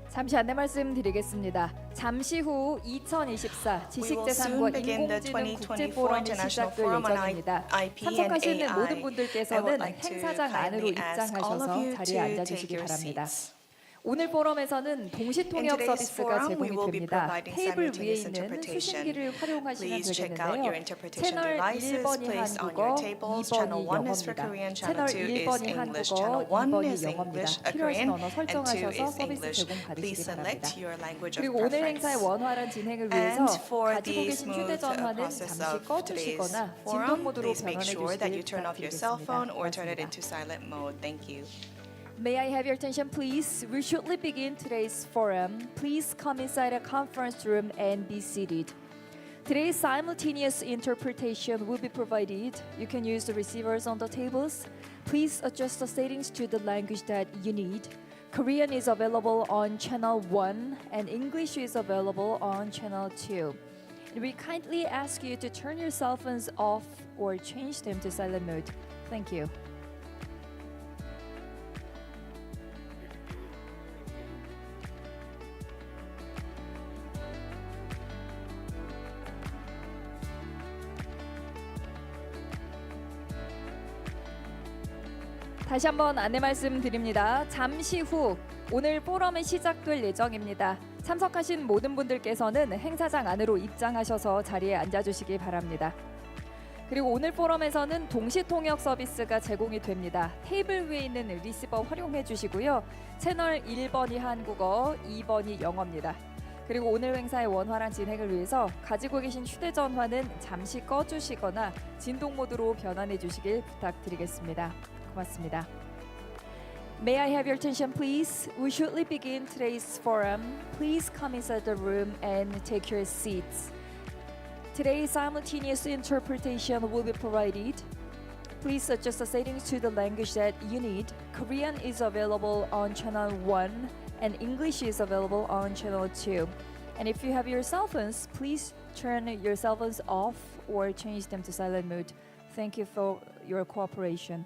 잠시 안내 말씀드리겠습니다. 잠시 후 2024 지식재산과 인공지능 국제포럼이 시작될 예정입니다. 참석하시는 모든 분들께서는 행사장 안으로 입장하셔서 자리에 앉아주시기 바랍니다. 오늘 포럼에서는 동시통역 서비스가 제공이 됩니다. 테이블 위에 있는 수신기를 활용하시면 되겠는데요. 채널 1번이 한국어, 2번이 영어입니다. 채널 1번이 한국어, 2번이 영어입니다. 필요하신 언어 설정하셔서 서비스 제공받으시기 바랍니다. 그리고 오늘 행사의 원활한 진행을 위해서 가지고 계신 휴대전화는 잠시 꺼두시거나 진동 모드로 변환해 주시길 부탁드리겠습니다. May I have your attention, please? We shortly begin today's forum. Please come inside a conference room and be seated. Today's simultaneous interpretation will be provided. You can use the receivers on the tables. Please adjust the settings to the language that you need. Korean is available on channel 1 and English is available on channel 2. We kindly ask you to turn your cell phones off or change them to silent mode. Thank you. 다시 한번 안내 말씀드립니다. 잠시 후 오늘 포럼이 시작될 예정입니다. 참석하신 모든 분들께서는 행사장 안으로 입장하셔서 자리에 앉아주시기 바랍니다. 그리고 오늘 포럼에서는 동시통역 서비스가 제공이 됩니다. 테이블 위에 있는 리시버 활용해 주시고요. 채널 1번이 한국어, 2번이 영어입니다. 그리고 오늘 행사의 원활한 진행을 위해서 가지고 계신 휴대전화는 잠시 꺼주시거나 진동 모드로 변환해 주시길 부탁드리겠습니다. 고맙습니다. May I have your attention, please? We shortly begin today's forum. Please come inside the room and take your seats. Today's simultaneous interpretation will be provided. Please adjust the settings to the language that you need. Korean is available on channel 1 and English is available on channel 2. And if you have your cell phones, please turn your cell phones off or change them to silent mode. Thank you for your cooperation.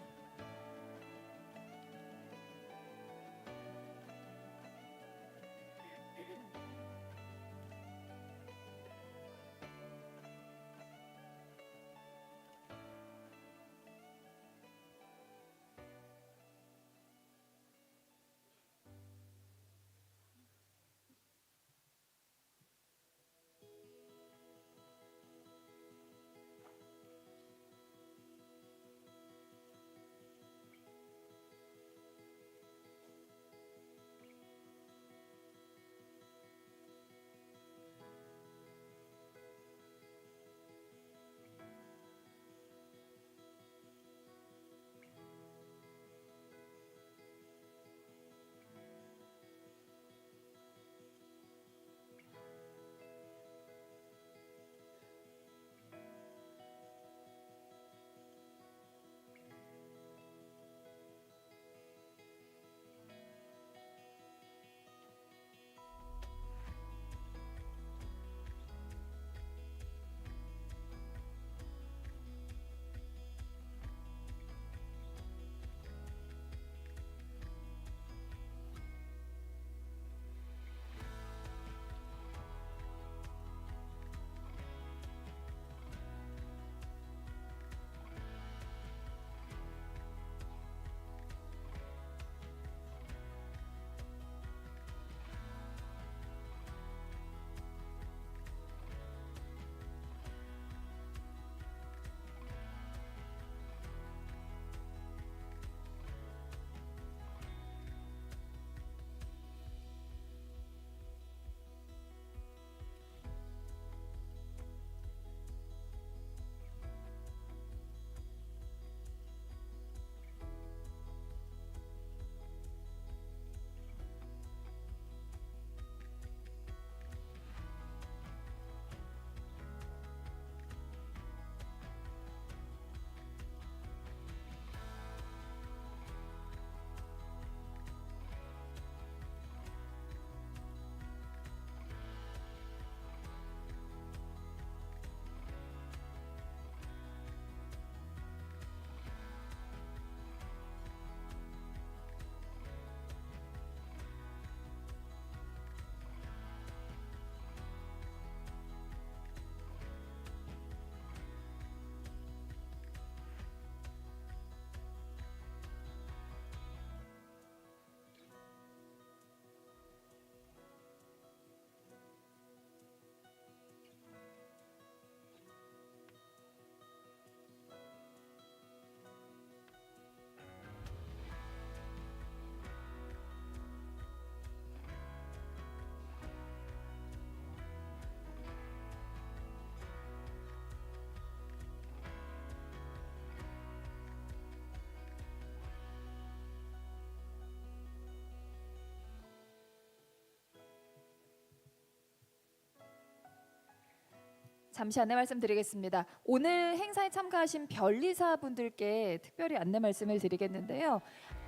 잠시 안내 말씀드리겠습니다. 오늘 행사에 참가하신 변리사분들께 특별히 안내 말씀을 드리겠는데요.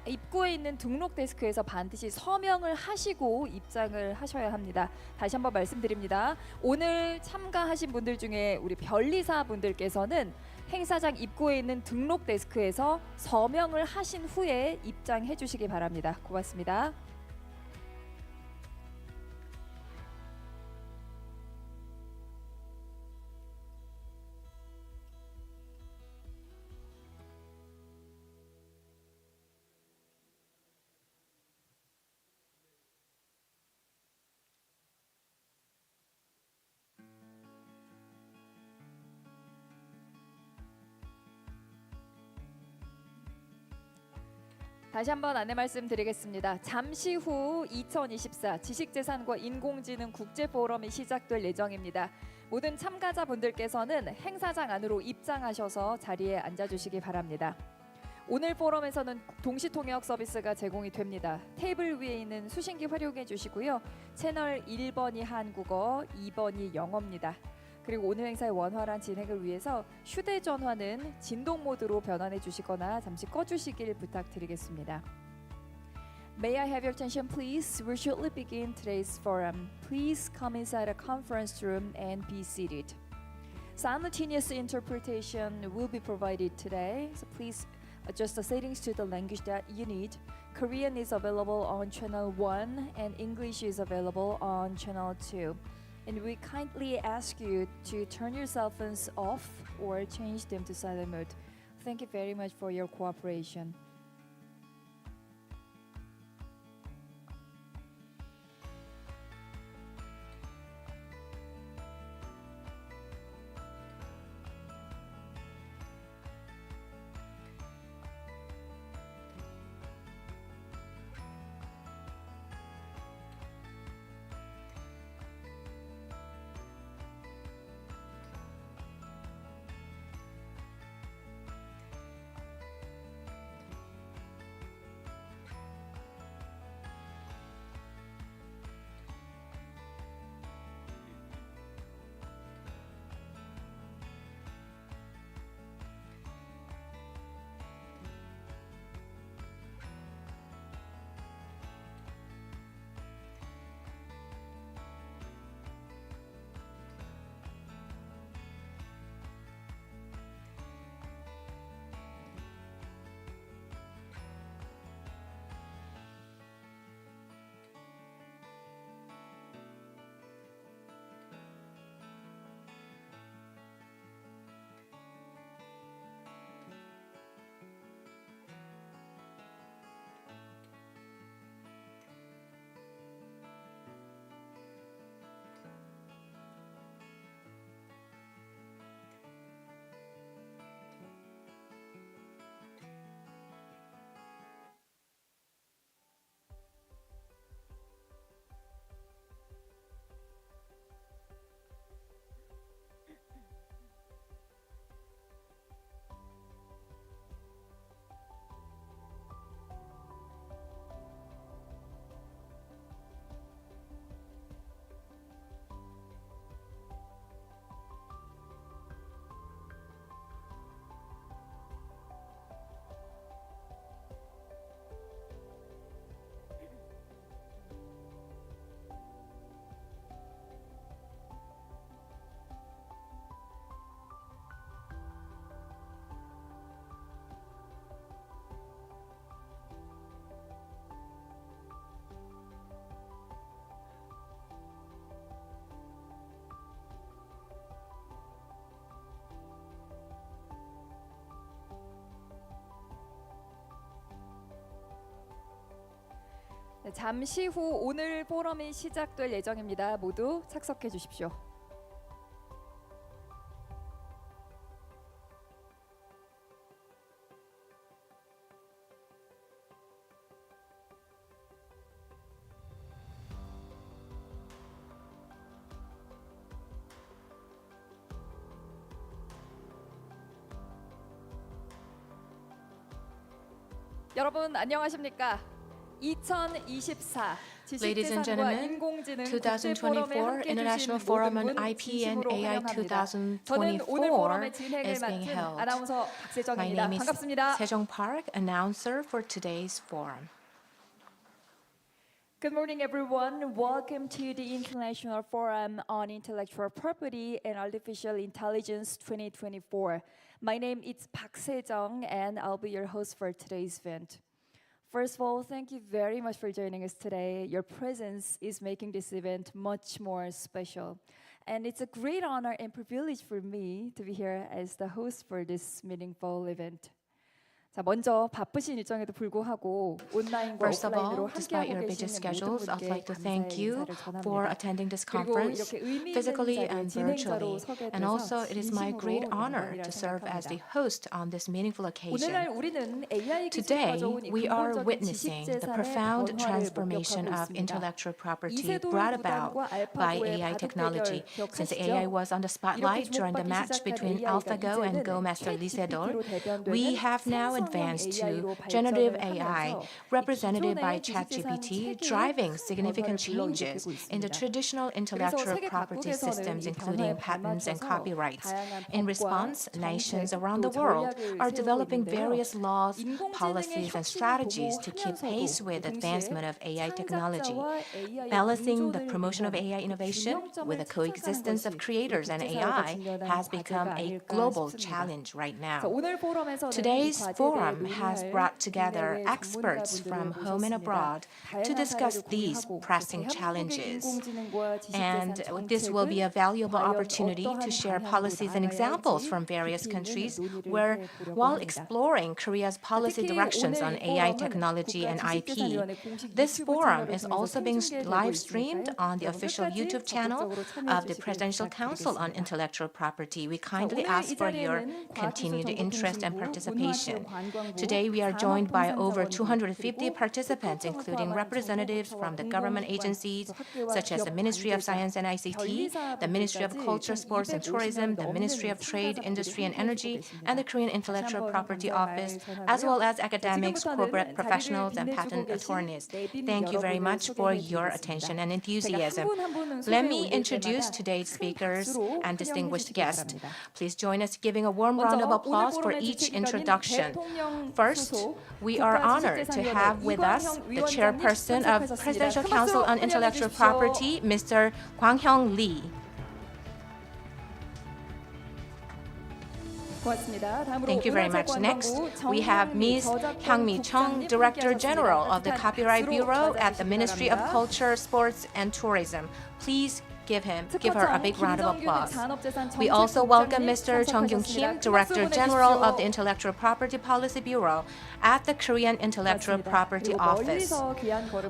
입구에 있는 등록 데스크에서 반드시 서명을 하시고 입장을 하셔야 합니다. 다시 한번 말씀드립니다. 오늘 참가하신 분들 중에 우리 변리사분들께서는 행사장 입구에 있는 등록 데스크에서 서명을 하신 후에 입장해 주시기 바랍니다. 고맙습니다. 다시 한번 안내 말씀드리겠습니다. 잠시 후 2024 지식재산과 인공지능 국제포럼이 시작될 예정입니다. 모든 참가자분들께서는 행사장 안으로 입장하셔서 자리에 앉아주시기 바랍니다. 오늘 포럼에서는 동시통역 서비스가 제공이 됩니다. 테이블 위에 있는 수신기 활용해 주시고요. 채널 1번이 한국어, 2번이 영어입니다. 그리고 오늘 행사의 원활한 진행을 위해서 휴대전화는 진동 모드로 변환해 주시거나 잠시 꺼주시길 부탁드리겠습니다. May I have your attention please? We'll shortly begin today's forum. Please come inside a conference room and be seated. Simultaneous interpretation will be provided today, so please adjust the settings to the language that you need. Korean is available on channel 1 and English is available on channel 2. And we kindly ask you to turn your cell phones off or change them to silent mode. Thank you very much for your cooperation. 네, 잠시 후 오늘 포럼이 시작될 예정입니다. 모두 착석해 주십시오. 여러분 안녕하십니까? 2024 Ladies and 지식재산과 gentlemen, 인공지능 2024 International Forum on IP and AI 2024 is being held. 아나운서 My 박세정입니다. name is 반갑습니다. Sejong Park, announcer for today's forum. Good morning, everyone. Welcome to the International Forum on Intellectual Property and Artificial Intelligence 2024. My name is Park Sejong, and I'll be your host for today's event. First of all, thank you very much for joining us today. Your presence is making this event much more special. And it's a great honor and privilege for me to be here as the host for this meaningful event. 자, 먼저 바쁘신 일정에도 불구하고 온라인과 First of 오프라인으로 all, despite your 함께하고 busy 계시는 schedules, 모든 I'd 분께 like to thank 감사의 you 인사를 for 전합니다. attending this 그리고 conference 이렇게 의미 있는 physically 자리에 and 진행자로 virtually. 서게 And also, 돼서 it is my great 진심으로 honor 영광이라 to serve as the 생각합니다. host on this meaningful occasion. 오늘날 우리는 AI 기술이 Today, 가져온 이 we are 근본적인 witnessing the 지식재산의 profound 변화를 transformation 목격하고 of 있습니다. intellectual property 이세돌 brought about 구단과 by 알파고의 AI 바둑 technology. 대결 Since 기억하시죠? AI was on the spotlight 이렇게 during the 주목받기 match 시작한 between AI가 AlphaGo and 이제는 Go master Lee 챗GPT로 Sedol, we 대변되는 have now 생성형 advanced AI로 to generative 발전을 AI, 하면서 represented by 기존의 지식재산 ChatGPT, 체계에 driving 큰 significant 변화를 changes 불러일으키고 in the 있습니다. traditional 그래서 intellectual 세계 property 각국에서는 systems, 이 including 변화에 patents and 발맞춰서 copyrights. 다양한 In 법과 response, nations 정책 around 또 the world 전략을 are 세우고 developing 있는데요. various laws, 인공지능의 policies, and 혁신을 strategies to keep 도모하면서도 pace with the 동시에 advancement of AI technology, 창작자와 AI의 balancing the 공존을 promotion of 위한 AI innovation 균형점을 with the 찾아가는 coexistence of 것이 creators and 국제사회가 AI 직면한 has become 과제가 a 아닐까 global 싶습니다. challenge right 자, now. 오늘 포럼에서는 이 Today's 과제에 대해 forum has 논의할 brought together 국내외 experts 전문가분들을 from home and 모셨습니다. abroad to 다양한 discuss 사례를 these 공유하고 pressing 대한민국의 challenges. 인공지능과 And 지식재산 this will be a 정책은 valuable 과연 opportunity to 어떠한 share 방향으로 policies and 나아가야 examples 할지 from various 깊이 있는 countries 논의를 where, 해보려고 while 합니다. exploring Korea's policy 특히 directions 오늘 on 이 AI 포럼은 technology and IP, 국가지식재산위원회 공식 this 유튜브 forum 채널을 is 통해서 also being 생중계되고 live streamed 있으니까요. on the 여러분 official 끝까지 YouTube channel 적극적으로 of the 참여해 주시길 Presidential Council on 부탁드리겠습니다. Intellectual Property. We 자, kindly 오늘 ask 이 for your 자리에는 continued interest and 과학기술정보통신부, participation. 문화체육관광부, Today we are joined by over 산업통상자원부, 250 그리고 participants, 특허청을 including 포함한 representatives 정보부처와 from the government 공공기관, agencies 또 학계와 such as 기업 the Ministry of 관계자, Science and ICT, the Ministry of 변리사분들까지 Culture, 총 Sports and Tourism, 250명이 the Ministry of 넘는 Trade, 참가자분들이 Industry and 함께해 주고 Energy, 계십니다. and the Korean 다시 Intellectual 한번 Property 감사의 Office, 말을 as well 전하고요. as academics, 자, corporate 지금부터는 professionals, 자리를 and 빛내주고 patent 계신 attorneys. 내빈 Thank you very 여러분을 much for 소개해 your 드리겠습니다. attention and 제가 한 enthusiasm. 분 한 분은 Let 소개 me 올릴 introduce 때마다 today's 큰 speakers 박수로 and distinguished 환영해 주시기 guests. 바랍니다. Please join us giving a warm round of 먼저 오늘 applause for 포럼의 each 주최기관인 introduction. 대통령 First, 소속 we are honored to have with us the chairperson of Presidential Council on Intellectual Property, Mr. Kwang-hyung Lee. Thank you very much. Next, we have Ms. Hyung-mi Chung, Director General of the Copyright Bureau at the Ministry of Culture, Sports and Tourism. Please give her a big round of applause. We also welcome Mr. Jung Kyung Kim, Director General of the Intellectual Property Policy Bureau at the Korean Intellectual Property Office.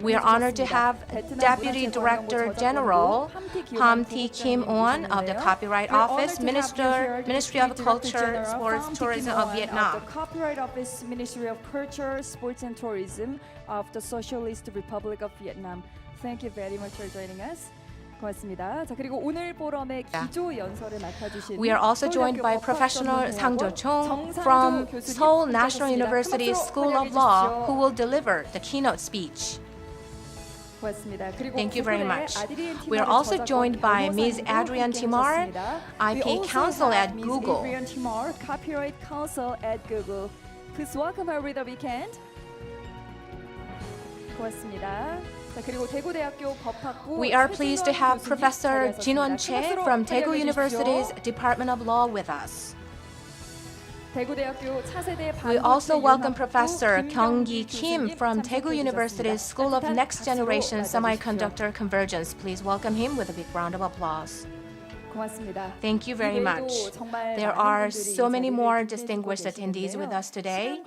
We are honored to have Deputy Director General Ham-T Kim-won of the Copyright Office, Ministry of Culture, Sports, Tourism of Vietnam. The Copyright Office, Ministry of Culture, Sports and Tourism of the Socialist Republic of Vietnam. Thank you very much for joining us. 고맙습니다. 자, 그리고 오늘 포럼의 기조 연설을 맡아주신 We are also joined by Professor Sang Jo-chung from Seoul National University School of Law, who will deliver the keynote speech. Thank you very much. We are also joined by Ms. Adrienne Timar, IP Counsel at Google. Adrienne Timar, Copyright Counsel at Google. Please welcome her with a big hand. 고맙습니다. We are pleased to have Professor Jin-won Choi from Daegu University's Department of Law with us. We also welcome Professor Kyung-gi Kim from Daegu University's School of Next Generation Semiconductor Convergence. Please welcome him with a big round of applause. Thank you very much. There are so many more distinguished attendees with us today.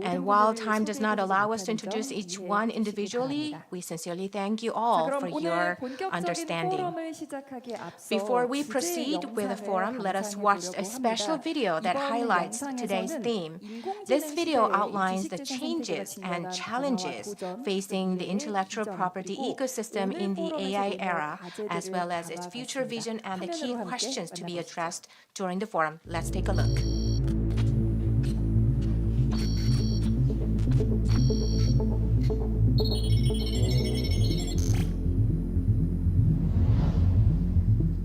And while time does not allow us to introduce each one individually, we sincerely thank you all for your understanding. Before we proceed with the forum, let us watch a special video that highlights today's theme. This video outlines the changes and challenges facing the intellectual property ecosystem in the AI era, as well as its future vision and the key questions to be addressed during the forum. Let's take a look.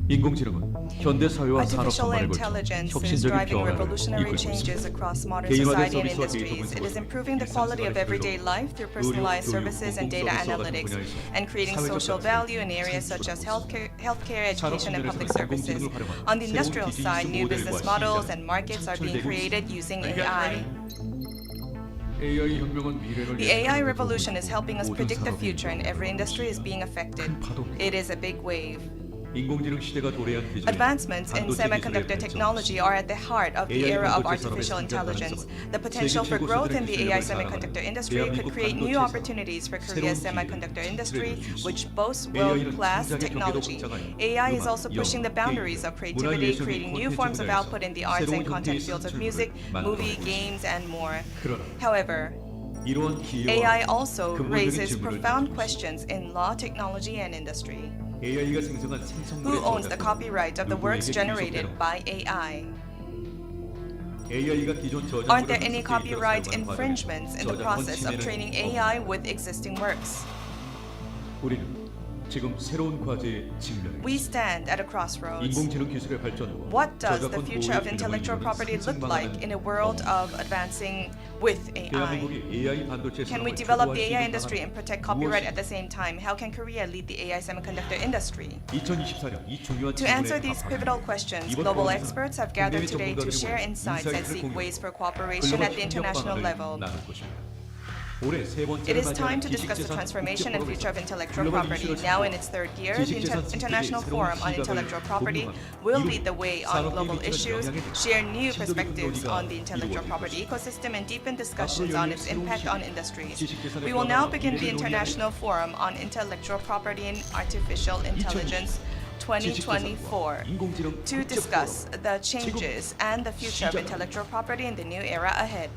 인공지능은 현대 사회와 산업 Artificial 전반에 걸쳐 intelligence is 혁신적인 driving 변화를 revolutionary 이끌고 changes 있습니다. across modern 개인화된 society and 서비스와 데이터 industries. It is 분석으로 improving the quality of everyday life through personalized services and data analytics, and creating social value in areas such as healthcare, education, and public services. On the industrial side, new business models and markets are being created using AI. The AI revolution is helping us predict the future, and every industry is being affected. It is a big wave. Advancements in semiconductor technology are at the heart of the era of artificial intelligence. The potential for growth in the AI semiconductor industry could create new opportunities for Korea's semiconductor industry, which boasts world-class technology. AI is also pushing the boundaries of creativity, creating new forms of output in the arts and content fields of music, movie, games, and more. However, AI also raises profound questions in law, technology, and industry. Who owns the copyright of the works generated by AI? Aren't there any copyright infringements in the process of training AI with existing works? We stand at a crossroads. What does the future of intellectual property look like in a world of advancing with AI? Can we develop the AI industry and protect copyright at the same time? How can Korea lead the AI semiconductor industry? To answer these pivotal questions, global experts have gathered today to share insights and seek ways for cooperation at the international level. It is time to discuss the transformation and future of intellectual property. Now in its third year, the International Forum on Intellectual Property will lead the way on global issues, share new perspectives on the intellectual property ecosystem, and deepen discussions on its impact on industries. We will now begin the International Forum on Intellectual Property and Artificial Intelligence 2024 to discuss the changes and the future of intellectual property in the new era ahead.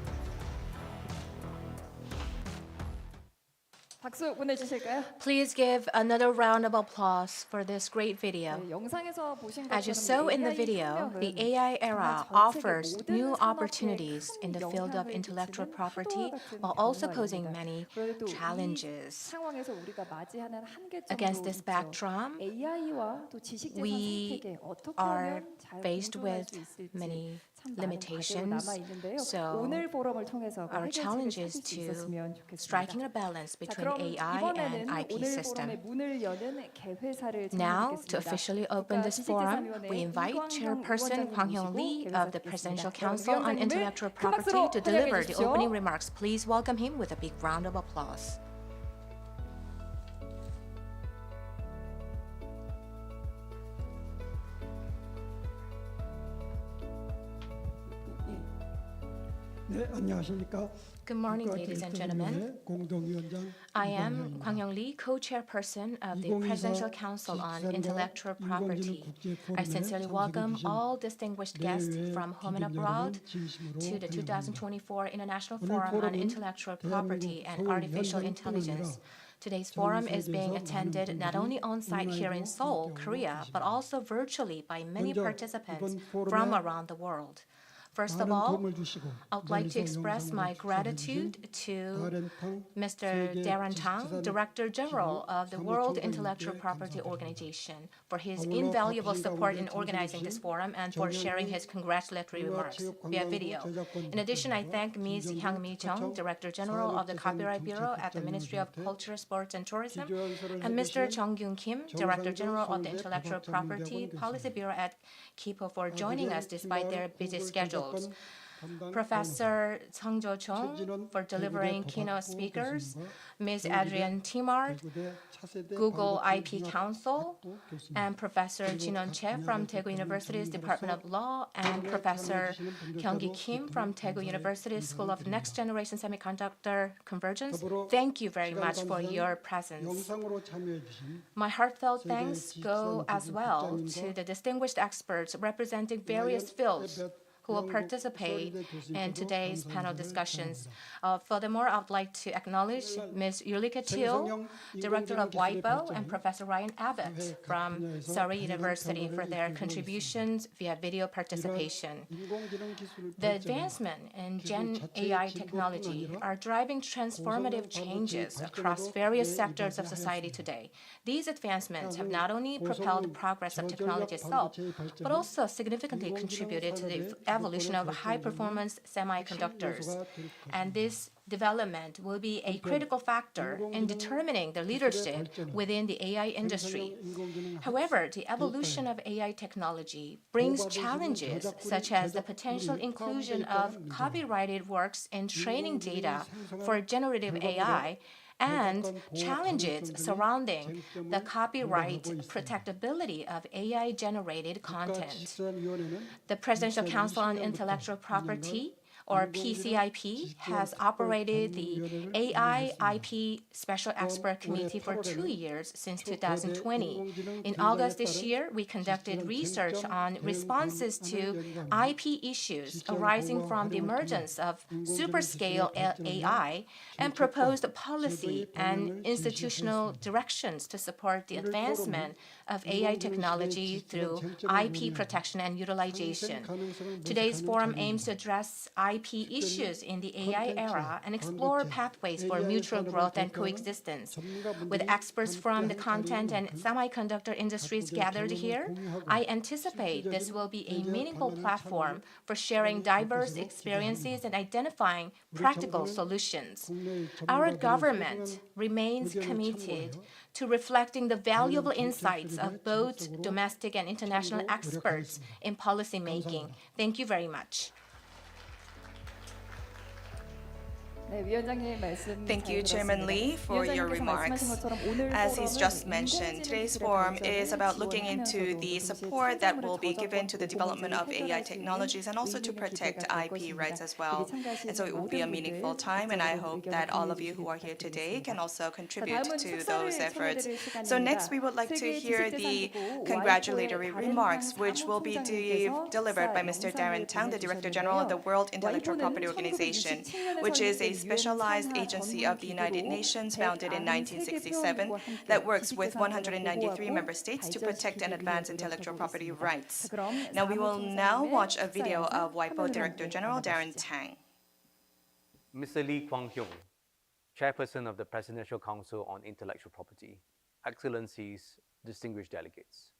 박수 보내주실까요? Please give another round of applause for this great video. 영상에서 보신 As you 것처럼 saw in the AI video, the 혁명은 AI era 정말 전 세계 offers 모든 new 산업에 opportunities 큰 in the field of 영향을 intellectual 미치는 property 파도와 같은 while also posing 변화입니다. many 그래도 이 challenges. 상황에서 우리가 맞이하는 한계점도 Against this 있죠. backdrop, AI와 또 지식재산 we 생태계 어떻게 are 하면 잘 faced 공존할 with 수 있을지 many 참 많은 과제로 limitations. 남아 있는데요. So 오늘 포럼을 통해서 그 our 해결책을 challenge 찾을 is 수 to 있었으면 좋겠습니다. striking a balance 자, between 그럼 AI 이번에는 and IP 오늘 system. 포럼의 문을 여는 개회사를 Now, to 찾아뵙겠습니다. officially open this forum, we invite Chairperson Kwang-hyung Lee of the Presidential Council on Intellectual Property to deliver the opening remarks. Please welcome him with a big round of applause. 네, 안녕하십니까? Good morning, ladies and gentlemen. 공동위원장 I am Kwang-hyung Lee, co-chairperson of the Presidential Council on Intellectual Property. I sincerely welcome all distinguished guests from home and abroad to the 2024 International Forum on Intellectual Property and Artificial Intelligence. Today's forum is being attended not only on-site here in Seoul, Korea, but also virtually by many participants from around the world. First of all, I would like to express my gratitude to Mr. Darren Tang, Director General of the World Intellectual Property Organization, for his invaluable support in organizing this forum and for sharing his congratulatory remarks via video. In addition, I thank Ms. Hyung-mi Chung, Director General of the Copyright Bureau at the Ministry of Culture, Sports and Tourism, and Mr. Jung-gyun Kim, Director General of the Intellectual Property Policy Bureau at KIPO, for joining us despite their busy schedules. Professor Sung Jo-chung for delivering keynote speakers, Ms. Adrienne Timard, Google IP Council, and Professor Jinwon Che from Daegu University's Department of Law, and Professor Kyung-gi Kim from Daegu University's School of Next Generation Semiconductor Convergence. Thank you very much for your presence. My heartfelt thanks go as well to the distinguished experts representing various fields who will participate in today's panel discussions. Furthermore, I would like to acknowledge Ms. Yulika Teal, Director of WIPO, and Professor Ryan Abbott from Surrey University for their contributions via video participation. The advancement in Gen AI technology are driving transformative changes across various sectors of society today. These advancements have not only propelled the progress of technology itself, but also significantly contributed to the evolution of high-performance semiconductors. And this development will be a critical factor in determining the leadership within the AI industry. However, the evolution of AI technology brings challenges such as the potential inclusion of copyrighted works in training data for generative AI and challenges surrounding the copyright protectability of AI-generated content. The Presidential Council on Intellectual Property, or PCIP, has operated the AI IP Special Expert Committee for 2 years since 2020. In August this year, we conducted research on responses to IP issues arising from the emergence of superscale AI and proposed policy and institutional directions to support the advancement of AI technology through IP protection and utilization. Today's forum aims to address IP issues in the AI era and explore pathways for mutual growth and coexistence. With experts from the content and semiconductor industries gathered here, I anticipate this will be a meaningful platform for sharing diverse experiences and identifying practical solutions. Our government remains committed to reflecting the valuable insights of both domestic and international experts in policymaking. Thank you very much. Thank you, Chairman Lee, for your remarks. As he's just mentioned, today's forum is about looking into the support that will be given to the development of AI technologies and also to protect IP rights as well. And so it will be a meaningful time, and I hope that all of you who are here today can also contribute to those efforts. So next, we would like to hear the congratulatory remarks, which will be delivered by Mr. Darren Tang, the Director General of the World Intellectual Property Organization, which is a specialized agency of the United Nations founded in 1967 that works with 193 member states to protect and advance intellectual property rights. Now we will watch a video of WIPO Director General Darren Tang. Mr. Lee Kwang-hyung, Chairperson of the Presidential Council on Intellectual Property, Excellencies, distinguished delegates.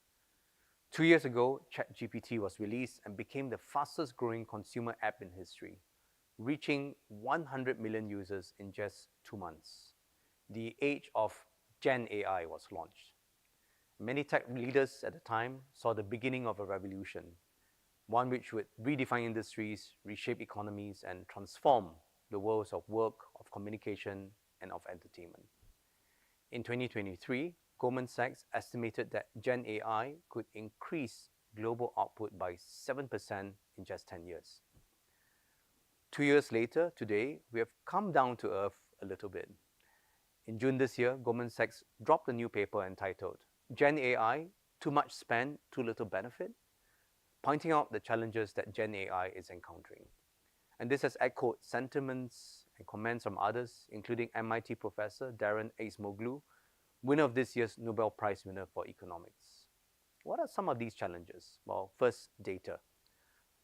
2 years ago, ChatGPT was released and became the fastest growing consumer app in history, reaching 100 million users in just 2 months. The age of Gen AI was launched. Many tech leaders at the time saw the beginning of a revolution, one which would redefine industries, reshape economies, and transform the worlds of work, of communication, and of entertainment. In 2023, Goldman Sachs estimated that Gen AI could increase global output by 7% in just 10 years. 2 years later, today, we have come down to earth a little bit. In June this year, Goldman Sachs dropped a new paper entitled Gen AI, Too Much Spend, Too Little Benefit, pointing out the challenges that Gen AI is encountering. And this has echoed sentiments and comments from others, including MIT professor Darren Acemoglu, winner of this year's Nobel Prize winner for economics. What are some of these challenges? Well, first, data.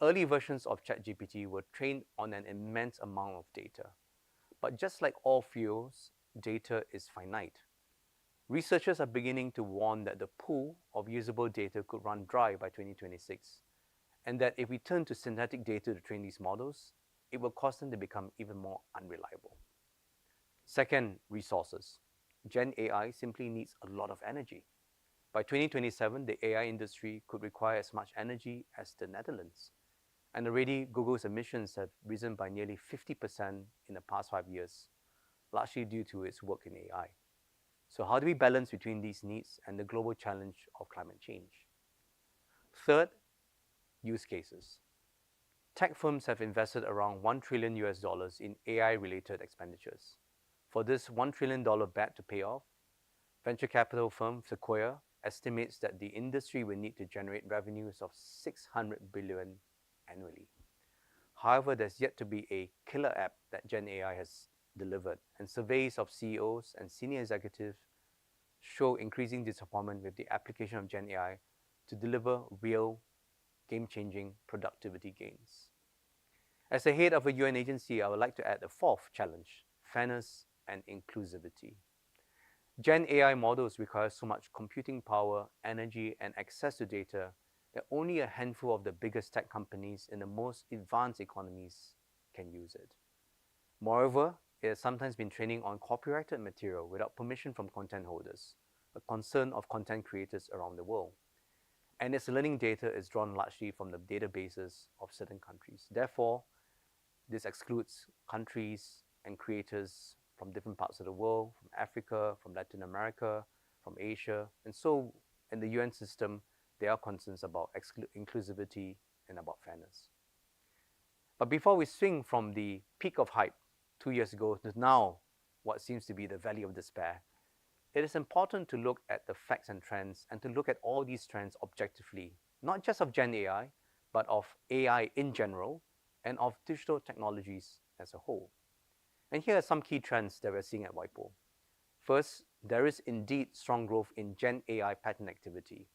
Early versions of ChatGPT were trained on an immense amount of data. But just like all fields, data is finite. Researchers are beginning to warn that the pool of usable data could run dry by 2026, and that if we turn to synthetic data to train these models, it will cause them to become even more unreliable. Second, resources. Gen AI simply needs a lot of energy. By 2027, the AI industry could require as much energy as the Netherlands. And already, Google's emissions have risen by nearly 50% in the past 5 years, largely due to its work in AI. So how do we balance between these needs and the global challenge of climate change? Third, use cases. Tech firms have invested around $1 trillion in AI-related expenditures. For this $1 trillion bet to pay off, venture capital firm Sequoia estimates that the industry will need to generate revenues of $600 billion annually. However, there's yet to be a killer app that Gen AI has delivered, and surveys of CEOs and senior executives show increasing disappointment with the application of Gen AI to deliver real game-changing productivity gains. As the head of a UN agency, I would like to add a fourth challenge: fairness and inclusivity. Gen AI models require so much computing power, energy, and access to data that only a handful of the biggest tech companies in the most advanced economies can use it. Moreover, it has sometimes been training on copyrighted material without permission from content holders, a concern of content creators around the world. And its learning data is drawn largely from the databases of certain countries. Therefore, this excludes countries and creators from different parts of the world, from Africa, from Latin America, from Asia. And so in the UN system, there are concerns about inclusivity and about fairness. But before we swing from the peak of hype 2 years ago to now, what seems to be the valley of despair, it is important to look at the facts and trends and to look at all these trends objectively, not just of Gen AI, but of AI in general and of digital technologies as a whole. And here are some key trends that we're seeing at WIPO. First, there is indeed strong growth in Gen AI patent activity.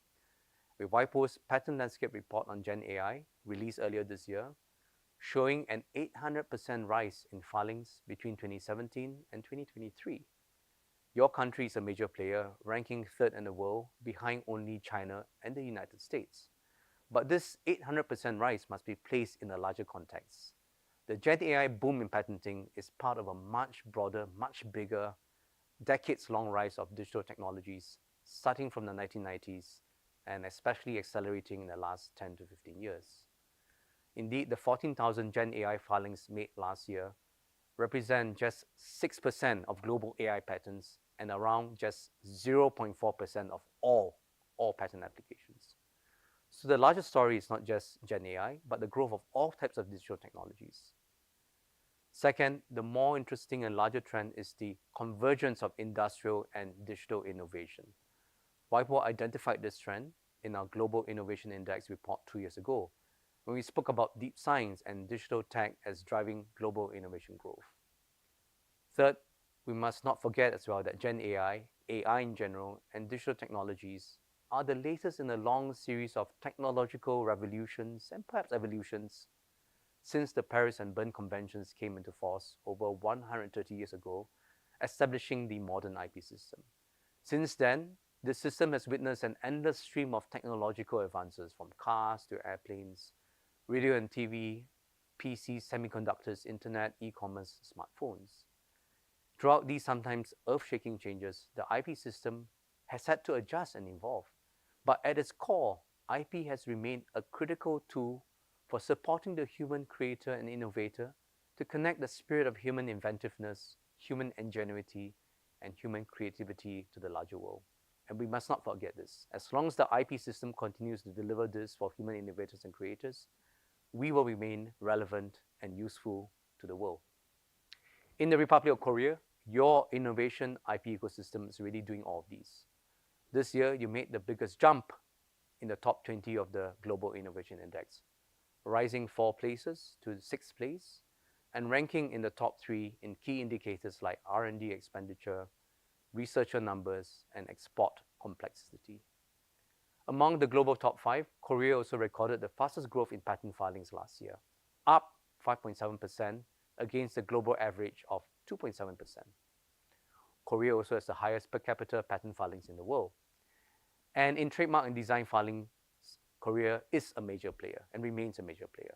With WIPO's Patent Landscape Report on Gen AI, released earlier this year, showing an 800% rise in filings between 2017 and 2023. Your country is a major player, ranking third in the world, behind only China and the United States. But this 800% rise must be placed in a larger context. The Gen AI boom in patenting is part of a much broader, much bigger, decades-long rise of digital technologies, starting from the 1990s and especially accelerating in the last 10 to 15 years. Indeed, the 14,000 Gen AI filings made last year represent just 6% of global AI patents and around just 0.4% of all patent applications. So the larger story is not just Gen AI, but the growth of all types of digital technologies. Second, the more interesting and larger trend is the convergence of industrial and digital innovation. WIPO identified this trend in our Global Innovation Index report 2 years ago, when we spoke about deep science and digital tech as driving global innovation growth. Third, we must not forget as well that Gen AI, AI in general, and digital technologies are the latest in a long series of technological revolutions and perhaps evolutions since the Paris and Bern Conventions came into force over 130 years ago, establishing the modern IP system. Since then, the system has witnessed an endless stream of technological advances, from cars to airplanes, radio and TV, PCs, semiconductors, internet, e-commerce, smartphones. Throughout these sometimes earth-shaking changes, the IP system has had to adjust and evolve. But at its core, IP has remained a critical tool for supporting the human creator and innovator to connect the spirit of human inventiveness, human ingenuity, and human creativity to the larger world. And we must not forget this. As long as the IP system continues to deliver this for human innovators and creators, we will remain relevant and useful to the world. In the Republic of Korea, your innovation IP ecosystem is really doing all of these. This year, you made the biggest jump in the top 20 of the Global Innovation Index, rising 4 places to 6th place and ranking in the top 3 in key indicators like R&D expenditure, researcher numbers, and export complexity. Among the global top 5, Korea also recorded the fastest growth in patent filings last year, up 5.7% against the global average of 2.7%. Korea also has the highest per capita patent filings in the world. And in trademark and design filings, Korea is a major player and remains a major player.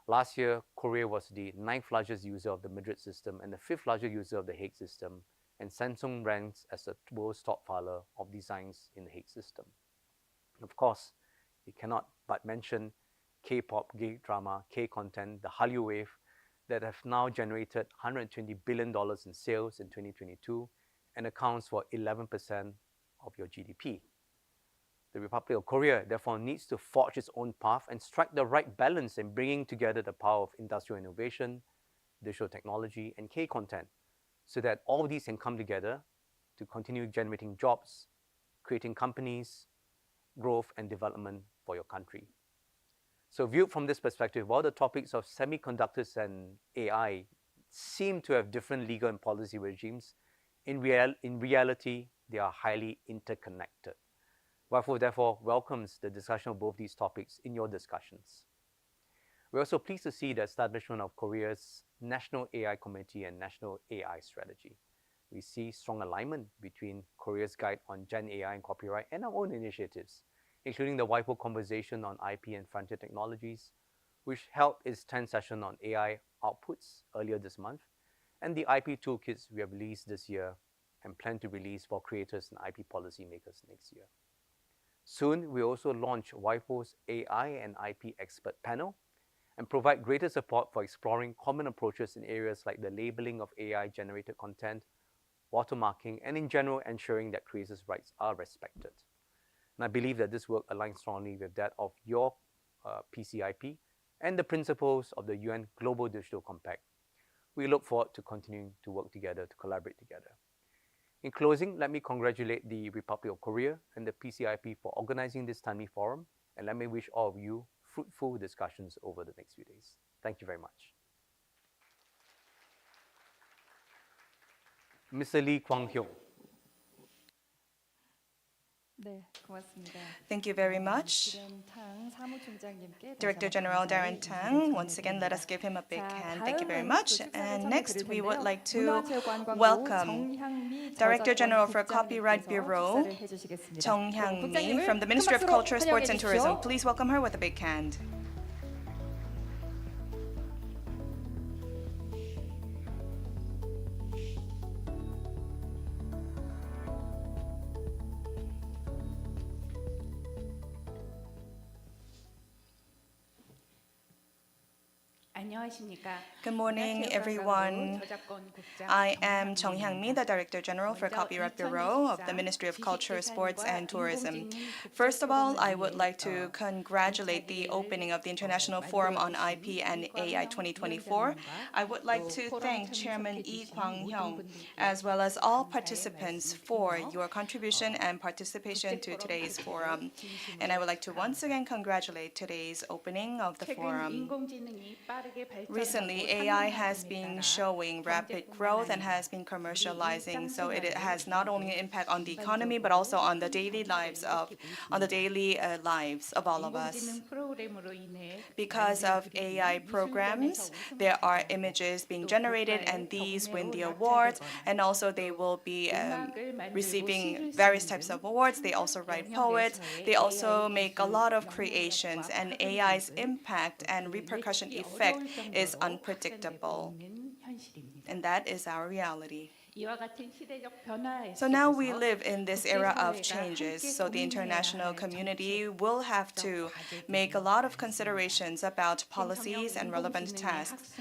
Last year, Korea was the 9th largest user of the Madrid system and the 5th largest user of the Hague system, and Samsung ranks as the world's top filer of designs in the Hague system. Of course, you cannot but mention K-pop, gay drama, K-content, the Hallyu wave that have now generated $120 billion in sales in 2022 and accounts for 11% of your GDP. The Republic of Korea therefore needs to forge its own path and strike the right balance in bringing together the power of industrial innovation, digital technology, and K-content, so that all these can come together to continue generating jobs, creating companies, growth and development for your country. So viewed from this perspective, while the topics of semiconductors and AI seem to have different legal and policy regimes, in reality, they are highly interconnected. WIPO therefore welcomes the discussion of both these topics in your discussions. We're also pleased to see the establishment of Korea's National AI Committee and National AI Strategy. We see strong alignment between Korea's guide on Gen AI and copyright and our own initiatives, including the WIPO Conversation on IP and Frontier Technologies, which held its 10th session on AI outputs earlier this month, and the IP toolkits we have released this year and plan to release for creators and IP policymakers next year. Soon, we also launch WIPO's AI and IP expert panel and provide greater support for exploring common approaches in areas like the labeling of AI-generated content, watermarking, and in general, ensuring that creators' rights are respected. And I believe that this work aligns strongly with that of your PCIP and the principles of the UN Global Digital Compact. We look forward to continuing to work together, to collaborate together. In closing, let me congratulate the Republic of Korea and the PCIP for organizing this timely forum, and let me wish all of you fruitful discussions over the next few days. Thank you very much. Mr. Lee Kwang-hyung. 네, 고맙습니다. Thank you very much. 당 사무총장님께 Director General Darren Tang, once again, let us give him a big hand. Thank you very much. And next, we would like to welcome Director General for Copyright Bureau, Jung Hyang-mi, from the Ministry of Culture, Sports and Tourism. Please welcome her with a big hand. Good morning, everyone. I am Jung Hyang-mi, the Director General for Copyright Bureau of the Ministry of Culture, Sports and Tourism. First of all, I would like to congratulate the opening of the International Forum on IP and AI 2024. I would like to thank Chairman Lee Kwang-hyung, as well as all participants for your contribution and participation to today's forum. And I would like to once again congratulate today's opening of the forum. Recently, AI has been showing rapid growth and has been commercializing, so it has not only an impact on the economy but also on the daily lives of all of us. Because of AI programs, there are images being generated, and these win the awards, and also they will be receiving various types of awards. They also write poets. They also make a lot of creations, and AI's impact and repercussion effect is unpredictable, and that is our reality. So now we live in this era of changes, so the international community will have to make a lot of considerations about policies and relevant tasks.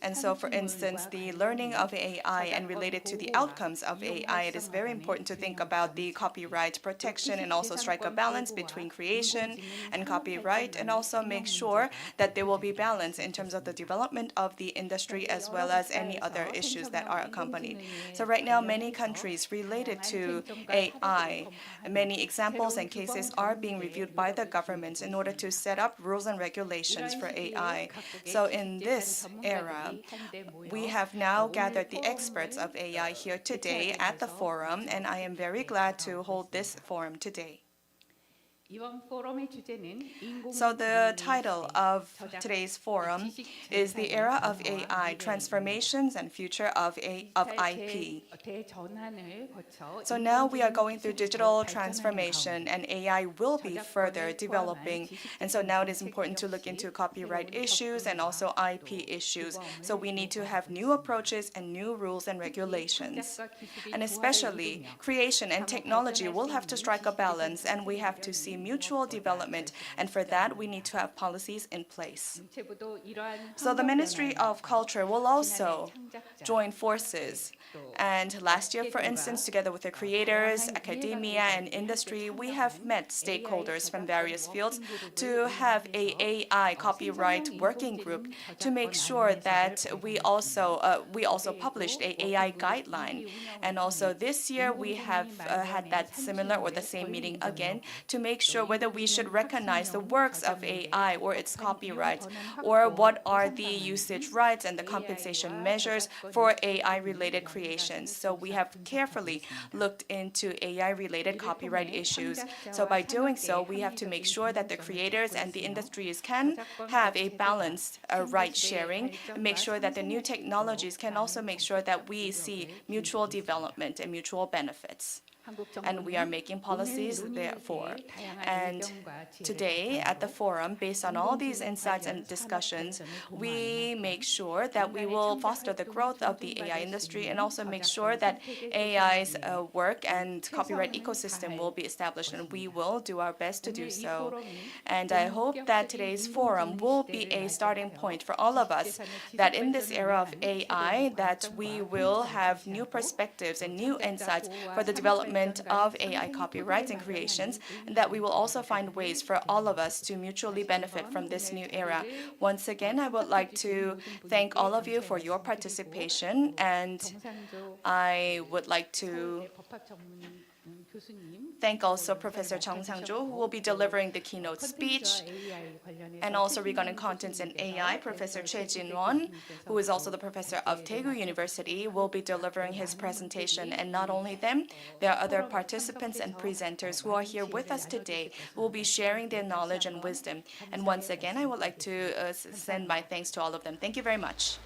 And so, for instance, the learning of AI and related to the outcomes of AI, it is very important to think about the copyright protection and also strike a balance between creation and copyright, and also make sure that there will be balance in terms of the development of the industry as well as any other issues that are accompanied. So right now, many countries related to AI, many examples and cases are being reviewed by the governments in order to set up rules and regulations for AI. So in this era, we have now gathered the experts of AI here today at the forum, and I am very glad to hold this forum today. So the title of today's forum is The Era of AI, Transformations and Future of IP. So now we are going through digital transformation, and AI will be further developing. And so now it is important to look into copyright issues and also IP issues. So we need to have new approaches and new rules and regulations. And especially creation and technology will have to strike a balance, and we have to see mutual development, and for that we need to have policies in place. So the Ministry of Culture will also join forces. And last year, for instance, together with the creators, academia, and industry, we have met stakeholders from various fields to have a AI copyright working group to make sure that we also published a AI guideline. And also this year, we have had that similar or the same meeting again to make sure sure whether we should recognize the works of AI or its copyrights, or what are the usage rights and the compensation measures for AI-related creations. So we have carefully looked into AI-related copyright issues. So by doing so, we have to make sure that the creators and the industries can have a balanced right sharing, and make sure that the new technologies can also make sure that we see mutual development and mutual benefits. And we are making policies therefore. And today at the forum, based on all these insights and discussions, we make sure that we will foster the growth of the AI industry and also make sure that AI's work and copyright ecosystem will be established, and we will do our best to do so. And I hope that today's forum will be a starting point for all of us, that in this era of AI, that we will have new perspectives and new insights for the development of AI copyrights and creations, and that we will also find ways for all of us to mutually benefit from this new era. Once again, I would like to thank all of you for your participation, and I would like to thank also Professor Chung Sang-jo, who will be delivering the keynote speech, and also regarding contents in AI, Professor Choi Jin-won, who is also the professor of Daegu University, will be delivering his presentation. And not only them, there are other participants and presenters who are here with us today who will be sharing their knowledge and wisdom. And once again, I would like to send my thanks to all of them. Thank you very much.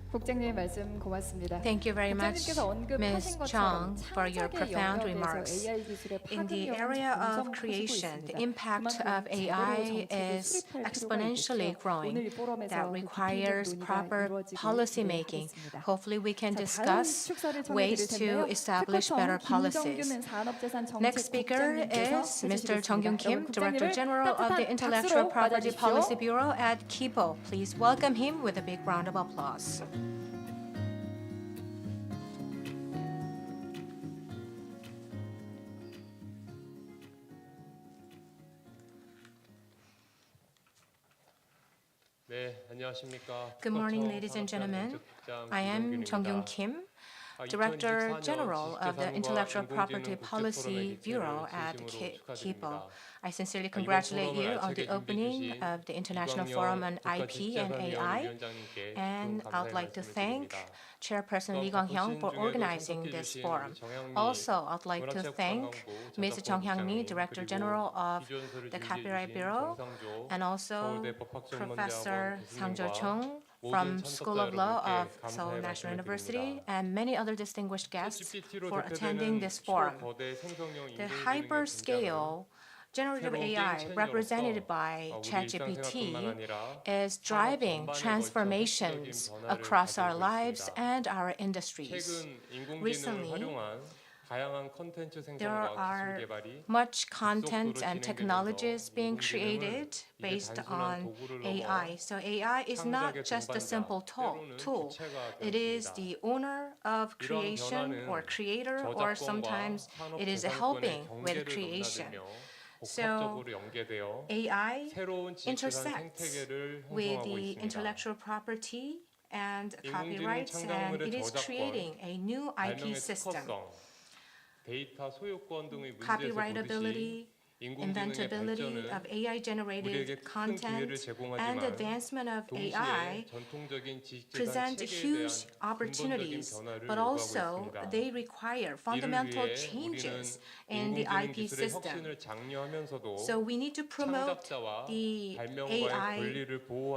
국장님 말씀 고맙습니다. Thank you very much, 국장님께서 언급하신 Ms. 것처럼 Chung, for your 창작의 profound 영역에서 remarks. AI 기술의 In the 파급력은 area of 점점 커지고 creation, the 있습니다. impact 그만큼 of 제대로 AI 정책을 is 수립할 필요가 exponentially 있겠죠. growing. 오늘 이 포럼에서 That 그 requires 깊이 있는 논의가 proper 이루어지길 policy making. 기대하겠습니다. Hopefully we can 자, 다음 discuss 축사를 청해 ways 드릴 to 텐데요. establish better policies. 김정균 산업재산 Next speaker is Mr. Jung-kyun Kim, Director General of the Intellectual Property Policy Bureau at KIPO. Please welcome him with a big round of applause. Good morning, ladies and gentlemen. I am Jung-kyun Kim, Director General of the Intellectual Property Policy Bureau at KIPO. I sincerely congratulate you on the opening of the International Forum on IP and AI, and I would like to thank Chairperson Lee Kwang-hyung for organizing this forum. Also, I'd like to thank Ms. Jung Hyang-mi, Director General of the Copyright Bureau, and also Professor Sang-jo Chung from School of Law of Seoul National University, and many other distinguished guests for attending this forum. The hyperscale generative AI, represented by ChatGPT, is driving transformations across our lives and our industries. Recently, there are much content and technologies being created based on AI. So AI is not just a simple tool. It is the owner of creation or creator, or sometimes it is helping with creation. So AI intersects with the intellectual property and copyrights, and it is creating a new IP system. Copyrightability, inventability of AI-generated content, and advancement of AI present huge opportunities, but also they require fundamental changes in the IP system. So we need to promote the AI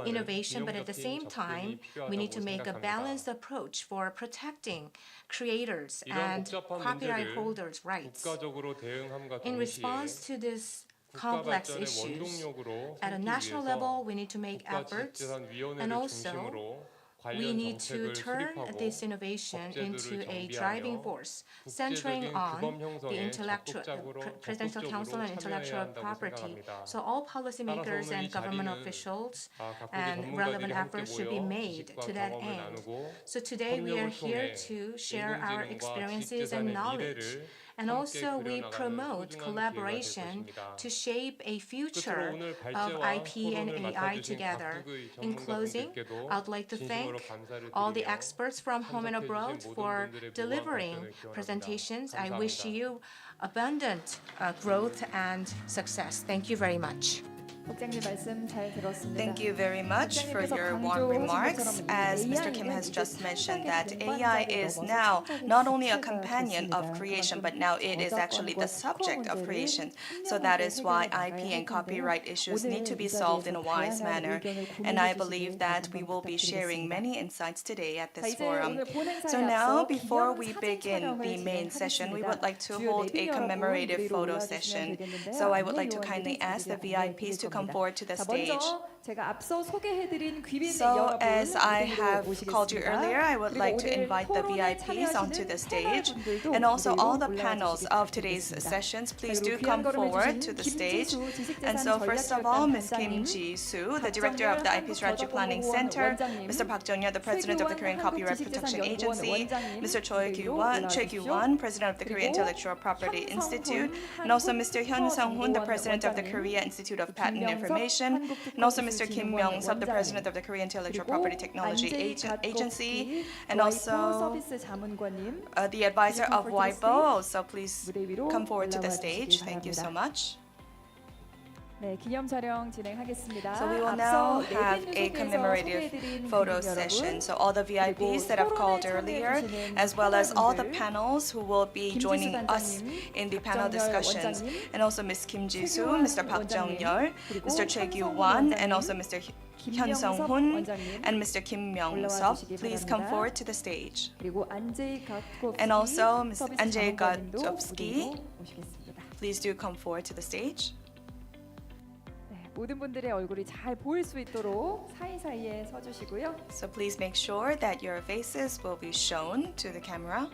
innovation, but at the same time, we need to make a balanced approach for protecting creators and copyright holders' rights. In response to this complex issues, at a national level, we need to make efforts, and also we need to turn this innovation into a driving force, centering on the Presidential Council on Intellectual Property. So all policymakers and government officials and relevant efforts should be made to that end. So today we are here to share our experiences and knowledge And also we promote collaboration to shape a future of IP and AI together. In closing, I'd like to thank all the experts from home and abroad for delivering presentations. I wish you abundant growth and success. Thank you very much. 국장님 말씀 잘 들었습니다. Thank you very much for your warm remarks. As Mr. Kim has just mentioned that AI is now not only a companion of creation, but now it is actually the subject of creation. So that is why IP and copyright issues need to be solved in a wise manner. And I believe that we will be sharing many insights today at this forum. So now, before we begin the main session, we would like to hold a commemorative photo session. So I would like to kindly ask the VIPs to come forward to the stage. So as I have called you earlier, I would like to invite the VIPs onto the stage, and also all the panels of today's sessions. Please do come forward to the stage. And so first of all, Ms. Kim Ji-soo, the Director of the IP Strategy Planning Center, Mr. Park Jung-yeol, the President of the Korean Copyright Protection Agency, Mr. Choi Kyu-won, President of the Korea Intellectual Property Institute, and also Mr. Hyun Sung-hoon, the President of the Korea Institute of Patent Information, and also Mr. Kim Myung-sub, the President of the Korean Intellectual Property Technology Agency, and also the advisor of WIPO. So please come forward to the stage. Thank you so much. 네, 기념 촬영 진행하겠습니다. So we will now have a commemorative photo session. So all the VIPs that have called earlier, as well as all the panels who will be joining us in the panel discussions, and also Ms. Kim Ji-soo, Mr. Park Jung-yeol, Mr. Choi Kyu-won, and also Mr. Hyun Sung-hoon and Mr. Kim Myung-sub, please come forward to the stage. And also Ms. Andrzej Gatovsky, please do come forward to the stage. 모든 분들의 얼굴이 잘 보일 수 있도록 사이사이에 서주시고요. So please make sure that your faces will be shown to the camera.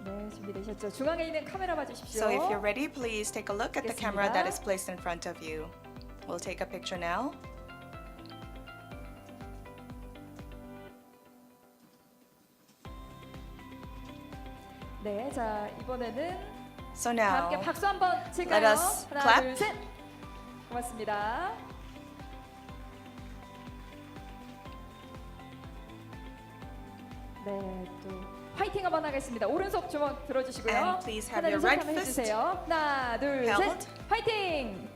네, 준비되셨죠? 중앙에 있는 카메라 봐주십시오. So if you're ready, please take a look at the camera that is placed in front of you. We'll take a picture now. 네, 자 이번에는 So 다 now, 함께 박수 한번 칠까요? let us 하나, clap. 둘, 셋. 고맙습니다. 네, 또 파이팅 한번 하겠습니다. 오른손 주먹 들어주시고요. And please have 하나, your 둘, 셋 right 하면 fist 해주세요. 하나, 둘, held. 셋. 파이팅!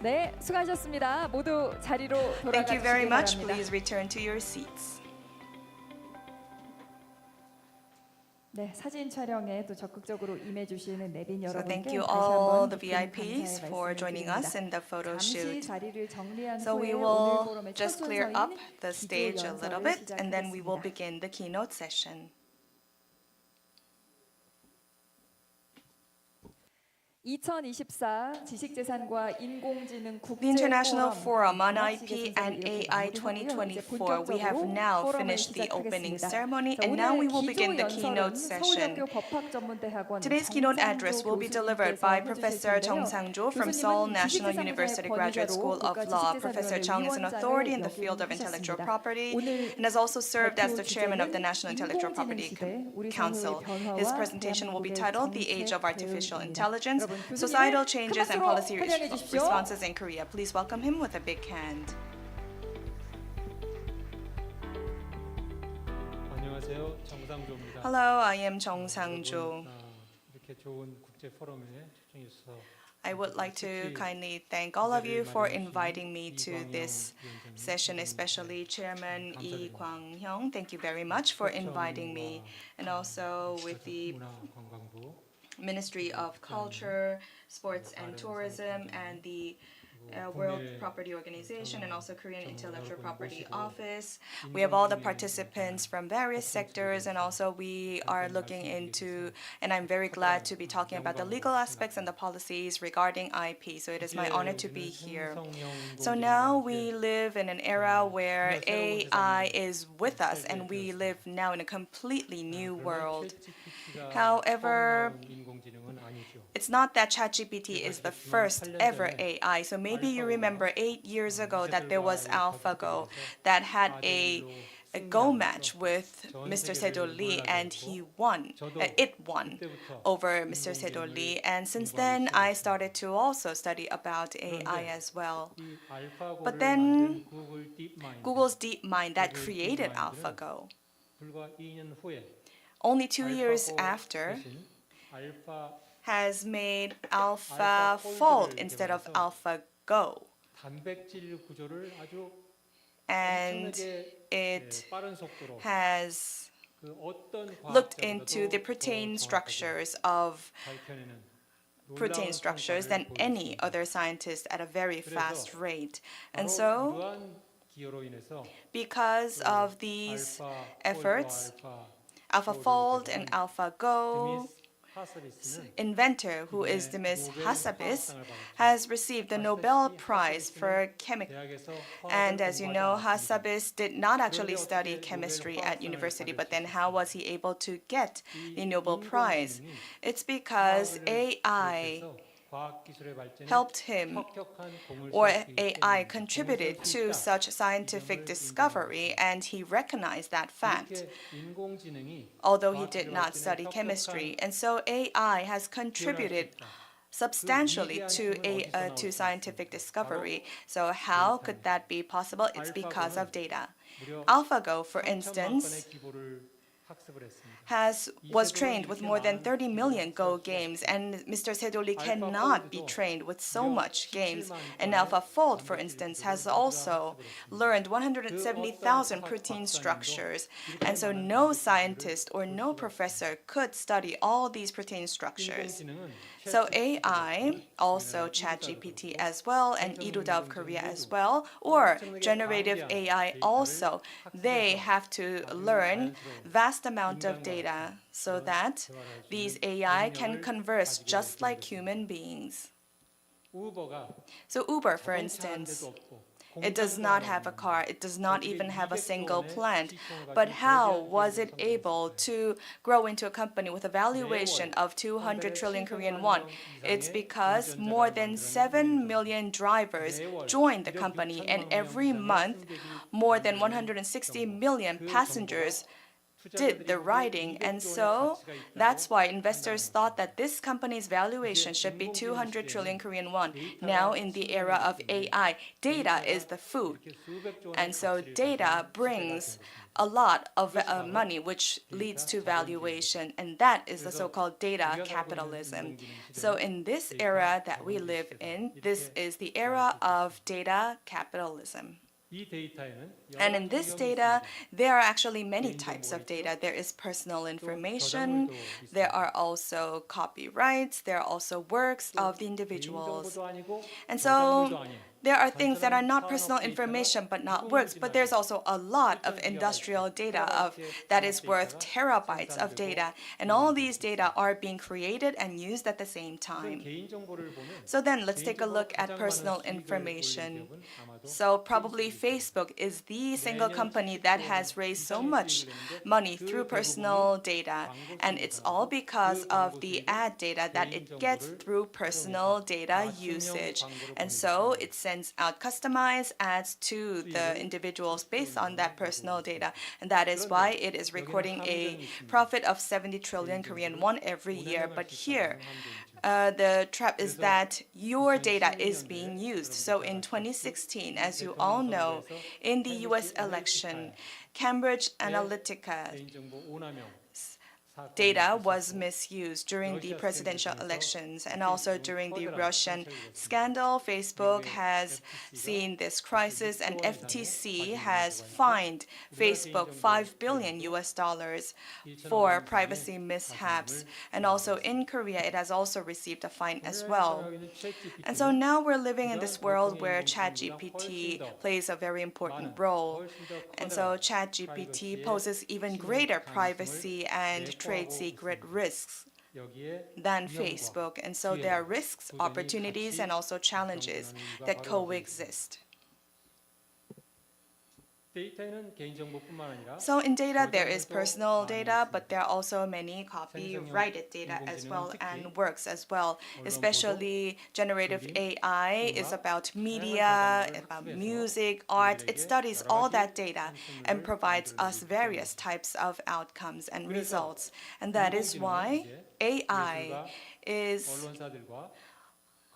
네, 수고하셨습니다. 모두 자리로 Thank you very 돌아가시기 much. 바랍니다. Please return to your seats. 네, 사진 촬영에 또 적극적으로 임해주시는 내빈 So 여러분께 thank you 다시 all 한번 the 깊은 VIPs 감사의 for 말씀을 joining us 드립니다. in the photo 잠시 shoot. 자리를 정리한 So we 후에 오늘 will 포럼의 첫 just clear up 순서인 the 기조 stage a little 연설을 bit, and then we will 시작하겠습니다. begin the keynote session. 2024 지식재산과 인공지능 The International 국제포럼 Forum on IP and AI 2024, we have now finished the opening ceremony, and now we will begin the keynote session. Today's keynote address will be delivered by Professor Chung Sang-jo from Seoul National University Graduate School of Law. Professor Chung is an authority in the field of intellectual property and has also served as the chairman of the National Intellectual Property Council. His presentation will be titled The Age of Artificial Intelligence, Societal Changes and Policy Responses in Korea. Please welcome him with a big hand. 안녕하세요. 정상조입니다. Hello, I am Chung Sang-jo. 이렇게 좋은 국제 포럼에 초청해 주셔서 I would like to kindly thank all of you for inviting me to this session, especially Chairman Lee Kwang-hyung. Thank you very much for inviting me. And also with the 문화관광부 Ministry of Culture, Sports and Tourism, and the World Property Organization, and also Korean Intellectual Property Office. We have all the participants from various sectors, and also we are looking into, and I'm very glad to be talking about the legal aspects and the policies regarding IP. So it is my honor to be here. So now we live in an era where AI is with us, and we live now in a completely new world. However, 인공지능은 아니죠. it's not that ChatGPT is the first ever AI. So maybe you remember 8 years ago that there was AlphaGo that had a a Go match with Mr. Sedo Lee, and he won. It won over Mr. Sedo Lee, and since then I started to also study about AI as well. 이 알파고를 But then 만든 구글 딥마인드 Google's DeepMind that created AlphaGo, 불과 2년 후에 only 2 years 알파고 after, 대신 알파 has made AlphaFold instead of AlphaGo. 단백질 구조를 아주 And 엄청나게 it 빠른 속도로 has 그 어떤 looked into the 과학자보다도 protein 더 정확하게 structures of 밝혀내는 protein 놀라운 structures than 성과를 any 보여줬습니다. other scientist at a very fast rate. And 바로 so, 이러한 기여로 인해서 because of these 알파 efforts, 알파 AlphaFold and AlphaGo, 데미스 하서비스는 inventor, who is Demis Hassabis, has received the Nobel Prize for chemistry. 대학에서 And as you know, 화학을 공부하지 않았습니다. Hassabis did not actually study chemistry at university, but then how was he able to get the Nobel Prize? It's because AI 과학기술의 발전에 helped him, 혁혁한 공을 or 세웠기 AI 때문입니다. contributed to such scientific discovery, and he recognized that fact, 이렇게 인공지능이 although he did 과학기술 not 발전에 study 혁혁한 chemistry. And so AI has contributed substantially to scientific discovery. So how could that be possible? It's because of data. 무려 AlphaGo, for 3천만 instance, 건의 기보를 학습을 했습니다. was trained with more than 30 million Go games, and Mr. Sedoli cannot be trained with so much games. And AlphaFold, for instance, has also learned 170,000 protein structures, and so no scientist or no professor could study all these protein structures. 인공지능은 So AI, also ChatGPT as well, and Iruda of Korea as well, or generative AI also, they have to learn vast amount of data so that these AI can converse just like human beings. 우버가 So Uber, for 자동차 한 instance, 대도 없고 it does not have a car, it does not even have a single plant. But how was it able to grow into a company with a valuation of 200 trillion Korean won? It's because more than 7 million drivers joined the company, and every month, more than 160 million passengers did the riding. And so that's why investors thought that this company's valuation should be 200 trillion Korean won. Now in the era of AI, data is the food. And so data brings a lot of money, which leads to valuation, and that is the so-called data capitalism. So in this era that we live in, this is the era of data capitalism. 이 데이터에는 And in this data, there are actually many types of data. There is personal information, there are also copyrights, there are also works of the individuals. 개인정보도 아니고 And 저작물도 so 아니에요. there are things that are not personal information but not works, but there's also a lot of industrial data that is worth terabytes of data. And all these data are being created and used at the same time. 개인정보를 보면 So then let's take a look at personal information. So probably Facebook is the single company that has raised so much money through personal data. And it's all because of the ad data that it gets through personal data usage. And so it sends out customized ads to the individuals based on that personal data. And that is why it is recording a profit of 70 trillion Korean won every year. But here, the trap is that your data is being used. So in 2016, as you all know, in the US election, Cambridge Analytica 개인정보 오남용 data was misused during the presidential elections, and also during the Russian scandal. Facebook has seen this crisis, and FTC has fined Facebook $5 billion for privacy mishaps. And also in Korea, it has also received a fine as well. And so now we're living in this world where ChatGPT plays a very important role. And so ChatGPT poses even greater privacy and trade secret risks 여기에 than Facebook. And so there are risks, opportunities, and also challenges that coexist. 데이터에는 개인정보뿐만 아니라 So in data, there is personal data, but there are also many 생성형 copyrighted data as 인공지능은 well 특히 and works as well. 언론 Especially generative 그림, AI is 음악, about 다양한 media, 결과물을 about 합성해서 music, art. It 우리에게 studies 여러 all 가지 that data and 산출물을 provides 만들어내고 us 있기 various 때문입니다. types of outcomes and 그래서 results. And that is 인공지능은 why 이제 AI 예술가, is 언론사들과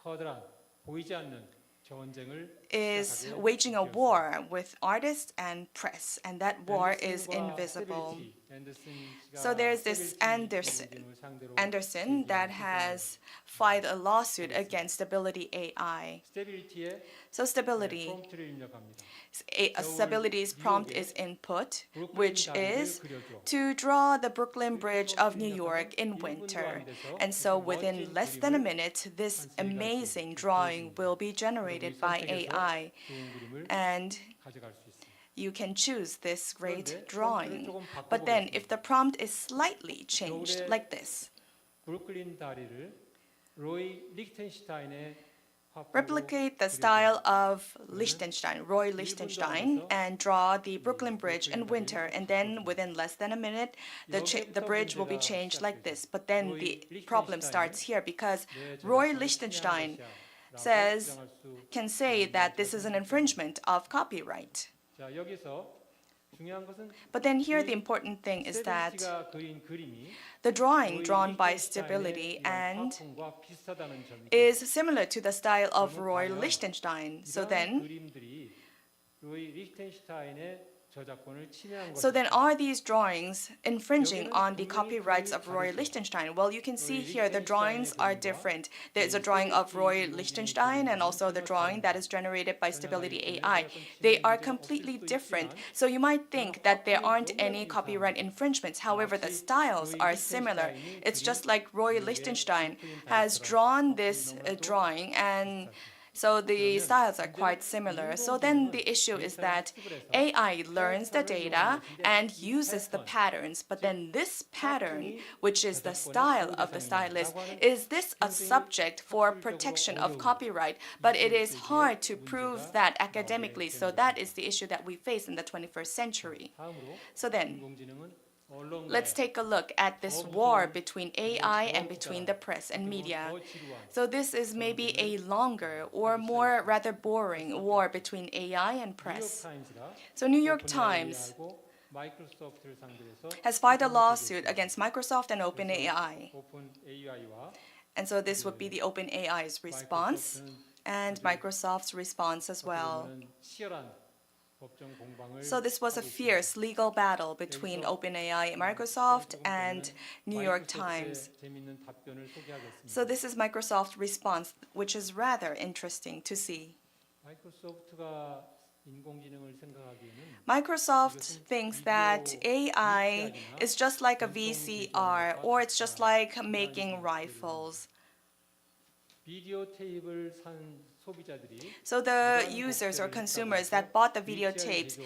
커다란 보이지 않는 전쟁을 시작하게 waging a 되었습니다. war with artists and press, and that war is 앤더슨과 invisible. 스테빌리티, 앤더슨 씨가 So there's this 스테빌리티 인공지능을 상대로 Anderson that has filed a lawsuit against Stability AI. 스테빌리티의 So Stability, 프롬프트를 입력합니다. Stability's prompt is input, which is to draw the Brooklyn Bridge of New York in winter. And so within less than a minute, this amazing drawing will be generated by AI. 좋은 그림을 And 가져갈 수 있습니다. you can choose this great 그런데 drawing. 조금 But then 바꿔보겠습니다. if the prompt is slightly changed like this, 브루클린 다리를 로이 리히텐슈타인의 화풍으로 replicate the 그려주세요. style of Liechtenstein, Roy Liechtenstein, and draw the Brooklyn Bridge in winter. And then within less than a minute, the bridge will be changed like this. But then the problem starts here because Roy Liechtenstein can say that this is an infringement of copyright. 자, 여기서 중요한 것은 But then here the important thing is that 스테빌리티가 그린 그림이 the drawing 로이 drawn by 리히텐슈타인의 Stability 이런 and 화풍과 비슷하다는 점이 is similar to the style of Roy Liechtenstein. So 이런 then 그림들이 로이 리히텐슈타인의 저작권을 침해한 So then 것입니다. are these drawings infringing on the copyrights of Roy Liechtenstein? Well, you can see here the drawings are different. There's a drawing of Roy Liechtenstein and also the drawing that is generated by Stability AI. They are completely different. So you might think that there aren't any copyright infringements. However, the styles are similar. It's just like Roy Liechtenstein has drawn this drawing, and so the styles are quite similar. So then the issue is that AI learns the data and uses the patterns, but then this pattern, which is the style of the stylist, is this a subject for protection of copyright? But it is hard to prove that academically, so that is the issue that we face in the 21st century. 다음으로 So then, 인공지능은 언론가의 let's take a look at this war between AI and between the press and media. 더 지루한 So this is maybe a longer or more rather boring war between AI and press. 뉴욕타임스가 So New York Times 오픈AI하고 마이크로소프트를 상대해서 has filed a lawsuit against Microsoft and OpenAI. 오픈AI와 And so this would be the OpenAI's response and Microsoft's response as well. 치열한 법정 공방을 So this was a 하고 있습니다. fierce legal battle between OpenAI and Microsoft and New York Times. 마이크로소프트의 재미있는 답변을 소개하겠습니다. So this is Microsoft's response, which is rather interesting to see. 마이크로소프트가 인공지능을 생각하기에는 Microsoft thinks that AI is just like a VCR, or it's just like making rifles. 비디오 테이프를 산 소비자들이 So the users or consumers that bought the videotapes,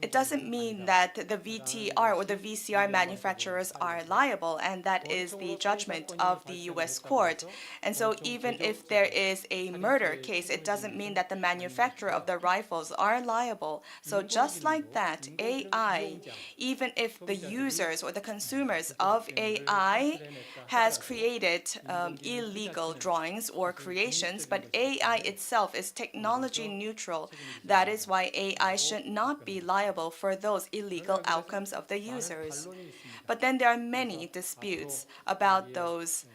it doesn't mean that the VTR or the VCR manufacturers are liable, and that is the judgment of the US court. And so even if there is a murder case, it doesn't mean that the manufacturer of the rifles are liable. So just like that, AI, even if the users or the consumers of AI has created illegal drawings or creations, but AI itself is technology neutral. That is why AI should not be liable for those illegal outcomes of the users. But then there are many disputes about those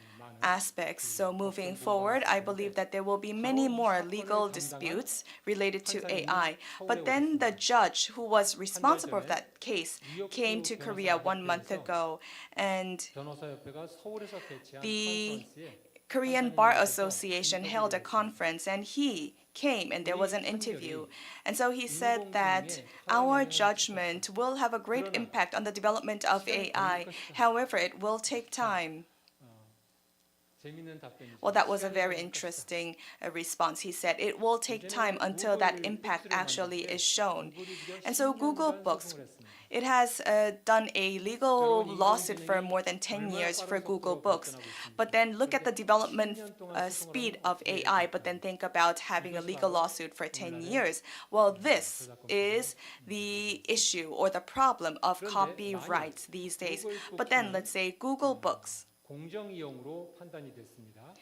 aspects. So moving forward, I believe that there will be many more legal disputes related to AI. But then the judge who was responsible for that case came to Korea 1 month ago, and 변호사협회가 서울에서 개최한 the 컨퍼런스에 Korean Bar Association held a conference, and he came and there was an interview. And so he said that our judgment will have a great impact on the development of AI. However, it will take time. 재밌는 답변이죠. Well, that was a very interesting response. He said it will take time until that impact actually is shown. And so Google Books, it has done a legal lawsuit for more than 10 years for Google Books. But then look at the development speed of AI, but then think about having a legal lawsuit for 10 years. Well, this is the issue or the problem of copyrights these days. But then let's say Google Books. 공정 이용으로 판단이 됐습니다.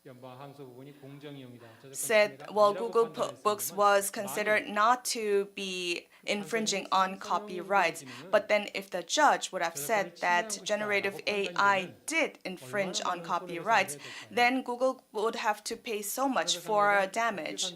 연방 항소부원이 공정 이용이다. Said, well, Google Books was considered not to be infringing on copyrights. But then if the judge would have said that generative AI did infringe on copyrights, then Google would have to pay so much for damage.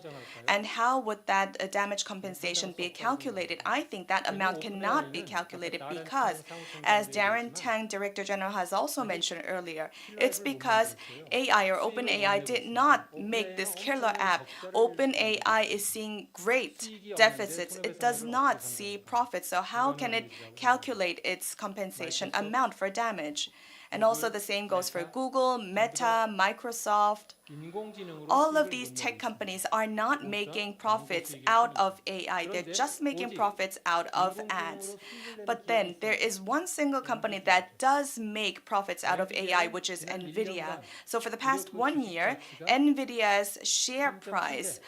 And how would that damage compensation be calculated? I think that amount cannot be calculated because, as Darren Tang, Director General, has also mentioned earlier, it's because AI or OpenAI did not make this killer app. OpenAI is seeing great deficits. It does not see profits. So how can it calculate its compensation amount for damage? And also the same goes for Google, Meta, Microsoft. All of these tech companies are not making profits out of AI. They're just making profits out of ads. But then there is one single company that does make profits out of AI, which is NVIDIA. So for the past 1 year, NVIDIA's share price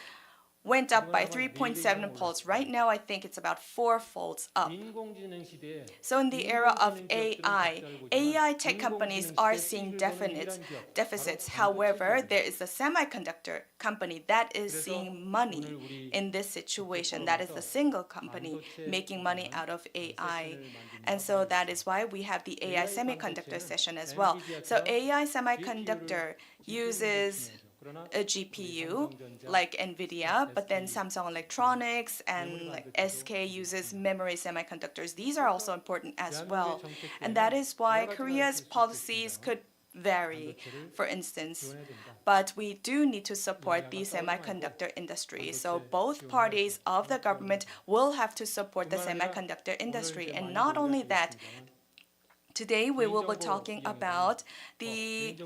went up by 3.7 folds. Right now, I think it's about 4 folds up. So in the era of AI tech companies are seeing deficits. However, there is a semiconductor company that is seeing money in this situation. That is the single company making money out of AI. And so that is why we have the AI semiconductor session as well. So AI semiconductor uses a GPU like NVIDIA, but then Samsung Electronics and like SK uses memory semiconductors. These are also important as well. And that is why Korea's policies could vary, for instance. But we do need to support the semiconductor industry. So both parties of the government will have to support the semiconductor industry. And not only that, today we will be talking about the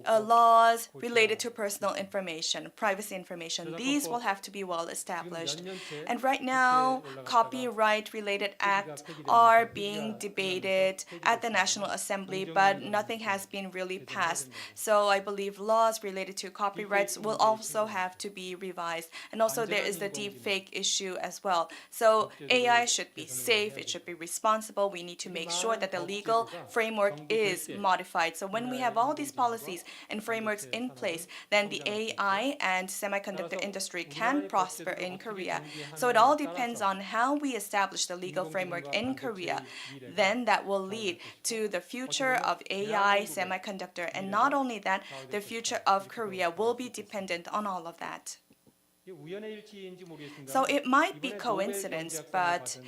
laws related to personal information, privacy information. These will have to be well established. And right now, copyright-related acts are being debated at the National Assembly, but nothing has been really passed. So I believe laws related to copyrights will also have to be revised. And also there is the deepfake issue as well. So AI should be safe, it should be responsible. We need to make sure that the legal framework is modified. So when we have all these policies and frameworks in place, then the AI and semiconductor industry can prosper in Korea. So it all depends on how we establish the legal framework in Korea. Then that will lead to the future of AI, semiconductor, and not only that, the future of Korea will be dependent on all of that. So it might be coincidence, but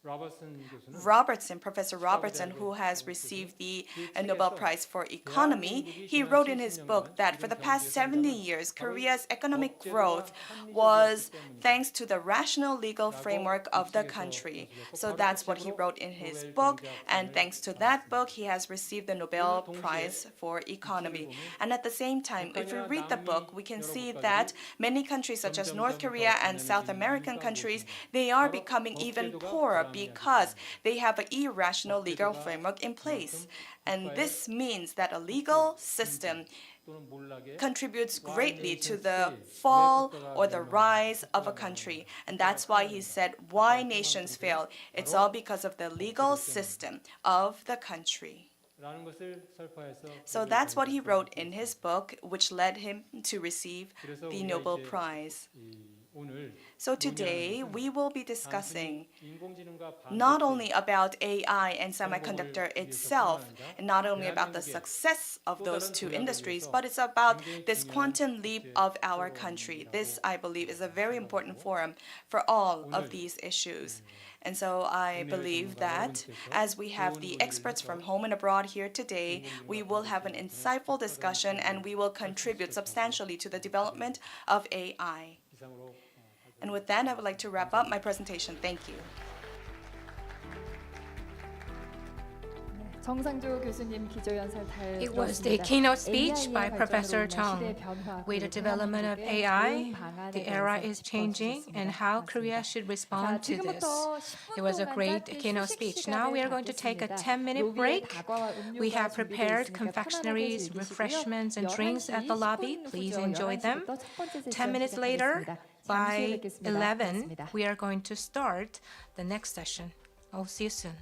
Professor Robertson, who has received the Nobel Prize for Economy, he wrote in his book that for the past 70 years, Korea's economic growth was thanks to the rational legal framework of the country. So that's what he wrote in his book, and thanks to that book, he has received the Nobel Prize for Economy. And at the same time, if we read the book, we can see that many countries such as North Korea and South American countries, they are becoming even poorer because they have an irrational legal framework in place. And this means that a legal system contributes greatly to the fall or the rise of a country. And that's why he said, why nations fail. It's all because of the legal system of the country. So that's what he wrote in his book, which led him to receive the Nobel Prize. So today, we will be discussing not only about AI and semiconductor itself, and not only about the success of those two industries, but it's about this quantum leap of our country. This, I believe, is a very important forum for all of these issues. And so I believe that as we have the experts from home and abroad here today, we will have an insightful discussion and we will contribute substantially to the development of AI. And with that, I would like to wrap up my presentation. Thank you. 정상조 교수님 기조연설 잘 It was the 들었습니다. keynote speech AI의 by 발전으로 Professor 인한 Chung. 시대 변화, With the 그리고 development of 대한민국의 AI, 대응 방안에 the era 대해서 is changing and 짚어주셨습니다. how 고맙습니다. Korea should 자, respond to this. 지금부터 10분 It was a 동안 great 짧은 keynote 휴식 speech. 시간을 Now we are going to take a 갖겠습니다. 10-minute 로비에 break. 다과와 음료가 We have 준비되어 prepared 있으니까 편안하게 confectionaries, 즐기시고요. refreshments, and drinks 11시 at the lobby. 10분 Please 후죠. enjoy them. 11시부터 첫 번째 10 세션 minutes later, 시작하겠습니다. 잠시 후에 by 뵙겠습니다. 11, 고맙습니다. we are going to start the next session. I'll see you soon.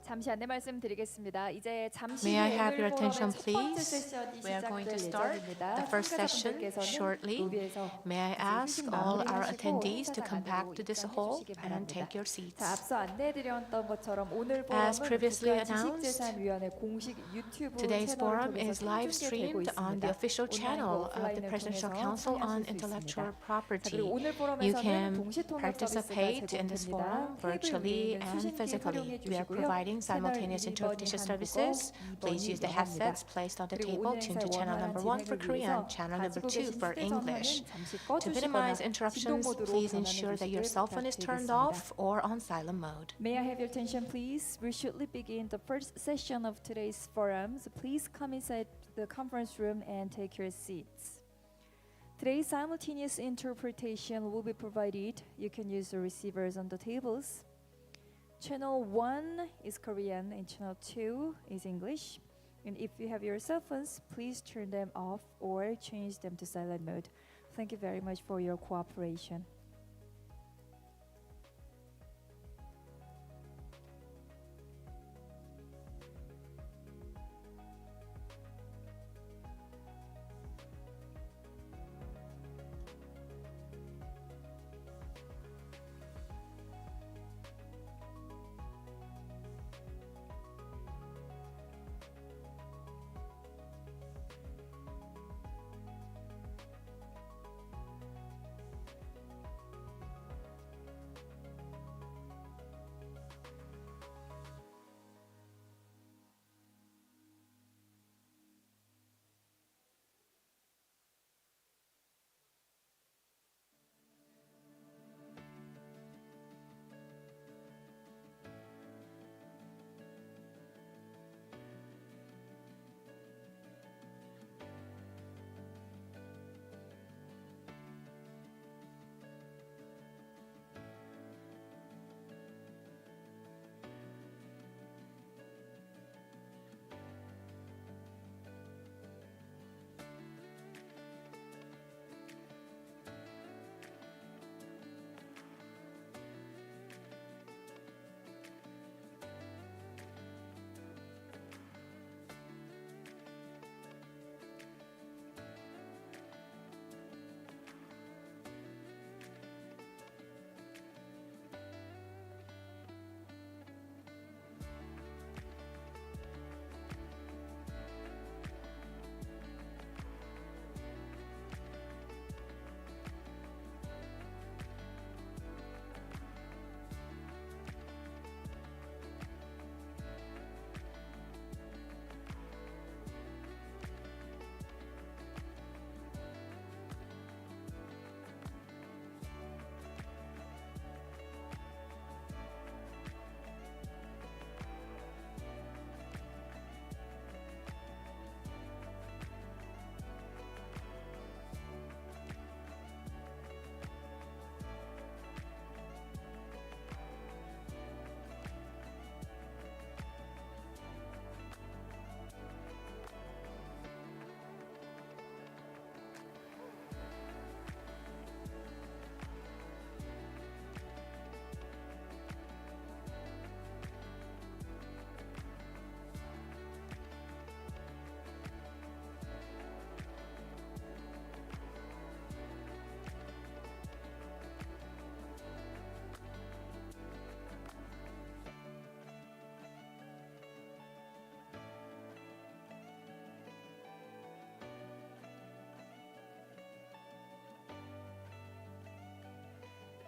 잠시 안내 말씀드리겠습니다. 이제 잠시 May I 후 have 오늘 your attention, 포럼의 첫 번째 please? 세션이 We are going to 시작될 start 예정입니다. the first session 참가자분들께서는 shortly. 로비에서 May I 이제 ask 휴식 all our 마무리하시고 attendees to come 행사장 back 안으로 to this 입장해 hall 주시기 and 바랍니다. take your 자, seats. 앞서 안내드렸던 것처럼 오늘 As 포럼은 previously announced, 국가지식재산위원회 공식 유튜브 Today's 채널을 forum 통해서 is live 생중계되고 streamed on the 있습니다. official channel of the 온라인과 Presidential 오프라인을 Council 통해서 on 참여하실 수 Intellectual 있습니다. Property. 그리고 오늘 You 포럼에서는 can 동시 통역 participate 서비스가 in this 제공됩니다. forum virtually 테이블 위에 있는 and 수신기 physically. 활용해 We are 주시고요. providing simultaneous 채널 1번이 interpretation 한국어, services. Please 2번이 use the 영어입니다. headsets placed on the 그리고 table. 오늘 Tune to 행사의 channel 원활한 number 1 for 진행을 Korean, 위해서 channel number 가지고 2 계신 for 휴대전화는 English. 잠시 To 꺼주시거나 minimize 진동 interruptions, 모드로 please 변환해 ensure that your 주시길 cell phone is turned 부탁드리겠습니다. off or on silent mode. May I have your attention, please? We shortly begin the first session of today's forum. So please come inside the conference room and take your seats. Today's simultaneous interpretation will be provided. You can use the receivers on the tables. Channel 1 is Korean and channel 2 is English. And if you have your cell phones, please turn them off or change them to silent mode. Thank you very much for your cooperation.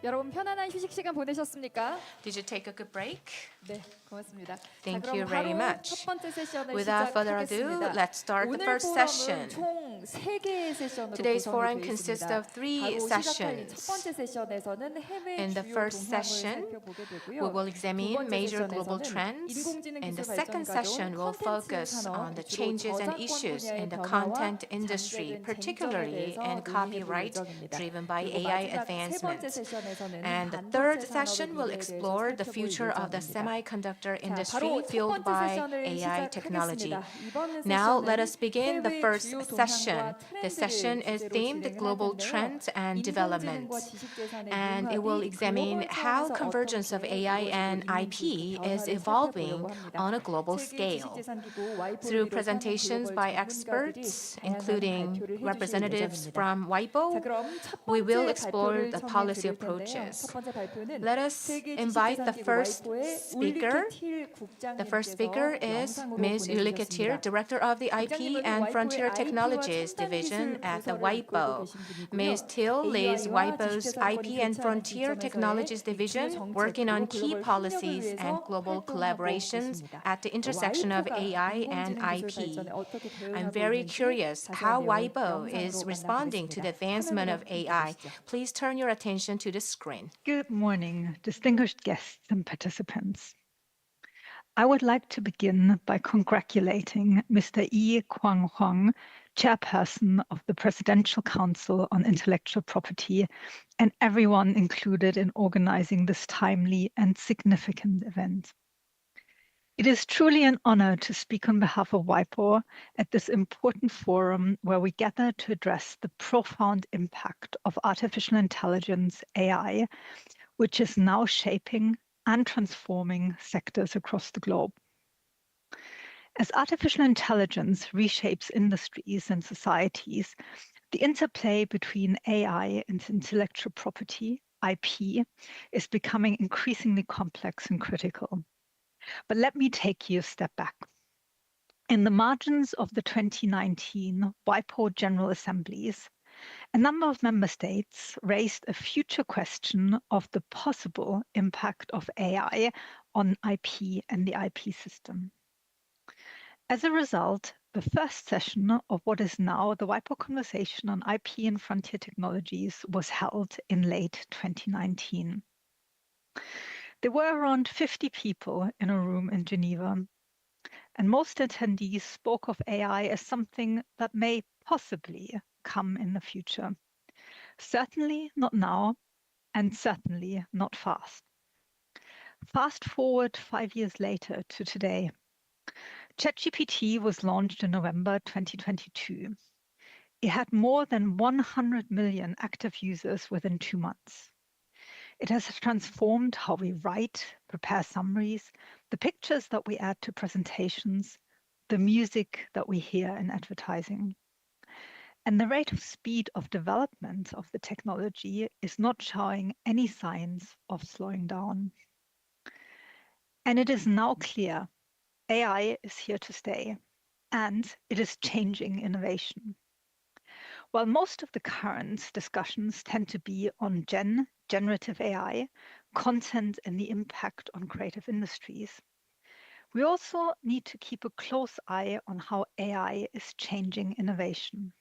여러분 편안한 휴식 시간 보내셨습니까? Did you take a good break? 네, 고맙습니다. Thank 자, you 그럼 very 바로 much. 첫 번째 세션을 Without further ado, 시작하겠습니다. let's start the 오늘 first session. 포럼은 총 3개의 세션으로 Today's 구성이 forum 되어 consists 있습니다. of 3 바로 시작할 sessions. 첫 번째 세션에서는 해외 In the 주요 first 동향을 session, 살펴보게 되고요. We will examine 두 번째 major global 세션에서는 trends, 인공지능 and the 기술 second 발전을 session 가져온 will 콘텐츠 focus 산업, on the 주로 changes and 저작권 issues 분야의 in the 변화와 content industry, 잠재된 쟁점에 particularly 대해서 in 논의해 볼 copyright 예정입니다. driven by 그리고 AI 마지막 세 번째 advancements. And the third session will explore the future of the semiconductor industry fueled by AI technology. Now let us begin the first session. The session is themed Global Trends and Development, and it will examine how convergence of AI and IP is evolving on a global scale. Through presentations by experts, including representatives from WIPO, we will explore the policy approaches. Let us invite the first speaker. The first speaker is Ms. Ulrike Thiel, Director of the IP and Frontier Technologies Division at the WIPO. Ms. Thiel leads WIPO's IP and Frontier Technologies Division, working on key policies and global collaborations at the intersection of AI and IP. I'm very curious how WIPO is responding to the advancement of AI. Please turn your attention to the screen. Good morning, distinguished guests and participants. I would like to begin by congratulating Mr. Yi Kwang-Huang, Chairperson of the Presidential Council on Intellectual Property, and everyone included in organizing this timely and significant event. It is truly an honor to speak on behalf of WIPO at this important forum where we gather to address the profound impact of artificial intelligence, AI, which is now shaping and transforming sectors across the globe. As artificial intelligence reshapes industries and societies, the interplay between AI and intellectual property, IP, is becoming increasingly complex and critical. But let me take you a step back. In the margins of the 2019 WIPO General Assemblies, a number of member states raised a future question of the possible impact of AI on IP and the IP system. As a result, the first session of what is now the WIPO Conversation on IP and Frontier Technologies was held in late 2019. There were around 50 people in a room in Geneva, and most attendees spoke of AI as something that may possibly come in the future. Certainly not now, and certainly not fast. Fast forward 5 years later to today. ChatGPT was launched in November 2022. It had more than 100 million active users within 2 months. It has transformed how we write, prepare summaries, the pictures that we add to presentations, the music that we hear in advertising. And the rate of speed of development of the technology is not showing any signs of slowing down. And it is now clear AI is here to stay, and it is changing innovation. While most of the current discussions tend to be on generative AI, content and the impact on creative industries, we also need to keep a close eye on how AI is changing innovation.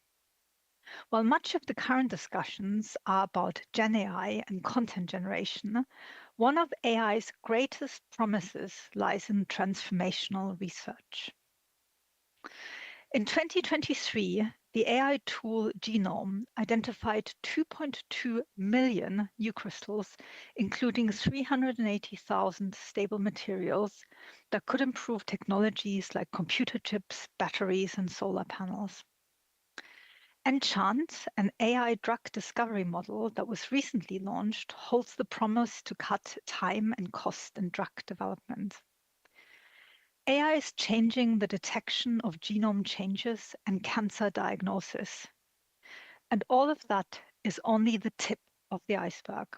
While much of the current discussions are about Gen AI and content generation, one of AI's greatest promises lies in transformational research. In 2023, the AI tool Genome identified 2.2 million new crystals, including 380,000 stable materials that could improve technologies like computer chips, batteries, and solar panels. Enchant, an AI drug discovery model that was recently launched, holds the promise to cut time and cost in drug development. AI is changing the detection of genome changes and cancer diagnosis. And all of that is only the tip of the iceberg.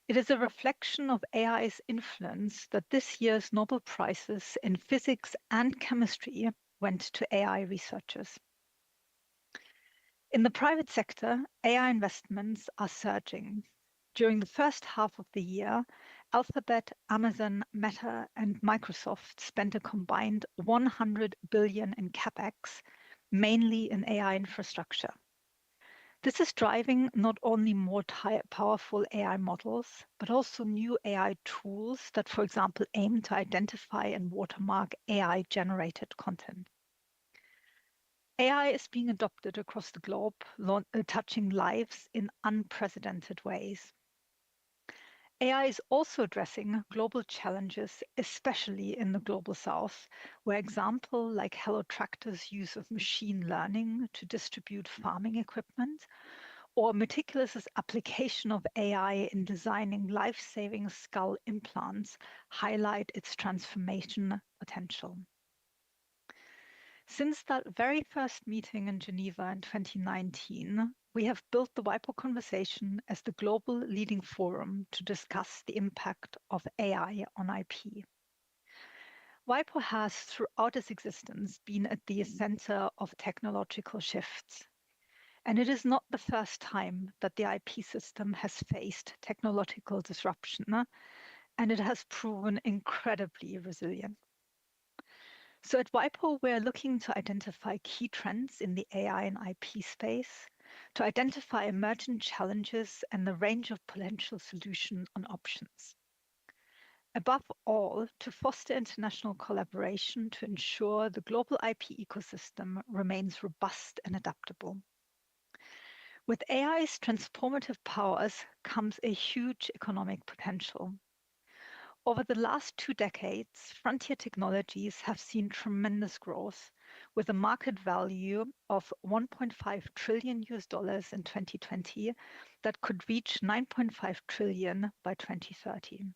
It is a reflection of AI's influence that this year's Nobel Prizes in physics and chemistry went to AI researchers. In the private sector, AI investments are surging. During the first half of the year, Alphabet, Amazon, Meta, and Microsoft spent a combined $100 billion in CapEx, mainly in AI infrastructure. This is driving not only more powerful AI models, but also new AI tools that, for example, aim to identify and watermark AI-generated content. AI is being adopted across the globe, touching lives in unprecedented ways. AI is also addressing global challenges, especially in the global south, where examples like Hello Tractor's use of machine learning to distribute farming equipment, or meticulous application of AI in designing life-saving skull implants highlight its transformation potential. Since that very first meeting in Geneva in 2019, we have built the WIPO conversation as the global leading forum to discuss the impact of AI on IP. WIPO has, throughout its existence, been at the center of technological shifts. And it is not the first time that the IP system has faced technological disruption, and it has proven incredibly resilient. So at WIPO, we're looking to identify key trends in the AI and IP space, to identify emergent challenges and the range of potential solutions and options. Above all, to foster international collaboration to ensure the global IP ecosystem remains robust and adaptable. With AI's transformative powers comes a huge economic potential. Over the last 2 decades, frontier technologies have seen tremendous growth, with a market value of $1.5 trillion in 2020 that could reach $9.5 trillion by 2030.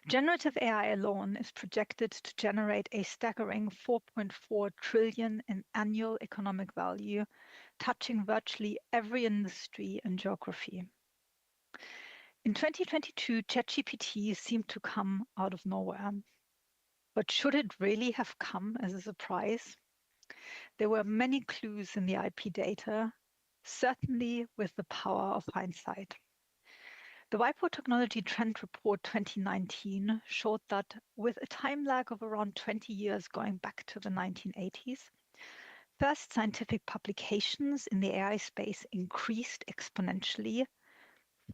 Generative AI alone is projected to generate a staggering $4.4 trillion in annual economic value, touching virtually every industry and geography. In 2022, ChatGPT seemed to come out of nowhere. But should it really have come as a surprise? There were many clues in the IP data, certainly with the power of hindsight. The WIPO Technology Trend Report 2019 showed that with a time lag of around 20 years going back to the 1980s, first scientific publications in the AI space increased exponentially,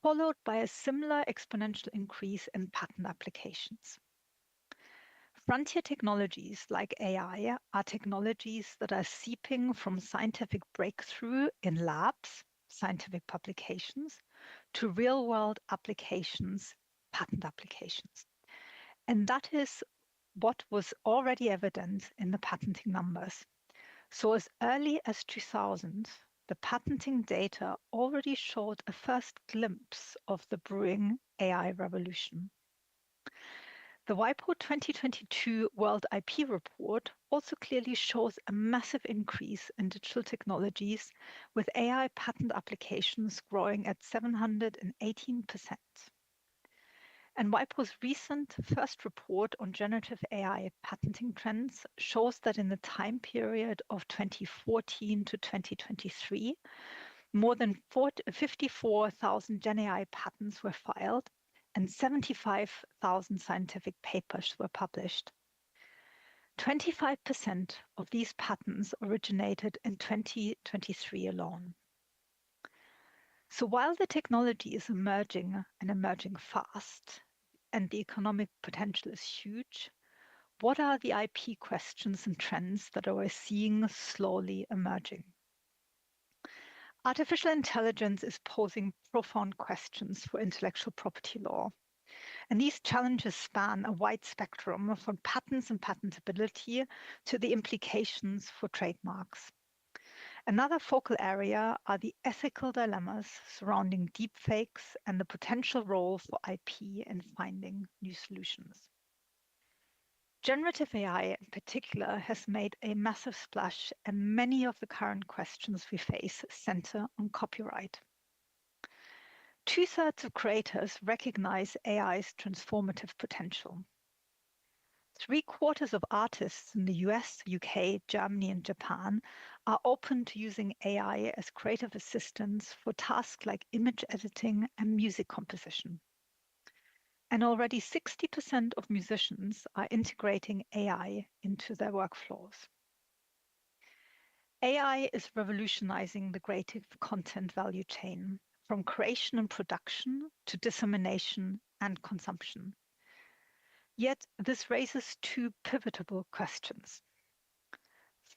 followed by a similar exponential increase in patent applications. Frontier technologies like AI are technologies that are seeping from scientific breakthrough in labs, scientific publications, to real-world applications, patent applications. And that is what was already evident in the patenting numbers. So as early as 2000, the patenting data already showed a first glimpse of the brewing AI revolution. The WIPO 2022 World IP Report also clearly shows a massive increase in digital technologies, with AI patent applications growing at 718%. And WIPO's recent first report on generative AI patenting trends shows that in the time period of 2014 to 2023, more than 54,000 Gen AI patents were filed and 75,000 scientific papers were published. 25% of these patents originated in 2023 alone. So while the technology is emerging and emerging fast, and the economic potential is huge, what are the IP questions and trends that we're seeing slowly emerging? Artificial intelligence is posing profound questions for intellectual property law. And these challenges span a wide spectrum from patents and patentability to the implications for trademarks. Another focal area are the ethical dilemmas surrounding deepfakes and the potential role for IP in finding new solutions. Generative AI in particular has made a massive splash, and many of the current questions we face center on copyright. 2/3 of creators recognize AI's transformative potential. 3/4 of artists in the US, UK, Germany, and Japan are open to using AI as creative assistants for tasks like image editing and music composition. And already 60% of musicians are integrating AI into their workflows. AI is revolutionizing the creative content value chain, from creation and production to dissemination and consumption. Yet this raises 2 pivotal questions.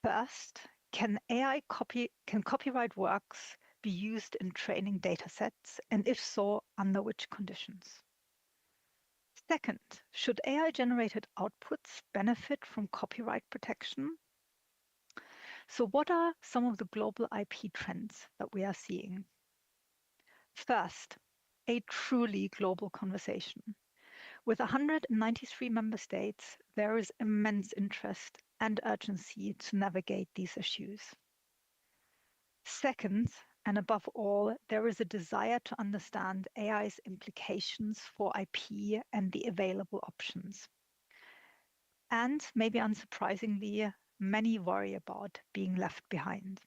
First, can copyright works be used in training datasets, and if so, under which conditions? Second, should AI-generated outputs benefit from copyright protection? So what are some of the global IP trends that we are seeing? First, a truly global conversation. With 193 member states, there is immense interest and urgency to navigate these issues. Second, and above all, there is a desire to understand AI's implications for IP and the available options. And maybe unsurprisingly, many worry about being left behind.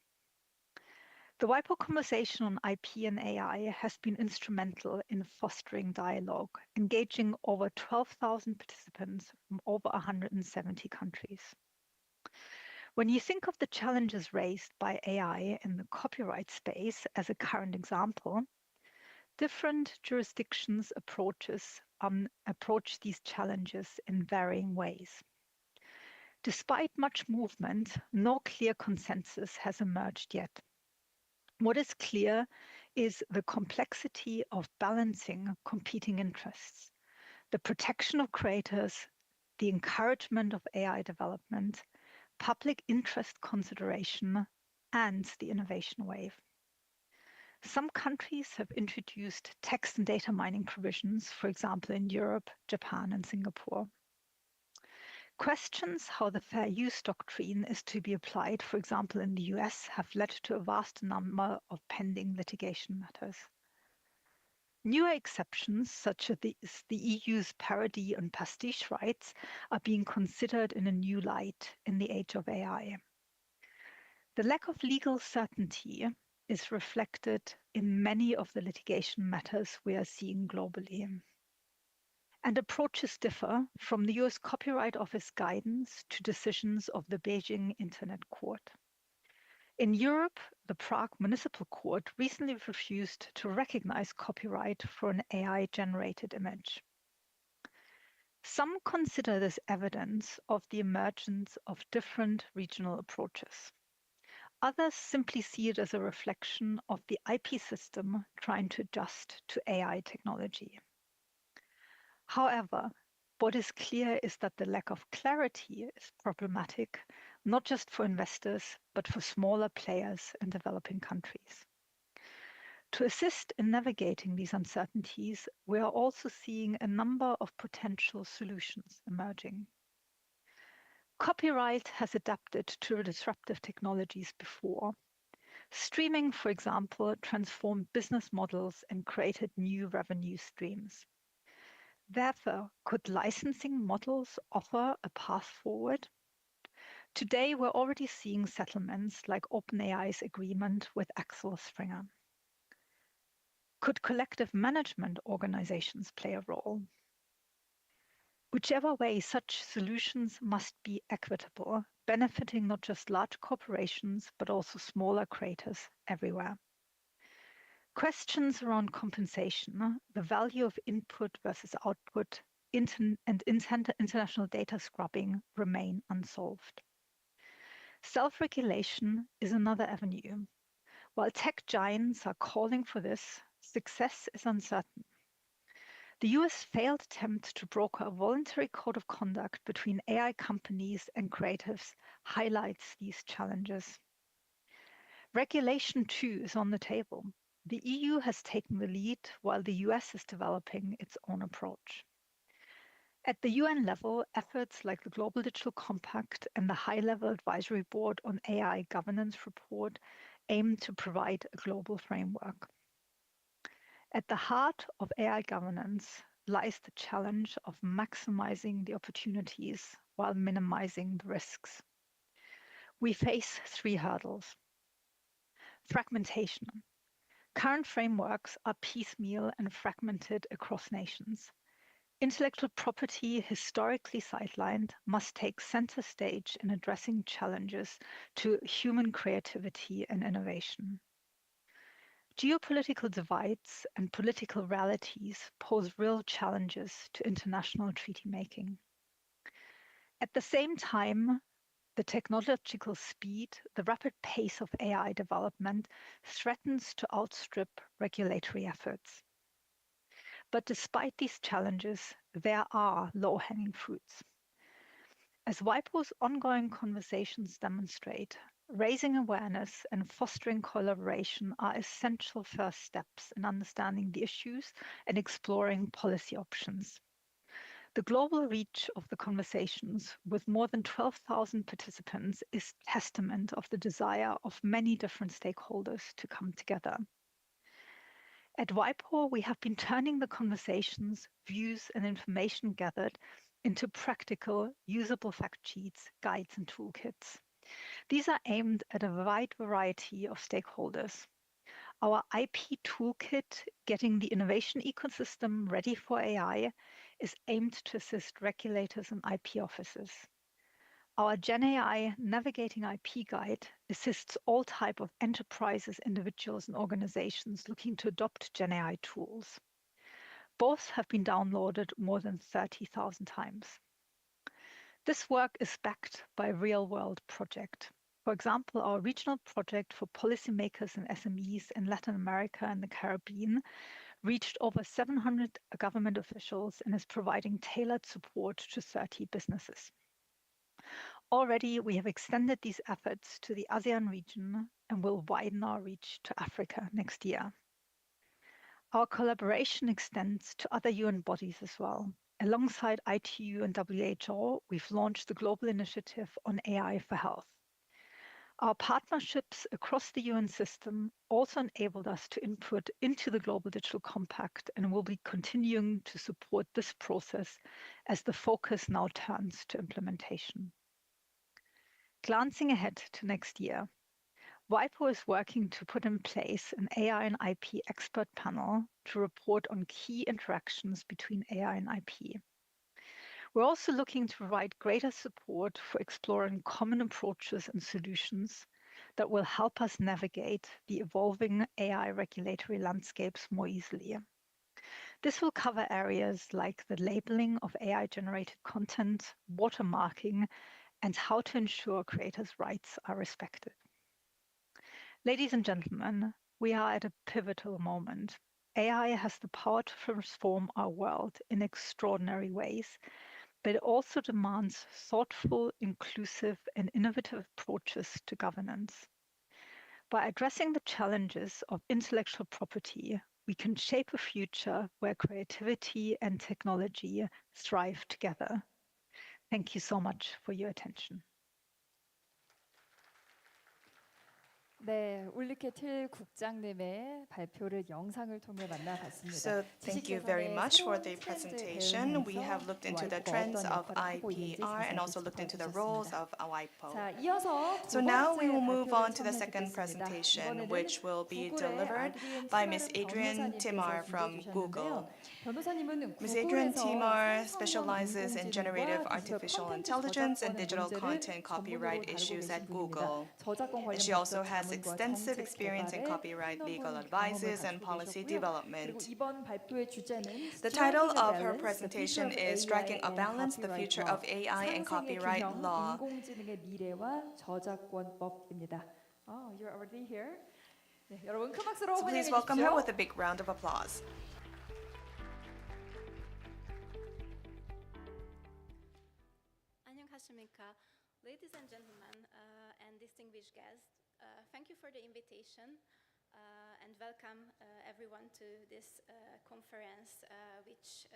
The WIPO conversation on IP and AI has been instrumental in fostering dialogue, engaging over 12,000 participants from over 170 countries. When you think of the challenges raised by AI in the copyright space as a current example, different jurisdictions approach these challenges in varying ways. Despite much movement, no clear consensus has emerged yet. What is clear is the complexity of balancing competing interests, the protection of creators, the encouragement of AI development, public interest consideration, and the innovation wave. Some countries have introduced text and data mining provisions, for example, in Europe, Japan, and Singapore. Questions how the fair use doctrine is to be applied, for example, in the US, have led to a vast number of pending litigation matters. Newer exceptions, such as the EU's parody and pastiche rights, are being considered in a new light in the age of AI. The lack of legal certainty is reflected in many of the litigation matters we are seeing globally. And approaches differ from the US Copyright Office guidance to decisions of the Beijing Internet Court. In Europe, the Prague Municipal Court recently refused to recognize copyright for an AI-generated image. Some consider this evidence of the emergence of different regional approaches. Others simply see it as a reflection of the IP system trying to adjust to AI technology. However, what is clear is that the lack of clarity is problematic, not just for investors, but for smaller players in developing countries. To assist in navigating these uncertainties, we are also seeing a number of potential solutions emerging. Copyright has adapted to disruptive technologies before. Streaming, for example, transformed business models and created new revenue streams. Therefore, could licensing models offer a path forward? Today, we're already seeing settlements like OpenAI's agreement with Axel Springer. Could collective management organizations play a role? Whichever way, such solutions must be equitable, benefiting not just large corporations, but also smaller creators everywhere. Questions around compensation, the value of input versus output, international data scrubbing remain unsolved. Self-regulation is another avenue. While tech giants are calling for this, success is uncertain. The US failed attempt to broker a voluntary code of conduct between AI companies and creatives highlights these challenges. Regulation too is on the table. The EU has taken the lead while the US is developing its own approach. At the UN level, efforts like the Global Digital Compact and the High-Level Advisory Board on AI Governance Report aim to provide a global framework. At the heart of AI governance lies the challenge of maximizing the opportunities while minimizing the risks. We face three hurdles. Fragmentation. Current frameworks are piecemeal and fragmented across nations. Intellectual property, historically sidelined, must take center stage in addressing challenges to human creativity and innovation. Geopolitical divides and political realities pose real challenges to international treaty making. At the same time, the technological speed, the rapid pace of AI development threatens to outstrip regulatory efforts. But despite these challenges, there are low-hanging fruits. As WIPO's ongoing conversations demonstrate, raising awareness and fostering collaboration are essential first steps in understanding the issues and exploring policy options. The global reach of the conversations, with more than 12,000 participants, is testament of the desire of many different stakeholders to come together. At WIPO, we have been turning the conversations, views, and information gathered into practical, usable fact sheets, guides, and toolkits. These are aimed at a wide variety of stakeholders. Our IP toolkit, Getting the Innovation Ecosystem Ready for AI, is aimed to assist regulators and IP offices. Our GenAI Navigating IP Guide assists all types of enterprises, individuals, and organizations looking to adopt GenAI tools. Both have been downloaded more than 30,000 times. This work is backed by a real-world project. For example, our regional project for policymakers and SMEs in Latin America and the Caribbean reached over 700 government officials and is providing tailored support to 30 businesses. Already, we have extended these efforts to the ASEAN region and will widen our reach to Africa next year. Our collaboration extends to other UN bodies as well. Alongside ITU and WHO, we've launched the Global Initiative on AI for Health. Our partnerships across the UN system also enabled us to input into the Global Digital Compact and will be continuing to support this process as the focus now turns to implementation. Glancing ahead to next year, WIPO is working to put in place an AI and IP expert panel to report on key interactions between AI and IP. We're also looking to provide greater support for exploring common approaches and solutions that will help us navigate the evolving AI regulatory landscapes more easily. This will cover areas like the labeling of AI-generated content, watermarking, and how to ensure creators' rights are respected. Ladies and gentlemen, we are at a pivotal moment. AI has the power to transform our world in extraordinary ways, but it also demands thoughtful, inclusive, and innovative approaches to governance. By addressing the challenges of intellectual property, we can shape a future where creativity and technology thrive together. Thank you so much for your attention. 네, 울리케 틸 국장님의 발표를 영상을 통해 만나봤습니다. So thank you very much for the presentation. We have looked into the trends of IPR and also looked into the roles of WIPO. 자, 이어서 So now we will move on to the second presentation, which will be delivered by Ms. Adrienne Timar from Google. Ms. Adrienne Timar specializes in generative artificial intelligence and digital content copyright issues at Google. And she also has extensive experience in copyright legal advices and policy development. The title of her presentation is Striking a Balance: The Future of AI and Copyright Law. Oh, you're already here. 네, 여러분 큰 박수로 So 환영해 please welcome her 주십시오. with a big round of applause. 안녕하십니까. Ladies and gentlemen and distinguished guests, thank you for the invitation and welcome everyone to this conference, which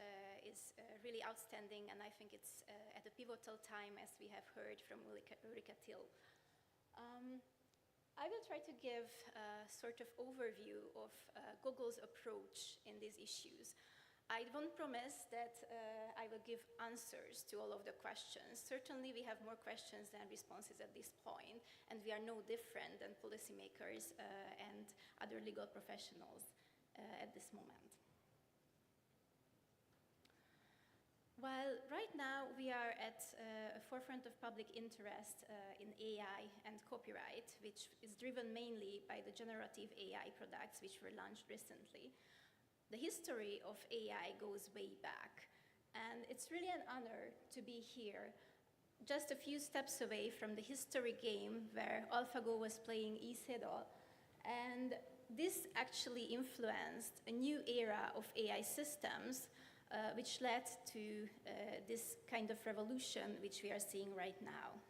is really outstanding, and I think it's at a pivotal time, as we have heard from Ulrike Till. I will try to give a sort of overview of Google's approach in these issues. I won't promise that I will give answers to all of the questions. Certainly we have more questions than responses at this point, and we are no different than policymakers and other legal professionals at this moment. While right now we are at a forefront of public interest in AI and copyright, which is driven mainly by the generative AI products which were launched recently, the history of AI goes way back, and it's really an honor to be here just a few steps away from the history game where AlphaGo was playing Isedo, and this actually influenced a new era of AI systems, which led to this kind of revolution which we are seeing right now.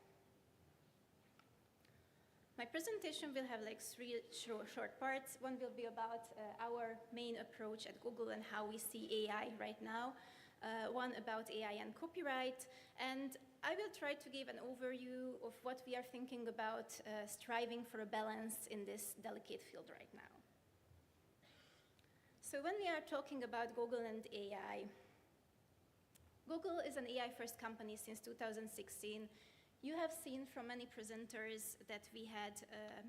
My presentation will have like three short parts. One will be about our main approach at Google and how we see AI right now. One about AI and copyright. And I will try to give an overview of what we are thinking about striving for a balance in this delicate field right now. So when we are talking about Google and AI, Google is an AI-first company since 2016. You have seen from many presenters that we had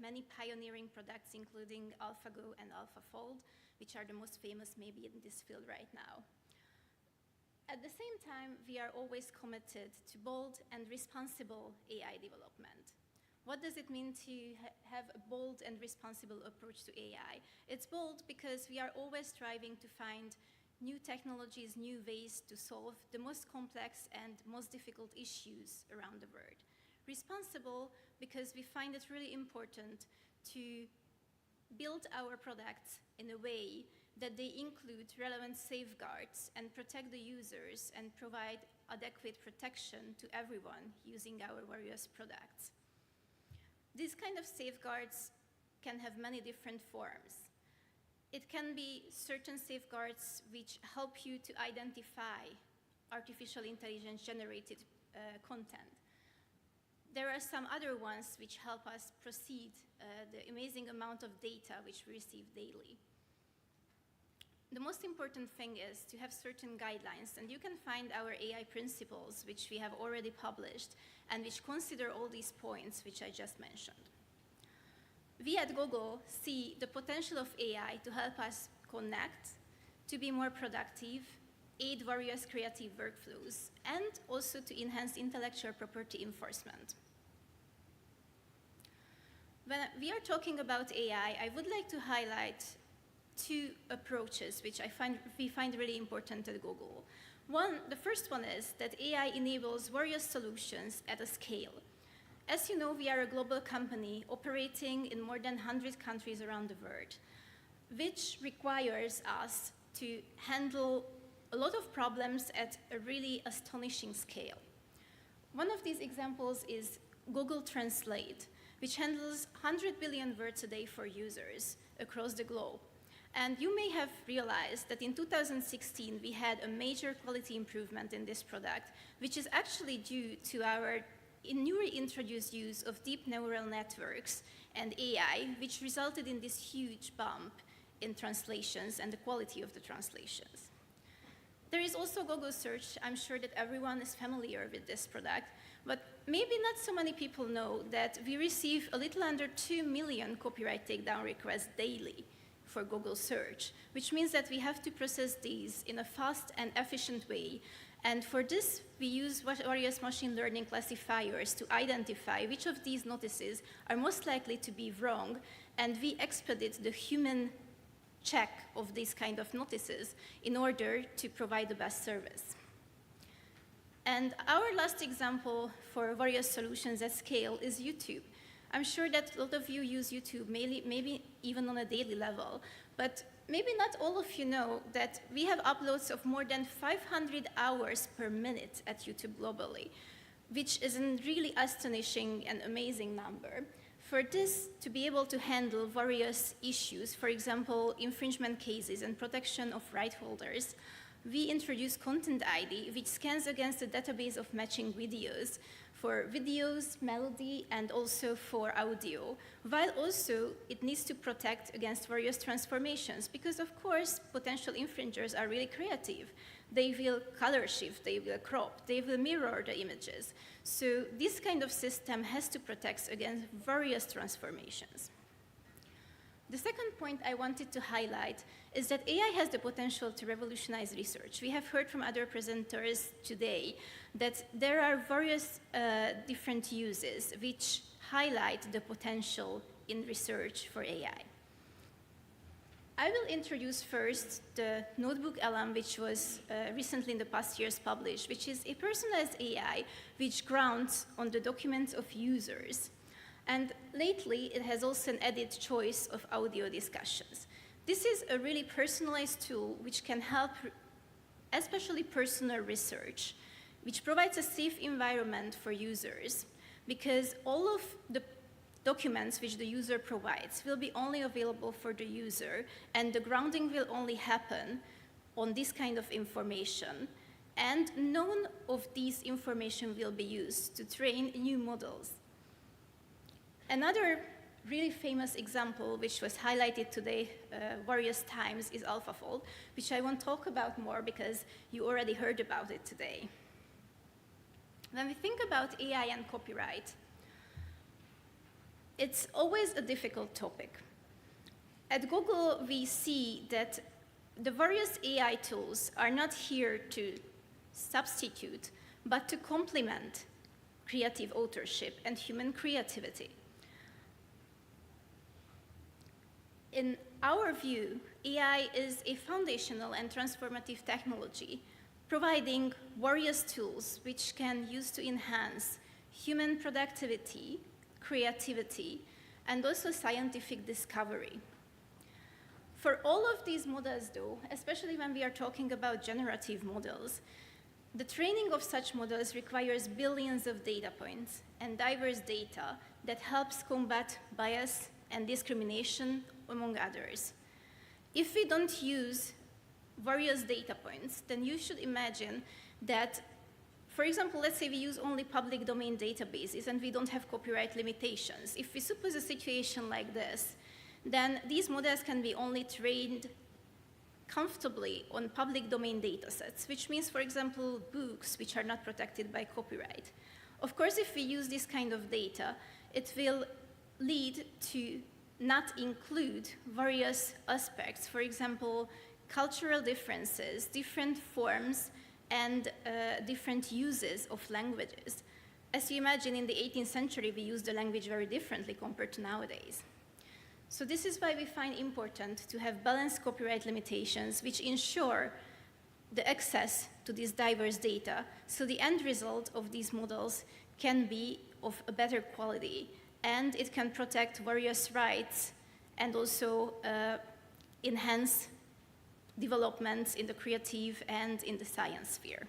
many pioneering products, including AlphaGo and AlphaFold, which are the most famous maybe in this field right now. At the same time, we are always committed to bold and responsible AI development. What does it mean to have a bold and responsible approach to AI? It's bold because we are always striving to find new technologies, new ways to solve the most complex and most difficult issues around the world. Responsible because we find it really important to build our products in a way that they include relevant safeguards and protect the users and provide adequate protection to everyone using our various products. These kind of safeguards can have many different forms. It can be certain safeguards which help you to identify artificial intelligence generated content. There are some other ones which help us proceed the amazing amount of data which we receive daily. The most important thing is to have certain guidelines, and you can find our AI principles which we have already published and which consider all these points which I just mentioned. We at Google see the potential of AI to help us connect, to be more productive, aid various creative workflows, and also to enhance intellectual property enforcement. When we are talking about AI, I would like to highlight two approaches which we find really important at Google. The first one is that AI enables various solutions at a scale. As you know, we are a global company operating in more than 100 countries around the world, which requires us to handle a lot of problems at a really astonishing scale. One of these examples is Google Translate, which handles 100 billion words a day for users across the globe. And you may have realized that in 2016, we had a major quality improvement in this product, which is actually due to our newly introduced use of deep neural networks and AI, which resulted in this huge bump in translations and the quality of the translations. There is also Google Search. I'm sure that everyone is familiar with this product, but maybe not so many people know that we receive a little under 2 million copyright takedown requests daily for Google Search, which means that we have to process these in a fast and efficient way. And for this, we use various machine learning classifiers to identify which of these notices are most likely to be wrong, and we expedite the human check of these kind of notices in order to provide the best service. And our last example for various solutions at scale is YouTube. I'm sure that a lot of you use YouTube, maybe even on a daily level, but maybe not all of you know that we have uploads of more than 500 hours per minute at YouTube globally, which is a really astonishing and amazing number. For this to be able to handle various issues, for example, infringement cases and protection of right holders, we introduced Content ID, which scans against a database of matching videos for videos, melody, and also for audio, while also it needs to protect against various transformations, because of course, potential infringers are really creative. They will color shift, they will crop, they will mirror the images. So this kind of system has to protect against various transformations. The second point I wanted to highlight is that AI has the potential to revolutionize research. We have heard from other presenters today that there are various different uses which highlight the potential in research for AI. I will introduce first the notebook LM, which was recently in the past years published, which is a personalized AI which grounds on the documents of users. And lately, it has also an added choice of audio discussions. This is a really personalized tool which can help especially personal research, which provides a safe environment for users, because all of the documents which the user provides will be only available for the user, and the grounding will only happen on this kind of information, and none of these information will be used to train new models. Another really famous example, which was highlighted today various times, is AlphaFold, which I won't talk about more because you already heard about it today. When we think about AI and copyright, it's always a difficult topic. At Google, we see that the various AI tools are not here to substitute, but to complement creative authorship and human creativity. In our view, AI is a foundational and transformative technology, providing various tools which can use to enhance human productivity, creativity, and also scientific discovery. For all of these models, though, especially when we are talking about generative models, the training of such models requires billions of data points and diverse data that helps combat bias and discrimination, among others. If we don't use various data points, then you should imagine that, for example, let's say we use only public domain databases and we don't have copyright limitations. If we suppose a situation like this, then these models can be only trained comfortably on public domain datasets, which means, for example, books which are not protected by copyright. Of course, if we use this kind of data, it will lead to not include various aspects, for example, cultural differences, different forms, and different uses of languages. As you imagine, in the 18th century, we used the language very differently compared to nowadays. So this is why we find important to have balanced copyright limitations which ensure the access to this diverse data, so the end result of these models can be of a better quality, and it can protect various rights and also enhance developments in the creative and in the science sphere.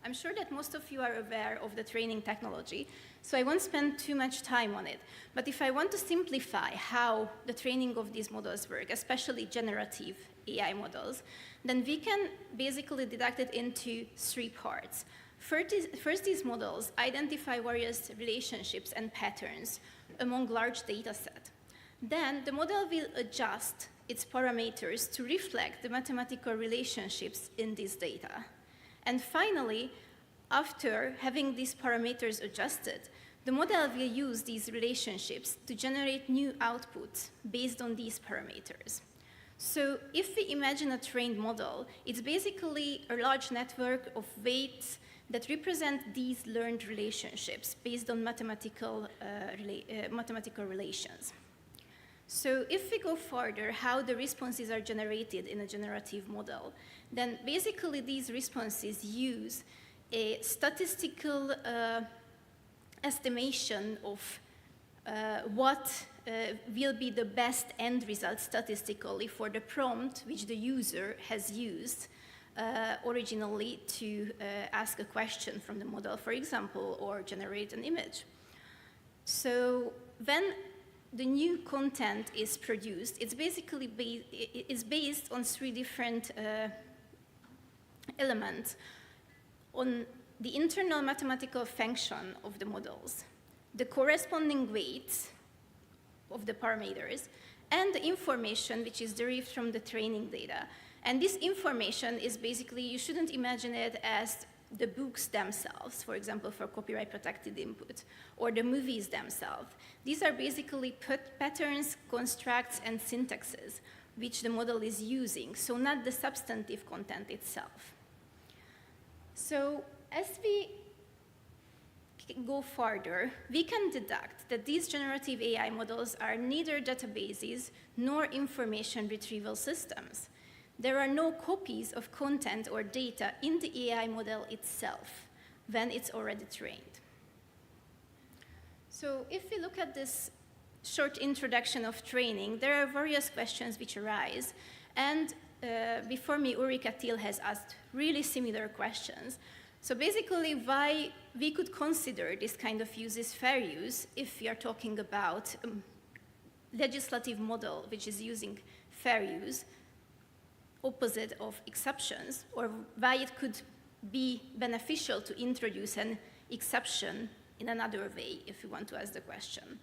I'm sure that most of you are aware of the training technology, so I won't spend too much time on it. But if I want to simplify how the training of these models work, especially generative AI models, then we can basically deduct it into three parts. First, these models identify various relationships and patterns among large data set. Then the model will adjust its parameters to reflect the mathematical relationships in this data. And finally, after having these parameters adjusted, the model will use these relationships to generate new outputs based on these parameters. So if we imagine a trained model, it's basically a large network of weights that represent these learned relationships based on mathematical relations. So if we go further, how the responses are generated in a generative model, then basically these responses use a statistical estimation of what will be the best end result statistically for the prompt which the user has used originally to ask a question from the model, for example, or generate an image. So when the new content is produced, it's basically based on three different elements: on the internal mathematical function of the models, the corresponding weights of the parameters, and the information which is derived from the training data. And this information is basically, you shouldn't imagine it as the books themselves, for example, for copyright protected input, or the movies themselves. These are basically patterns, constructs, and syntaxes which the model is using, so not the substantive content itself. So as we go farther, we can deduct that these generative AI models are neither databases nor information retrieval systems. There are no copies of content or data in the AI model itself when it's already trained. So if we look at this short introduction of training, there are various questions which arise. And before me, Ulrika Thiel has asked really similar questions. So basically, why we could consider this kind of use is fair use if we are talking about a legislative model which is using fair use, opposite of exceptions, or why it could be beneficial to introduce an exception in another way, if we want to ask the question.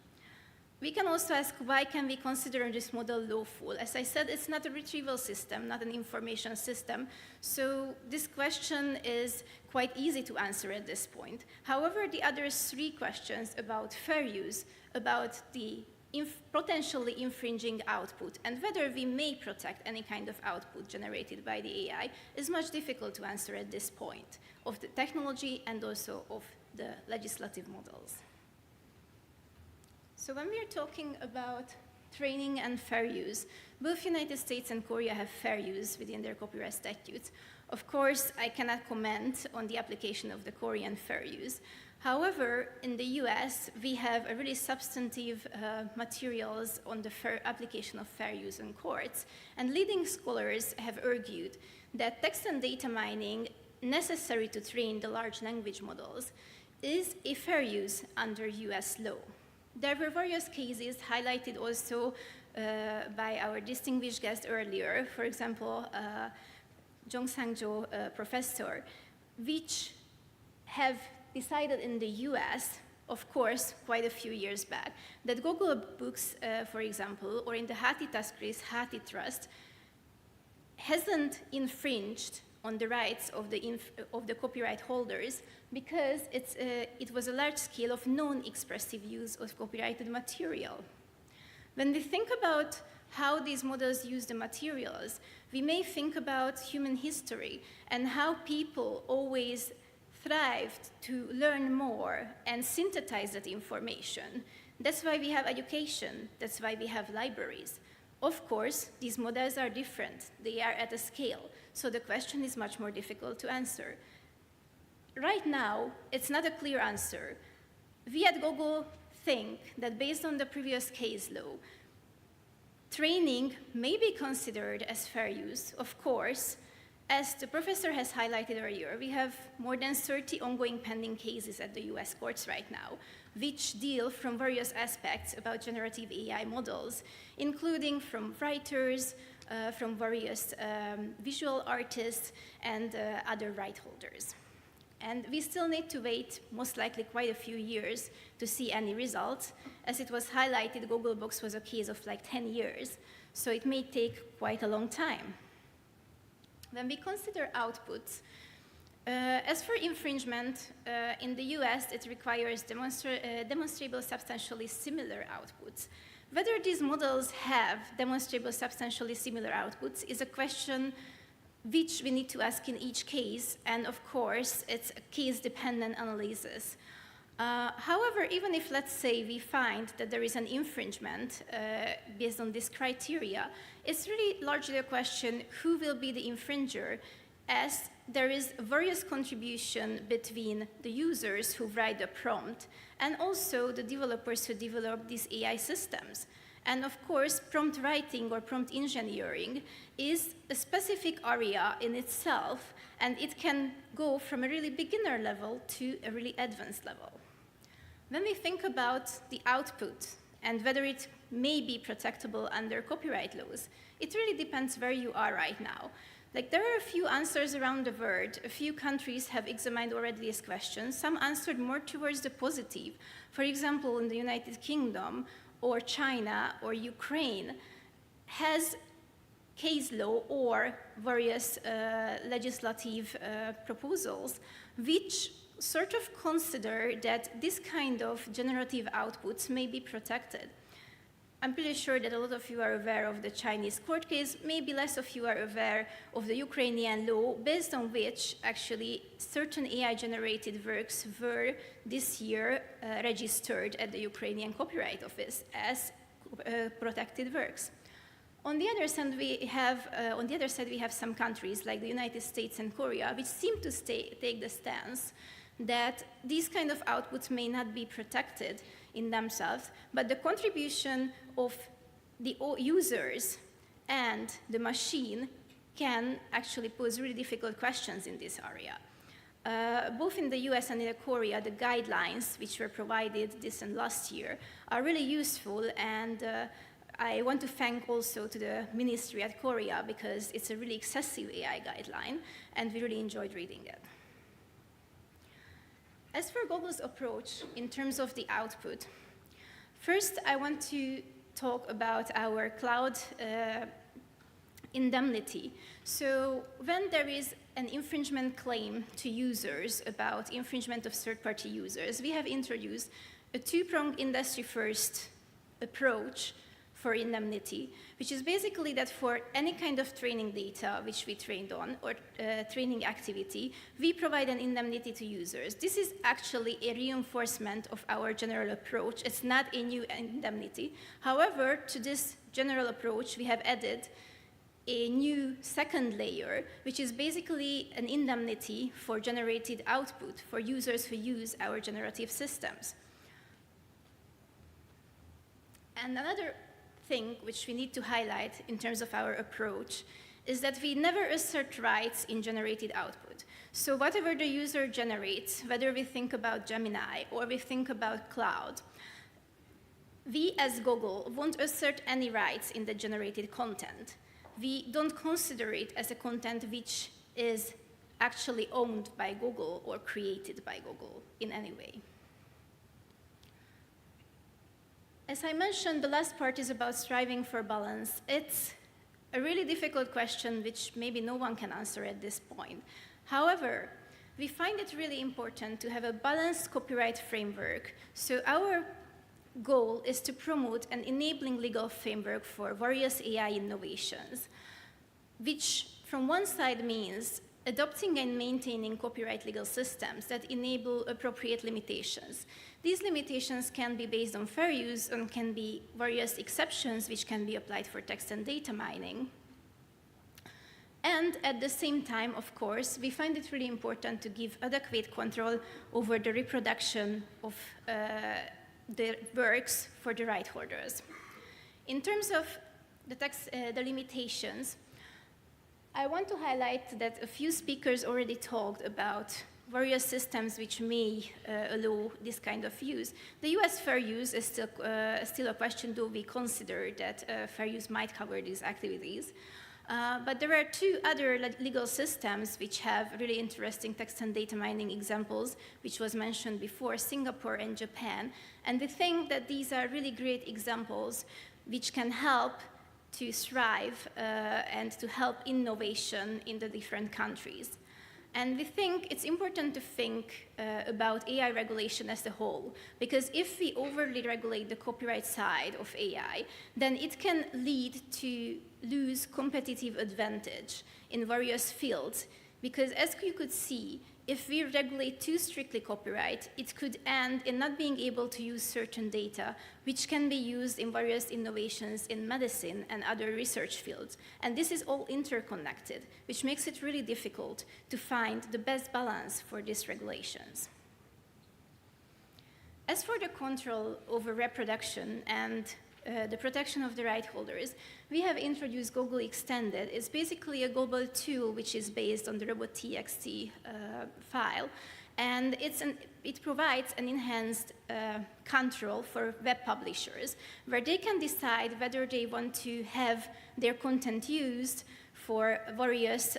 We can also ask, why can we consider this model lawful? As I said, it's not a retrieval system, not an information system, so this question is quite easy to answer at this point. However, the other three questions about fair use, about the potentially infringing output, and whether we may protect any kind of output generated by the AI is much difficult to answer at this point of the technology and also of the legislative models. So when we are talking about training and fair use, both United States and Korea have fair use within their copyright statutes. Of course, I cannot comment on the application of the Korean fair use. However, in the US, we have a really substantive materials on the application of fair use in courts, and leading scholars have argued that text and data mining necessary to train the large language models is a fair use under US law. There were various cases highlighted also by our distinguished guest earlier, for example, Jong Sang-jo professor, which have decided in the US, of course, quite a few years back, that Google Books, for example, or in the HathiTask case, HathiTrust, hasn't infringed on the rights of the copyright holders because it was a large scale of non-expressive use of copyrighted material. When we think about how these models use the materials, we may think about human history and how people always thrived to learn more and synthesize that information. That's why we have education. That's why we have libraries. Of course, these models are different. They are at a scale, so the question is much more difficult to answer. Right now, it's not a clear answer. We at Google think that based on the previous case law, training may be considered as fair use, of course. As the professor has highlighted earlier, we have more than 30 ongoing pending cases at the US courts right now, which deal from various aspects about generative AI models, including from writers, from various visual artists, and other right holders. And we still need to wait, most likely quite a few years, to see any results. As it was highlighted, Google Books was a case of like 10 years, so it may take quite a long time. When we consider outputs, as for infringement, in the US, it requires demonstrable substantially similar outputs. Whether these models have demonstrable substantially similar outputs is a question which we need to ask in each case, and of course, it's a case-dependent analysis. However, even if, let's say, we find that there is an infringement based on this criteria, it's really largely a question who will be the infringer, as there is various contribution between the users who write the prompt and also the developers who develop these AI systems. And of course, prompt writing or prompt engineering is a specific area in itself, and it can go from a really beginner level to a really advanced level. When we think about the output and whether it may be protectable under copyright laws, it really depends where you are right now. Like, there are a few answers around the world. A few countries have examined already this question. Some answered more towards the positive. For example, in the United Kingdom, or China, or Ukraine, has case law or various legislative proposals which sort of consider that this kind of generative outputs may be protected. I'm pretty sure that a lot of you are aware of the Chinese court case. Maybe less of you are aware of the Ukrainian law, based on which actually certain AI-generated works were this year registered at the Ukrainian Copyright Office as protected works. On the other side, we have some countries like the United States and Korea, which seem to take the stance that these kind of outputs may not be protected in themselves, but the contribution of the users and the machine can actually pose really difficult questions in this area. Both in the US and in Korea, the guidelines which were provided this and last year are really useful, and I want to thank also to the ministry at Korea, because it's a really excessive AI guideline, and we really enjoyed reading it. As for Google's approach in terms of the output, first I want to talk about our cloud indemnity. So when there is an infringement claim to users about infringement of third-party users, we have introduced a two-pronged industry-first approach for indemnity, which is basically that for any kind of training data which we trained on, or training activity, we provide an indemnity to users. This is actually a reinforcement of our general approach. It's not a new indemnity. However, to this general approach, we have added a new second layer, which is basically an indemnity for generated output for users who use our generative systems. And another thing which we need to highlight in terms of our approach is that we never assert rights in generated output. So whatever the user generates, whether we think about Gemini or we think about cloud, we as Google won't assert any rights in the generated content. We don't consider it as a content which is actually owned by Google or created by Google in any way. As I mentioned, the last part is about striving for balance. It's a really difficult question which maybe no one can answer at this point. However, we find it really important to have a balanced copyright framework. So our goal is to promote an enabling legal framework for various AI innovations, which from one side means adopting and maintaining copyright legal systems that enable appropriate limitations. These limitations can be based on fair use and can be various exceptions which can be applied for text and data mining. And at the same time, of course, we find it really important to give adequate control over the reproduction of the works for the right holders. In terms of the limitations, I want to highlight that a few speakers already talked about various systems which may allow this kind of use. The US fair use is still a question, though we consider that fair use might cover these activities. But there are two other legal systems which have really interesting text and data mining examples, which was mentioned before, Singapore and Japan. And we think that these are really great examples which can help to thrive and to help innovation in the different countries. And we think it's important to think about AI regulation as a whole, because if we overly regulate the copyright side of AI, then it can lead to lose competitive advantage in various fields, because as you could see, if we regulate too strictly copyright, it could end in not being able to use certain data, which can be used in various innovations in medicine and other research fields. And this is all interconnected, which makes it really difficult to find the best balance for these regulations. As for the control over reproduction and the protection of the right holders, we have introduced Google Extended. It's basically a global tool which is based on the robot.txt file, and it provides an enhanced control for web publishers, where they can decide whether they want to have their content used for various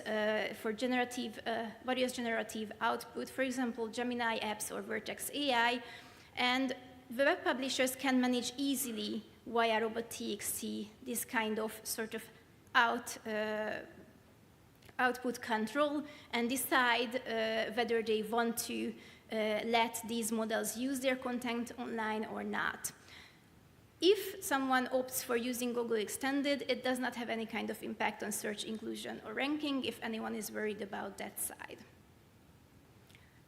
generative output, for example, Gemini apps or Vertex AI, and the web publishers can manage easily via robot.txt this kind of sort of output control and decide whether they want to let these models use their content online or not. If someone opts for using Google Extended, it does not have any kind of impact on search inclusion or ranking if anyone is worried about that side.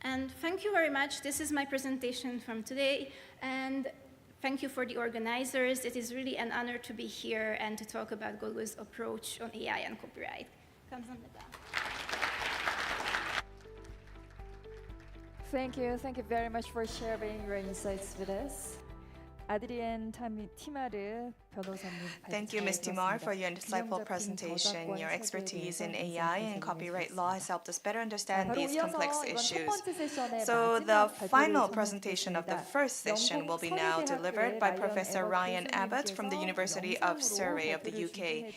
And thank you very much. This is my presentation from today. And thank you for the organizers. It is really an honor to be here and to talk about Google's approach on AI and copyright. Thank you very much for sharing your insights with us. 아드리엔 티마르 변호사님. Thank you, Ms. Timar, for your insightful presentation. Your expertise in AI and copyright law has helped us better understand these complex issues. So the final presentation of the first session will be now delivered by Professor Ryan Abbott from the University of Surrey of the UK.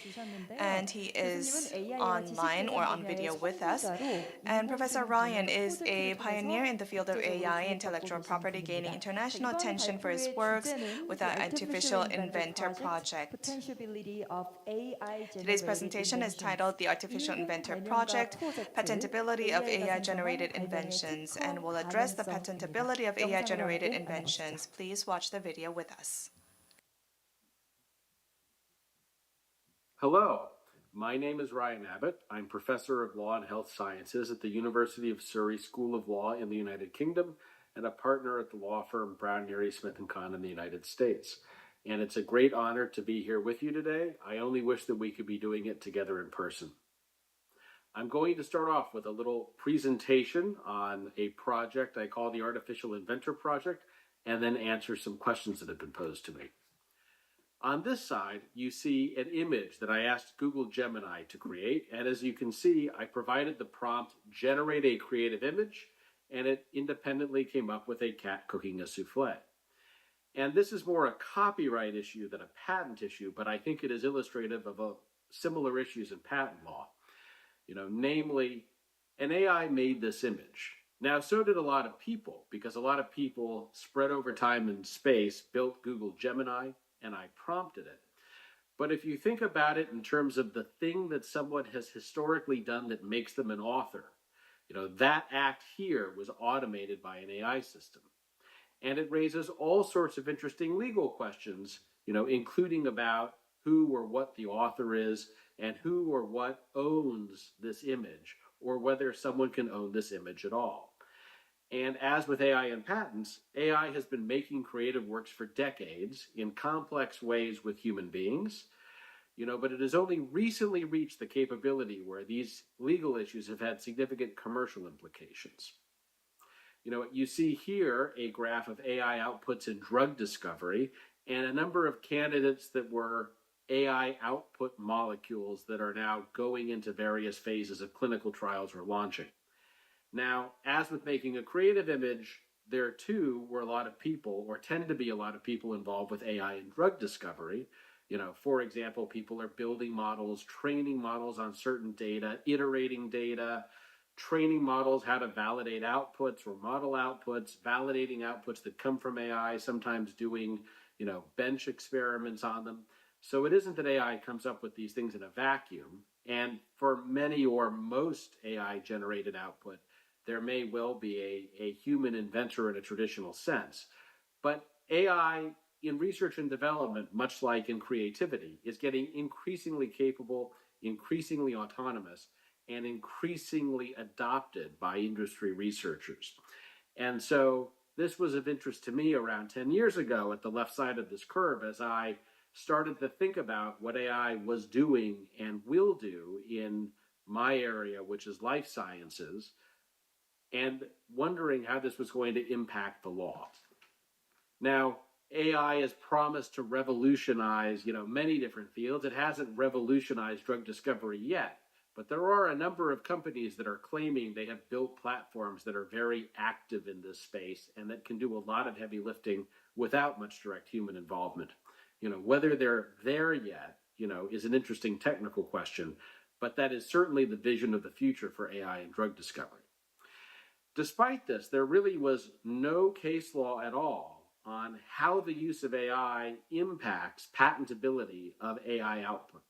And he is online or on video with us. And Professor Ryan is a pioneer in the field of AI intellectual property, gaining international attention for his works with the Artificial Inventor Project. Today's presentation is titled The Artificial Inventor Project, Patentability of AI-Generated Inventions, and will address the patentability of AI-generated inventions. Please watch the video with us. Hello, my name is Ryan Abbott. I'm Professor of Law and Health Sciences at the University of Surrey School of Law in the United Kingdom and a partner at the law firm Brown, Neary, Smith & Kahn in the United States. And it's a great honor to be here with you today. I only wish that we could be doing it together in person. I'm going to start off with a little presentation on a project I call the Artificial Inventor Project, and then answer some questions that have been posed to me. On this side, you see an image that I asked Google Gemini to create, and as you can see, I provided the prompt, generate a creative image, and it independently came up with a cat cooking a souffle. And this is more a copyright issue than a patent issue, but I think it is illustrative of similar issues in patent law. Namely, an AI made this image. Now, so did a lot of people, because a lot of people spread over time and space built Google Gemini, and I prompted it. But if you think about it in terms of the thing that someone has historically done that makes them an author, that act here was automated by an AI system. And it raises all sorts of interesting legal questions, including about who or what the author is and who or what owns this image, or whether someone can own this image at all. And as with AI and patents, AI has been making creative works for decades in complex ways with human beings, but it has only recently reached the capability where these legal issues have had significant commercial implications. You see here a graph of AI outputs in drug discovery and a number of candidates that were AI output molecules that are now going into various phases of clinical trials or launching. Now, as with making a creative image, there too were a lot of people, or tend to be a lot of people involved with AI in drug discovery. For example, people are building models, training models on certain data, iterating data, training models how to validate outputs or model outputs, validating outputs that come from AI, sometimes doing, bench experiments on them. So it isn't that AI comes up with these things in a vacuum. And for many or most AI-generated output, there may well be a human inventor in a traditional sense. But AI in research and development, much like in creativity, is getting increasingly capable, increasingly autonomous, and increasingly adopted by industry researchers. And so this was of interest to me around 10 years ago at the left side of this curve as I started to think about what AI was doing and will do in my area, which is life sciences, and wondering how this was going to impact the law. Now, AI is promised to revolutionize, many different fields. It hasn't revolutionized drug discovery yet, but there are a number of companies that are claiming they have built platforms that are very active in this space and that can do a lot of heavy lifting without much direct human involvement. Whether they're there yet, is an interesting technical question, but that is certainly the vision of the future for AI and drug discovery. Despite this, there really was no case law at all on how the use of AI impacts patentability of AI output.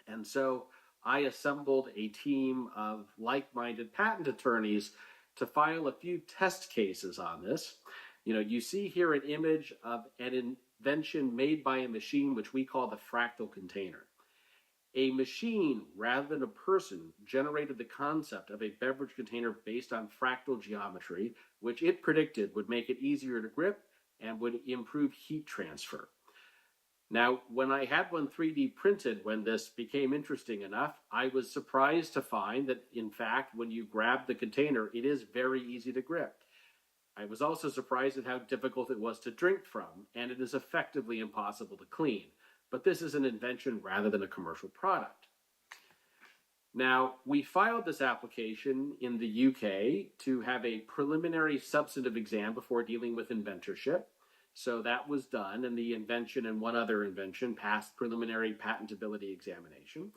And so I assembled a team of like-minded patent attorneys to file a few test cases on this. You see here an image of an invention made by a machine which we call the fractal container. A machine, rather than a person, generated the concept of a beverage container based on fractal geometry, which it predicted would make it easier to grip and would improve heat transfer. Now, when I had one 3D printed, when this became interesting enough, I was surprised to find that, in fact, when you grab the container, it is very easy to grip. I was also surprised at how difficult it was to drink from, and it is effectively impossible to clean. But this is an invention rather than a commercial product. Now, we filed this application in the UK to have a preliminary substantive exam before dealing with inventorship. So that was done, and the invention and one other invention passed preliminary patentability examination.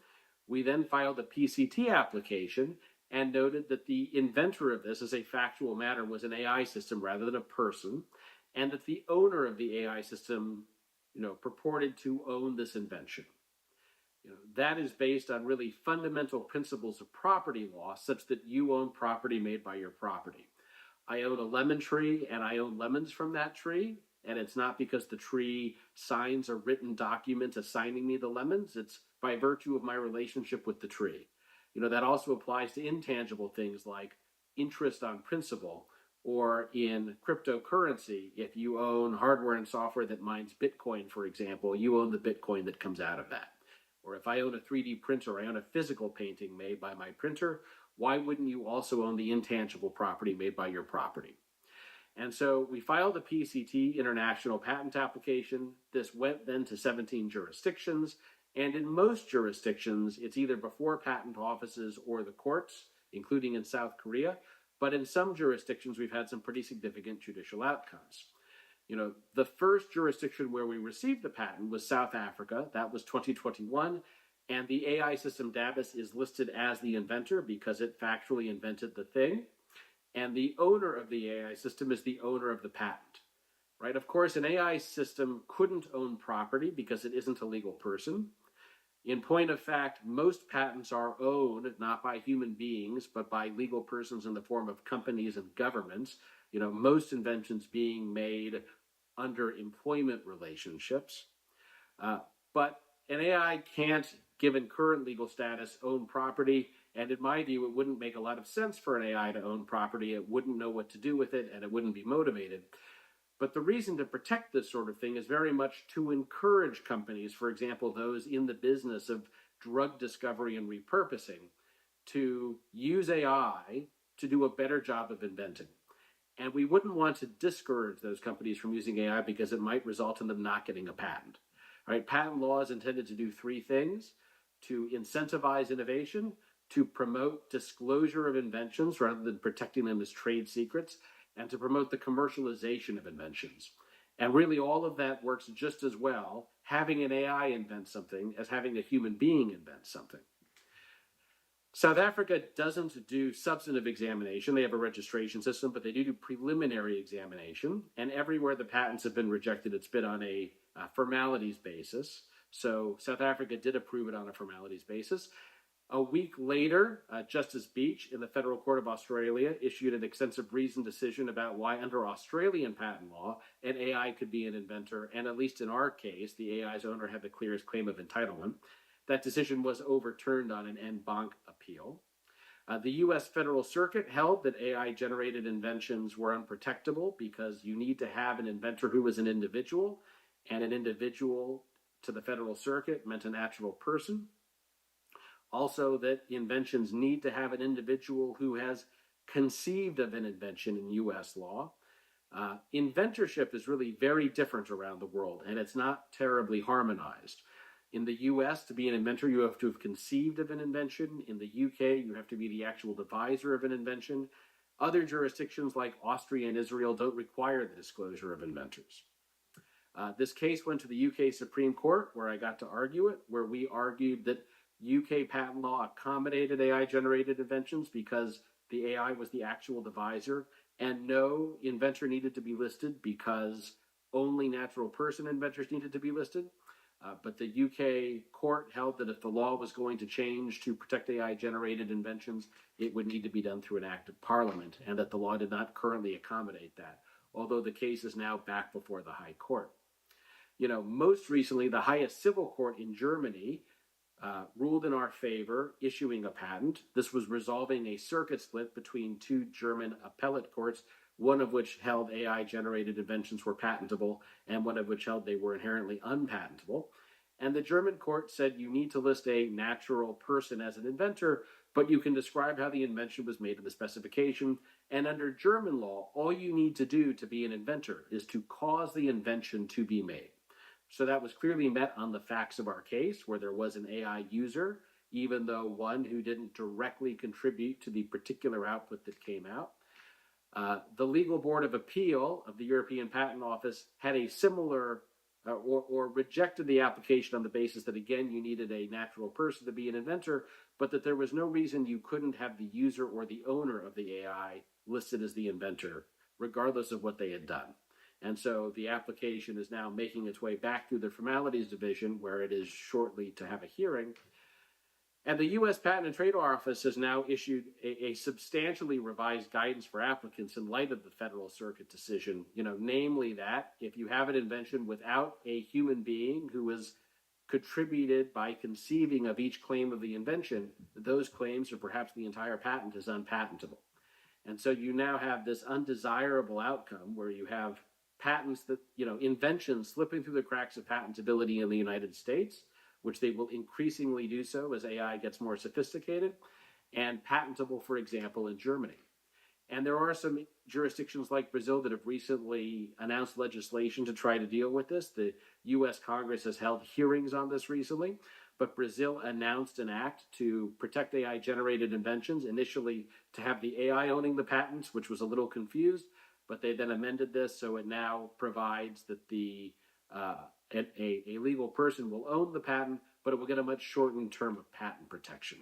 We then filed a PCT application and noted that the inventor of this, as a factual matter, was an AI system rather than a person, and that the owner of the AI system, purported to own this invention. That is based on really fundamental principles of property law, such that you own property made by your property. I own a lemon tree, and I own lemons from that tree, and it's not because the tree signs a written document assigning me the lemons. It's by virtue of my relationship with the tree. That also applies to intangible things like interest on principal, or in cryptocurrency, if you own hardware and software that mines Bitcoin, for example, you own the Bitcoin that comes out of that. Or if I own a 3D printer, I own a physical painting made by my printer, why wouldn't you also own the intangible property made by your property? And so we filed a PCT international patent application. This went then to 17 jurisdictions. And in most jurisdictions, it's either before patent offices or the courts, including in South Korea. But in some jurisdictions, we've had some pretty significant judicial outcomes. The first jurisdiction where we received the patent was South Africa. That was 2021. And the AI system DABUS is listed as the inventor because it factually invented the thing. And the owner of the AI system is the owner of the patent. Right? Of course, an AI system couldn't own property because it isn't a legal person. In point of fact, most patents are owned not by human beings, but by legal persons in the form of companies and governments. Most inventions being made under employment relationships. But an AI can't, given current legal status, own property. And in my view, it wouldn't make a lot of sense for an AI to own property. It wouldn't know what to do with it, and it wouldn't be motivated. But the reason to protect this sort of thing is very much to encourage companies, for example, those in the business of drug discovery and repurposing, to use AI to do a better job of inventing. And we wouldn't want to discourage those companies from using AI because it might result in them not getting a patent. Right? Patent law is intended to do three things: to incentivize innovation, to promote disclosure of inventions rather than protecting them as trade secrets, and to promote the commercialization of inventions. And really all of that works just as well having an AI invent something as having a human being invent something. South Africa doesn't do substantive examination. They have a registration system, but they do preliminary examination. And everywhere the patents have been rejected, it's been on a formalities basis. So South Africa did approve it on a formalities basis. A week later, Justice Beach in the Federal Court of Australia issued an extensive reasoned decision about why under Australian patent law, an AI could be an inventor, and at least in our case, the AI's owner had the clearest claim of entitlement. That decision was overturned on an en banc appeal. The U.S. Federal Circuit held that AI-generated inventions were unprotectable because you need to have an inventor who is an individual, and an individual to the Federal Circuit meant a natural person. Also, that inventions need to have an individual who has conceived of an invention in U.S. law. Inventorship is really very different around the world, and it's not terribly harmonized. In the US, to be an inventor, you have to have conceived of an invention. In the UK, you have to be the actual deviser of an invention. Other jurisdictions like Austria and Israel don't require the disclosure of inventors. This case went to the UK Supreme Court, where I got to argue it, where we argued that UK patent law accommodated AI-generated inventions because the AI was the actual deviser, and no inventor needed to be listed because only natural person inventors needed to be listed. But the UK court held that if the law was going to change to protect AI-generated inventions, it would need to be done through an act of parliament, and that the law did not currently accommodate that, although the case is now back before the High Court. Most recently, the highest civil court in Germany ruled in our favor, issuing a patent. This was resolving a circuit split between two German appellate courts, one of which held AI-generated inventions were patentable, and one of which held they were inherently unpatentable. And the German court said you need to list a natural person as an inventor, but you can describe how the invention was made in the specification. And under German law, all you need to do to be an inventor is to cause the invention to be made. So that was clearly met on the facts of our case, where there was an AI user, even though one who didn't directly contribute to the particular output that came out. The Legal Board of Appeal of the European Patent Office had a similar or rejected the application on the basis that, again, you needed a natural person to be an inventor, but that there was no reason you couldn't have the user or the owner of the AI listed as the inventor, regardless of what they had done. And so the application is now making its way back through the Formalities Division, where it is shortly to have a hearing. And the U.S. Patent and Trademark Office has now issued a substantially revised guidance for applicants in light of the Federal Circuit decision, namely that if you have an invention without a human being who has contributed by conceiving of each claim of the invention, those claims, or perhaps the entire patent, is unpatentable. And so you now have this undesirable outcome where you have patents that, inventions slipping through the cracks of patentability in the United States, which they will increasingly do so as AI gets more sophisticated, and patentable, for example, in Germany. And there are some jurisdictions like Brazil that have recently announced legislation to try to deal with this. The U.S. Congress has held hearings on this recently, but Brazil announced an act to protect AI-generated inventions, initially to have the AI owning the patents, which was a little confused, but they then amended this so it now provides that a legal person will own the patent, but it will get a much shortened term of patent protection.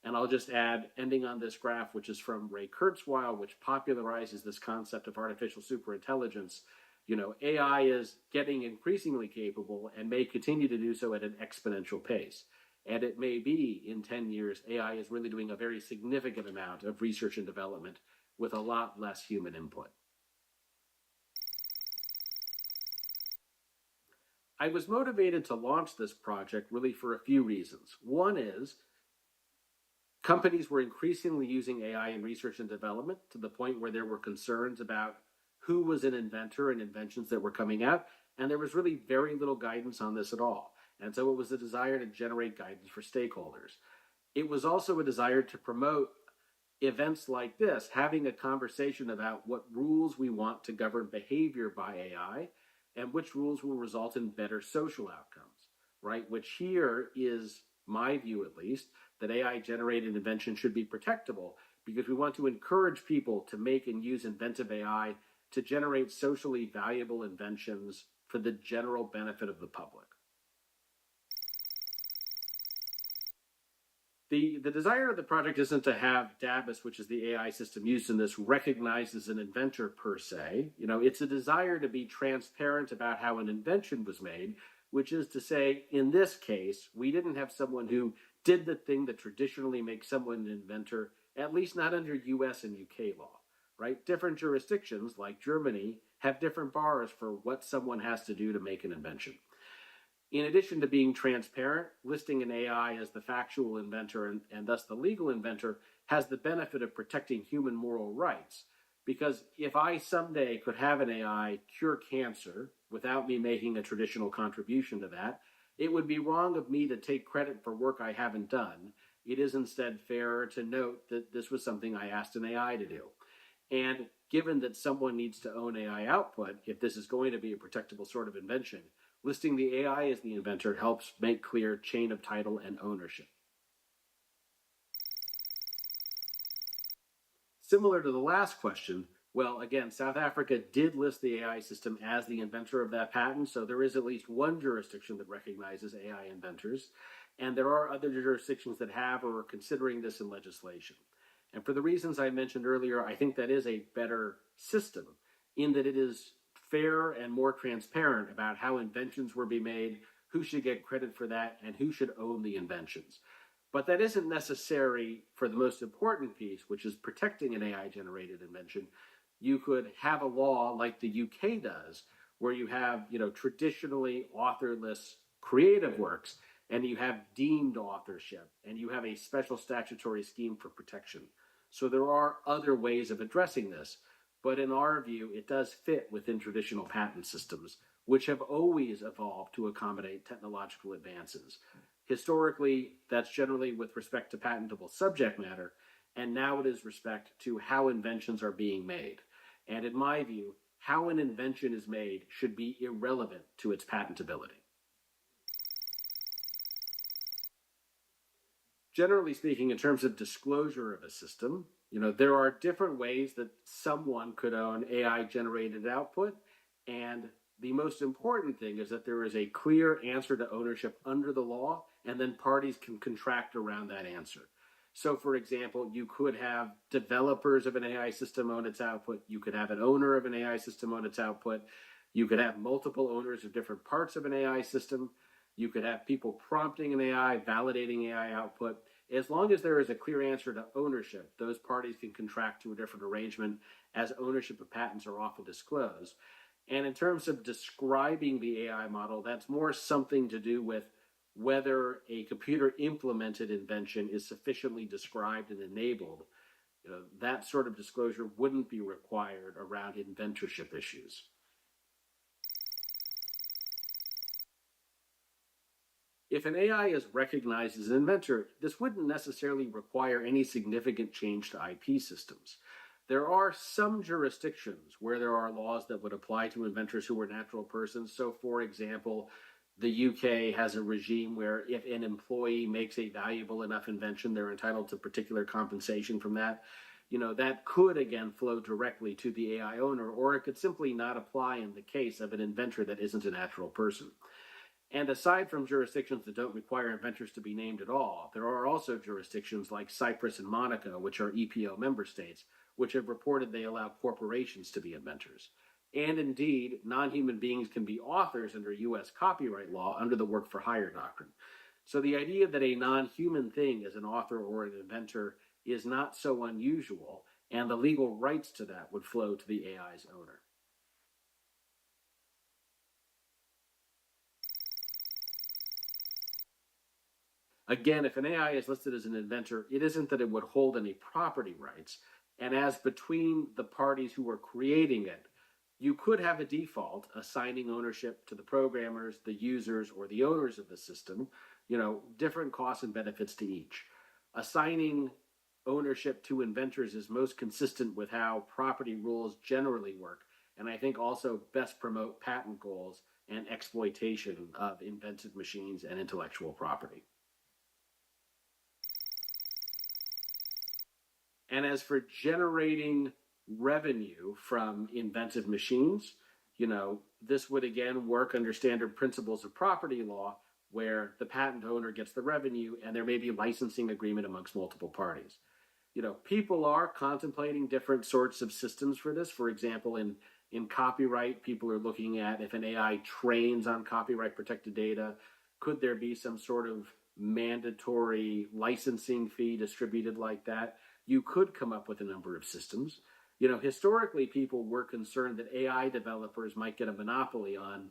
And I'll just add, ending on this graph, which is from Ray Kurzweil, which popularizes this concept of artificial superintelligence. AI is getting increasingly capable and may continue to do so at an exponential pace. And it may be in 10 years, AI is really doing a very significant amount of research and development with a lot less human input. I was motivated to launch this project really for a few reasons. One is companies were increasingly using AI in research and development to the point where there were concerns about who was an inventor and inventions that were coming out, and there was really very little guidance on this at all. And so it was a desire to generate guidance for stakeholders. It was also a desire to promote events like this, having a conversation about what rules we want to govern behavior by AI and which rules will result in better social outcomes, right? Which here is my view, at least, that AI-generated invention should be protectable because we want to encourage people to make and use inventive AI to generate socially valuable inventions for the general benefit of the public. The desire of the project isn't to have DABUS, which is the AI system used in this, recognized as an inventor per se. It's a desire to be transparent about how an invention was made, which is to say, in this case, we didn't have someone who did the thing that traditionally makes someone an inventor, at least not under US and UK law, right? Different jurisdictions, like Germany, have different bars for what someone has to do to make an invention. In addition to being transparent, listing an AI as the factual inventor and thus the legal inventor has the benefit of protecting human moral rights. Because if I someday could have an AI cure cancer without me making a traditional contribution to that, it would be wrong of me to take credit for work I haven't done. It is instead fairer to note that this was something I asked an AI to do. And given that someone needs to own AI output, if this is going to be a protectable sort of invention, listing the AI as the inventor helps make clear chain of title and ownership. Similar to the last question, well, again, South Africa did list the AI system as the inventor of that patent, so there is at least one jurisdiction that recognizes AI inventors, and there are other jurisdictions that have or are considering this in legislation. And for the reasons I mentioned earlier, I think that is a better system in that it is fair and more transparent about how inventions were being made, who should get credit for that, and who should own the inventions. But that isn't necessary for the most important piece, which is protecting an AI-generated invention. You could have a law like the UK does, where you have, traditionally authorless creative works, and you have deemed authorship, and you have a special statutory scheme for protection. So there are other ways of addressing this, but in our view, it does fit within traditional patent systems, which have always evolved to accommodate technological advances. Historically, that's generally with respect to patentable subject matter, and now it is respect to how inventions are being made. And in my view, how an invention is made should be irrelevant to its patentability. Generally speaking, in terms of disclosure of a system, there are different ways that someone could own AI-generated output, and the most important thing is that there is a clear answer to ownership under the law, and then parties can contract around that answer. So, for example, you could have developers of an AI system own its output. You could have an owner of an AI system own its output. You could have multiple owners of different parts of an AI system. You could have people prompting an AI, validating AI output. As long as there is a clear answer to ownership, those parties can contract to a different arrangement, as ownership of patents are often disclosed. And in terms of describing the AI model, that's more something to do with whether a computer-implemented invention is sufficiently described and enabled. That sort of disclosure wouldn't be required around inventorship issues. If an AI is recognized as an inventor, this wouldn't necessarily require any significant change to IP systems. There are some jurisdictions where there are laws that would apply to inventors who are natural persons. So, for example, the UK has a regime where if an employee makes a valuable enough invention, they're entitled to particular compensation from that. That could, again, flow directly to the AI owner, or it could simply not apply in the case of an inventor that isn't a natural person. And aside from jurisdictions that don't require inventors to be named at all, there are also jurisdictions like Cyprus and Monaco, which are EPO member states, which have reported they allow corporations to be inventors. And indeed, non-human beings can be authors under US copyright law under the work for hire doctrine. So the idea that a non-human thing is an author or an inventor is not so unusual, and the legal rights to that would flow to the AI's owner. Again, if an AI is listed as an inventor, it isn't that it would hold any property rights. And as between the parties who are creating it, you could have a default assigning ownership to the programmers, the users, or the owners of the system, different costs and benefits to each. Assigning ownership to inventors is most consistent with how property rules generally work, and I think also best promote patent goals and exploitation of invented machines and intellectual property. And as for generating revenue from inventive machines, this would again work under standard principles of property law, where the patent owner gets the revenue and there may be a licensing agreement amongst multiple parties. People are contemplating different sorts of systems for this. For example, in copyright, people are looking at if an AI trains on copyright protected data, could there be some sort of mandatory licensing fee distributed like that? You could come up with a number of systems. Historically, people were concerned that AI developers might get a monopoly on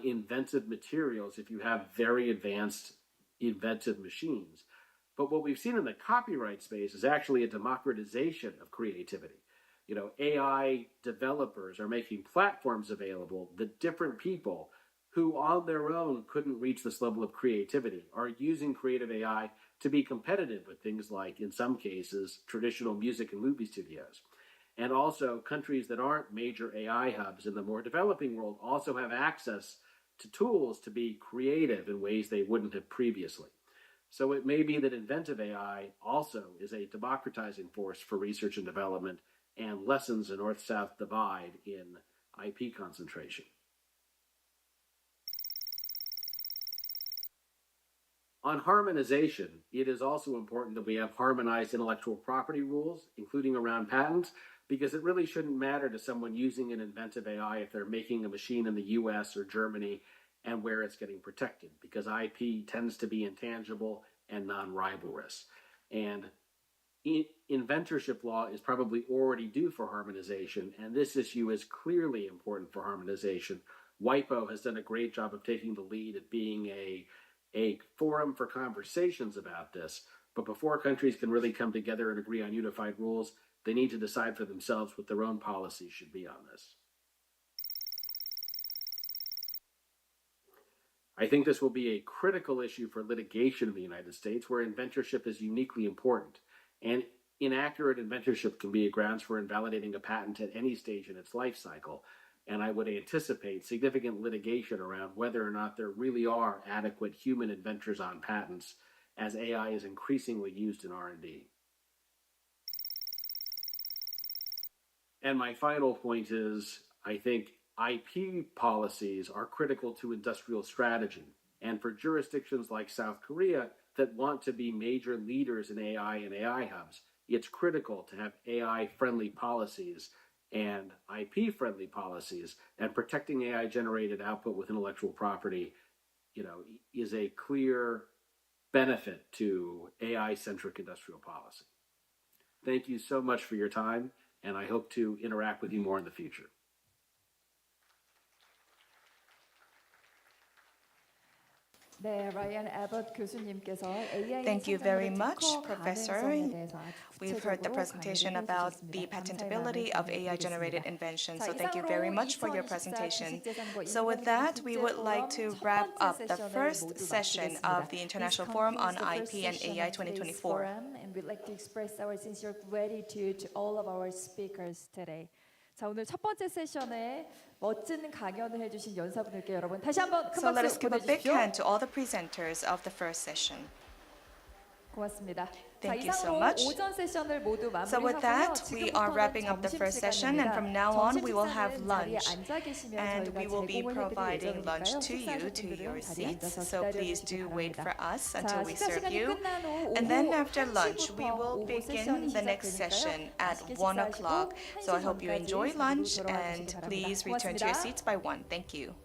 inventive materials if you have very advanced inventive machines. But what we've seen in the copyright space is actually a democratization of creativity. AI developers are making platforms available that different people who on their own couldn't reach this level of creativity are using creative AI to be competitive with things like, in some cases, traditional music and movie studios. And also, countries that aren't major AI hubs in the more developing world also have access to tools to be creative in ways they wouldn't have previously. So it may be that inventive AI also is a democratizing force for research and development and lessens the north-south divide in IP concentration. On harmonization, it is also important that we have harmonized intellectual property rules, including around patents, because it really shouldn't matter to someone using an inventive AI if they're making a machine in the US or Germany and where it's getting protected, because IP tends to be intangible and non-rivalrous. And inventorship law is probably already due for harmonization, and this issue is clearly important for harmonization. WIPO has done a great job of taking the lead at being a forum for conversations about this. But before countries can really come together and agree on unified rules, they need to decide for themselves what their own policies should be on this. I think this will be a critical issue for litigation in the United States, where inventorship is uniquely important. And inaccurate inventorship can be a grounds for invalidating a patent at any stage in its life cycle. And I would anticipate significant litigation around whether or not there really are adequate human inventors on patents, as AI is increasingly used in R&D. And my final point is, I think IP policies are critical to industrial strategy. And for jurisdictions like South Korea that want to be major leaders in AI and AI hubs, it's critical to have AI-friendly policies and IP-friendly policies, and protecting AI-generated output with intellectual property, is a clear benefit to AI-centric industrial policy. Thank you so much for your time, and I hope to interact with you more in the future. Thank you very much, Professor. We've heard the presentation about the patentability of AI-generated inventions, so thank you very much for your presentation. So with that, we would like to wrap up the first session of the International Forum on IP and AI 2024. And we'd like to express our sincere gratitude to all of our speakers today. 자, 오늘 첫 번째 세션에 멋진 강연을 해주신 연사분들께 여러분 다시 한번 큰 So let us 박수 give a big 보내주십시오. hand to all the presenters of the first session. 고맙습니다. Thank 자, you so 이상으로 much. 오전 세션을 모두 So with 마무리하고요. that, we are wrapping up the 점심 first session, and from now on, we will have 점심 lunch. 식사는 자리에 앉아 계시면 And 저희가 we will be 제공을 providing 해드릴 lunch 예정이니까요. to you, to 식사하실 your 분들은 자리에 seats. 앉아서 So please 기다려주시기 do wait for 바랍니다. us until 자, we 식사 serve 시간이 you. 끝난 후 And then 오후 after lunch, we 1시부터 will 오후 begin 세션이 the next session 시작되니까요. at 맛있게 1 식사하시고 o'clock. So I 1시 hope you 전까지 enjoy 자리로 lunch, 돌아와 and 주시기 바랍니다. please return to your 고맙습니다. seats by 1. Thank you.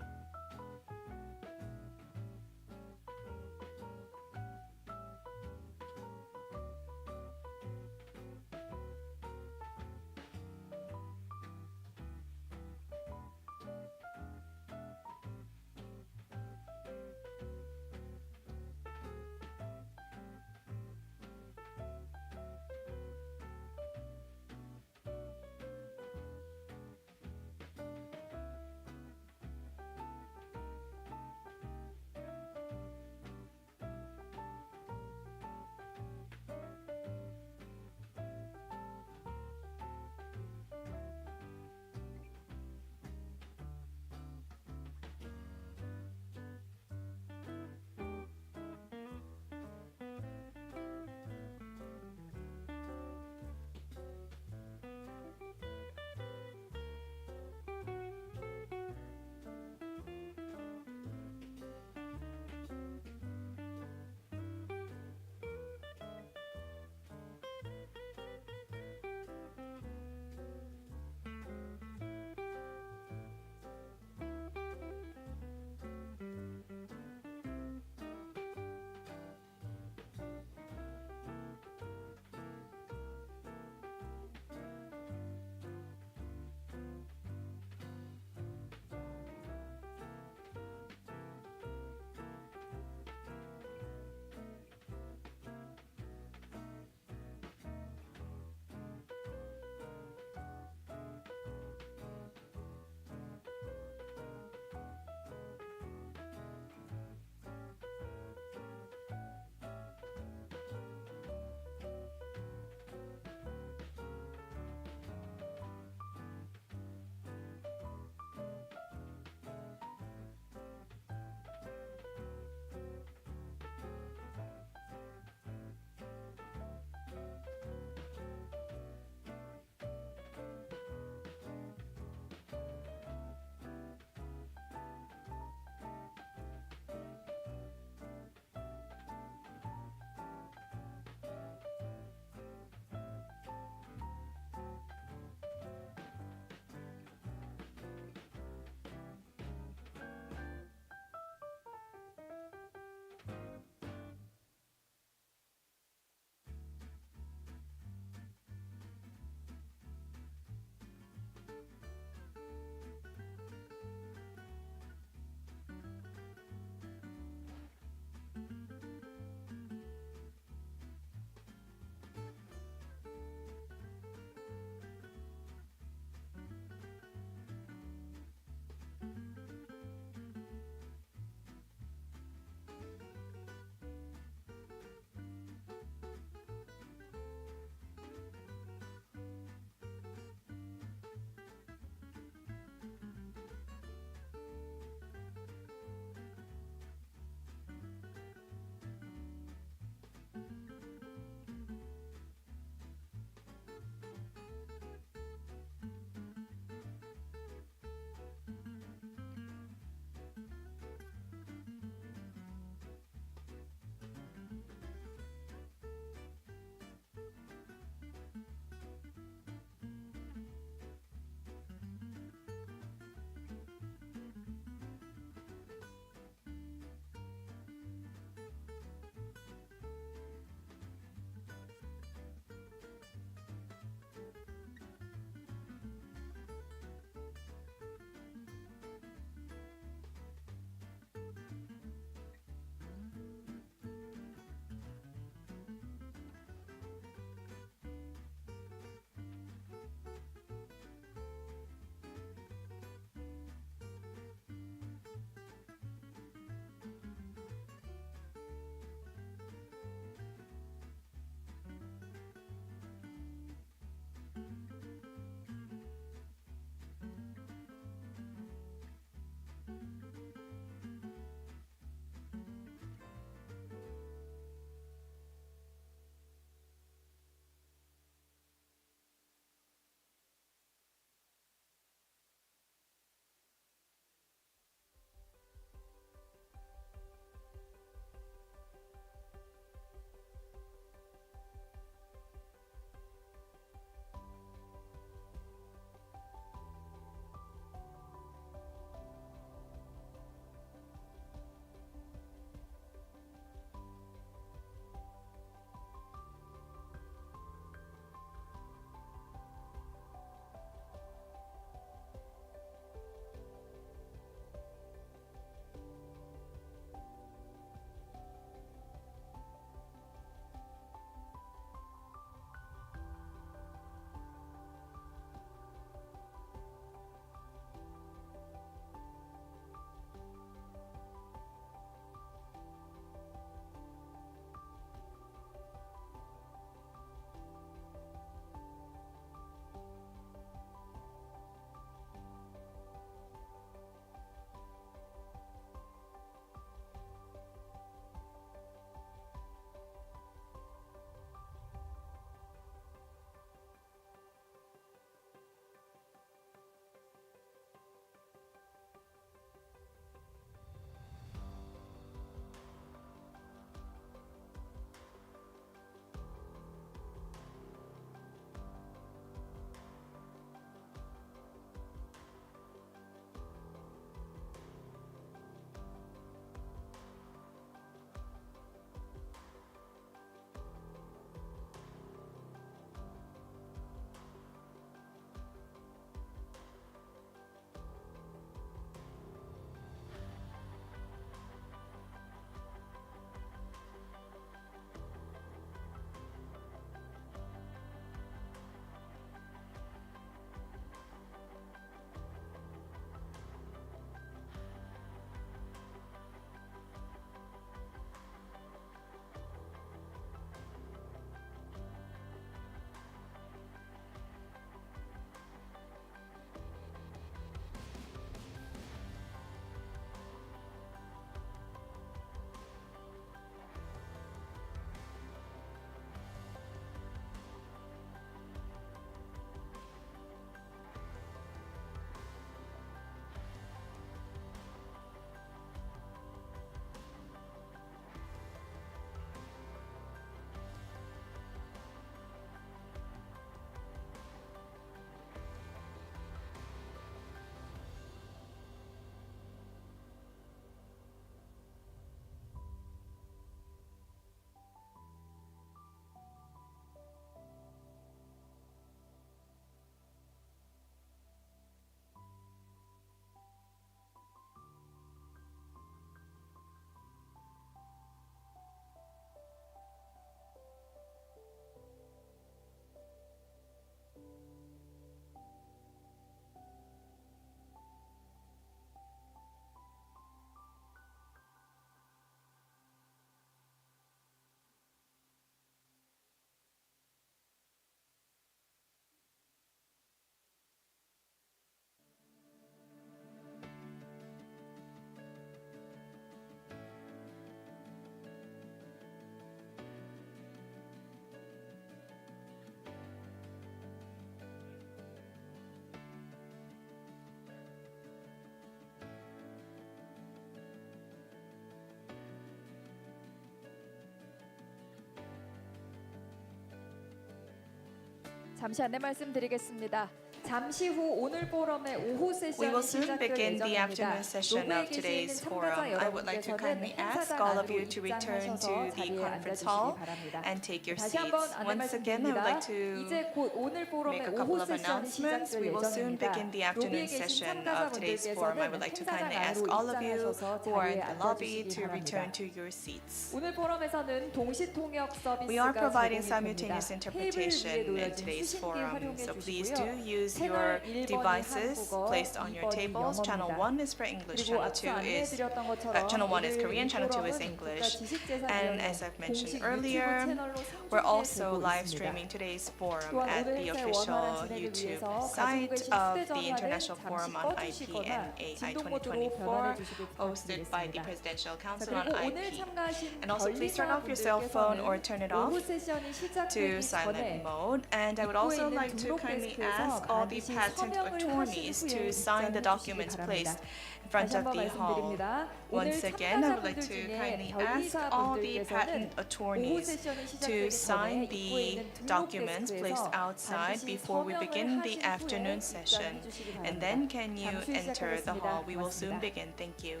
잠시 안내 말씀드리겠습니다. 잠시 후 오늘 포럼의 오후 We will 세션이 soon 시작될 begin the 예정입니다. afternoon session 로그에 of today's 계신 forum. 참가자 I would like to 여러분께서는 kindly ask 행사장 all of 안으로 you to return to 입장하셔서 the 자리에 conference 앉아주시기 hall 바랍니다. and take your 다시 seats. 한번 안내 Once again, I would 말씀드립니다. like to 이제 곧 오늘 make 포럼의 a 오후 couple of 세션이 announcements. 시작될 We will soon 예정입니다. begin the 로비에 afternoon 계신 session of today's forum. I would 참가자분들께서는 like to 행사장 kindly ask 안으로 all of you 입장하셔서 who are in 자리에 the lobby 앉아주시기 to return 바랍니다. to your seats. 오늘 포럼에서는 동시 통역 We are 서비스가 providing 제공이 simultaneous 됩니다. interpretation 테이블 위에 in 놓여진 today's 수신기 forum, 활용해 so please do 주시고요. use 채널 your 1번이 devices 한국어, placed on your 2번이 tables. Channel 영어입니다. 1 is for English, 그리고 Channel 앞서 2 is 안내해드렸던 것처럼 Channel 1 is 오늘 Korean, 이 Channel 2 is 포럼은 English. And 국가지식재산위원회 as I've mentioned 공식 earlier, 유튜브 채널로 we're 생중계되고 also live 있습니다. streaming today's forum 또한 at 오늘 the 행사의 official 원활한 진행을 YouTube 위해서 가지고 site 계신 of the 휴대전화를 International 잠시 Forum on IP 꺼주시거나 and AI 진동 모드로 2024, 변환해 주시길 hosted by the 부탁드리겠습니다. Presidential 자, Council on 그리고 오늘 IP. 참가하신 And also please turn off your cell phone or turn it off 오후 세션이 to 시작되기 silent 전에 mode. And I would 입구에 also 있는 like to 등록 kindly 데스크에서 ask all the 반드시 patent 서명을 attorneys 하신 to 후에 sign the 입장해 documents 주시기 placed 바랍니다. in front 다시 of 한번 the hall. 말씀드립니다. 오늘 Once again, I would like 참가자분들 to 중에 kindly ask all the 변리사분들께서는 patent 오후 attorneys 세션이 to 시작되기 전에 sign 입구에 the 있는 등록 documents placed 데스크에서 outside 반드시 before we 서명을 begin the 하신 후에 afternoon 입장해 session. 주시기 And 바랍니다. then can you 잠시 후에 enter the 시작하겠습니다. hall? We will soon 고맙습니다. begin. Thank you.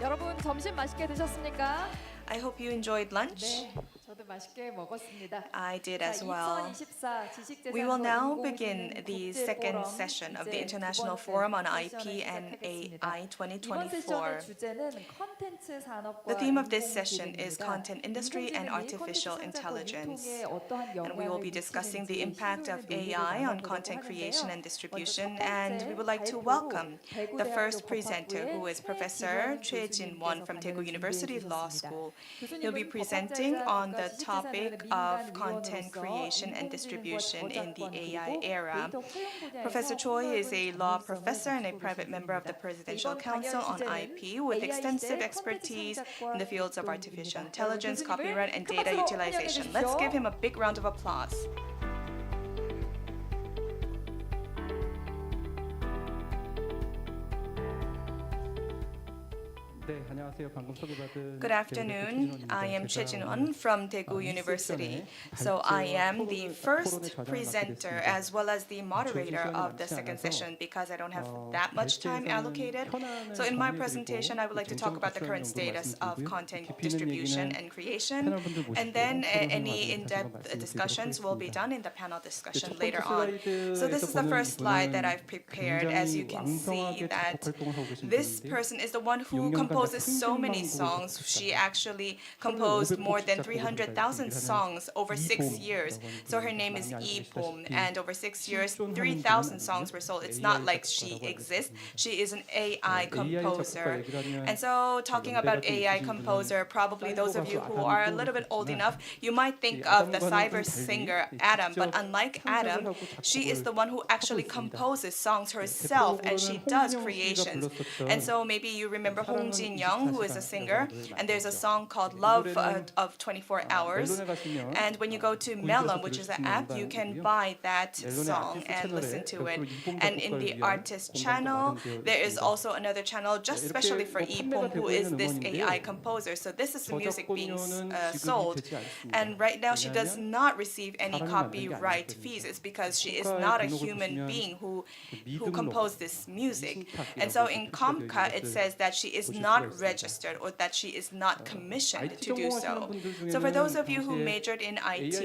여러분 점심 맛있게 드셨습니까? I hope you enjoyed lunch. 네, 저도 맛있게 먹었습니다. I did 자, as well. 2024 지식재산과 We will now 인공지능 begin the second 국제포럼 session of 이제 the 두 International 번째 Forum on 세션을 IP and 시작하겠습니다. AI 이번 세션의 2024. 주제는 컨텐츠 산업과 The theme of this session is 인공지능입니다. content industry and 인공지능이 artificial 콘텐츠 intelligence. 생산과 유통에 어떠한 And we will 영향을 be discussing the 미치는지 impact of 시도해서 AI on 논의를 content 나눠보려고 creation 하는데요. and 먼저 distribution. 첫 And we would like to 발표로 welcome the 대구대학교 first presenter, 법학부의 who is Professor Choi Jin-won from Daegu University Law School. He'll be presenting on the topic of content creation and distribution in the AI era. Professor Choi is a law professor and a private member of the Presidential Council on IP with extensive expertise in the fields of artificial intelligence, copyright, and data utilization. Let's give him a big round of applause. Good afternoon. I am Choi Jin-won from Daegu University. So I am the first presenter as well as the moderator of the second session because I don't have that much time allocated. So in my presentation, I would like to talk about the current status of content distribution and creation. And then any in-depth discussions will be done in the panel discussion later on. So this is the first slide that I've prepared. As you can see that this person is the one who composes so many songs. She actually composed more than 300,000 songs over 6 years. So her name is Lee Bom, and over 6 years, 3,000 songs were sold. It's not like she exists. She is an AI composer. And so talking about AI composer, probably those of you who are a little bit old enough, you might think of the cyber singer Adam, but unlike Adam, she is the one who actually composes songs herself, and she does creations. And so maybe you remember Hong Jin-young, who is a singer, and there's a song called Love of 24 Hours. And when you go to Melon, which is an app, you can buy that song and listen to it. And in the artist channel, there is also another channel just specially for Lee Bom, who is this AI composer. So this is the music being sold. And right now, she does not receive any copyright fees. It's because she is not a human being who composed this music. And so in Comca, it says that she is not registered or that she is not commissioned to do so. So for those of you who majored in IT,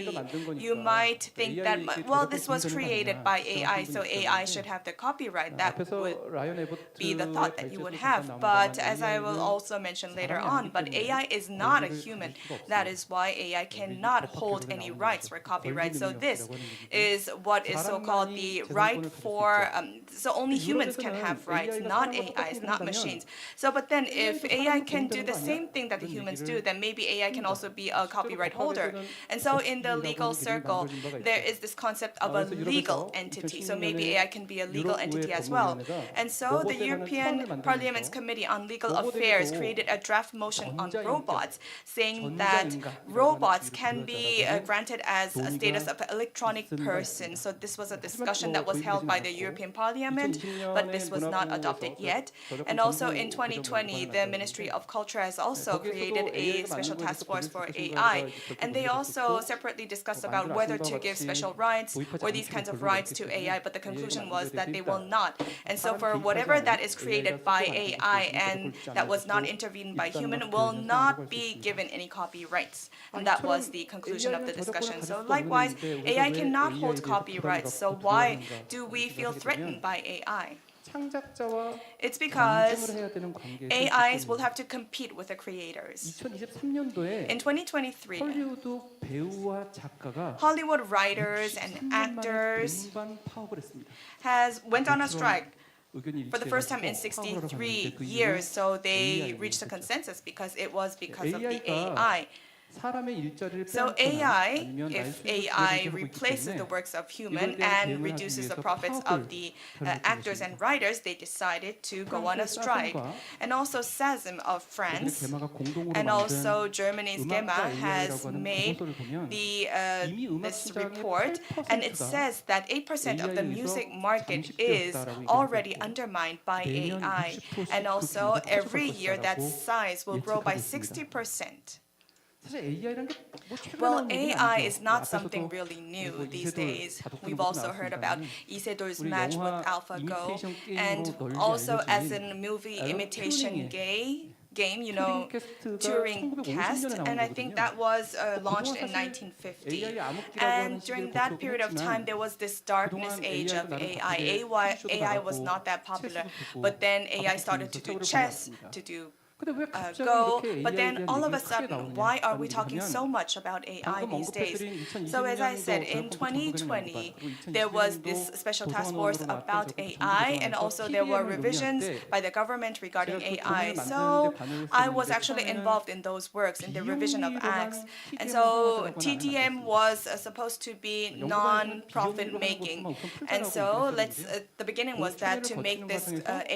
you might think that, well, this was created by AI, so AI should have the copyright. That would be the thought that you would have. But as I will also mention later on, but AI is not a human. That is why AI cannot hold any rights for copyright. So this is what is so-called the right for, so only humans can have rights, not AIs, not machines. So but then if AI can do the same thing that the humans do, then maybe AI can also be a copyright holder. And so in the legal circle, there is this concept of a legal entity. So maybe AI can be a legal entity as well. And so the European Parliament's Committee on Legal Affairs created a draft motion on robots, saying that robots can be granted as a status of electronic person. So this was a discussion that was held by the European Parliament, but this was not adopted yet. And also in 2020, the Ministry of Culture has also created a special task force for AI. And they also separately discussed about whether to give special rights or these kinds of rights to AI, but the conclusion was that they will not. And so for whatever that is created by AI and that was not intervened by human will not be given any copyrights. And that was the conclusion of the discussion. So likewise, AI cannot hold copyrights. So why do we feel threatened by AI? It's because AIs will have to compete with the creators. In 2023, Hollywood writers and actors went on a strike for the first time in 63 years. So they reached a consensus because it was because of the AI. So AI, if AI replaces the works of human and reduces the profits of the actors and writers, they decided to go on a strike. And also SASM of France and also Germany's GEMA has made this report, and it says that 8% of the music market is already undermined by AI. And also every year that size will grow by 60%. Well, AI is not something really new these days. We've also heard about Isedor's match with AlphaGo, and also as in movie Imitation game, you know, Turing Test, and I think that was launched in 1950. And during that period of time, there was this darkness age of AI. AI was not that popular, but then AI started to do chess, to do Go, but then all of a sudden, why are we talking so much about AI these days? So as I said, in 2020, there was this special task force about AI, and also there were revisions by the government regarding AI. So I was actually involved in those works, in the revision of acts. And so TDM was supposed to be non-profit making. And so the beginning was that to make this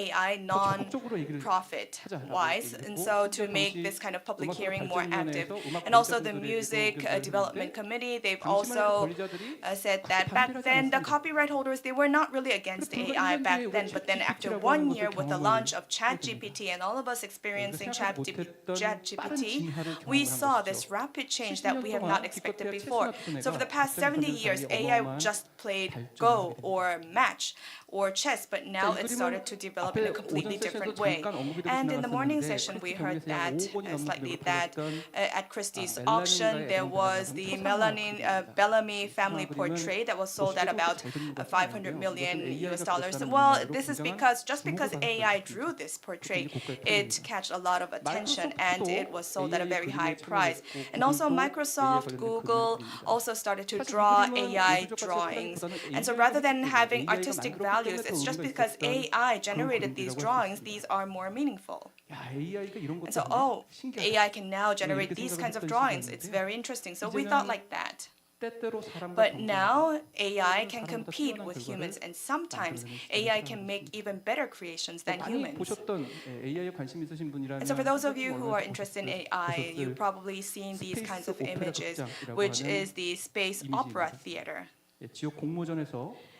AI non-profit wise. And so to make this kind of public hearing more active. And also the Music Development Committee, they've also said that back then the copyright holders, they were not really against AI back then, but then after 1 year with the launch of ChatGPT and all of us experiencing ChatGPT, we saw this rapid change that we have not expected before. So for the past 70 years, AI just played Go or Match or chess, but now it started to develop in a completely different way. And in the morning session, we heard that at Christie's auction, there was the Bellamy family portrait that was sold at about $500 million US. Well, this is just because AI drew this portrait, it catch a lot of attention and it was sold at a very high price. And also Microsoft, Google also started to draw AI drawings. And so rather than having artistic values, it's just because AI generated these drawings, these are more meaningful. And so, AI can now generate these kinds of drawings. It's very interesting. So we thought like that. But now AI can compete with humans, and sometimes AI can make even better creations than humans. And so for those of you who are interested in AI, you've probably seen these kinds of images, which is the space opera theater.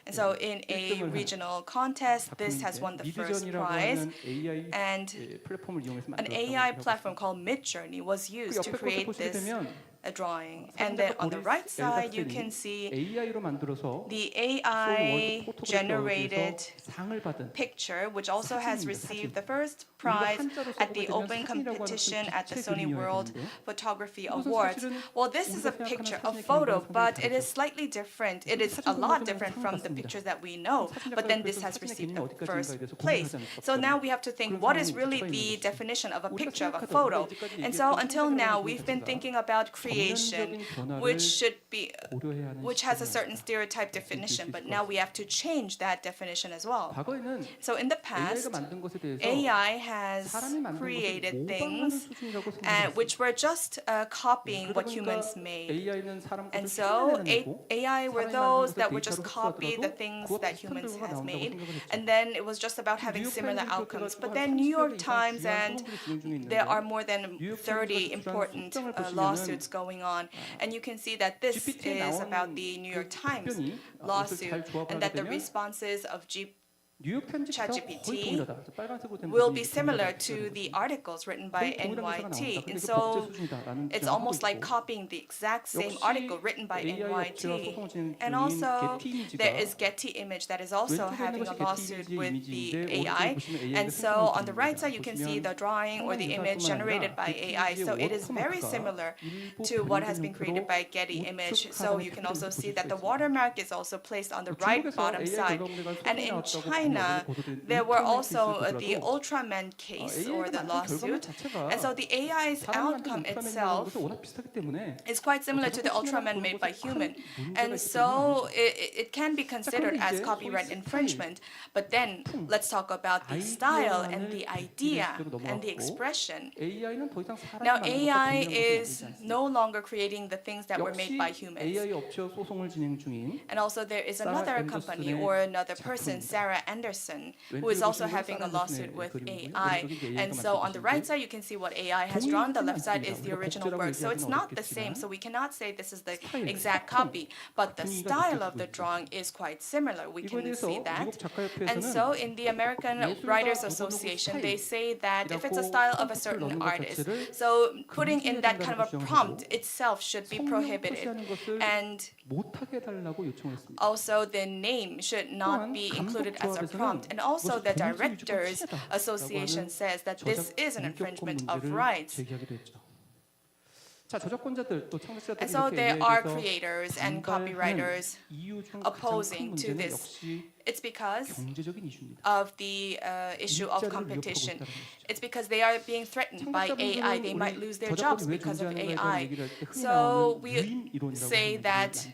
And so in a regional contest, this has won the first prize, and an AI platform called Midjourney was used to create this drawing. And then on the right side, you can see the AI generated picture, which also has received the first prize at the open competition at the Sony World Photography Awards. Well, this is a picture, a photo, but it is slightly different. It is a lot different from the pictures that we know, but then this has received the first place. So now we have to think, what is really the definition of a picture, of a photo? And so until now, we've been thinking about creation, which has a certain stereotype definition, but now we have to change that definition as well. So in the past, AI has created things which were just copying what humans made. And so AI were those that would just copy the things that humans has made, and then it was just about having similar outcomes. But then New York Times, and there are more than 30 important lawsuits going on, and you can see that this is about the New York Times lawsuit, and that the responses of ChatGPT will be similar to the articles written by NYT. And so it's almost like copying the exact same article written by NYT. And also there is Getty Image that is also having a lawsuit with the AI. And so on the right side, you can see the drawing or the image generated by AI. So it is very similar to what has been created by Getty Image. So you can also see that the watermark is also placed on the right bottom side. And in China, there were also the Ultraman case or the lawsuit. And so the AI's outcome itself is quite similar to the Ultraman made by human. And so it can be considered as copyright infringement. But then let's talk about the style and the idea and the expression. Now AI is no longer creating the things that were made by humans. And also there is another company or another person, Sarah Anderson, who is also having a lawsuit with AI. And so on the right side, you can see what AI has drawn. The left side is the original work. So it's not the same. So we cannot say this is the exact copy. But the style of the drawing is quite similar. We can see that. And so in the American Writers Association, they say that if it's a style of a certain artist, so putting in that kind of a prompt itself should be prohibited. And also the name should not be included as a prompt. And also the Directors Association says that this is an infringement of rights. And so there are creators and copywriters opposing to this. It's because of the issue of competition. It's because they are being threatened by AI. They might lose their jobs because of AI. So we say that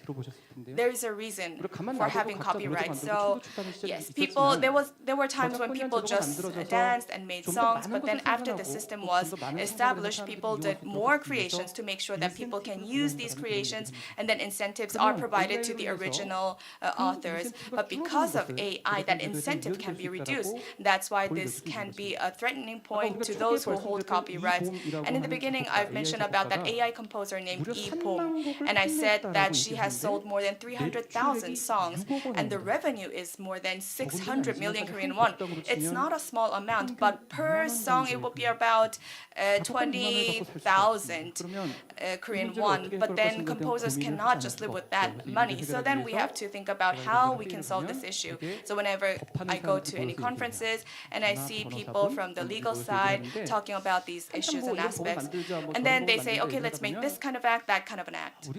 there is a reason for having copyright. So yes, there were times when people just danced and made songs, but then after the system was established, people did more creations to make sure that people can use these creations, and then incentives are provided to the original authors. But because of AI, that incentive can be reduced. That's why this can be a threatening point to those who hold copyrights. And in the beginning, I've mentioned about that AI composer named Lee Pong, and I said that she has sold more than 300,000 songs, and the revenue is more than 600 million Korean won. It's not a small amount, but per song it will be about 20,000 Korean won. But then composers cannot just live with that money. So then we have to think about how we can solve this issue. So whenever I go to any conferences and I see people from the legal side talking about these issues and aspects, and then they say, okay, let's make this kind of act, that kind of an act.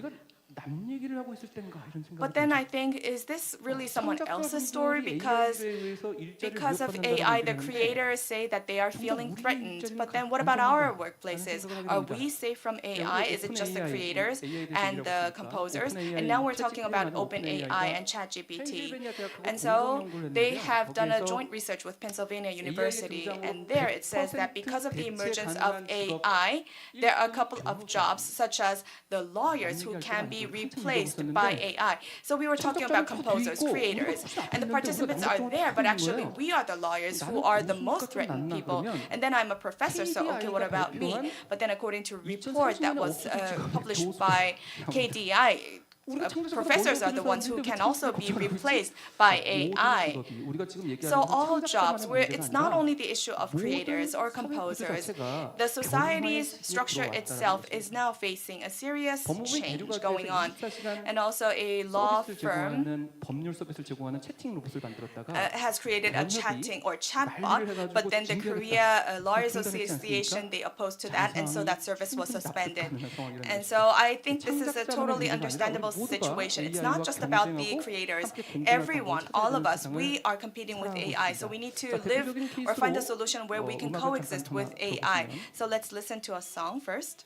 But then I think, is this really someone else's story? Because of AI, the creators say that they are feeling threatened. But then what about our workplaces? Are we safe from AI? Is it just the creators and the composers? And now we're talking about OpenAI and ChatGPT. And so they have done a joint research with Pennsylvania University. And there it says that because of the emergence of AI, there are a couple of jobs, such as the lawyers who can be replaced by AI. So we were talking about composers, creators, and the participants are there, but actually we are the lawyers who are the most threatened people. And then I'm a professor, so okay, what about me? But then according to a report that was published by KDI, professors are the ones who can also be replaced by AI. So all jobs, where it's not only the issue of creators or composers, the society's structure itself is now facing a serious change going on. And also a law firm has created a chatting or chatbot, but then the Korea Lawyers Association, they opposed to that, and so that service was suspended. And so I think this is a totally understandable situation. It's not just about the creators. Everyone, all of us, we are competing with AI. So we need to live or find a solution where we can coexist with AI. So let's listen to a song first.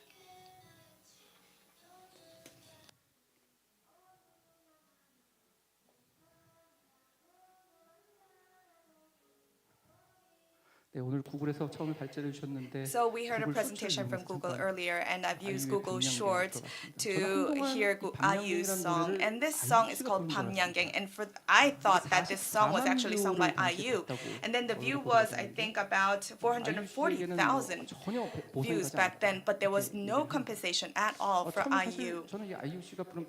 So we heard a presentation from Google earlier, and I've used Google Shorts to hear IU's song. And this song is called 밤양갱. And I thought that this song was actually sung by IU. And then the view was, I think, about 440,000 views back then, but there was no compensation at all for IU.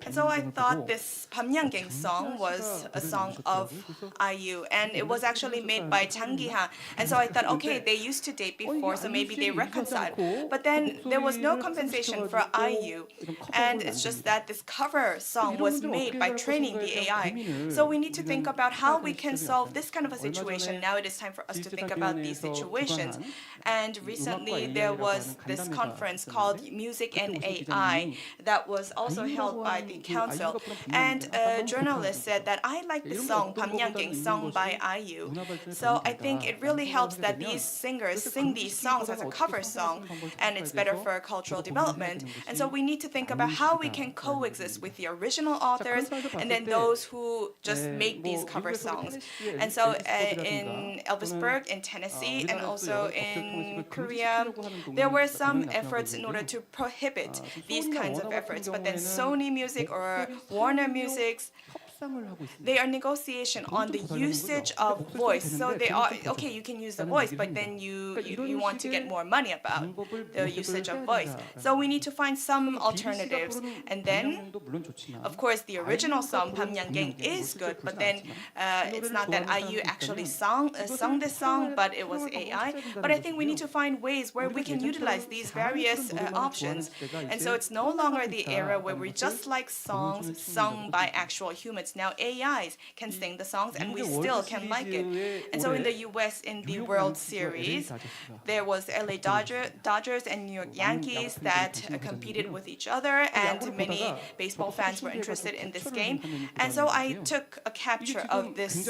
And so I thought this 밤양갱 song was a song of IU, and it was actually made by Jang Gi-ha. And so I thought, okay, they used to date before, so maybe they reconciled. But then there was no compensation for IU. And it's just that this cover song was made by training the AI. So we need to think about how we can solve this kind of a situation. Now it is time for us to think about these situations. And recently there was this conference called Music and AI that was also held by the council. And a journalist said that I like the song, 밤양갱, sung by IU. So I think it really helps that these singers sing these songs as a cover song, and it's better for cultural development. And so we need to think about how we can coexist with the original authors and then those who just make these cover songs. And so in Elvisburg, in Tennessee, and also in Korea, there were some efforts in order to prohibit these kinds of efforts. But then Sony Music or Warner Music's, they are negotiation on the usage of voice. So they are, okay, you can use the voice, but then you want to get more money about the usage of voice. So we need to find some alternatives. And then, of course, the original song, 밤양갱, is good, but then it's not that IU actually sung this song, but it was AI. But I think we need to find ways where we can utilize these various options. And so it's no longer the era where we just like songs sung by actual humans. poets, now AIs can sing the songs and we still can like it. And so in the US, in the World Series, there was LA Dodgers and New York Yankees that competed with each other, and many baseball fans were interested in this game. And so I took a capture of this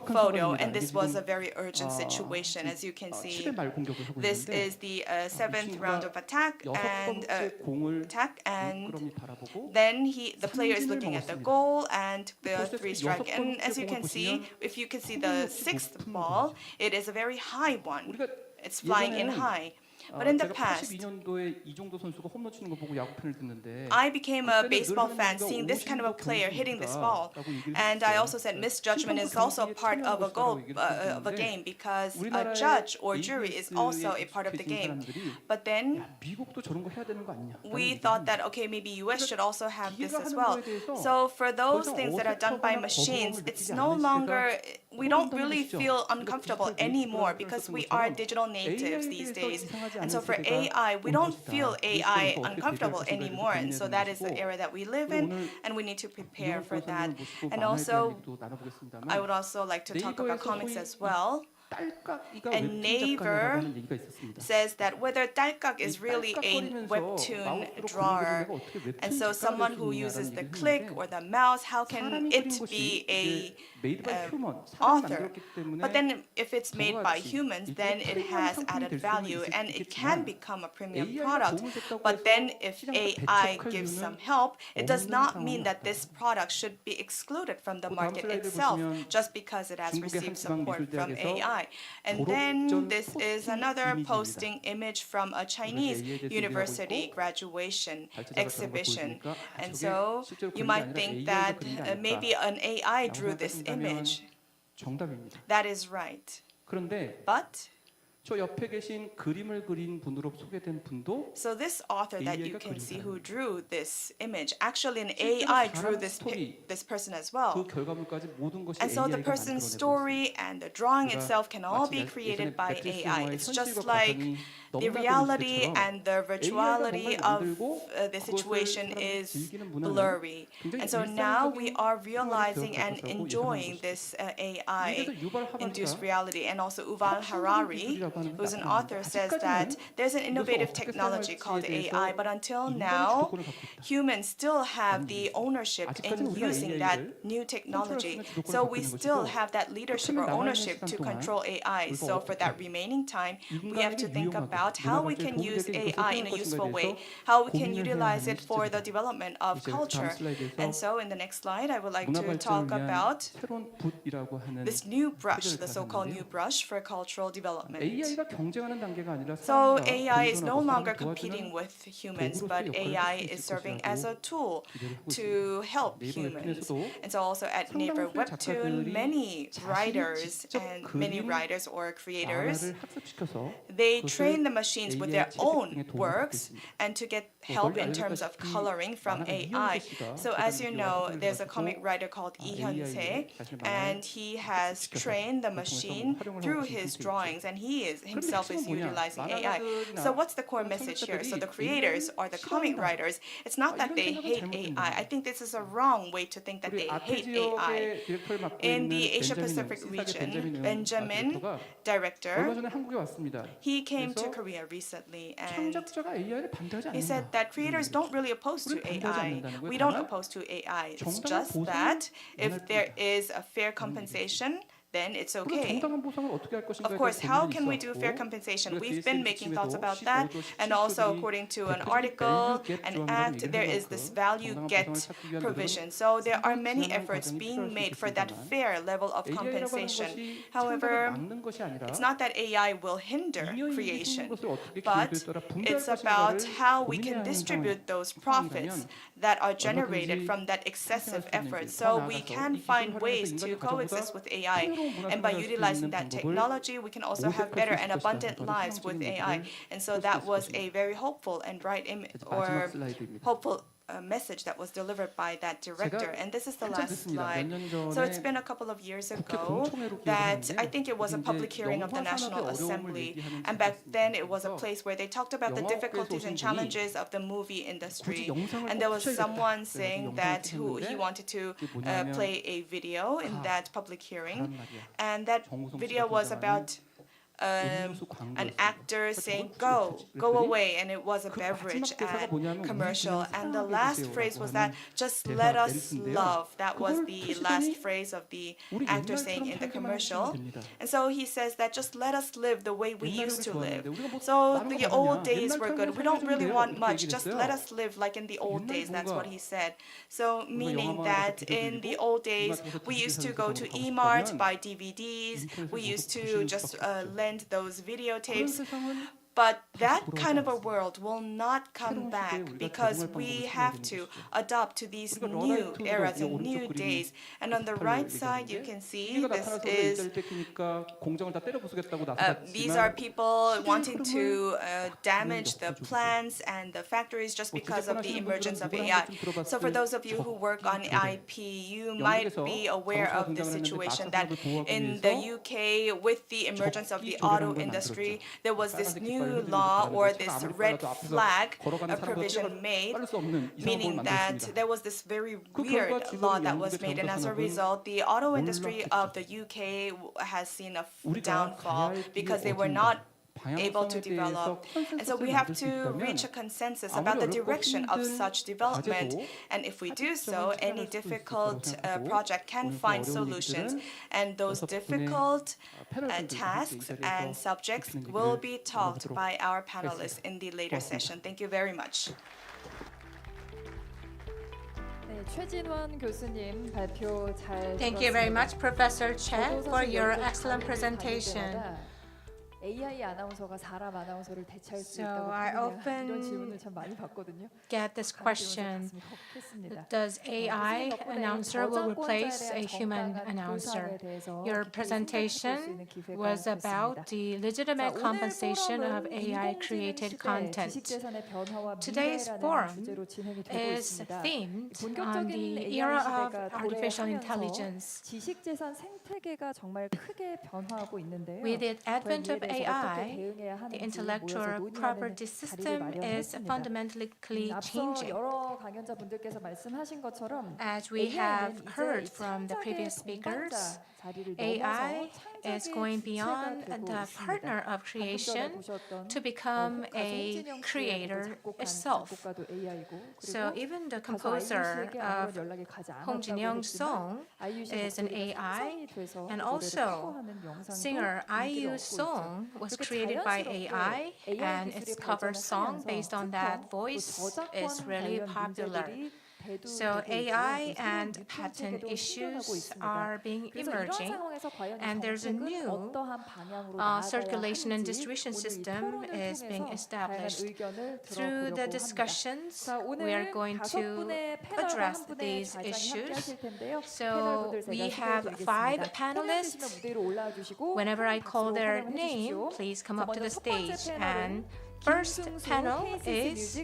photo, and this was a very urgent situation. As you can see, this is the seventh round of attack, and then the player is looking at the goal and the three strike. And as you can see, if you can see the sixth ball, it is a very high one. It's flying in high. But in the past, I became a baseball fan seeing this kind of a player hitting this ball. And I also said misjudgment is also part of a game because a judge or jury is also a part of the game. But then we thought that, okay, maybe US should also have this as well. So for those things that are done by machines, it's no longer, we don't really feel uncomfortable anymore because we are digital natives these days. And so for AI, we don't feel AI uncomfortable anymore. And so that is the era that we live in, and we need to prepare for that. And also, I would also like to talk about comics as well. And Naver says that whether 딸깍 is really a webtoon drawer, and so someone who uses the click or the mouse, how can it be a author? But then if it's made by humans, then it has added value and it can become a premium product. But then if AI gives some help, it does not mean that this product should be excluded from the market itself just because it has received support from AI. And then this is another posting image from a Chinese university graduation exhibition. And so you might think that maybe an AI drew this image. That is right. But 저 옆에 계신 그림을 그린 분으로 소개된 분도 so this author that you can see who drew this image, actually an AI drew this person as well. 그 결과물까지 모든 것이 And so the person's story and the drawing itself can all be created by AI. It's just like the reality and the virtuality of the situation is blurry. And so now we are realizing and enjoying this AI-induced reality. And also Yuval Harari, who's an author, says that there's an innovative technology called AI, but until now, humans still have the ownership in using that new technology. So we still have that leadership or ownership to control AI. So for that remaining time, we have to think about how we can use AI in a useful way, how we can utilize it for the development of culture. And so in the next slide, I would like to talk about this new brush, the so-called new brush for cultural development. So AI is no longer competing with humans, but AI is serving as a tool to help humans. And so also at Naver Webtoon, many writers or creators, they train the machines with their own works and to get help in terms of coloring from AI. So as you know, there's a comic writer called Lee Hyun-se, and he has trained the machine through his drawings, and he himself is utilizing AI. So what's the core message here? So the creators or the comic writers, it's not that they hate AI. I think this is a wrong way to think that they hate AI. In the Asia Pacific region, Benjamin, director, he came to Korea recently, and he said that creators don't really oppose to AI. We don't oppose to AI. It's just that if there is a fair compensation, then it's okay. Of course, how can we do fair compensation? We've been making thoughts about that, and also according to an article, an act, there is this value get provision. So there are many efforts being made for that fair level of compensation. However, it's not that AI will hinder creation, but it's about how we can distribute those profits that are generated from that excessive effort. So we can find ways to coexist with AI. And by utilizing that technology, we can also have better and abundant lives with AI. And so that was a very hopeful and bright image, or hopeful message that was delivered by that director. And this is the last slide. 몇 년 전에 So it's been a couple of years ago that I think it was a public hearing of the National Assembly. And back then it was a place where they talked about the difficulties and challenges of the movie industry. And there was someone saying that he wanted to play a video in that public hearing. And that video was about an actor saying go away, and it was a beverage ad commercial, and the last phrase was that just let us love. That was the last phrase of the actor saying in the commercial. And so he says that just let us live the way we used to live. So the old days were good. We don't really want much, just let us live like in the old days. That's what he said. So meaning that in the old days we used to go to E-Mart, buy DVDs, we used to just lend those videotapes. But that kind of a world will not come back because we have to adopt to these new eras and new days. And on the right side, you can see these are people wanting to damage the plants and the factories just because of the emergence of AI. So for those of you who work on IP, you might be aware of the situation that in the UK, with the emergence of the auto industry, there was this new law or this red flag provision made, meaning that there was this very weird law that was made, and as a result, the auto industry of the UK has seen a downfall because they were not able to develop. And so we have to reach a consensus about the direction of such development. And if we do so, any difficult project can find solutions. And those difficult tasks and subjects will be talked by our panelists in the later session. Thank you very much. 최진원 교수님 발표 잘 Thank you very much, Professor Chen, for your excellent presentation. AI 아나운서가 사람 아나운서를 대체할 수 So 있다고 I 보느냐 이런 often 질문을 참 많이 받거든요. get this question: does AI announcer will replace a human announcer? Your presentation was about the legitimate compensation of AI-created content. Today's forum is themed on the era of artificial intelligence. 지식재산 생태계가 정말 크게 변화하고 있는데요. With the advent of AI, the intellectual property system is fundamentally changing. 여러 강연자분들께서 말씀하신 것처럼 As we have heard from the previous speakers, AI is going beyond the partner of creation to become a creator itself. So even the composer of Hong Jin-young's song is an AI, and also singer IU's song was created by AI, and its cover song based on that voice is really popular. So AI and patent issues are being emerging, and there's a new circulation and distribution system is being established. Through the discussions, we are going to address these issues. So we have 5 panelists. Whenever I call their name, please come up to the stage. And first panel is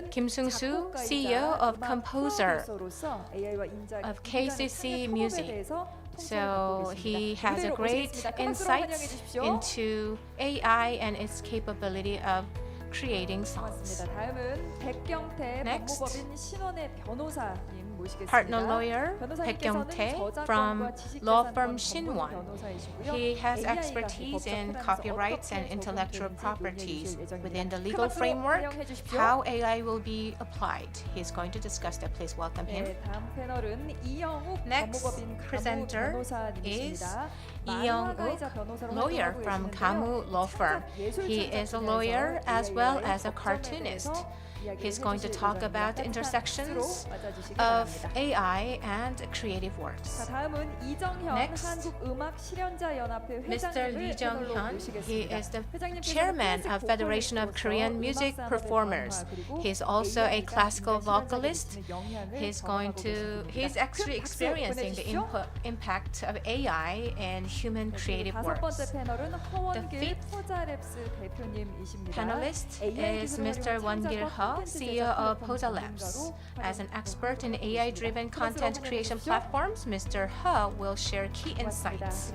Kim Sung-soo, CEO of Composer of KCC Music. So he has a great insight into AI and its capability of creating songs. Next, partner lawyer Baek Kyung-tae from law firm Shinwon. He has expertise in copyrights and intellectual properties within the legal framework, how AI will be applied. He's going to discuss that. Please welcome him. Next presenter is Lee Young-wook, lawyer from Kamu Law Firm. He is a lawyer as well as a cartoonist. He's going to talk about the intersections of AI and creative works. Next, Mr. Lee Jung-hyun. He is the chairman of Federation of Korean Music Performers. He's also a classical vocalist. He's actually experiencing the impact of AI in human creative works. The fifth panelist is Mr. Won Gil-ho. He, CEO of Posa Labs. As an expert in AI-driven content creation platforms, Mr. He will share key insights.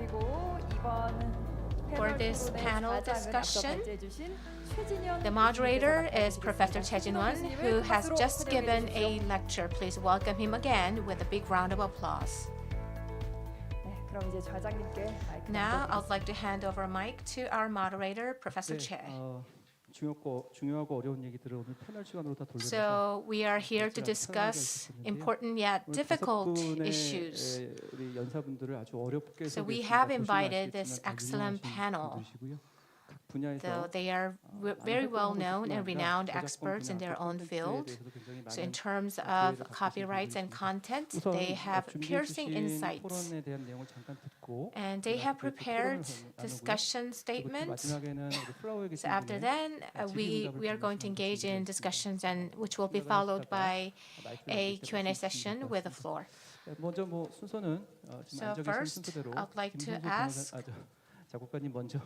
For this panel discussion, the moderator is Professor Choi Jin-won, who has just given a lecture. Please welcome him again with a big round of applause. Now, I'd like to hand over a mic to our moderator, Professor Choi. 중요하고 어려운 얘기들을 오늘 패널 시간으로 다 돌려서 So we are here to discuss important yet difficult issues. 우리 연사분들을 아주 어렵게 So we have invited this excellent panel. So they are very well known and renowned experts in their own field. So in terms of copyrights and content, they have piercing insights. And they have prepared discussion statements. So after then, we are going to engage in discussions, and which will be followed by a Q&A session with the floor. So first, I'd like to ask 작곡가님 먼저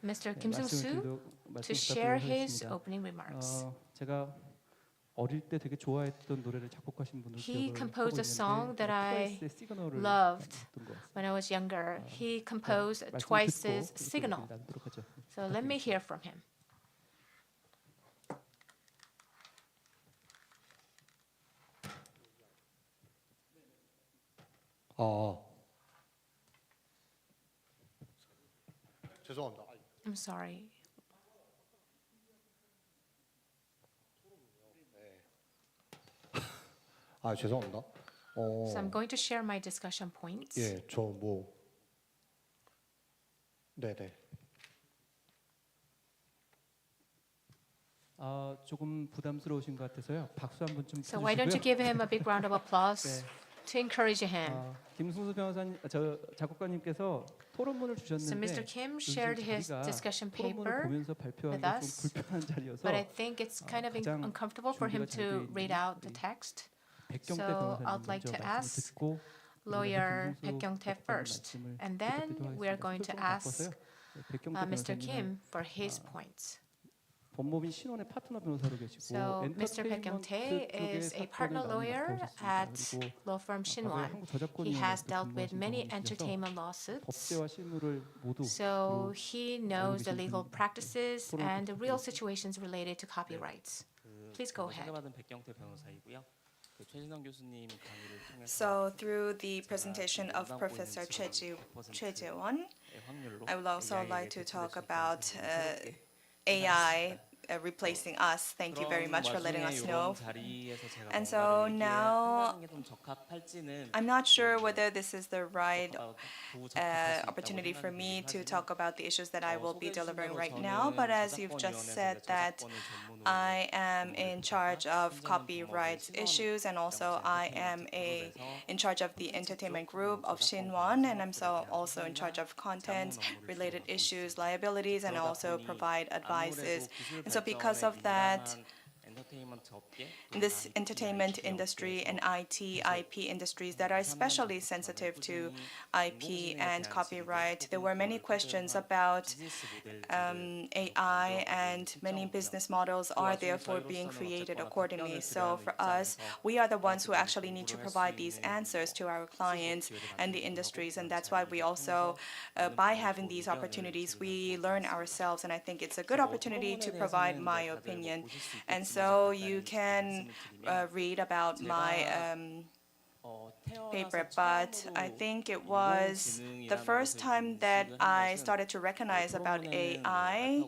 Mr. Kim Sung-soo to share his opening remarks. 제가 어릴 때 되게 좋아했던 노래를 작곡하신 분을 He composed a song that I loved when I was younger. He composed Twice's Signal. So let me hear from him. 죄송합니다. I'm sorry. 죄송합니다. So I'm going to share my discussion points. 예, 네네. 조금 부담스러우신 것 같아서요. 박수 한번 좀 So why don't you give him a big round of applause to encourage him? 김승수 변호사님, 저 작곡가님께서 토론문을 주셨는데 So Mr. Kim shared his discussion paper 보면서 발표하기 with 좀 us, 불편한 자리여서 but I think it's kind of uncomfortable for him to read out the text. So I'd like to ask lawyer Baek Kyung-tae first, and then we are going to ask Mr. Kim for his points. 법무법인 신원의 파트너 변호사로 계시고 So Mr. Baek Kyung-tae is a partner lawyer at law firm Shinwon. He has dealt with many entertainment lawsuits. 법제와 실무를 모두 So he knows the legal practices and the real situations related to copyrights. Please go ahead. So through the presentation of Professor Choi Jae-won, I would also like to talk about AI replacing us. Thank you very much for letting us know. And so now, I'm not sure whether this is the right opportunity for me to talk about the issues that I will be delivering right now, but as you've just said that I am in charge of copyright issues, and also I am in charge of the entertainment group of Shinwon, and I'm also in charge of content related issues, liabilities, and I also provide advices. And so because of that, this entertainment industry and IT, IP industries that are especially sensitive to IP and copyright, there were many questions about AI, and many business models are therefore being created accordingly. So for us, we are the ones who actually need to provide these answers to our clients and the industries, and that's why we also, by having these opportunities, we learn ourselves, and I think it's a good opportunity to provide my opinion. And so you can read about my paper, but I think it was the first time that I started to recognize about AI.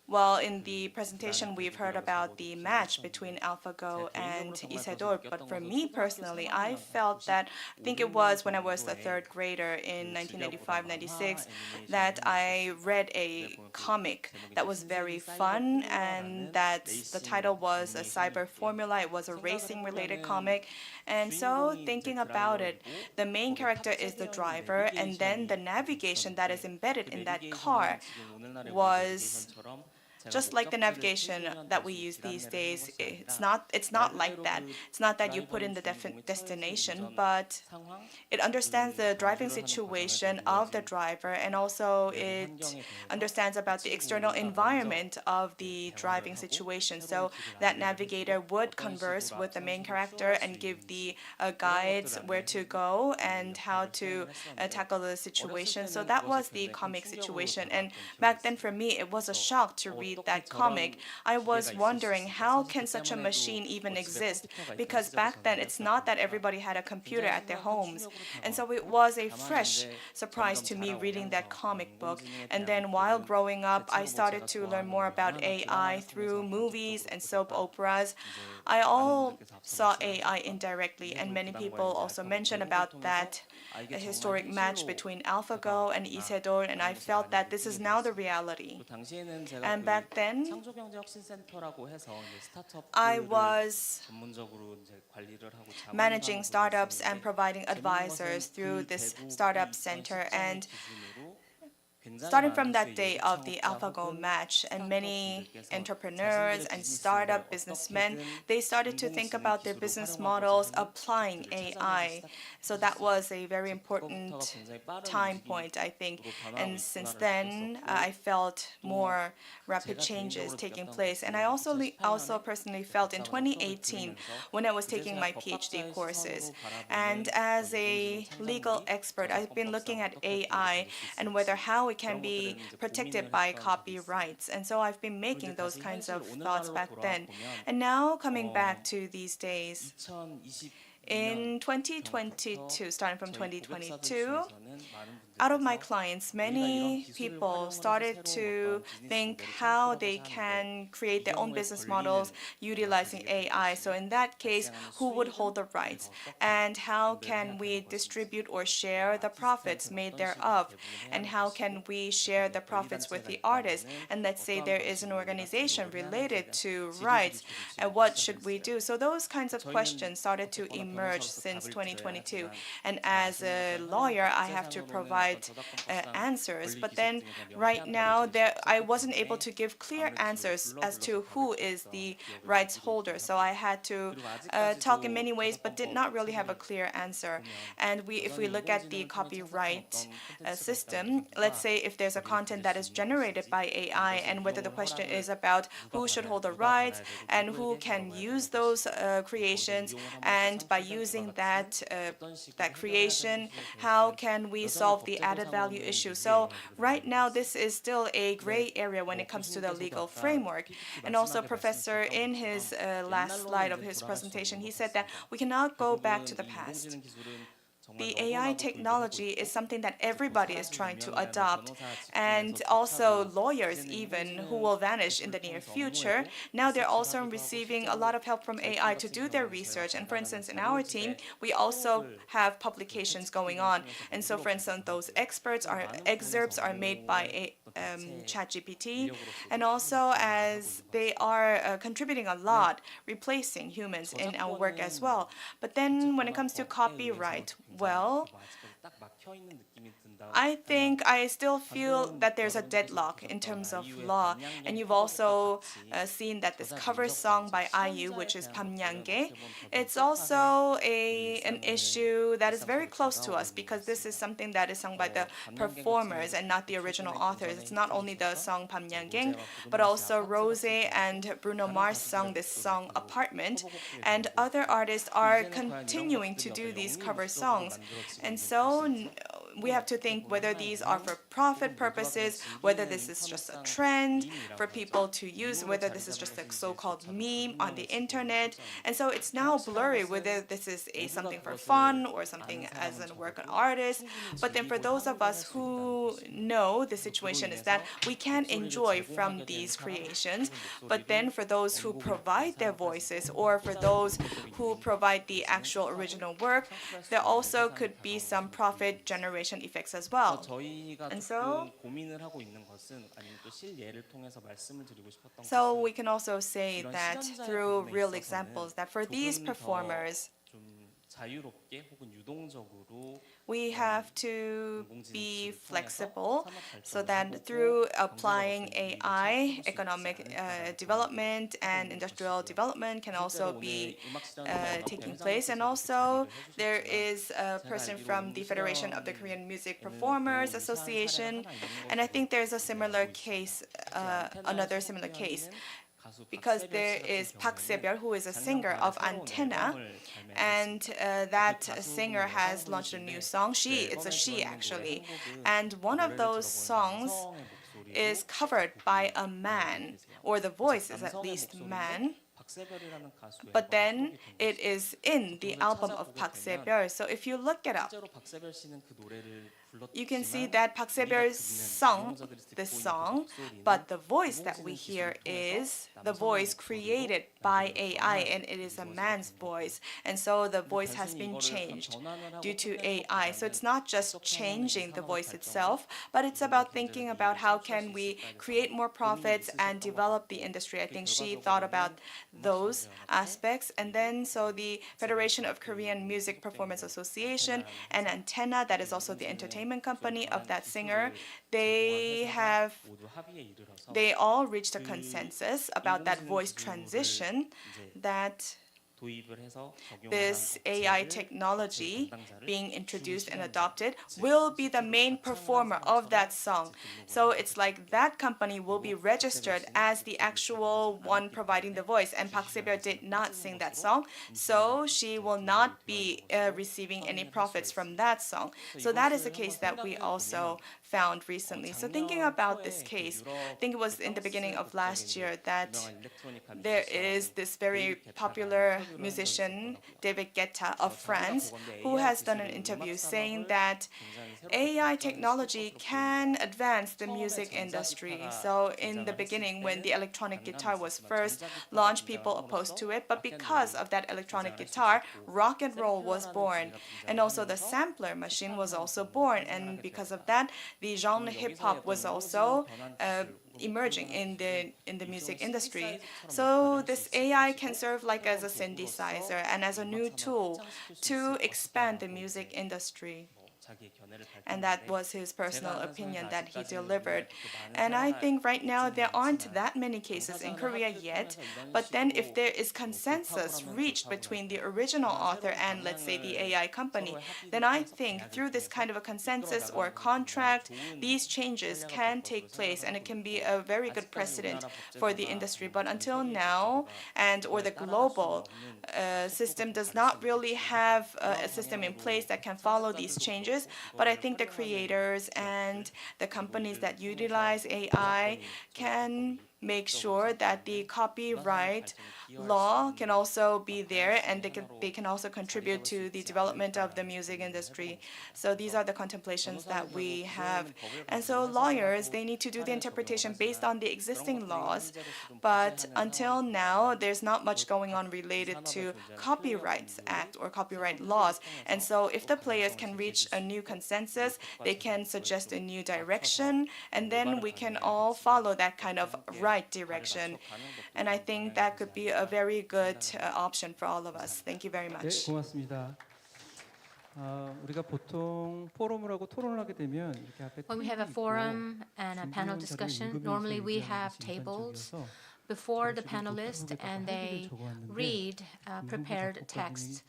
Well, in the presentation, we've heard about the match between AlphaGo and Isidore, but for me personally, I felt that, I think it was when I was a third grader in 1995-96, that I read a comic that was very fun, and that the title was a Cyber Formula. It was a racing-related comic. And so thinking about it, the main character is the driver, and then the navigation that is embedded in that car was Just like the navigation that we use these days, it's not like that. It's not that you put in the destination, but it understands the driving situation of the driver, and also it understands about the external environment of the driving situation. So that navigator would converse with the main character and give the guides where to go and how to tackle the situation. So that was the comic situation. And back then for me, it was a shock to read that comic. I was wondering, how can such a machine even exist? Because back then, it's not that everybody had a computer at their homes. And so it was a fresh surprise to me reading that comic book. And then while growing up, I started to learn more about AI through movies and soap operas. I all saw AI indirectly, and many people also mentioned about that historic match between AlphaGo and Isedol, and I felt that this is now the reality. And back then, I was managing startups and providing advisors through this startup center, and starting from that day of the AlphaGo match, and many entrepreneurs and startup businessmen, they started to think about their business models applying AI. So that was a very important time point, I think. And since then, I felt more rapid changes taking place. And I also personally felt in 2018, when I was taking my PhD courses. And as a legal expert, I've been looking at AI and whether how it can be protected by copyrights. And so I've been making those kinds of thoughts back then. And now coming back to these days, in 2022, starting from 2022, out of my clients, many people started to think how they can create their own business models utilizing AI. So in that case, who would hold the rights? And how can we distribute or share the profits made thereof? And how can we share the profits with the artists? And let's say there is an organization related to rights, and what should we do? So those kinds of questions started to emerge since 2022. And as a lawyer, I have to provide answers. But then right now, I wasn't able to give clear answers as to who is the rights holder. So I had to talk in many ways, but did not really have a clear answer. And if we look at the copyright system, let's say if there's a content that is generated by AI, and whether the question is about who should hold the rights and who can use those creations, and by using that creation, how can we solve the added value issue? So right now, this is still a gray area when it comes to the legal framework. And also, Professor, in his last slide of his presentation, he said that we cannot go back to the past. The AI technology is something that everybody is trying to adopt, and also lawyers even, who will vanish in the near future. Now they're also receiving a lot of help from AI to do their research. And for instance, in our team, we also have publications going on. And so, for instance, those excerpts are made by ChatGPT, and also as they are contributing a lot, replacing humans in our work as well. But then when it comes to copyright, well, I think I still feel that there's a deadlock in terms of law. And you've also seen that this cover song by IU, which is 밤양개, it's also an issue that is very close to us, because this is something that is sung by the performers and not the original authors. It's not only the song 밤양개, but also Rose and Bruno Mars sung this song Apartment, and other artists are continuing to do these cover songs. And so we have to think whether these are for profit purposes, whether this is just a trend for people to use, whether this is just a so-called meme on the internet. And so it's now blurry whether this is something for fun or something as a work on artist. But then for those of us who know the situation is that we can enjoy from these creations, but then for those who provide their voices, or for those who provide the actual original work, there also could be some profit generation effects as well. And so we can also say that through real examples, that for these performers, 자유롭게 혹은 유동적으로 We have to be flexible so that through applying AI, economic development and industrial development can also be taking place. And also there is a person from the Federation of the Korean Music Performers Association, and I think there's a similar case, another similar case, because there is Park Se-byul, who is a singer of Antenna, and that singer has launched a new song. It's a she actually, and one of those songs is covered by a man, or the voice is at least man. But then it is in the album of Park Se-byul. So if you look it up, you can see that Park Se-byul sung this song, but the voice that we hear is the voice created by AI, and it is a man's voice. And so the voice has been changed due to AI. So it's not just changing the voice itself, but it's about thinking about how can we create more profits and develop the industry. I think she thought about those aspects. And then so the Federation of Korean Music Performance Association and Antenna, that is also the entertainment company of that singer, they all reached a consensus about that voice transition, that this AI technology being introduced and adopted will be the main performer of that song. So it's like that company will be registered as the actual one providing the voice. And Park Se-byul did not sing that song, so she will not be receiving any profits from that song. So that is a case that we also found recently. So thinking about this case, I think it was in the beginning of last year that there is this very popular musician, David Guetta of France, who has done an interview saying that AI technology can advance the music industry. So in the beginning, when the electronic guitar was first launched, people opposed to it, but because of that electronic guitar, rock and roll was born, and also the sampler machine was also born, and because of that, the genre hip-hop was also emerging in the music industry. So this AI can serve like as a synthesizer and as a new tool to expand the music industry. And that was his personal opinion that he delivered. And I think right now there aren't that many cases in Korea yet, but then if there is consensus reached between the original author and, let's say, the AI company, then I think through this kind of a consensus or contract, these changes can take place, and it can be a very good precedent for the industry. But until now, or the global system does not really have a system in place that can follow these changes. But I think the creators and the companies that utilize AI can make sure that the copyright law can also be there, and they can also contribute to the development of the music industry. So these are the contemplations that we have. And so lawyers, they need to do the interpretation based on the existing laws, but until now, there's not much going on related to Copyrights Act or copyright laws. And so if the players can reach a new consensus, they can suggest a new direction, and then we can all follow that kind of right direction. And I think that could be a very good option for all of us. Thank you very 네, much. 고맙습니다. 우리가 보통 포럼을 하고 토론을 하게 되면 이렇게 앞에 When we have a forum and a panel discussion, normally we have tables before the panelists and they read prepared text.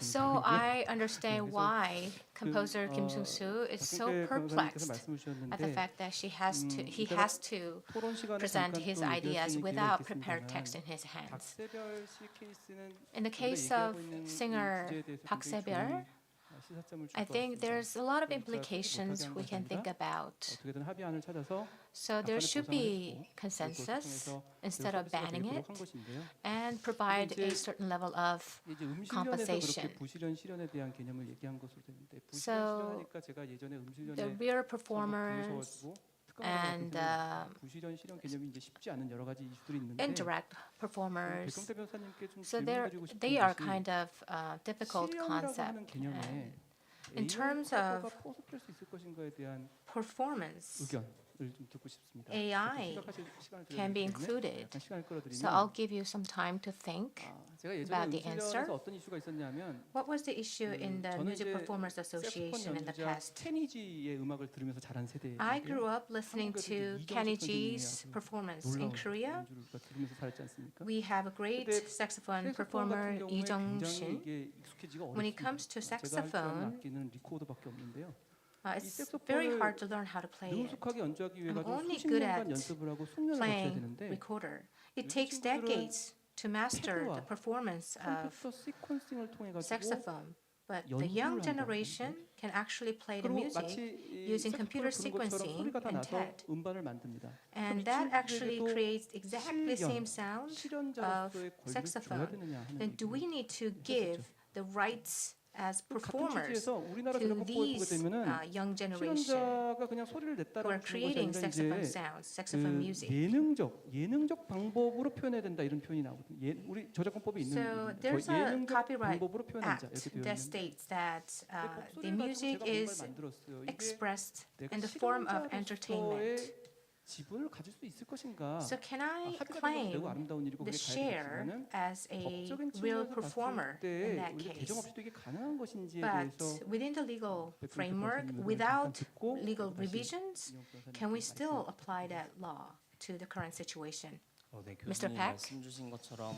So I understand why composer Kim Sung-soo is so perplexed at the fact that he has to present his ideas without prepared text in his hands. In the case of singer Park Se-byul, I think there's a lot of implications we can think about. So there should be consensus instead of banning it, and provide a certain level of compensation. So the real performers and indirect performers, so they are kind of difficult concept. In terms of performance, 좀 듣고 싶습니다. AI 생각하실 시간을 can be 드렸기 때문에 included. 약간 시간을 끌어드리면 So I'll give you some time to think 제가 about 예전에 the answer. 음술련에서 어떤 이슈가 있었냐면 What was the issue in the 저는 Music 이제 Performers 색소폰 Association in the 연주자 past? 케니지의 음악을 들으면서 자란 세대예요. I grew up listening to Kenny G's performance in Korea. 연주를 들으면서 살았지 않습니까? We have a great saxophone performer Lee Jung-shin. 이게 익숙해지가 When it 어렵습니다. comes to 제가 할 줄 아는 saxophone, 악기는 리코더밖에 없는데요. it's very hard to learn how to play it. 능숙하게 연주하기 위해 I'm 가지고 only 수십 good 년간 at 연습을 하고 숙련을 거쳐야 playing 되는데 recorder. It takes decades to master the performance of 컴퓨터 시퀀싱을 통해 가지고 saxophone. But the young generation can actually play the 그리고 music 마치 using computer 색소폰을 부는 것처럼 sequencing 소리가 다 and 나서 TED. 음반을 만듭니다. And that actually creates exactly the same sound of saxophone. Then do we need to give the rights as performers to these young generation 실현자가 그냥 소리를 who 냈다라고 are creating 것이 saxophone 아니라 sounds, saxophone music? 예능적 방법으로 표현해야 된다 이런 표현이 나오거든요. 우리 저작권법에 있는 So there's a 예능적 copyright 방법으로 표현하자 act 이렇게 되어 that 있는데 states that the 목소리를 가지고 music 제가 뭔가를 is 만들었어요. 이게 expressed 내가 in the form of 실현자로서의 entertainment. 지분을 가질 수 있을 것인가? So can I 하드가 claim 매우 아름다운 일이고 the 그게 share 가야 as a 법적인 real 측면에서 performer 봤을 in 때 that 우리가 case? 개정 없이도 이게 가능한 것인지에 But 대해서 within the legal framework, 잠깐 without 듣고 legal 다시 revisions, 이용 변호사님께 can we still 말씀을 apply that law to the current situation? 네, Mr. 교수님 Pak? 말씀 주신 것처럼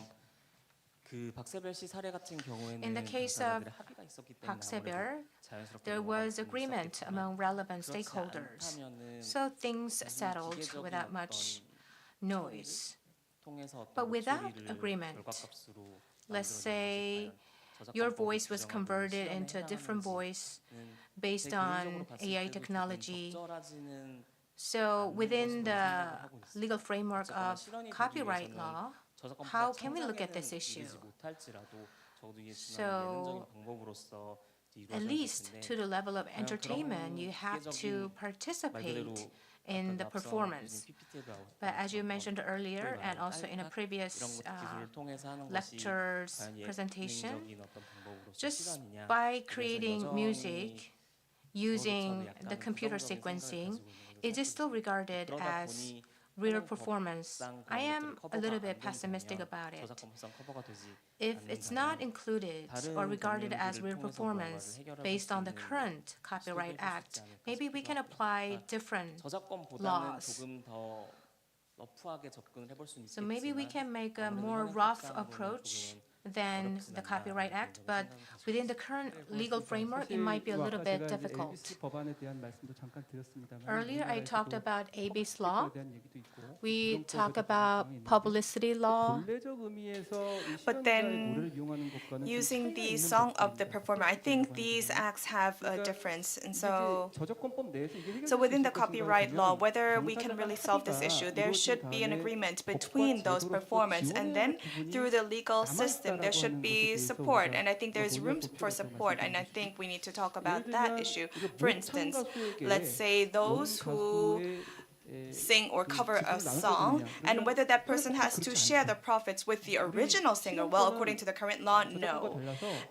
그 박세별 씨 사례 같은 경우에는 In the case of 당사자들의 합의가 있었기 때문에 Park Se-beol, 아무래도 자연스럽게 there 넘어갈 was 수는 agreement 있었겠지만 among relevant 그렇지 stakeholders, 않다면은 so things 무슨 settled 기계적인 without 어떤 much noise. 통해서 어떤 But without 목소리를 agreement, 결과값으로 let's 만들어내는 say 것이 과연 your 저작권법이 voice was 규정하는 converted 실현에 into a different voice 해당하는지는 based 제 on 개인적으로 봤을 AI 때도 조금 technology. 적절하지는 So 않는 within 것으로 the 생각을 하고 있습니다. legal framework 어쨌거나 of 실현이 되기 copyright 위해서는 law, 저작권법의 how can we look at this 창작에는 issue? 이르지 못할지라도 적어도 이게 So, 예능적인 방법으로서 at least to the level of entertainment, you have to participate in the performance. But as you mentioned earlier, and also in a previous lecture's presentation, just by creating music using the computer sequencing, is it still regarded as real performance? I am a little bit pessimistic about it. If it's not included or regarded as real performance based on the current Copyright Act, maybe we can apply different laws. So maybe we can make a more rough approach than the Copyright Act, but within the current legal framework, it might be a little bit difficult. Earlier, I talked about AB's law. We talk about publicity law. But then, using the song of the performer, I think these acts have a difference. And so within the copyright law, whether we can really solve this issue, there should be an agreement between those performers. And then, through the legal system, there should be support. And I think there is room for support. And I think we need to talk about that issue. For instance, let's say those who sing or cover a song, and whether that person has to share the profits with the original singer. Well, according to the current law, no.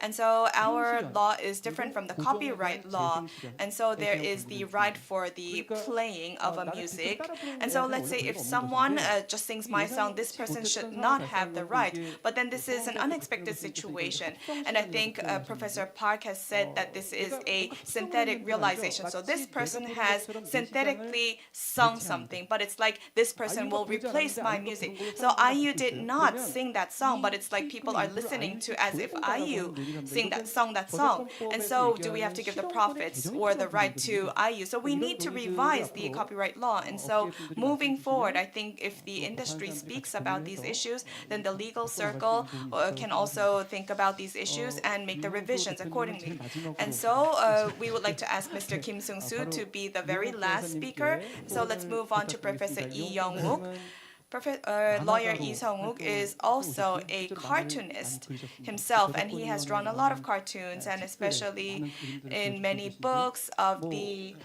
And so our law is different from the copyright law. And so there is the right for the playing of a music. And so let's say if someone just sings my song, this person should not have the right. But then this is an unexpected situation. And I think Professor Park has said that this is a synthetic realization. So this person has synthetically sung something, but it's like this person will replace my music. So IU did not sing that song, but it's like people are listening to as if IU sing that song. And so do we have to give the profits or the right to IU? So we need to revise the copyright law. And so moving forward, I think if the industry speaks about these issues, then the legal circle can also think about these issues and make the revisions accordingly. And so we would like to ask Mr. Kim Sung-soo to be the very last speaker. So let's move on to Professor Lee Young-wook. Lawyer Lee Sung-wook is also a cartoonist himself, and he has drawn a lot of cartoons, and especially in many books of the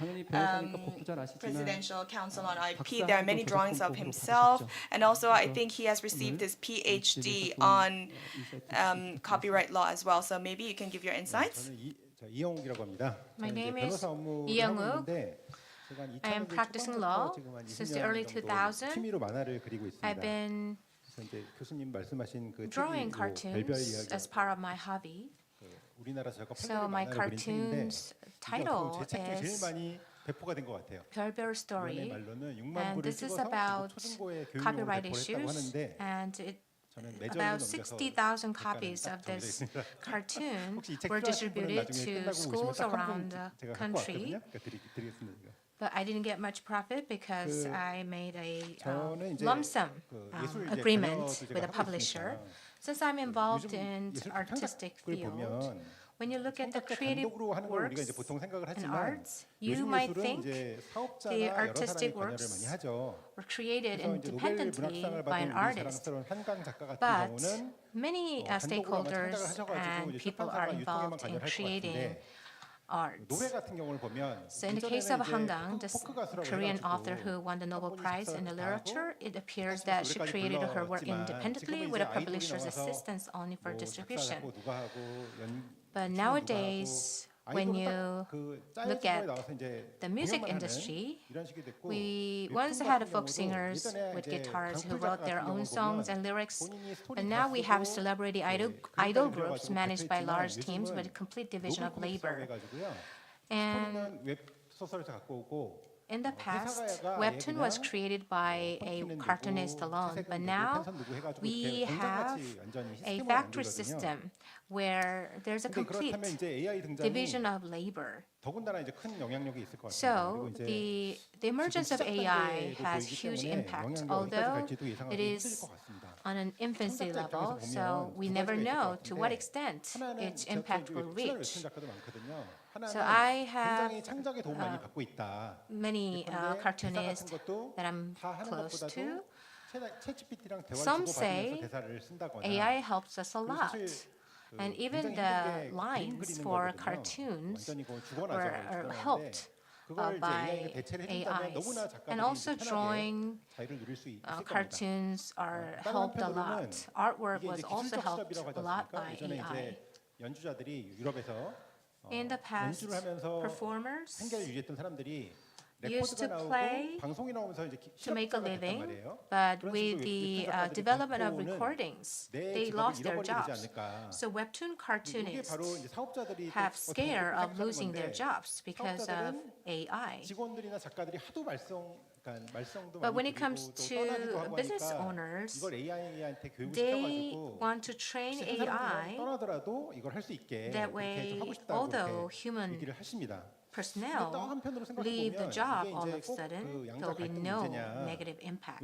Presidential Council on IP, there are many drawings of himself, and also I think he has received his PhD on copyright law as well. So maybe you can give your insights. My name is Lee Young-wook. I am practicing law since the early 2000s. 취미로 만화를 그리고 있습니다. I've been 그래서 이제 교수님 말씀하신 그 drawing 책이 cartoons as part of my hobby. 우리나라 저가 So my cartoons title 제 책 중에 제일 is 많이 배포가 된 것 같아요. 별별 story, 말로는 6만 and 부를 this is 찍어서 about 초중고에 교육용으로 copyright 배포했다고 issues, 하는데 and it 저는 매절을 about 넘겨서 60,000 copies of this cartoon 혹시 이 책 were 필요하신 분은 distributed 나중에 to 끝나고 schools 오시면 딱 한 around 권 the 제가 갖고 country. 왔거든요. 그러니까 드리겠습니다. But I didn't get much profit because I made a 저는 이제 lump sum 그 예술 이제 agreement 관여도 제가 with a 하고 publisher. 있으니까 Since I'm involved 요즘 in 예술 artistic 창작을 field, 보면 when you look at the 창작자 creative 단독으로 하는 걸 우리가 이제 works 보통 생각을 and 하지만 arts, you 요즘 might 예술은 think 이제 사업자나 the 여러 사람이 artistic 관여를 많이 works 하죠. were created 그래서 이제 노벨 independently 문학상을 by 받은 an 우리 artist. 자랑스러운 한강 작가 같은 But 경우는 many 단독으로만 stakeholders 창작을 하셔가지고 and 이제 people are 출판사가 유통에만 involved in 관여할 것 creating 같은데 arts. 노래 같은 경우를 보면 So in the case of Hangang, the 포크 가수라고 Korean 해가지고 author who won the Nobel Prize in the literature, it appears that she created her work independently with a publisher's assistance only for distribution. But nowadays, when you look at the music industry, we once had folk singers with guitars who wrote their own songs and lyrics, but now we have celebrity idol groups managed by large teams with a complete division of labor. And in the past, Webtoon was created by a cartoonist alone, but now we have a factory system where there's a complete division of labor. So the emergence of AI has huge impact, although it is on an infancy level, so we never know to what extent its impact will reach. So I have many cartoonists that I'm close to. Some say AI helps us a lot. And even the lines for cartoons were helped by AIs. And also drawing cartoons are helped a lot. Artwork was also helped a lot by AI. In the past, performers used to play to make a living, but with the development of recordings, they lost their jobs. So Webtoon cartoonists have scare of losing their jobs because of AI. But when it comes to business owners, they want to train AI that way, although human personnel leave the job all of a sudden, there will be no negative impact.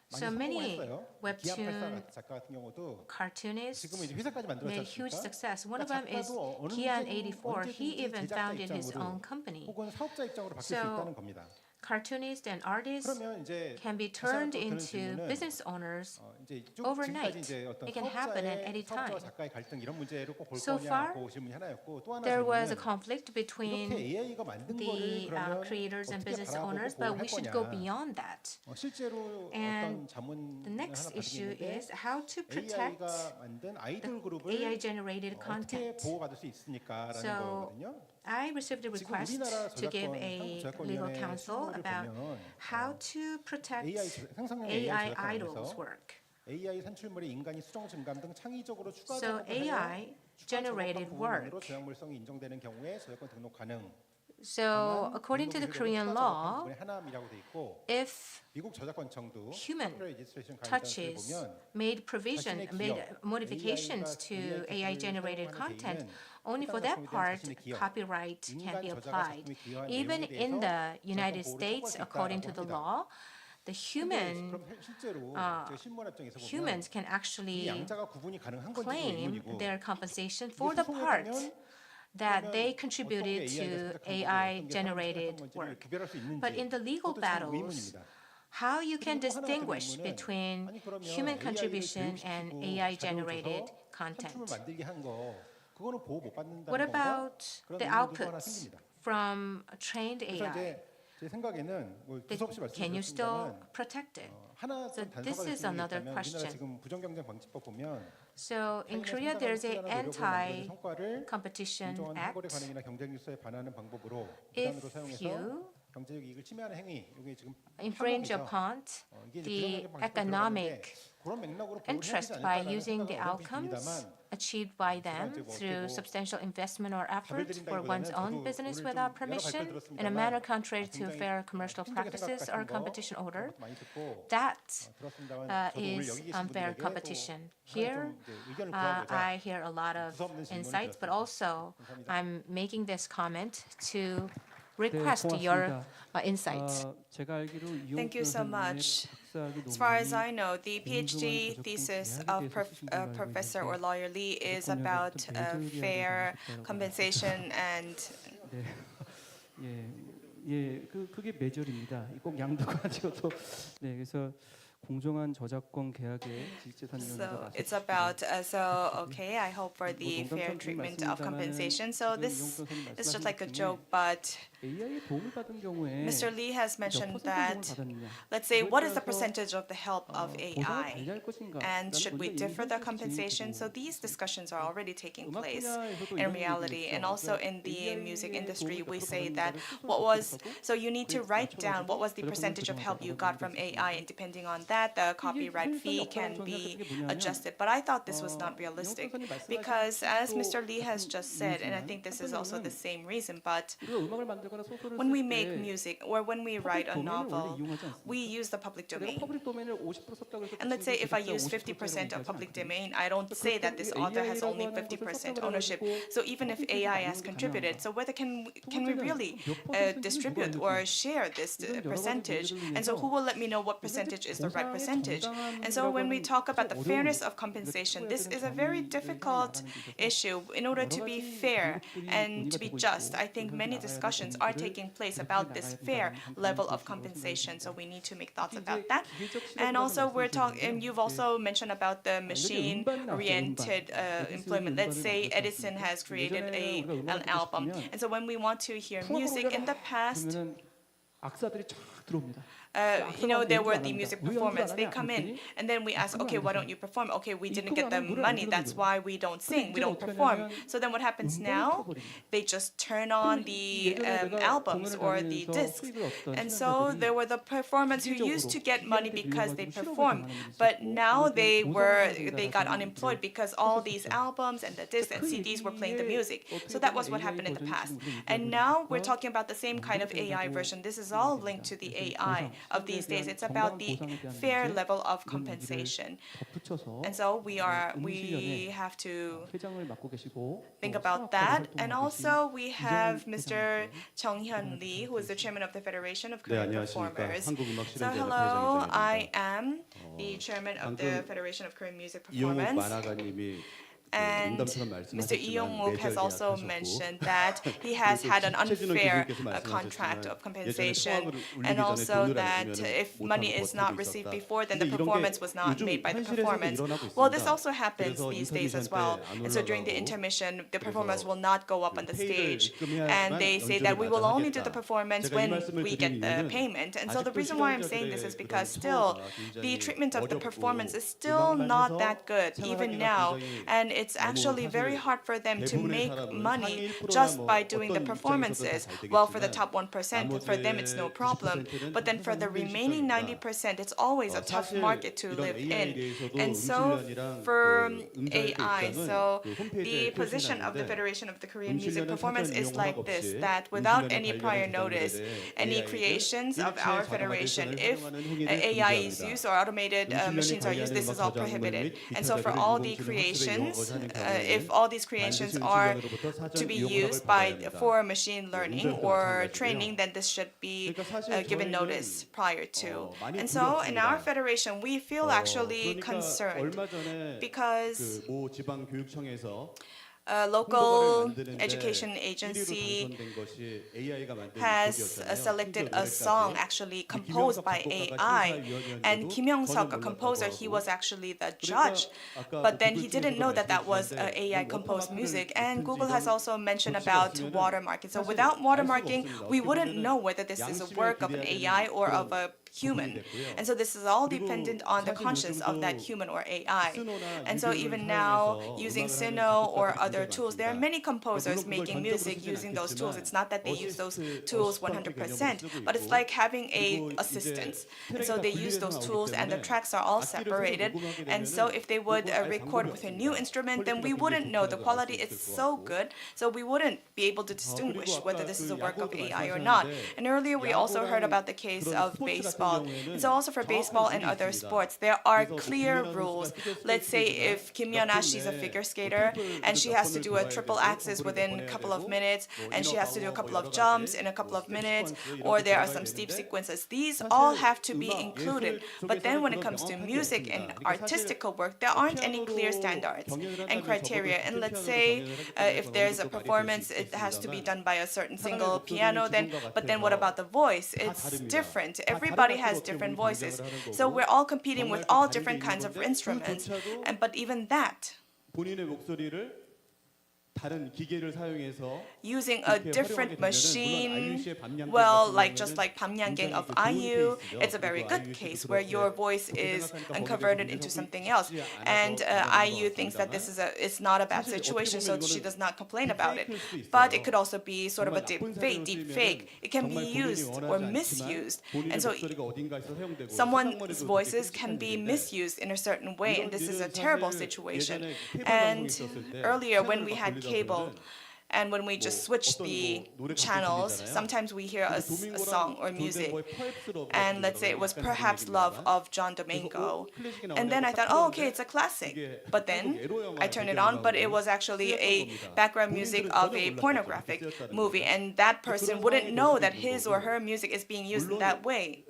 So many Webtoon cartoonists made huge success. One of them is Kian84. He even founded his own company. So cartoonists and artists can be turned into business owners overnight. It can happen at any time. So far, there was a conflict between the creators and business owners, but we should go beyond that. And the next issue is how to protect AI-generated content. So I received a request to give a legal counsel about how to protect AI idols' work. So AI-generated work. So according to the Korean law, if human touches made modifications to AI-generated content, only for that part, copyright can be applied. Even in the United States, according to the law, the humans can actually claim their compensation for the part that they contributed to AI-generated work. But in the legal battles, how you can distinguish between human contribution and AI-generated content? What about the outputs from trained AI? 제 생각에는 뭐 Then 두서없이 can you still 말씀드렸습니다만 protect it? 하나 So 좀 this 단서가 is 있는 게 another 있다면 우리나라 question. 지금 부정경쟁방지법 보면 So in 타인의 Korea, 생산을 there's a 흡수하는 노력을 만들어낸 성과를 anti-competition 공정한 선거래 act. 관행이나 경쟁 질서에 반하는 방법으로 If 무단으로 사용해서 you 경제적 이익을 침해하는 행위, 이게 지금 infringe 합법이죠. upon 이게 이제 the 부정경쟁방지법에 economic 들어가는데 그런 맥락으로 보호를 해야 되지 interest by 않을까라는 using the 생각은 outcomes 어렴풋이 achieved by 제가 them 이제 뭐 through 어떻게 뭐 substantial investment or effort for 드린다기보다는 one's own 저도 business 오늘 without 좀 여러 permission 발표를 in a manner 들었습니다만 contrary to 굉장히 fair commercial 합리적인 practices 생각 or 같은 거 competition order. 그런 것도 많이 듣고 That 들었습니다만 저도 오늘 is 여기 계신 unfair 분들에게 competition. 또 Here, 좀 이제 의견을 구하고자 I hear a lot of 두서없는 질문을 insights, but 드렸습니다. also 감사합니다. I'm making this comment to 네, request your 고맙습니다. insights. 제가 알기로 이용 Thank you so 변호사님의 much. 박사학위 As far as 논문이 I know, the PhD thesis of Professor or Lawyer Lee is about fair compensation and 네. 그게 메저입니다. 꼭 양도가 아니어도 네, 그래서 공정한 저작권 계약의 지식재산위원회가 so it's about okay, I hope for the fair treatment of compensation. So this is just like a joke, but AI의 도움을 받은 경우에 Mr. Lee has 몇 mentioned 퍼센트 that, 도움을 받았느냐? let's say, what is the 그거에 따라서 percentage of the help of 보상을 AI? 달리할 것인가? And should we 라는 differ the 문제가 compensation? So 진행이 되고 these discussions are already taking 음악 place 분야에서도 in 이런 reality. 얘기가 And 있죠. also in the AI의 music 도움을 industry, we 몇 say 퍼센트 that 받았는가를 what was, 스스로 so you need to 그에 write down what was the 맞춰가지고 percentage of help you 저작권을 got from AI, and depending on that, the copyright fee can be adjusted. But I thought this was not realistic because, as Mr. Lee has just said, and I think this is also the same reason, but 음악을 만들거나 소설을 when we 쓸 make 때 music or when we write a 도메인을 원래 novel, 이용하지 않습니까? we use the public 내가 domain. 퍼블릭 도메인을 50% 썼다고 해서 And let's say if I 제작자 use 50% 50% of 얘기하지 public 않거든요. domain, I don't say that this author has only 50% ownership. So even if AI has contributed, so whether can we really distribute or share this percentage? And so who will let me know what percentage is the right percentage? And so when we talk about the fairness of compensation, this is a very difficult issue. In order to be fair and to be just, I think many discussions are taking place about this fair level of compensation. So we need to make thoughts about that. And also we're talking, and you've also mentioned about the machine-oriented employment. Let's say Edison has created an album. And so when we want to hear music in the past, 악사들이 쫙 들어옵니다. there were the music performance. They come in, and then we ask, okay, why don't you perform? Okay, we didn't get the money. That's why we don't sing. We don't perform. So then what happens now? They just turn on the albums or the discs. And so there were the performers who used to get money because they performed, but now they got unemployed because all these albums and the discs and CDs were playing the music. So that was what happened in the past. And now we're talking about the same kind of AI version. This is all linked to the AI of these days. It's about the fair level of compensation. And so we have to think about that. And also we have Mr. Chung-hyun Lee, who is the chairman of the Federation of Korean Performers. So hello, I am the chairman of the Federation of Korean Music Performance. And Mr. Lee Young-wook has also mentioned that he has had an unfair contract of compensation, and also that if money is not received before, then the performance was not made by the performance. Well, this also happens these days as well. And so during the intermission, the performers will not go up on the stage, and they say that we will only do the performance when we get the payment. And so the reason why I'm saying this is because still the treatment of the performance is still not that good, even now. And it's actually very hard for them to make money just by doing the performances. Well, for the top 1%, for them it's no problem. But then for the remaining 90%, it's always a tough market to live in. And so for AI, so the position of the Federation of the Korean Music Performance is like this, that without any prior notice, any creations of our federation, if AI is used or automated machines are used, this is all prohibited. And so for all the creations, if all these creations are to be used for machine learning or training, then this should be given notice prior to. And so in our federation, we feel actually concerned because local education agency has selected a song actually composed by AI. And Kim Young-suk, a composer, he was actually the judge. But then he didn't know that that was AI composed music. And Google has also mentioned about watermarking. So without watermarking, we wouldn't know whether this is a work of an AI or of a human. And so this is all dependent on the conscience of that human or AI. And so even now, using Sino or other tools, there are many composers making music using those tools. It's not that they use those tools 100%, but it's like having a assistant. And so they use those tools and the tracks are all separated. And so if they would record with a new instrument, then we wouldn't know. The quality is so good, so we wouldn't be able to distinguish whether this is a work of AI or not. And earlier we also heard about the case of baseball. And so also for baseball and other sports, there are clear rules. Let's say if Kim Yeon-ah, she's a figure skater, and she has to do a triple axis within a couple of minutes, and she has to do a couple of jumps in a couple of minutes, or there are some steep sequences. These all have to be included. But then when it comes to music and artistical work, there aren't any clear standards and criteria. And let's say if there's a performance, it has to be done by a certain single piano, but then what about the voice? It's different. Everybody has different voices. So we're all competing with all different kinds of instruments. But even that, using a different machine, well, just like Bamyanggeng of IU, it's a very good case where your voice is converted into something else. And IU thinks that this is it's not a bad situation, so she does not complain about it. But it could also be sort of a deep fake. It can be used or misused. And so someone's voices can be misused in a certain way, and this is a terrible situation. And earlier when we had cable, and when we just switch the channels, sometimes we hear a song or music, and let's say it was Perhaps Love of John Domingo, and then I thought, oh, okay, it's a classic. But then I turned it on, but it was actually a background music of a pornographic movie, and that person wouldn't know that his or her music is being used in that way.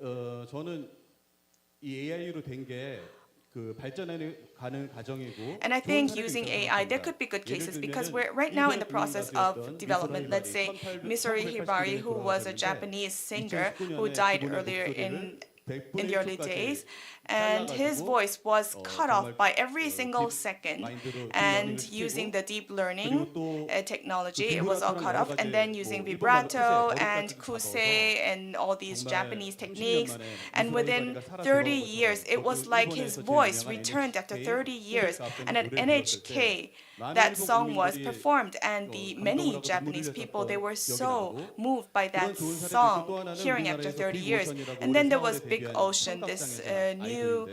And I think using AI, there could be good cases because we're right now in the process of development. Let's say Misori Hibari, who was a Japanese singer who died earlier in the early days, and his voice was cut off by every single second. And using the deep learning technology, it was all cut off. And then using vibrato and kusei and all these Japanese techniques. And within 30 years, it was like his voice returned after 30 years. And at NHK, that song was performed, and the many Japanese people, they were so moved by that song, hearing after 30 years. And then there was Big Ocean, this new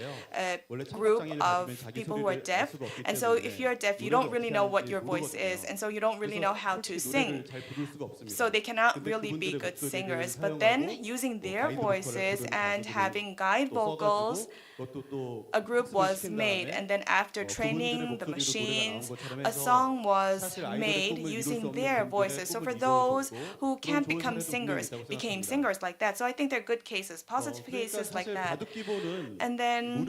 group of people who are deaf. And so if you're deaf, you don't really know what your voice is, and so you don't really know how to sing. So they cannot really be good singers. But then using their voices and having guide vocals, a group was made, and then after training the machines, a song was made using their voices. So for those who can't become singers, became singers like that. So I think they're good cases, positive cases like that. And then,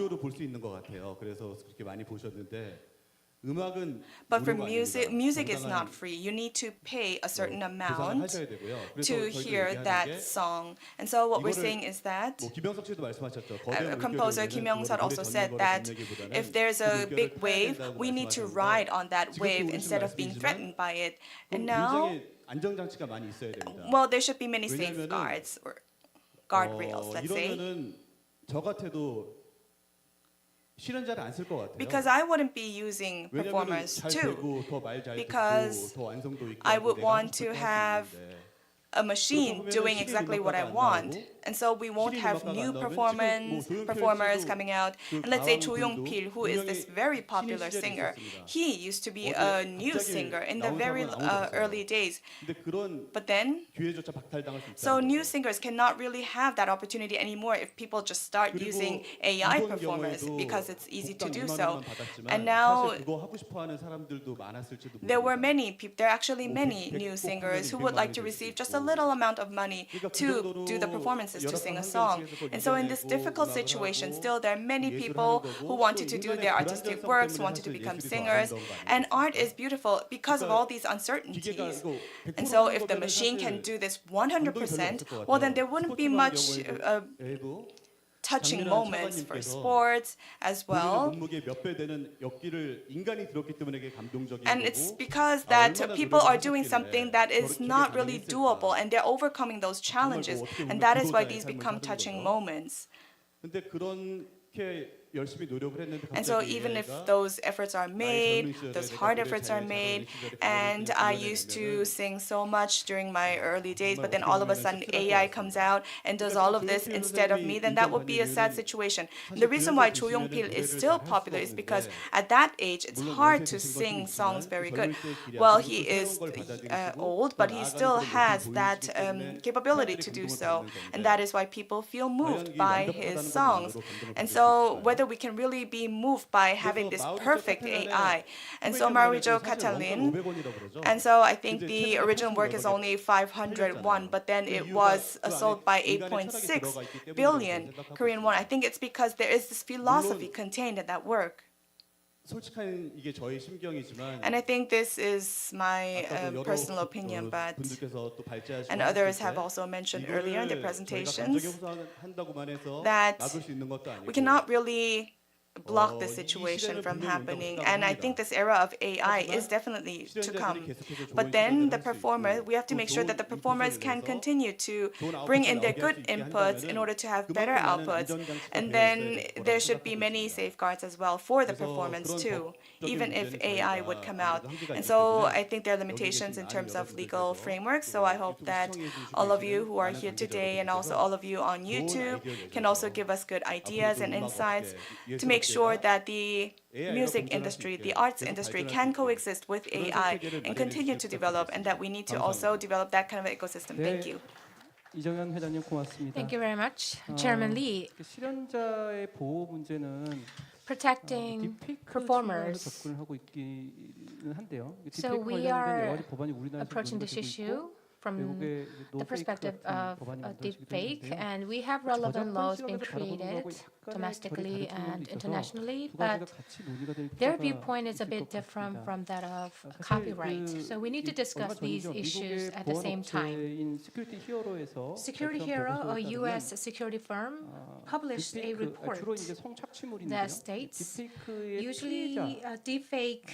but for music is not free. You need to pay a certain amount to hear that song. And so what we're saying is that composer Kim Young-suk also said that if there's a big wave, we need to ride on that wave instead of being threatened by it. And now, well, there should be many safeguards or guardrails, let's say. Because I wouldn't be using performers too, because I would want to have a machine doing exactly what I want. And so we won't have new performers coming out. And let's say Cho Yong-pil, who is this very popular singer, he used to be a new singer in the very early days. But then, so new singers cannot really have that opportunity anymore if people just start using AI performers because it's easy to do so. And now, there are actually many new singers who would like to receive just a little amount of money to do the performances. performances to sing a song. And so in this difficult situation, still there are many people who wanted to do their artistic works, wanted to become singers, and art is beautiful because of all these uncertainties. And so if the machine can do this 100%, well, then there wouldn't be much touching moments for sports as well. And it's because that people are doing something that is not really doable and they're overcoming those challenges. And that is why these become touching moments. And so even if those efforts are made, those hard efforts are made, and I used to sing so much during my early days, but then all of a sudden AI comes out and does all of this instead of me, then that would be a sad situation. And the reason why Jo Young-pil is still popular is because at that age, it's hard to sing songs very good. Well, he is old, but he still has that capability to do so. And that is why people feel moved by his songs. And so whether we can really be moved by having this perfect AI. And so Marijo Catalin, and so I think the original work is only 501, but then it was sold by 8.6 billion Korean won. I think it's because there is this philosophy contained in that work. And I think this is my personal opinion, but and others have also mentioned earlier in the presentations that we cannot really block the situation from happening. And I think this era of AI is definitely to come. But then the performer, we have to make sure that the performers can continue to bring in their good inputs in order to have better outputs. And then there should be many safeguards as well for the performance too, even if AI would come out. And so I think there are limitations in terms of legal frameworks. So I hope that all of you who are here today and also all of you on YouTube can also give us good ideas and insights to make sure that the music industry, the arts industry can coexist with AI and continue to develop, and that we need to also develop that kind of ecosystem. Thank you. 이정현 회장님 고맙습니다. Thank you very much, Chairman Lee. 실현자의 보호 문제는 Protecting performers. 접근하고 있기는 한데요. So we are approaching this issue from the perspective of deepfake, and we have relevant laws being created domestically and internationally, but their viewpoint is a bit different from that of copyright. So we need to discuss these issues at the same time. Security Hero, a U.S. security firm, published a report that states usually deepfake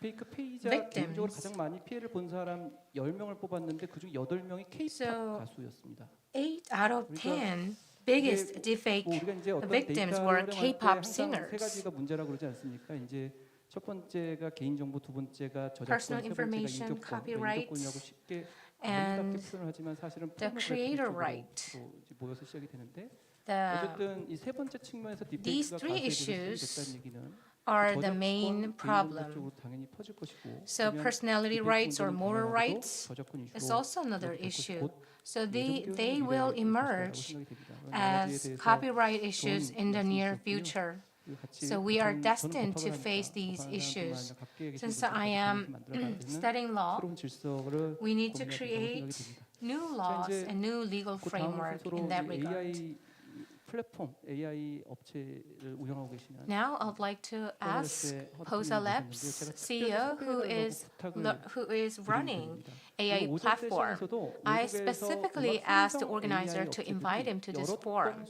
victims. 가장 많이 피해를 본 사람 10명을 뽑았는데 그중 8명이 K-pop 가수였습니다. 8 out of 10 biggest deepfake victims were K-pop singers. 세 가지가 문제라고 그러지 않습니까? 이제 첫 번째가 개인 정보, 두 번째가 저작권, personal 세 번째가 information, 인격권, copyright, 인격권이라고 쉽게 and 표현을 하지만 사실은 the creator right. 모여서 시작이 되는데 The, 어쨌든 이 세 번째 측면에서 these 디베이트가 three 가수에 issues 됐다는 얘기는 are the main problem. So personality rights or moral rights is also another issue. So they will emerge as copyright issues in the near future. So we are destined to face these issues. Since I am studying law, we need to create new laws and new legal framework in that regard. 플랫폼 AI 업체를 운영하고 계시는 Now I'd like to ask Posa Labs CEO who is running AI platform. I specifically asked the organizer to invite him to this forum.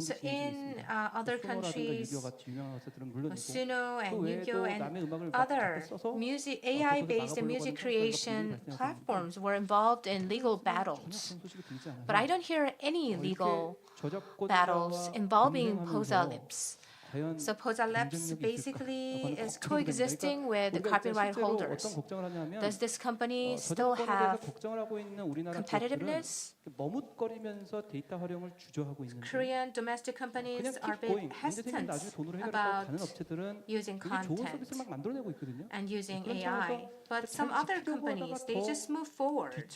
So in other countries, Suno and Yugyo and other AI-based music creation platforms were involved in legal battles. But I don't hear any legal battles involving Posa Labs. So Posa Labs basically is coexisting with the copyright holders. Does this company still have competitiveness? Korean domestic companies are a bit hesitant about using content and using AI. But some other companies, they just move forward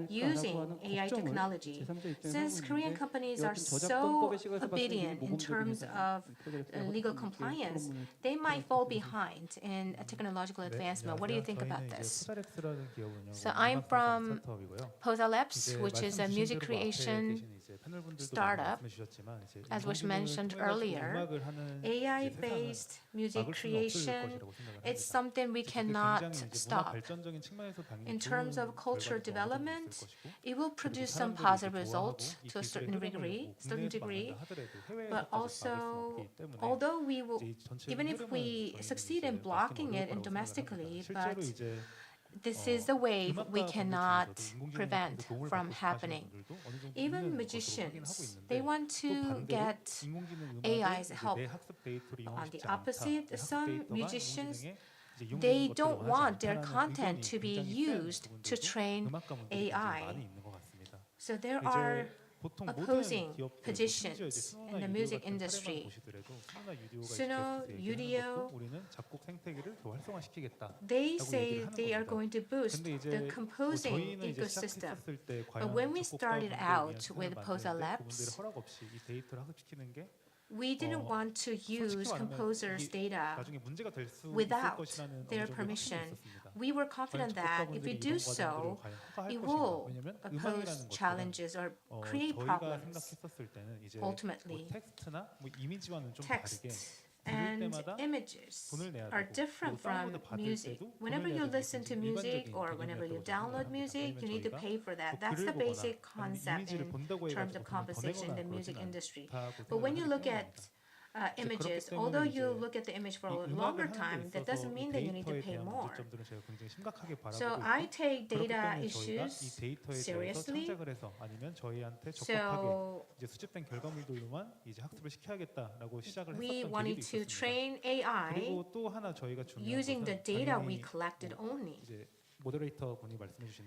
using AI technology. Since Korean companies are so obedient in terms of legal compliance, they might fall behind in technological advancement. What do you think about this? So I'm from Posa Labs, which is a a music creation startup, as was mentioned earlier, AI-based music creation, it's something we cannot stop. In terms of cultural development, it will produce some positive results to a certain degree, but also, although we will, even if we succeed in blocking it and domestically, but this is a wave we cannot prevent from happening. Even magicians, they want to get AI's help. On the opposite, some musicians, they don't want their content to be used to train AI. So there are opposing positions in the music industry. Suno, Udio, they say they are going to boost the composing ecosystem. But when we started out with Posa Labs, we didn't want to use composers' data without their permission. We were confident that if we do so, it will pose challenges or create problems. Ultimately, text and images are different from music. Whenever you listen to music or whenever you download music, you need to pay for that. That's the basic concept in terms of compensation in the music industry. But when you look at images, although you look at the image for a longer time, that doesn't mean that you need to pay more. So I take data issues seriously. So we wanted to train AI using the data we collected only.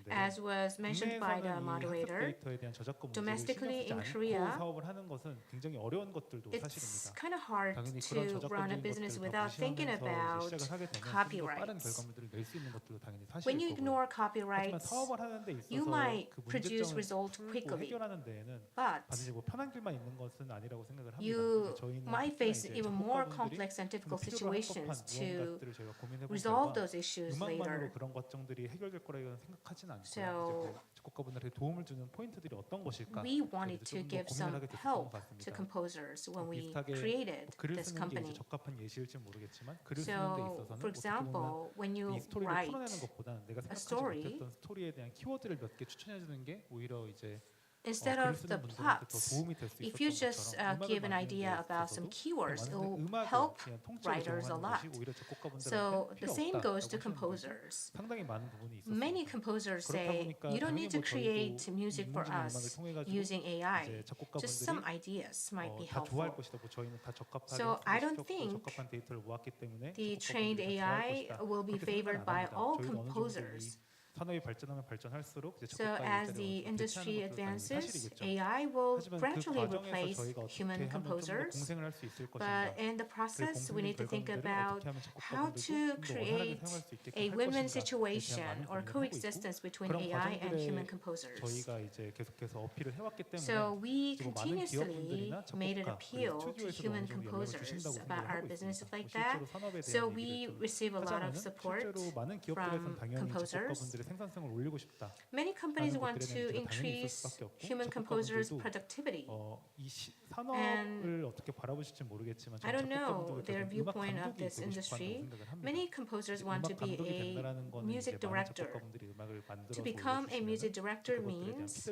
As was mentioned by the moderator, domestically in Korea, it's kind of hard to run a business without thinking about copyrights. When you ignore copyrights, you might produce results quickly, but you might face even more complex and difficult situations to resolve those issues later. So we wanted to give some help to composers when we created this company. So, for example, when you write a story, instead of the plots, if you just give an idea about some keywords, it will help writers a lot. So the same goes to composers. Many composers say, you don't need to create music for us using AI. Just some ideas might be helpful. So I don't think the trained AI will be favored by all composers. So as the industry advances, AI will gradually replace human composers. But in the process, we need to think about how to create a win-win situation or coexistence between AI and human composers. So we continuously made an appeal to human composers about our businesses like that. So we receive a lot of support from composers. Many companies want to increase human composers' productivity. And I don't know their viewpoint of this industry. Many composers want to be a music director. To become a music director means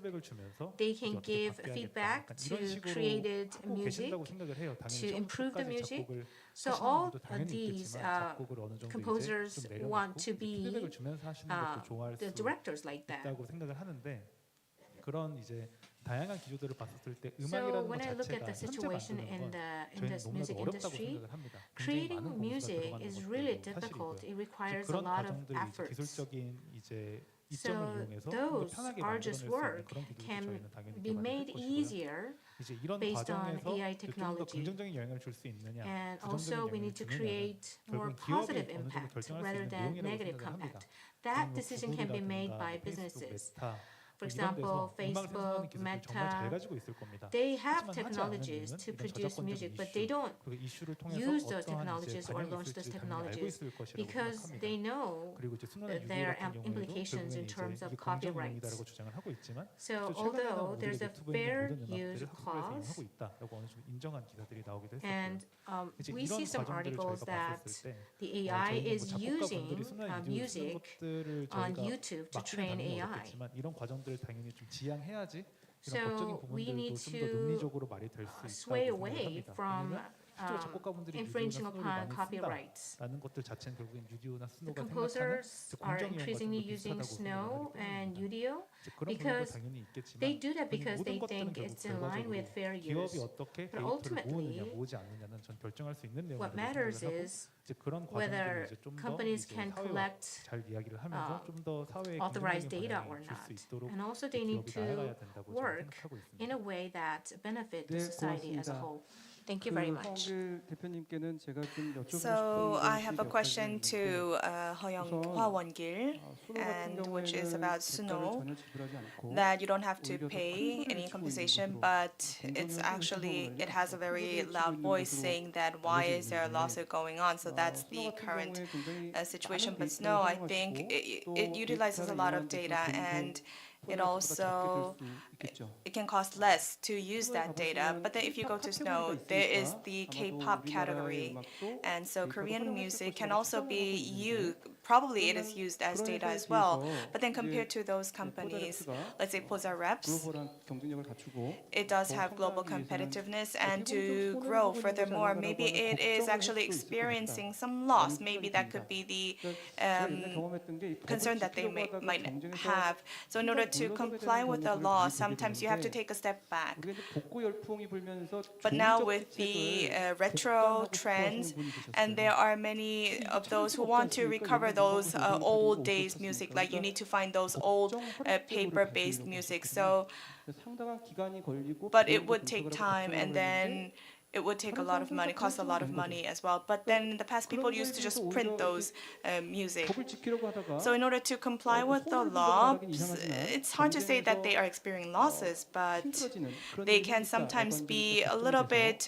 they can give feedback to created music, to improve the music. So all of these composers want to be the directors like that. So when I look at the situation in this music industry, creating music is really difficult. It requires a lot of effort. So those arduous work can be made easier based on AI technology. And also we need to create more positive impact rather than negative impact. That decision can be made by businesses. For example, Facebook, Meta, they have technologies to produce music, but they don't use those technologies or launch those technologies because they know that there are implications in terms of copyrights. So although there's a fair use clause, and we see some articles that the AI is using music on YouTube to train AI. So we need to sway away from infringing upon copyrights. The composers are increasingly using Snow and Udio because they do that because they think it's in line with fair use. But ultimately, what matters is whether companies can collect authorized data or not. And also they need to work in a way that benefits the society as a whole. Thank you very much. So I have a question to Hwa Won-gil, and which is about Suno, that you don't have to pay any compensation, but it has a very loud voice saying that why is there a lawsuit going on? So that's the current situation. But Snow, I think it utilizes a lot of data, and it can cost less to use that data. But then if you go to Snow, there is the K-pop category, and so Korean music can also be used. Probably it is used as data as well. But then compared to those companies, let's say Poza Reps, it does have global competitiveness, and to grow furthermore, maybe it is actually experiencing some loss. Maybe that could be the concern that they might have. So in order to comply with the law, sometimes you have to take a step back. But now with the retro trends, and there are many of those who want to recover those old days music, like you need to find those old paper-based music. So, but it would take time, and then it would take a lot of money, cost a lot of money as well. But then in the past, people used to just print those music. So in order to comply with the law, it's hard to say that they are experiencing losses, but they can sometimes be a little bit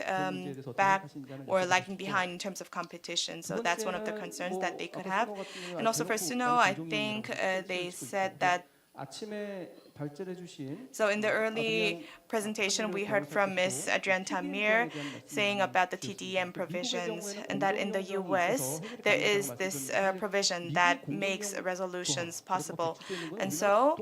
back or lagging behind in terms of competition. So that's one of the concerns that they could have. And also for Suno, I think they said that so in the early presentation, we heard from Ms. Adrienne Tamir saying about the TDM provisions, and that in the US, there is this provision that makes resolutions possible. And so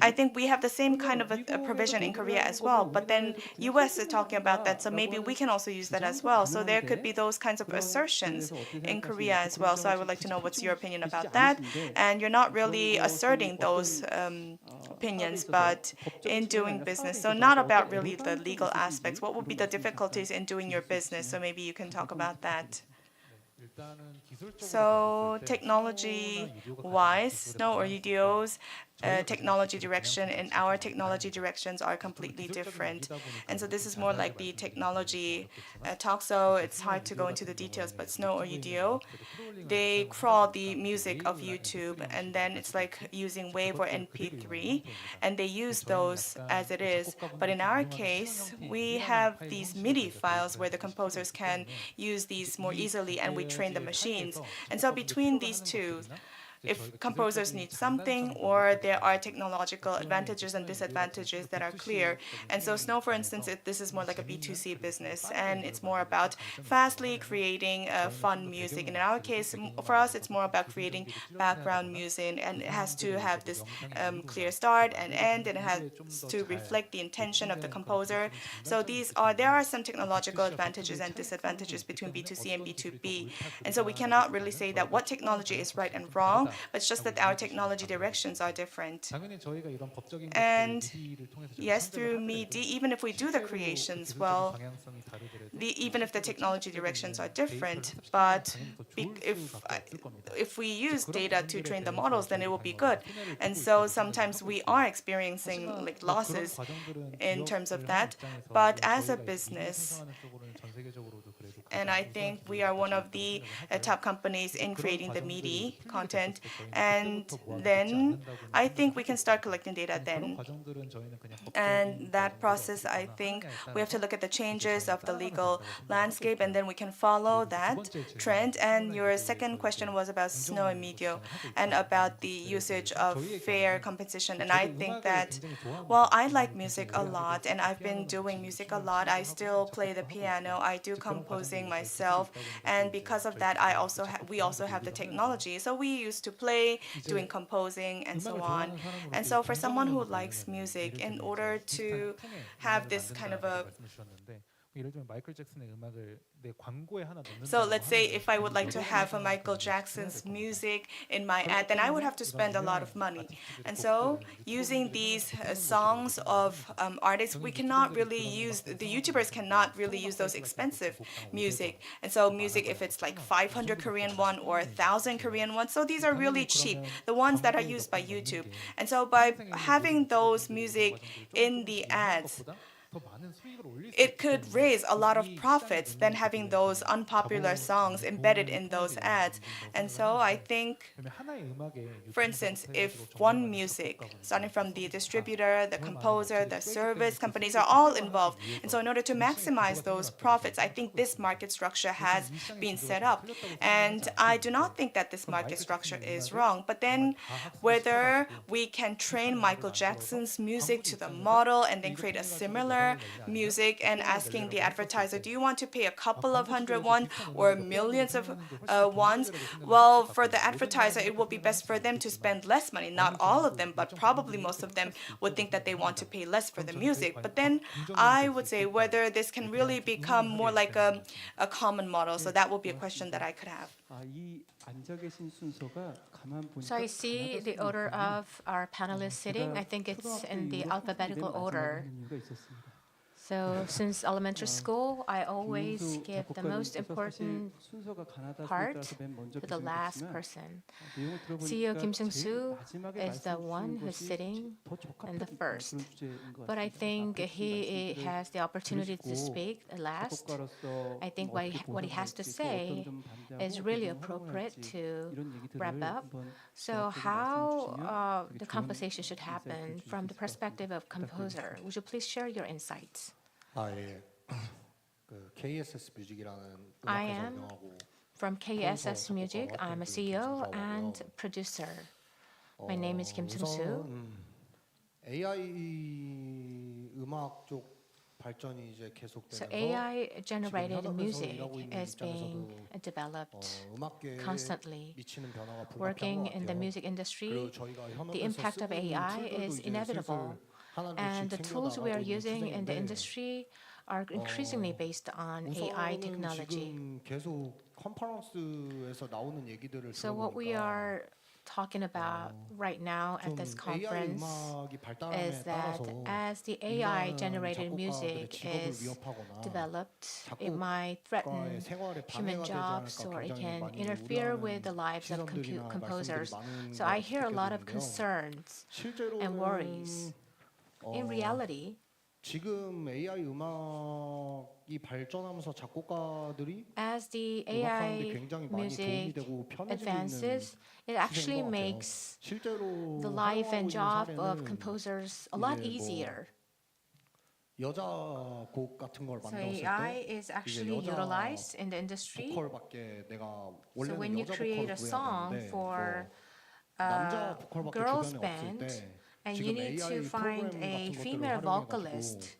I think we have the same kind of a provision in Korea as well, but then US is talking about that, so maybe we can also use that as well. So there could be those kinds of assertions in Korea as well. So I would like to know what's your opinion about that. And you're not really asserting those opinions, but in doing business. So not about really the legal aspects. What would be the difficulties in doing your business? So maybe you can talk about that. So technology-wise, Snow or UDO's technology direction and our technology directions are completely different. And so this is more like the technology talk, so it's hard to go into the details, but Snow or UDO, they crawl the music of YouTube, and then it's like using WAV or MP3, and they use those as it is. But in our case, we have these MIDI files where the composers can use these more easily, and we train the machines. And so between these two, if composers need something, or there are technological advantages and disadvantages that are clear. And so Snow, for instance, this is more like a B2C business, and it's more about fastly creating fun music. And in our case, for us, it's more about creating background music, and it has to have this clear start and end, and it has to reflect the intention of the composer. So there are some technological advantages and disadvantages between B2C and B2B. And so we cannot really say that what technology is right and wrong, but it's just that our technology directions are different. And yes, through MIDI, even if we do the creations, well, even if the technology directions are different, but if we use data to train the models, then it will be good. And so sometimes we are experiencing like losses in terms of that. But as a business, And I think we are one of the top companies in creating the media content. And then I think we can start collecting data then. And that process, I think we have to look at the changes of the legal landscape, and then we can follow that trend. And your second question was about snow and meteor and about the usage of fair compensation. And I think that, well, I like music a lot, and I've been doing music a lot. I still play the piano. I do composing myself, and because of that, we also have the technology. So we used to play, doing composing, and so on. And so for someone who likes music, in order to have this kind of a So let's say if I would like to have a Michael Jackson's music in my ad, then I would have to spend a lot of money. And so using these songs of artists, we cannot really use, the YouTubers cannot really use those expensive music. And so music, if it's like 500 Korean won or 1,000 Korean won, so these are really cheap, the ones that are used by YouTube. And so by having those music in the ads, it could raise a lot of profits than having those unpopular songs embedded in those ads. And so I think, for instance, if one music, starting from the distributor, the composer, the service companies are all involved. And so in order to maximize those profits, I think this market structure has been set up. And I do not think that this market structure is wrong. But then whether we can train Michael Jackson's music to the model and then create a similar music and asking the advertiser, do you want to pay a couple of hundred won or millions of wons? Well, for the advertiser, it will be best for them to spend less money. Not all of them, but probably most of them would think that they want to pay less for the music. But then I would say whether this can really become more like a common model. So that will be a question that I could have. So I see the order of our panelists sitting. I think it's in the alphabetical order. So since elementary school, I always give the most important part to the last person. CEO Kim Sung-soo is the one who's sitting in the first. But I think he has the opportunity to speak last. I think what he has to say is really appropriate to wrap up. So how the compensation should happen from the perspective of composer? Would you please share your insights? KSS 뮤직이라는 I am from KSS Music. I'm a CEO and producer. My name is Kim Sung-soo. AI 음악 쪽 발전이 이제 계속되면서 So AI-generated music is being developed constantly. Working in the music industry, the impact of AI is inevitable. And the tools we are using in the industry are increasingly based on AI technology. So what we are talking about right now at this conference is that as the AI-generated music is developed, it might threaten human jobs or it can interfere with the lives of composers. So I hear a lot of concerns and worries. In reality, 지금 AI 음악이 발전하면서 작곡가들이 as the AI music advances, it actually makes the life and job of composers a lot easier. 여자 곡 같은 걸 So 만들었을 AI 때 is actually utilized in the industry. 보컬밖에 내가 So 원래는 when you 여자 create 보컬을 a song 구해야 for 되는데 남자 보컬밖에 girls 주변에 band, 없을 때 and you need to find a female vocalist,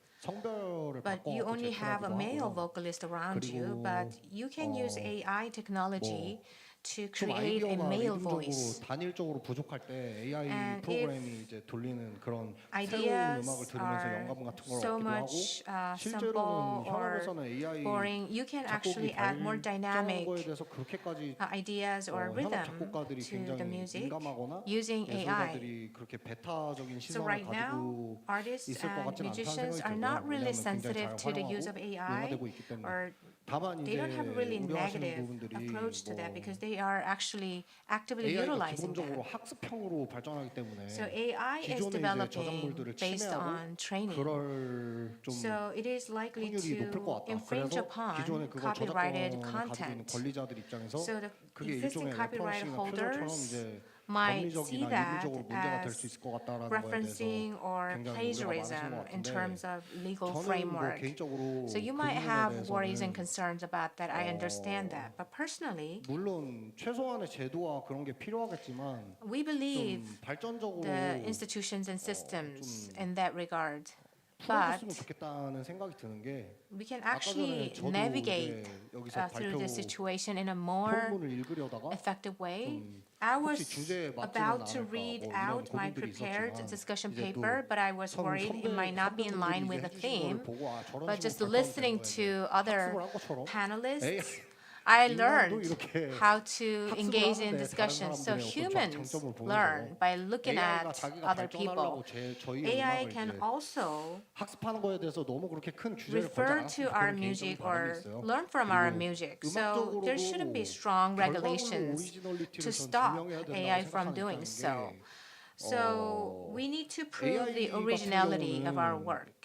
but you only have a male vocalist around you, but you can use AI technology to create a male voice. 단일적으로 부족할 때 AI And 프로그램이 이제 돌리는 그런 새로운 ideas 음악을 들으면서 are 영감 같은 걸 so 얻기도 하고 much simple 실제로는 or 현업에서는 AI boring, you can actually 작곡이 add more dynamic 발전한 거에 대해서 그렇게까지 ideas or 현업 rhythm 작곡가들이 to the 굉장히 music 민감하거나 using AI. 예술가들이 그렇게 배타적인 So 시선을 right now, 가지고 artists 있을 것 and 같지는 않다는 musicians 생각이 are 들고요. not really 왜냐하면 굉장히 잘 sensitive to the use of 활용하고 AI 융화되고 있기 때문에. or 다만 they 이제 don't have a really 우려하시는 negative 부분들이 approach to that 뭐 because they are actually actively AI가 utilizing 기본적으로 that. 학습형으로 발전하기 때문에 So AI is 기존의 이제 developing 저작물들을 based 침해하고 on training. 그럴 좀 So it is likely 확률이 높을 것 to 같다. infringe 그래서 기존에 upon 그걸 copyrighted 저작권을 가지고 있는 content. 권리자들 입장에서 So the 그게 existing 일종의 copyright 레퍼런싱이나 표절처럼 holders 이제 might see 법리적이나 that 윤리적으로 문제가 될 수 as 있을 것 같다라는 거에 대해서 referencing or 굉장히 우려가 많으신 것 plagiarism in 같은데 terms of legal 저는 뭐 framework. 개인적으로 So you 그 might 부분에 have worries and 대해서는 concerns about that. I understand that. But personally, 물론 최소한의 제도와 그런 게 필요하겠지만 we believe 좀 발전적으로 the institutions and systems in that regard. 풀어줬으면 But 좋겠다는 생각이 드는 게 we can 아까 actually 전에 저도 navigate 이제 여기서 through 발표 the situation in a more 본문을 읽으려다가 effective way. 좀 I 혹시 was 주제에 맞지는 about to 않을까 read 뭐 이런 out my 고민들이 prepared 있었지만 discussion 이제 또 paper, but I was worried it might not be in line with the theme. But just listening to other panelists, I learned how to engage in discussion. So humans learn by looking at other people. AI can also 학습하는 거에 대해서 너무 그렇게 큰 규제를 걸지 refer 않았으면 to our 좋겠는 music 개인적인 바람이 or 있어요. learn from our 그리고 music. So there shouldn't be 음악적으로도 strong 결과물로 regulations 오리지널리티를 to 전 stop 증명해야 된다고 AI from 생각하는 doing 입장인 so. 게 So we need to prove the AI 같은 originality of our 경우는 work.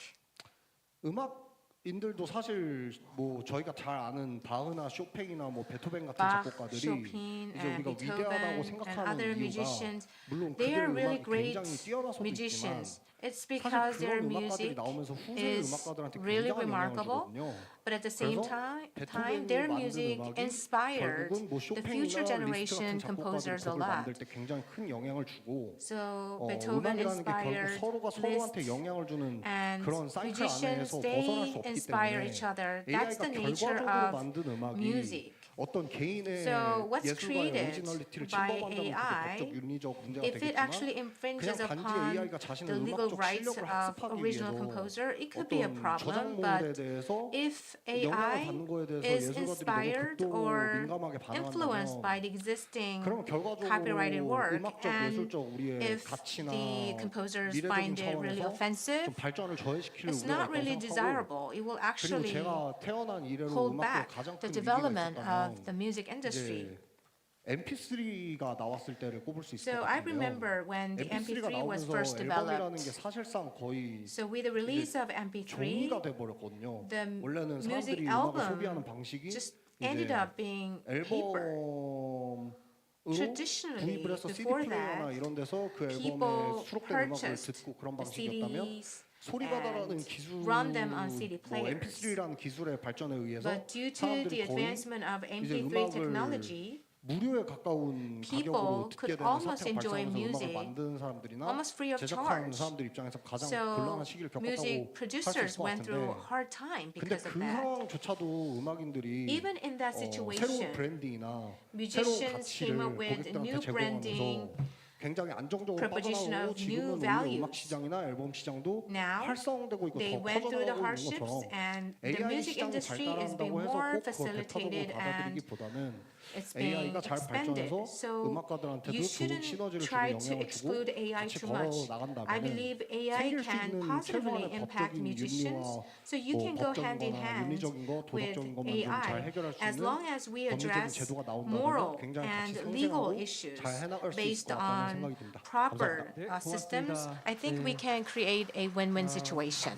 음악인들도 사실 뭐 저희가 잘 아는 바흐나 쇼팽이나 뭐 베토벤 같은 Bach, 작곡가들이 Chopin, 이제 and 우리가 위대하다고 Beethoven, and 생각하는 other 이유가 musicians, 물론 they are 그들 really 음악이 great 굉장히 뛰어나서도 있지만 musicians. It's 사실 because their 그런 음악가들이 music 나오면서 후세 is 음악가들한테 really 굉장한 영향을 remarkable. 주거든요. But at the same 그래서 time, 베토벤이 their 만든 music 음악이 inspired 결국은 뭐 the 쇼팽이나 future 리스트 generation 같은 작곡가들이 composers a 곡을 만들 lot. 때 굉장히 큰 영향을 주고 So Beethoven 음악이라는 게 결국 inspired 서로가 서로한테 Liszt, 영향을 주는 and 그런 사이클 musicians, 안에서 벗어날 they 수 없기 inspire 때문에 each other. That's AI가 the nature 결과적으로 of 만든 음악이 music. 어떤 개인의 So what's 예술가의 created 오리지널리티를 by 침범한다면 그게 AI, 법적 윤리적 문제가 if it actually 되겠지만 infringes 그냥 단지 upon AI가 자신의 the legal 음악적 rights 실력을 of 학습하기 original 위해서 composer, it could be a 어떤 problem. 저작물에 But 대해서 if 영향을 AI 받는 거에 대해서 is 예술가들이 너무 inspired 극도로 or 민감하게 influenced by 반응한다면 the existing 그럼 결과적으로 copyrighted work, 음악적 and 예술적 우리의 if 가치나 the composers 미래적인 find it really 차원에서 offensive, 좀 발전을 저해시킬 it's 우려가 not 있다고 really 생각하고 desirable. It will 그리고 actually 제가 태어난 이래로 hold 음악계 back 가장 the 큰 위기가 development of 있었다면 the music industry. 이제 MP3가 나왔을 때를 꼽을 수 있을 So 것 I 같은데요. remember when the MP3가 MP3 was 나오면서 first 앨범이라는 게 developed. 사실상 거의 So with the release of MP3, 종이가 돼버렸거든요. the 원래는 music 사람들이 음악을 album 소비하는 방식이 just ended 이제 up being paper. 앨범으로 Traditionally, 구입을 해서 CD before 플레이어나 that, 이런 데서 그 앨범에 people 수록된 음악을 purchased 듣고 그런 the 방식이었다면 CDs 소리바다라는 and 기술, run them on CD 뭐 players. MP3라는 기술의 발전에 의해서 But due to the 사람들이 거의 advancement of 이제 MP3 음악을 technology, 무료에 가까운 people 가격으로 듣게 could 되는 almost 사태가 enjoy 발생하면서 음악을 music 만드는 사람들이나 almost free of 제작하는 charge. 사람들 입장에서 가장 So 곤란한 시기를 겪었다고 music 할 수 producers 있을 것 went through a 같은데 hard time 근데 because of 그 that. 상황조차도 음악인들이 Even in that 새로운 situation, 브랜딩이나 새로운 musicians came 가치를 up with 고객들한테 new branding, 제공하면서 굉장히 안정적으로 proposition 빠져나오고 of new 지금은 오히려 values. 음악 시장이나 앨범 시장도 Now, 활성화되고 있고 they 더 went through the 커져나가고 있는 hardships, 것처럼 and the AI music 시장이 industry is being 발달한다고 해서 more 꼭 그걸 facilitated 배타적으로 and 받아들이기보다는 it's being AI가 잘 expanded. 발전해서 So 음악가들한테도 you 좋은 shouldn't 시너지를 주고 try to 영향을 주고 exclude AI 같이 too 걸어 much. I 나간다면 believe AI 생길 수 can 있는 positively 최소한의 impact 법적인 musicians. 윤리와 So you 뭐 can go 법적인 hand in 거나 hand 윤리적인 거, with 도덕적인 것만 좀 잘 AI 해결할 수 as 있는 long as we 법리적인 address 제도가 나온다면 moral 굉장히 같이 and legal 상생하고 issues 잘 해나갈 수 있을 based 것 같다는 on 생각이 듭니다. proper 감사합니다. 네, systems. 고맙습니다. I think we 네. can create a win-win situation.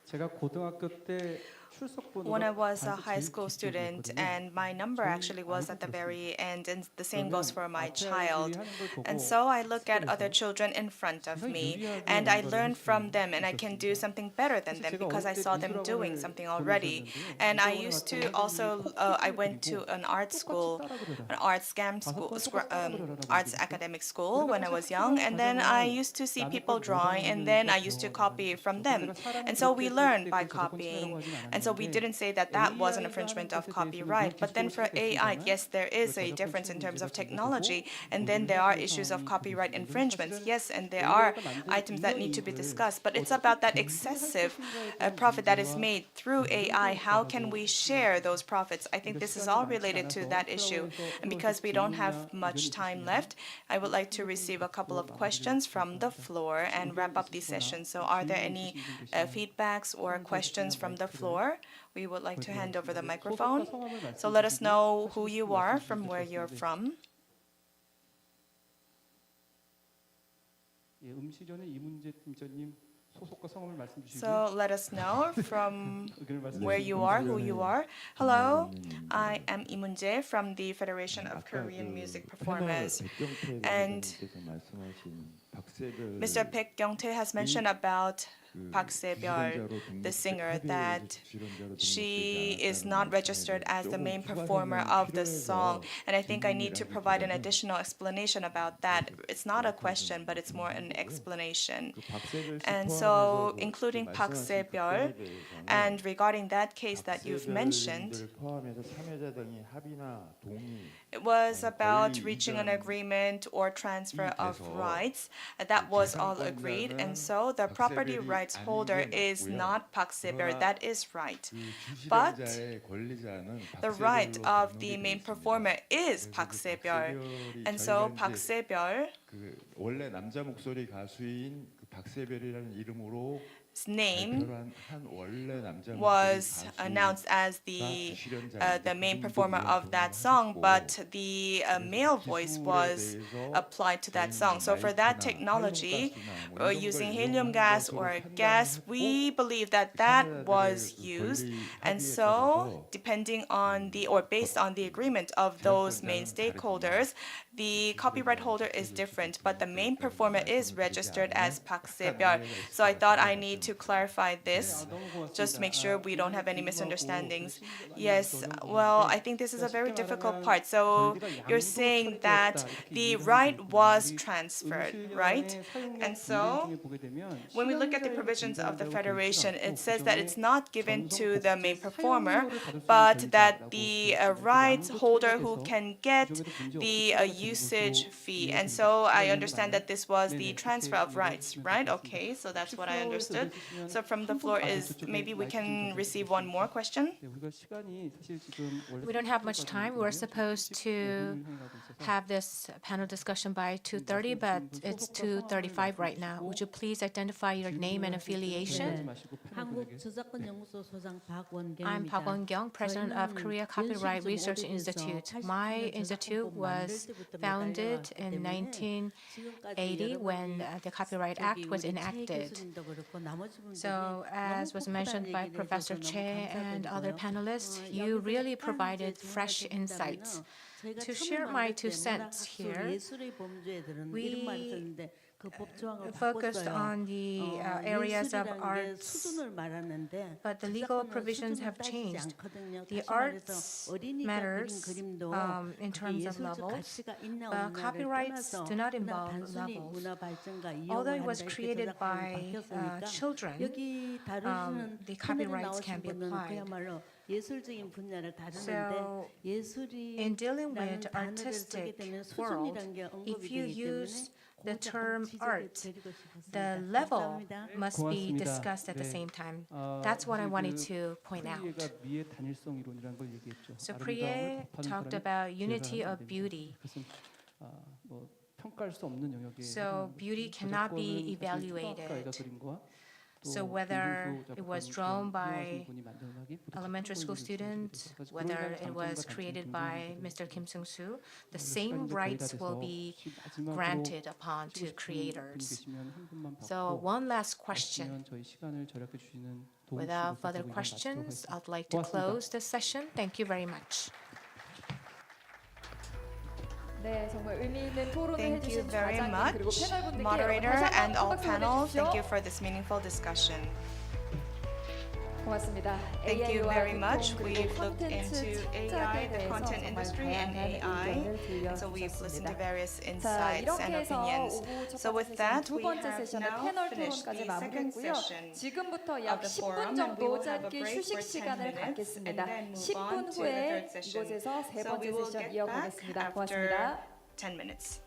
제가 고등학교 때 출석번호가 When I was a 반에서 high 제일 school 뒤쪽에 student, 있거든요. and my number 저희 actually was at the 아이도 very 그렇습니다. end, and the same goes for my 앞에 child. 아이들이 하는 걸 보고 And so I look at other 학습에서 children in front of 굉장히 me, 유리하게 and I 뭔가를 learn 할 수 from them, and I can do 있었습니다. something better than 사실 them 제가 because I 어릴 때 saw them doing 미술학원을 something already. 보내셨는데요. And I 미술학원에 used 갔더니 to also, I went to an art school, an art scam school, arts academic school when I was young, and then I used to see people drawing, and then I used to copy from them. And so we learned by copying, and so we didn't say that that was an infringement of copyright. But then for AI, yes, there is a difference in terms of technology, and then there are issues of copyright infringements. Yes, and there are items that need to be discussed, but it's about that excessive profit that is made through AI. How can we share those profits? I think this is all related to that issue. And because we don't have much time left, I would like to receive a couple of questions from the floor and wrap up the session. So are there any feedbacks or questions from the floor? speaker, we would like to hand over the microphone. So let us know who you are, from where you're from. 예, 음시전에 이문재 팀장님 소속과 성함을 말씀 주시고요. So let us know from where you are, who you are. Hello, I am Lee Moon-jae from the Federation of Korean Music Performers. And Mr. Baek Kyung-tae has mentioned about Park Se-byul, the singer, that she is not registered as the main performer of the song. And I think I need to provide an additional explanation about that. It's not a question, but it's more an explanation. And so, including Park Se-byul, and regarding that case that you've mentioned, it was about reaching an agreement or transfer of rights. That was all agreed. And so the property rights holder is not Park Se-byul. That is right. But the right of the main performer is Park Se-byul. And so Park Se-byul 원래 남자 목소리 가수인 박세별이라는 이름으로 name was announced as the main performer of that song, but the male voice was applied to that song. So for that technology, using helium gas or gas, we believe that that was used. And so depending on or based on the agreement of those main stakeholders, the copyright holder is different, but the main performer is registered as Park Se-byul. So I thought I need to clarify this, just to make sure we don't have any misunderstandings. Yes, well, I think this is a very difficult part. So you're saying that the right was transferred, right? And so when we look at the provisions of the Federation, it says that it's not given to the main performer, but that the rights holder who can get the usage fee. And so I understand that this was the transfer of rights, right? Okay, so that's what I understood. So from the floor is maybe we can receive one more question. We don't have much time. We were supposed to have this panel discussion by 2:30, but it's 2:35 right now. Would you please identify your name and affiliation? I'm Park Won-kyung, president of Korea Copyright Research Institute. My institute was founded in 1980 when the Copyright Act was enacted. So as was mentioned by Professor Che and other panelists, you really provided fresh insights. To share my 2 cents here, we focused on the areas of arts, but the legal provisions have changed. The arts matters in terms of levels, but copyrights do not involve levels. Although it was created by children, the copyrights can be applied. So, in dealing with artistic world, if you use the term art, the level must be discussed at the same time. That's what I wanted to point out. So Priye talked about unity of beauty. So beauty cannot be evaluated. So whether it was drawn by elementary school students, whether it was created by Mr. Kim Seung-soo, the same rights will be granted upon to creators. So one last question. Without further questions, I'd like to close this session. Thank you very much. 네, 정말 의미 있는 토론을 Thank you 해주신 very 과장님 그리고 much, 패널분들께 moderator 다시 한번 and all 박수 panel. 보내주십시오. Thank you for this meaningful discussion. 고맙습니다. Thank you AI와 very 유통 much. 그리고 We've looked 콘텐츠 into AI, 창작에 the 대해서 content 정말 industry, and 다양한 AI. 의견을 So we've listened to 들려주셨습니다. various 자, insights and 이렇게 해서 opinions. 오후 첫 So 번째 with 세션 that, 두 we 번째 have 세션의 now 패널 finished 토론까지 the second 마무리했고요. session 지금부터 of 약 the 10분 forum, and we 정도 will have a 짧게 break 휴식 for 10 시간을 minutes, 갖겠습니다. and then move 10분 on to the 후에 third session. 이곳에서 세 So 번째 we will 세션 get back 이어가겠습니다. after 고맙습니다. 10 minutes.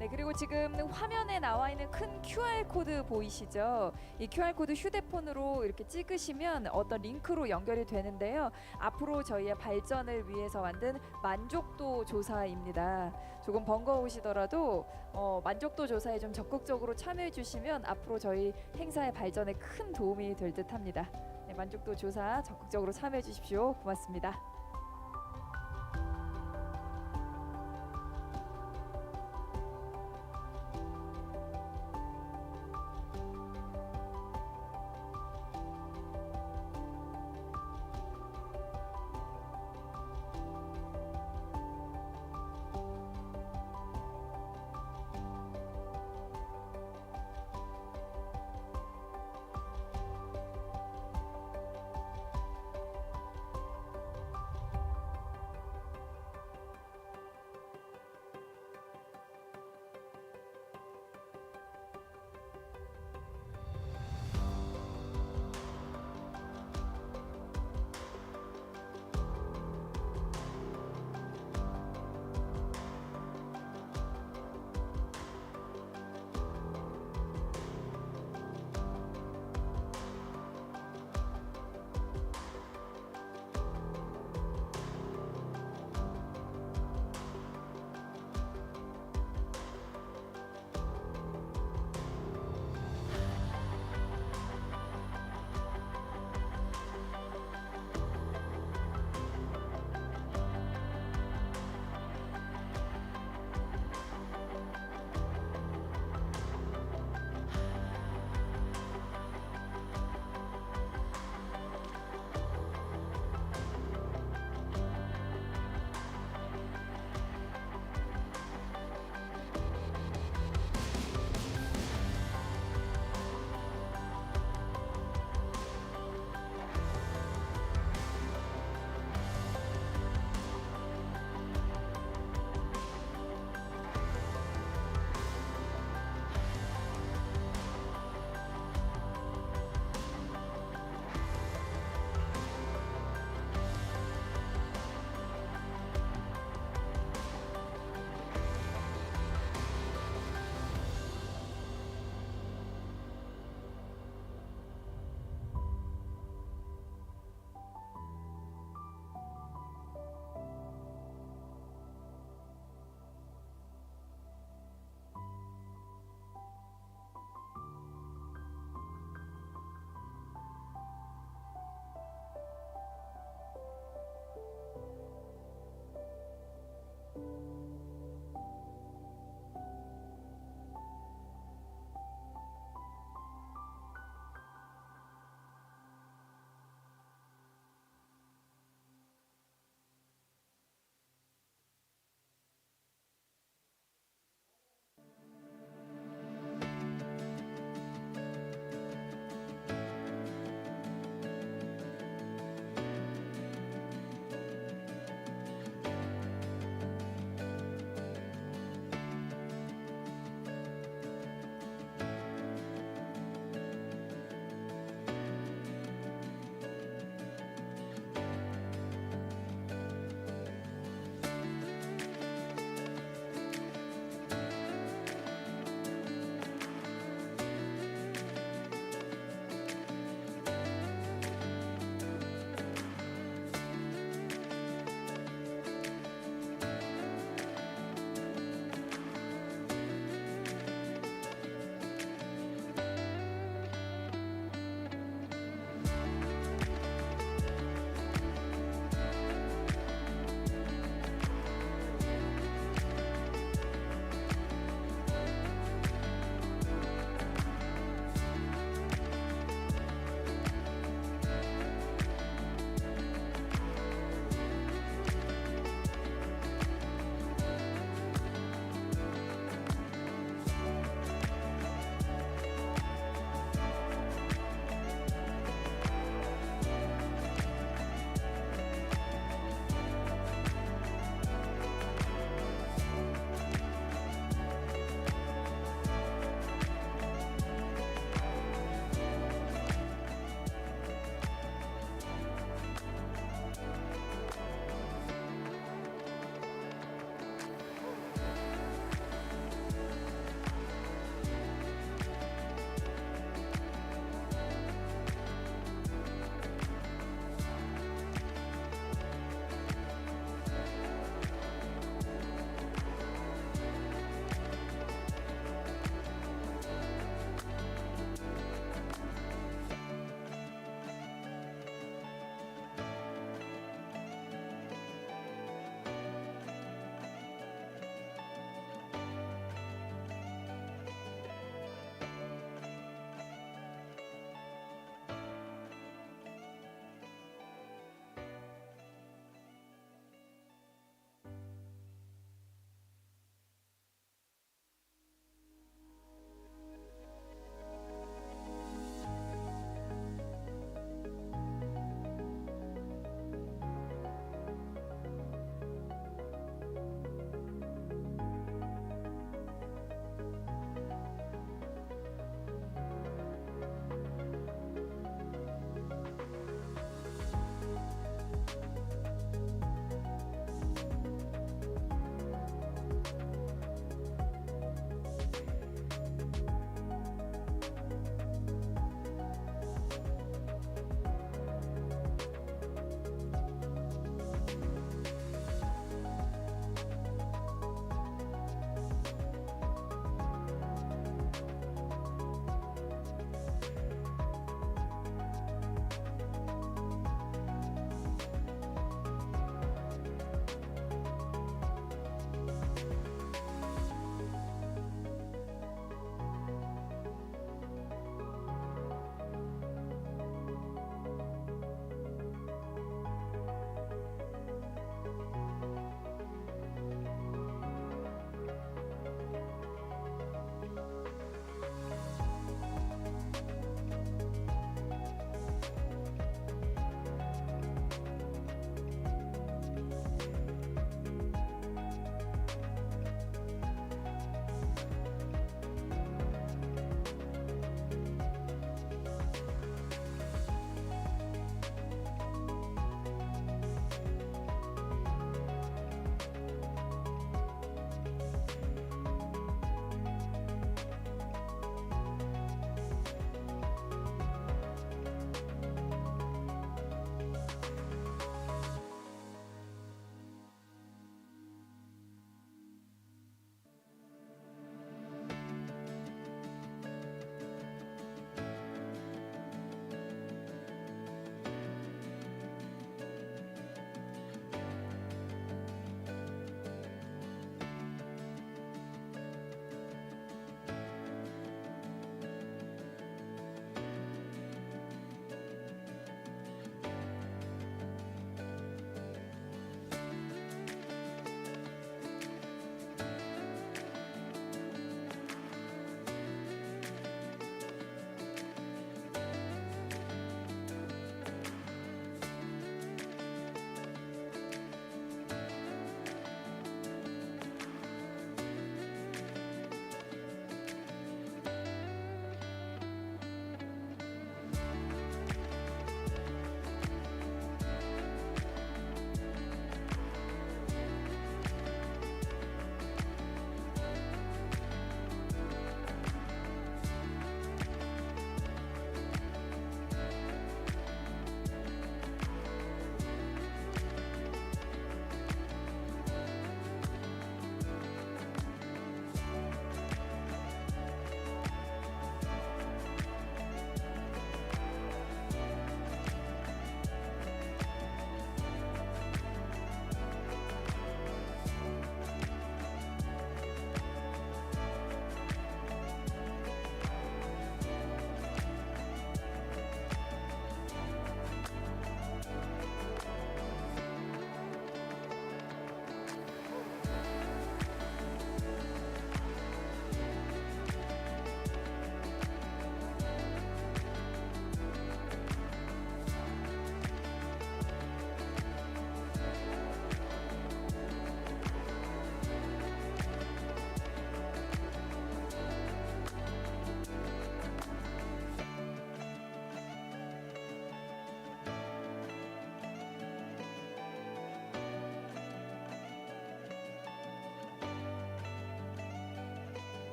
네, 그리고 지금 화면에 나와 있는 큰 QR코드 보이시죠? 이 QR코드 휴대폰으로 이렇게 찍으시면 어떤 링크로 연결이 되는데요. 앞으로 저희의 발전을 위해서 만든 만족도 조사입니다. 조금 번거우시더라도 만족도 조사에 좀 적극적으로 참여해 주시면 앞으로 저희 행사의 발전에 큰 도움이 될 듯합니다. 네, 만족도 조사 적극적으로 참여해 주십시오. 고맙습니다.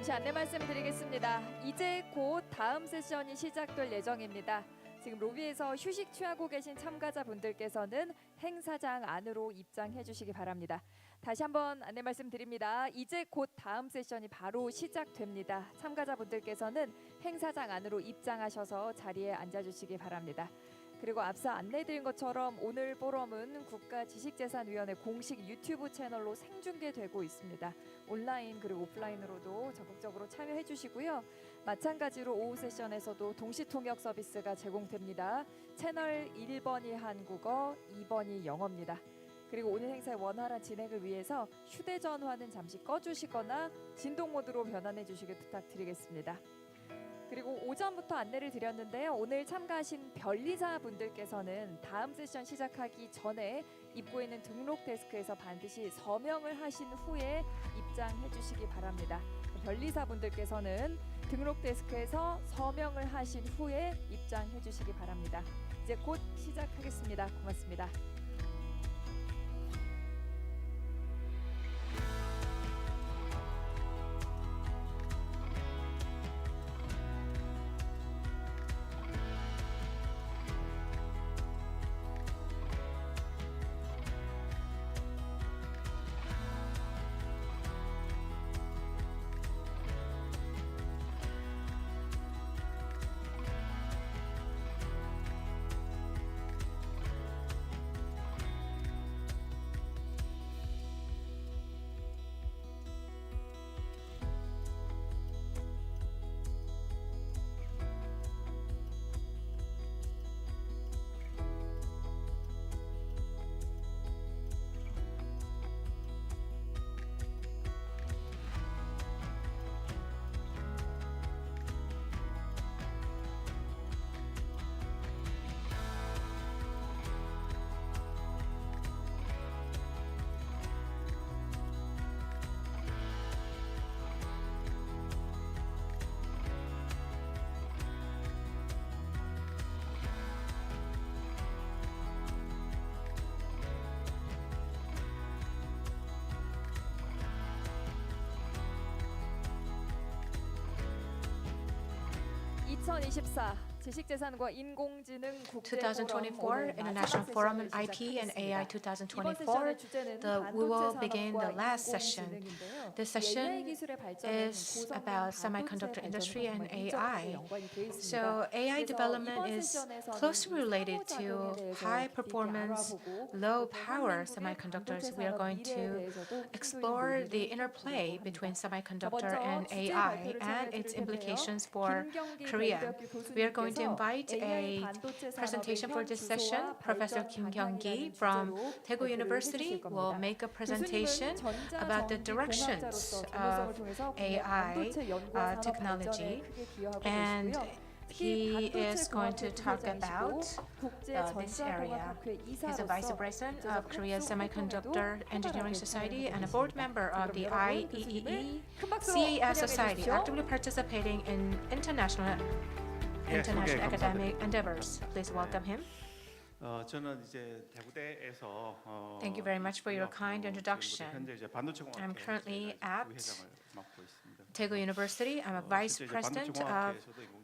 잠시 안내 말씀드리겠습니다. 이제 곧 다음 세션이 시작될 예정입니다. 지금 로비에서 휴식 취하고 계신 참가자분들께서는 행사장 안으로 입장해 주시기 바랍니다. 다시 한번 안내 말씀드립니다. 이제 곧 다음 세션이 바로 시작됩니다. 참가자분들께서는 행사장 안으로 입장하셔서 자리에 앉아주시기 바랍니다. 그리고 앞서 안내드린 것처럼 오늘 포럼은 국가지식재산위원회 공식 유튜브 채널로 생중계되고 있습니다. 온라인 그리고 오프라인으로도 적극적으로 참여해 주시고요. 마찬가지로 오후 세션에서도 동시통역 서비스가 제공됩니다. 채널 1번이 한국어, 2번이 영어입니다. 그리고 오늘 행사의 원활한 진행을 위해서 휴대전화는 잠시 꺼주시거나 진동 모드로 변환해 주시길 부탁드리겠습니다. 그리고 오전부터 안내를 드렸는데요. 오늘 참가하신 변리사 분들께서는 다음 세션 시작하기 전에 입구에 있는 등록 데스크에서 반드시 서명을 하신 후에 입장해 주시기 바랍니다. 변리사 분들께서는 등록 데스크에서 서명을 하신 후에 입장해 주시기 바랍니다. 이제 곧 시작하겠습니다. 고맙습니다. (2024) 지식재산과 인공지능 국제포럼 2024 International Forum on IT and AI 2024. We will begin the last session. This session is about semiconductor industry and AI. So AI development is closely related to high performance, low power semiconductors. We are going to explore the interplay between semiconductor and AI and its implications for Korea. We are going to invite a presentation for this session. Professor Kim Kyung-gi from Daegu University will make a presentation about the directions of AI technology, and he is going to talk about this area. He's a vice president of Korea's Semiconductor Engineering Society and a board member of the IEEE CAS Society, actively participating in international academic endeavors. Please welcome him. 저는 이제 대구대에서 Thank you very much for your kind introduction. I'm currently at Daegu University. I'm a vice president of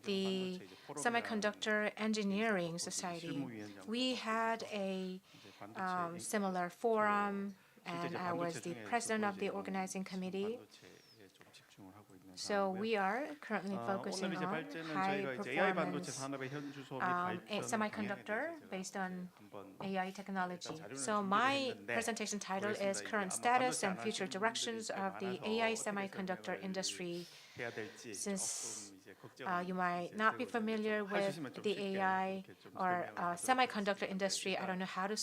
the Semiconductor Engineering Society. We had a similar forum, and I was the president of the organizing committee. So we are currently focusing on high performance semiconductor based on AI technology. So my presentation title is Current Status and Future Directions of the AI Semiconductor Industry. Since you might not be familiar with the AI or semiconductor industry, I don't know how to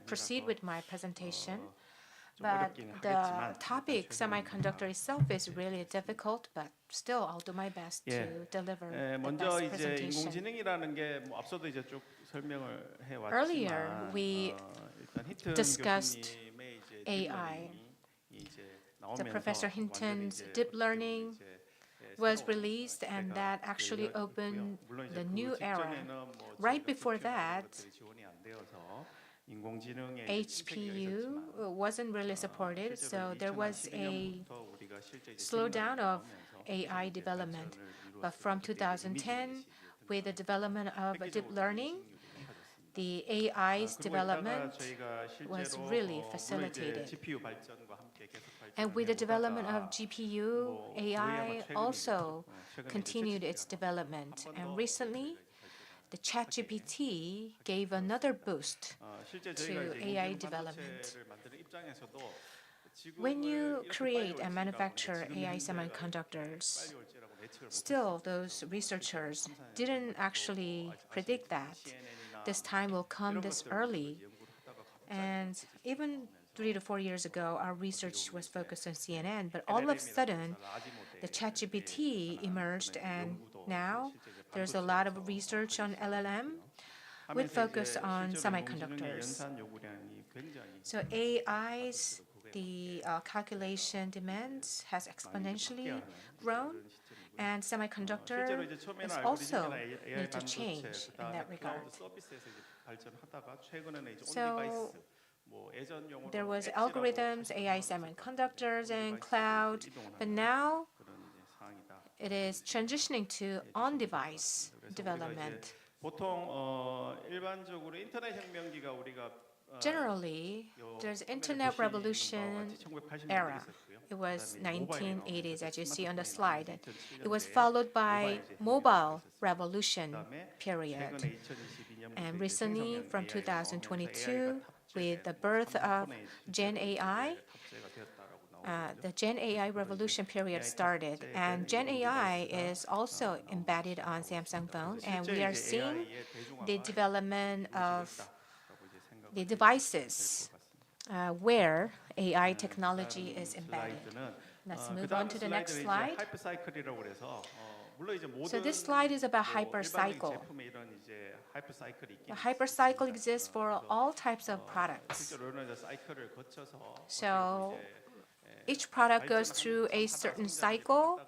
proceed with my presentation. But the topic semiconductor itself is really difficult, but still I'll do my best to deliver the 먼저 best 이제 presentation. 인공지능이라는 게 앞서도 이제 쭉 설명을 해왔지만 Earlier, we 일단 힌튼 discussed 교수님의 이제 AI. 이제 So 나오면서 Professor Hinton's deep learning was released, and that actually opened the new era. Right before that, HPU wasn't really supported, so there was a slowdown of AI development. But from 2010, with the development of deep learning, the AI's development was really facilitated. And with the development of GPU, AI also continued its development. And recently, the ChatGPT gave another boost to AI development. When you create and manufacture AI semiconductors, still those researchers didn't actually predict that this time will come this early. And even 3 to 4 years ago, our research was focused on CNN, but all of a sudden, the ChatGPT emerged, and now there's a lot of research on LLM with focus on semiconductors. So AI's calculation demands has exponentially grown, and semiconductor is also need to change in that regard. So there was algorithms, AI semiconductors, and cloud, but now it is transitioning to on-device development. Generally, there's internet revolution era. It was 1980s, as you see on the slide. It was followed by mobile revolution period. And recently, from 2022, with the birth of Gen AI, the Gen AI revolution period started. And Gen AI is also embedded on Samsung phone, and we are seeing the development of the devices where AI technology is embedded. Let's move on to the next slide. So this slide is about hypercycle. The hypercycle exists for all types of products. So each product goes through a certain cycle,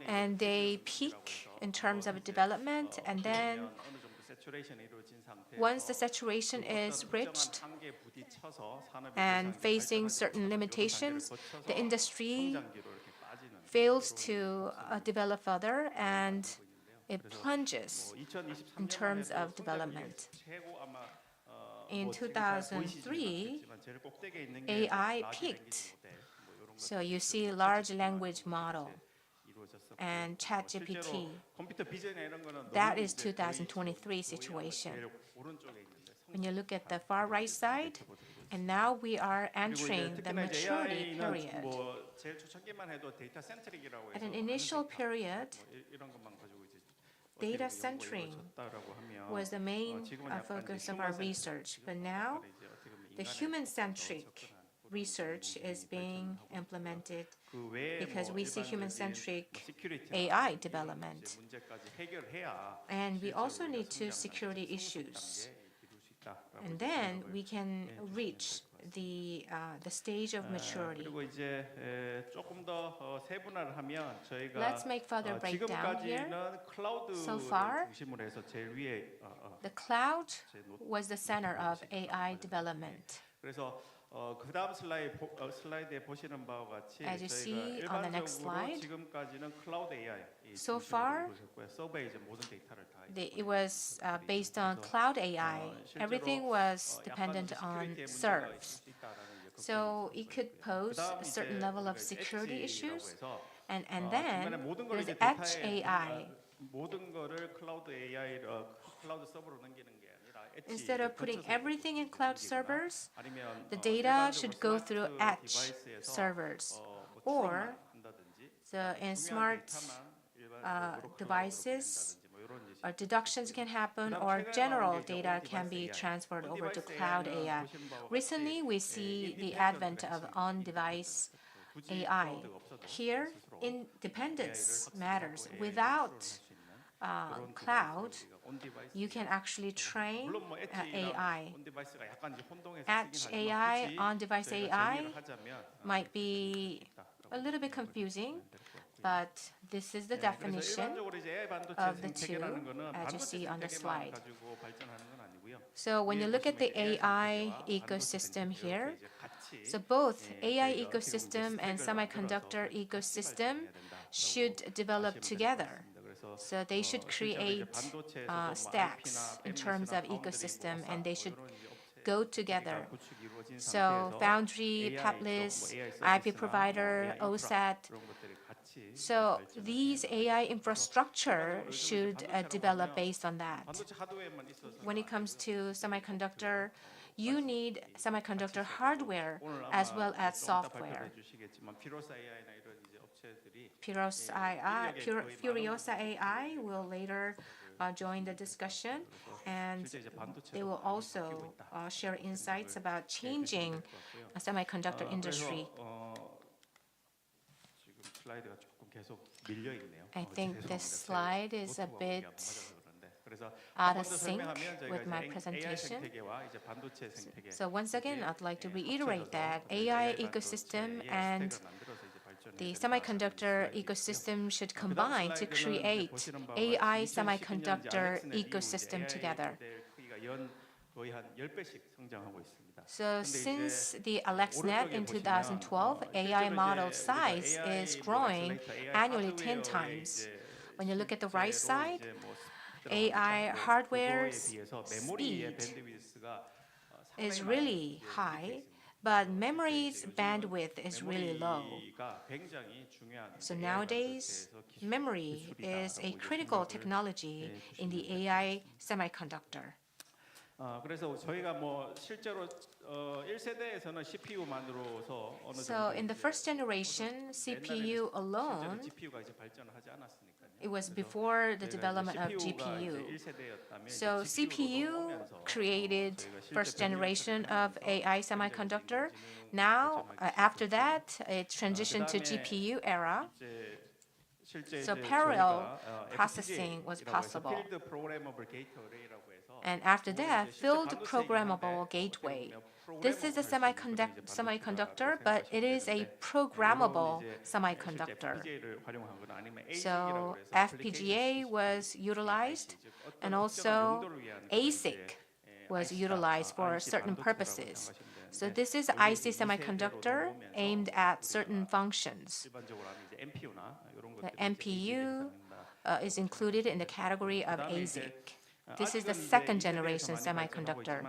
and they peak in terms of development, and then once the saturation is reached and facing certain limitations, the industry fails to develop further, and it plunges in terms of development. In 2003, AI peaked. So you see large language model and ChatGPT. That is 2023 situation. When you look at the far right side, and now we are entering the maturity period. At an initial period, data centering was the main focus of our research, but now the human-centric research is being implemented because we see human-centric AI development. And we also need to security issues. And then we can reach the stage of maturity. Let's make further breakdown here. So far, the cloud was the center of AI development. As you see on the next slide, so far, it was based on cloud AI. Everything was dependent on servers. So it could pose a certain level of security issues. And then there's edge AI. Instead of putting everything in cloud servers, the data should go through edge servers. Or in smart devices, deductions can happen, or general data can be transferred over to cloud AI. Recently, we see the advent of on-device AI. Here, independence matters. Without cloud, you can actually train AI. Edge AI, on-device AI might be a little bit confusing, but this is the definition of the two, as you see on the slide. So when you look at the AI ecosystem here, so both AI ecosystem and semiconductor ecosystem should develop together. So they should create stacks in terms of ecosystem, and they should go together. So foundry, fabless, IP provider, OSAT. So these AI infrastructure should develop based on that. When it comes to semiconductor, you need semiconductor hardware as well as software. Furiosa AI will later join the discussion, and they will also share insights about changing a semiconductor industry. I think this slide is a bit out of sync with my presentation. So once again, I'd like to reiterate that AI ecosystem and the semiconductor ecosystem should combine to create AI semiconductor ecosystem together. So since the AlexNet in 2012, AI model size is growing annually 10 times. When you look at the right side, AI hardware's speed is really high, but memory's bandwidth is really low. So nowadays, memory is a critical technology in the AI semiconductor. So in the first generation, CPU alone, it was before the development of GPU. So CPU created first generation of AI semiconductor. Now, after that, it transitioned to GPU era. So parallel processing was possible. And after that, field programmable gateway. This is a semiconductor, but it is a programmable semiconductor. So FPGA was utilized, and also ASIC was utilized for certain purposes. So this is IC semiconductor aimed at certain functions. The MPU is included in the category of ASIC. This is the second generation semiconductor.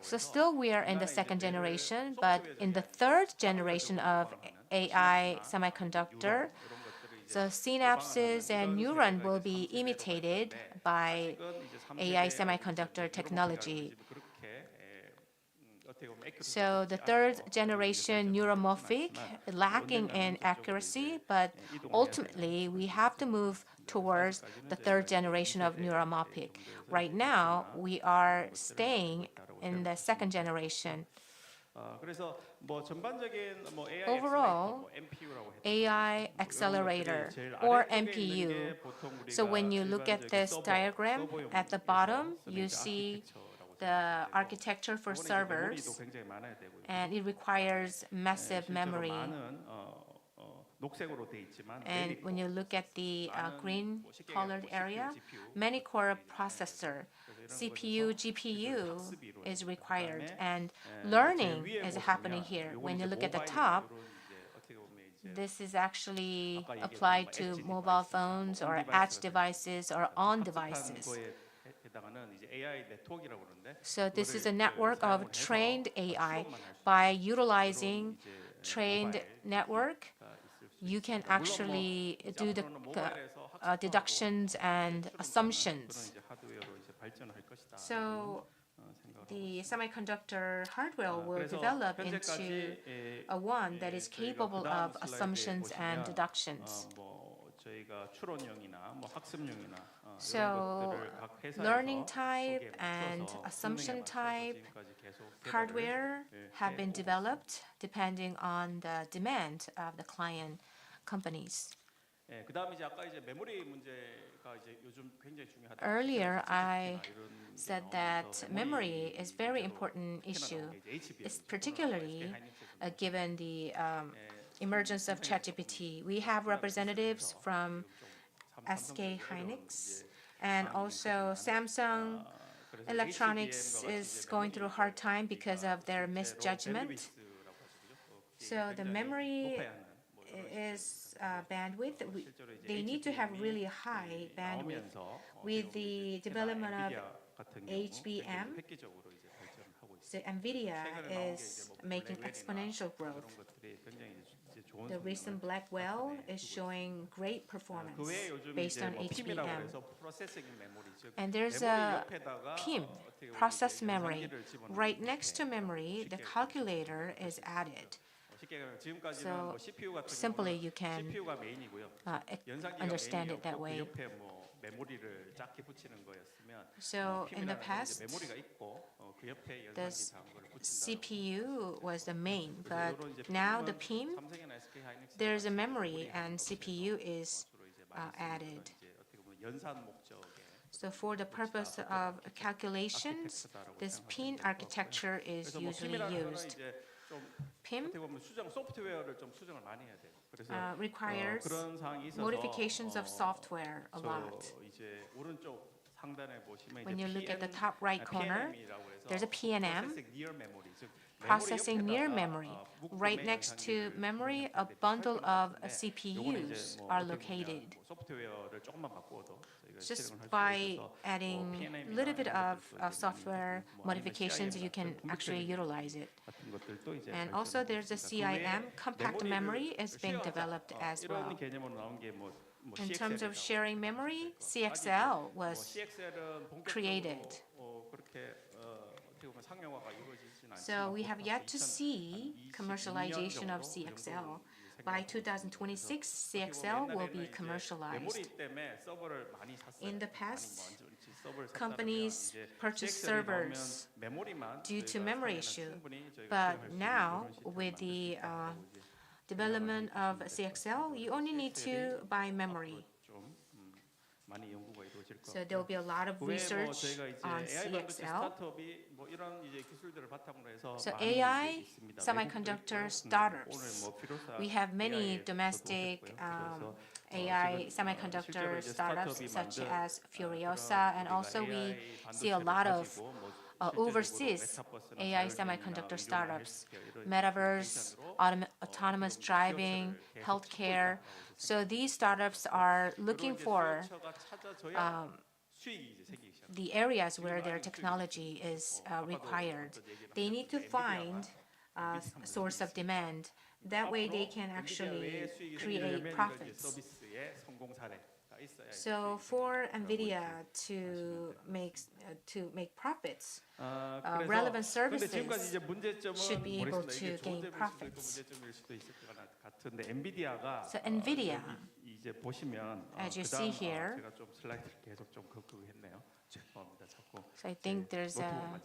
So still we are in the second generation, but in the third generation of AI semiconductor, so synapses and neuron will be imitated by AI semiconductor technology. So the third generation neuromorphic, lacking in accuracy, but ultimately we have to move towards the third generation of neuromorphic. Right now, we are staying in the second generation. Overall, AI accelerator or MPU. So when you look at this diagram at the bottom, you see the architecture for servers, and it requires massive memory. And when you look at the green colored area, many core processor, CPU, GPU is required, and learning is happening here. When you look at the top, this is actually applied to mobile phones or edge devices or on devices. So this is a network of trained AI. By utilizing trained network, you can actually do the deductions and assumptions. So the semiconductor hardware will develop into a one that is capable of assumptions and deductions. So learning type and assumption type hardware have been developed depending on the demand of the client companies. Earlier, I said that memory is a very important issue. It's particularly given the emergence of ChatGPT. We have representatives from SK Hynix and also Samsung, electronics is going through a hard time because of their misjudgment. So the memory is bandwidth. They need to have really high bandwidth. With the development of HBM, so NVIDIA is making exponential growth. The recent Blackwell is showing great performance based on HBM. And there's a PIM, process memory. Right next to memory, the calculator is added. So simply you can understand it that way. So in the past, the CPU was the main, but now the PIM, there's a memory and CPU is added. So for the purpose of calculations, this PIM architecture is usually used. PIM requires modifications of software a lot. When you look at the top right corner, there's a PNM, processing near memory. Right next to memory, a bundle of CPUs are located. Just by adding a little bit of software modifications, you can actually utilize it. And also there's a CIM, compact memory, is being developed as well. In terms of sharing memory, CXL was created. So we have yet to see commercialization of CXL. By 2026, CXL will be commercialized. In the past, companies purchased servers due to memory issue, but now with the development of CXL, you only need to buy memory. So there will be a lot of research on CXL. So AI semiconductor startups. We have many domestic AI semiconductor startups such as Furiosa, and also we see a lot of overseas AI semiconductor startups, metaverse, autonomous driving, healthcare. So these startups are looking for the areas where their technology is required. They need to find a source of demand. That way they can actually create profits. So for NVIDIA to make profits, relevant services should be able to gain profits. So NVIDIA, as you see here, so I think there's an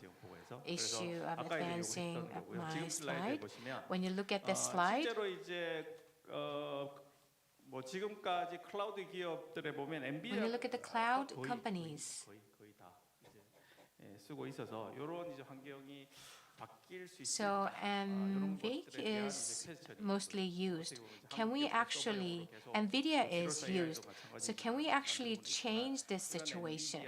issue of advancing my slide. When you look at this slide, when you look at the cloud companies, so NVIDIA is mostly used. NVIDIA is used. So can we actually change this situation?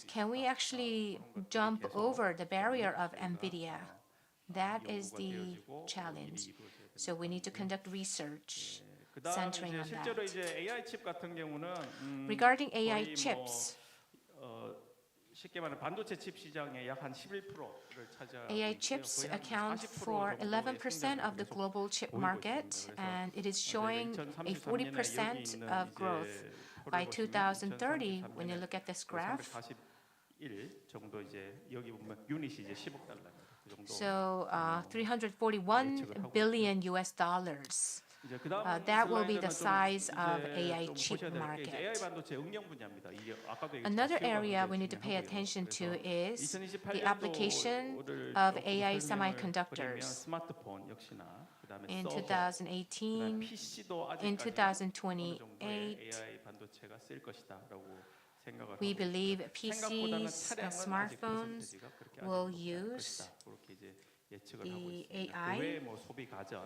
Can we actually jump over the barrier of NVIDIA? That is the challenge. So we need to conduct research centering on that. Regarding AI chips, AI chips account for 11% of the global chip market, and it is showing a 40% of growth. By 2030, when you look at this graph, so $341 billion US dollars. That will be the size of AI chip market. Another area we need to pay attention to is the application of AI semiconductors. In 2018, in 2028, we believe PCs and smartphones will use the AI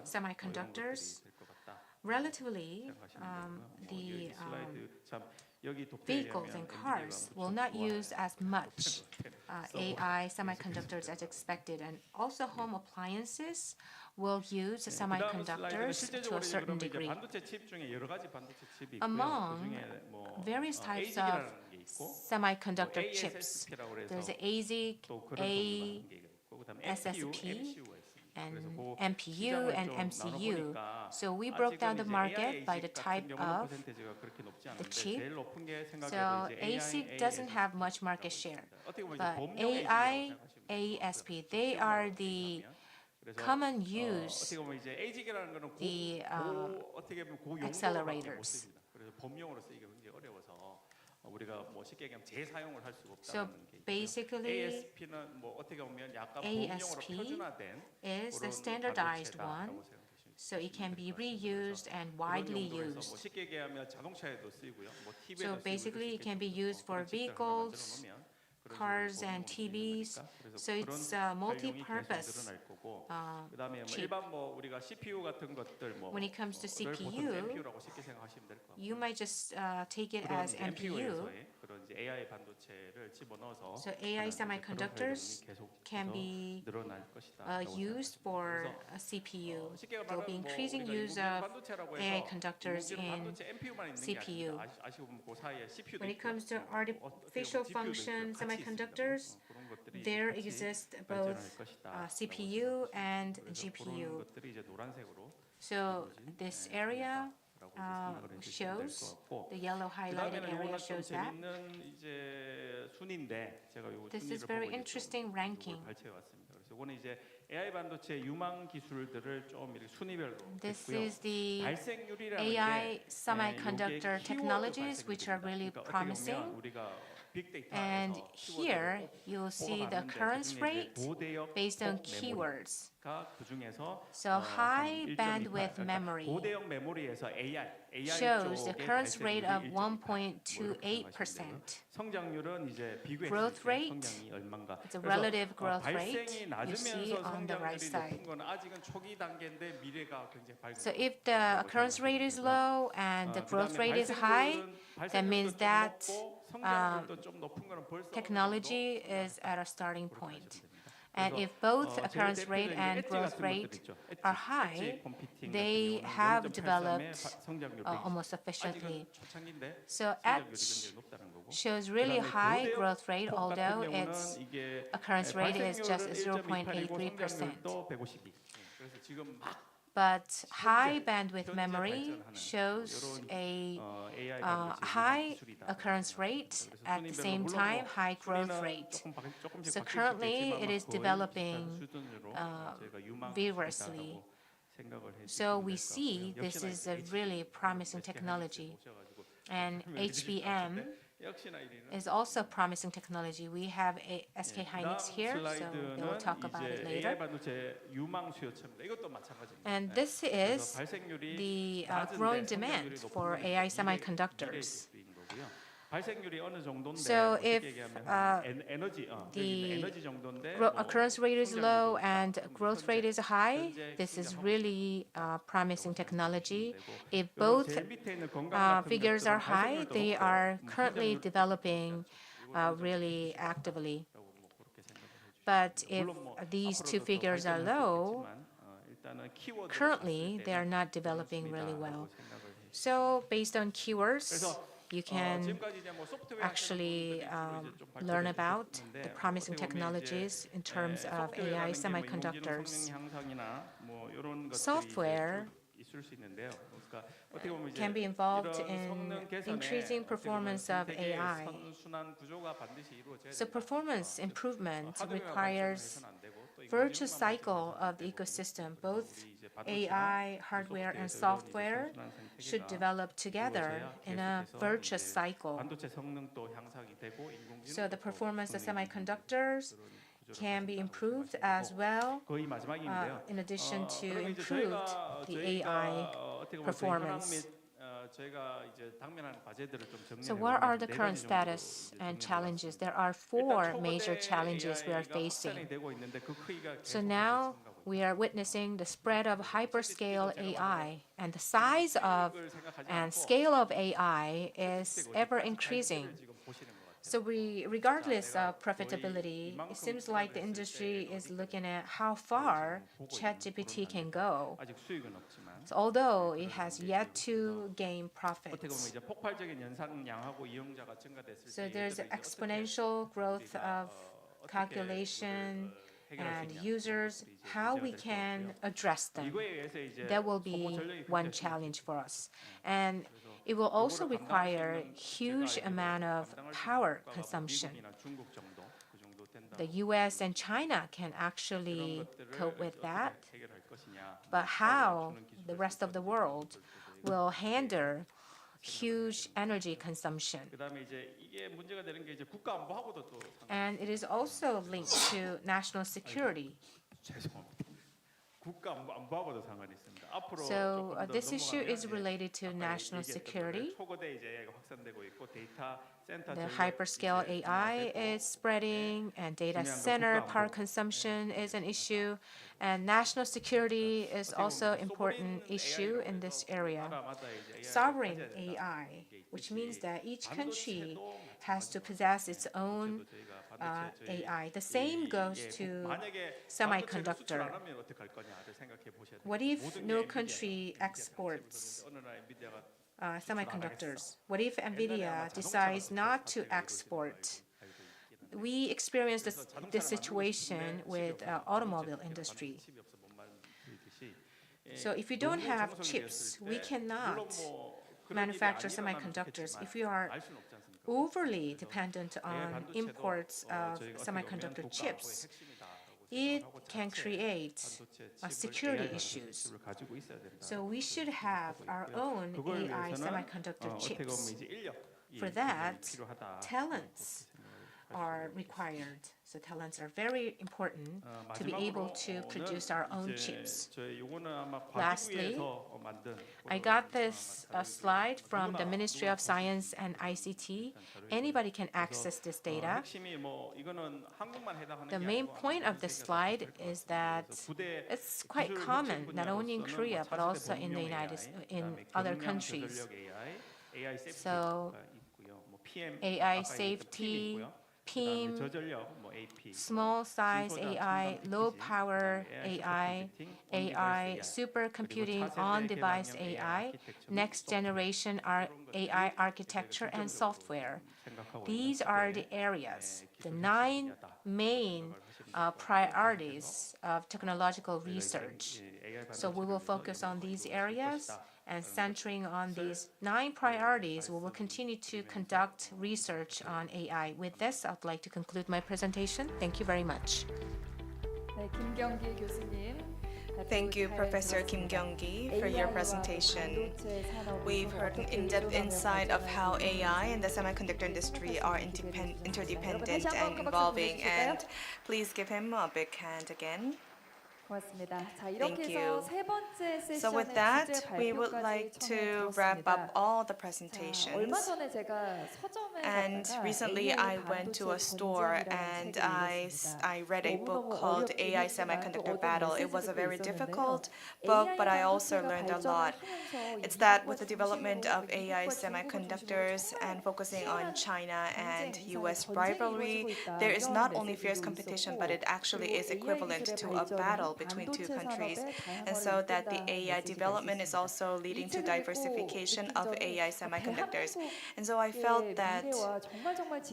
semiconductors. Relatively, the vehicles and cars will not use as much AI semiconductors as expected, and also home appliances will use semiconductors to a certain degree. Among various types of semiconductor chips, there's ASIC, ASSP, and MPU and MCU. So we broke down the market by the type of the chip. So ASIC doesn't have much market share, but AI, ASP, they are the common use, the accelerators. So basically, ASP is the standardized one, so it can be reused and widely used. So basically, it can be used for vehicles, cars, and TVs. So it's a multi-purpose chip. When it comes to CPU, you might just take it as MPU. So AI semiconductors can be used for a CPU. There will be increasing use of AI conductors in CPU. When it comes to artificial function semiconductors, there exist both CPU and GPU. So this area shows, the yellow highlighted area shows that. This is very interesting ranking. This is the AI semiconductor technologies which are really promising. And here you'll see the occurrence rate based on keywords. So high bandwidth memory shows the occurrence rate of 1.28%. Growth rate, it's a relative growth rate you see on the right side. So if the occurrence rate is low and the growth rate is high, that means that technology is at a starting point. And if both occurrence rate and growth rate are high, they have developed almost sufficiently. So Etch shows really high growth rate, although its occurrence rate is just 0.83%. But high bandwidth memory shows a high occurrence rate, at the same time high growth rate. So currently it is developing vigorously. So we see this is a really promising technology. And HBM is also promising technology. We have a SK Hynix here, so they will talk about it later. And this is the growing demand for AI semiconductors. So if the occurrence rate is low and growth rate is high, this is really promising technology. If both figures are high, they are currently developing really actively. But if these two figures are low, currently they are not developing really well. So based on keywords, you can actually learn about the promising technologies in terms of AI semiconductors. Software can be involved in increasing performance of AI. So performance improvement requires virtuous cycle of the ecosystem. Both AI, hardware, and software should develop together in a virtuous cycle. So the performance of semiconductors can be improved as well, in addition to improved the AI performance. So what are the current status and challenges? There are 4 major challenges we are facing. So now we are witnessing the spread of hyperscale AI, and the size of and scale of AI is ever increasing. So regardless of profitability, it seems like the industry is looking at how far ChatGPT can go. So although it has yet to gain profits. So there's exponential growth of calculation and users, how we can address them. That will be one challenge for us. And it will also require huge amount of power consumption. The US and China can actually cope with that. But how the rest of the world will handle huge energy consumption. And it is also linked to national security. So this issue is related to national security. The hyperscale AI is spreading, and data center power consumption is an issue, and national security is also an important issue in this area. Sovereign AI, which means that each country has to possess its own AI. The same goes to semiconductor. What if no country exports semiconductors? What if NVIDIA decides not to export? We experienced this situation with automobile industry. So if you don't have chips, we cannot manufacture semiconductors. If you are overly dependent on imports of semiconductor chips, it can create security issues. So we should have our own AI semiconductor chips. For that, talents are required. So talents are very important to be able to produce our own chips. Lastly, I got this slide from the Ministry of Science and ICT. Anybody can access this data. The main point of this slide is that it's quite common, not only in Korea, but also in other countries. So AI safety, PIM, small size AI, low power AI, AI supercomputing on-device AI, next generation AI architecture and software. These are the areas, the 9 main priorities of technological research. So we will focus on these areas, and centering on these 9 priorities, we will continue to conduct research on AI. With this, I'd like to conclude my presentation. Thank you very much. Thank you, Professor Kim Kyung-gi, for your presentation. We've heard an in-depth insight of how AI and the semiconductor industry are interdependent and evolving. And please give him a big hand again. Thank you. So with that, we would like to wrap up all the presentations. And recently I went to a store and I read a book called AI Semiconductor Battle. It was a very difficult book, but I also learned a lot. It's that with the development of AI semiconductors and focusing on China and US rivalry, there is not only fierce competition, but it actually is equivalent to a battle between 2 countries. And so that the AI development is also leading to diversification of AI semiconductors. And so I felt that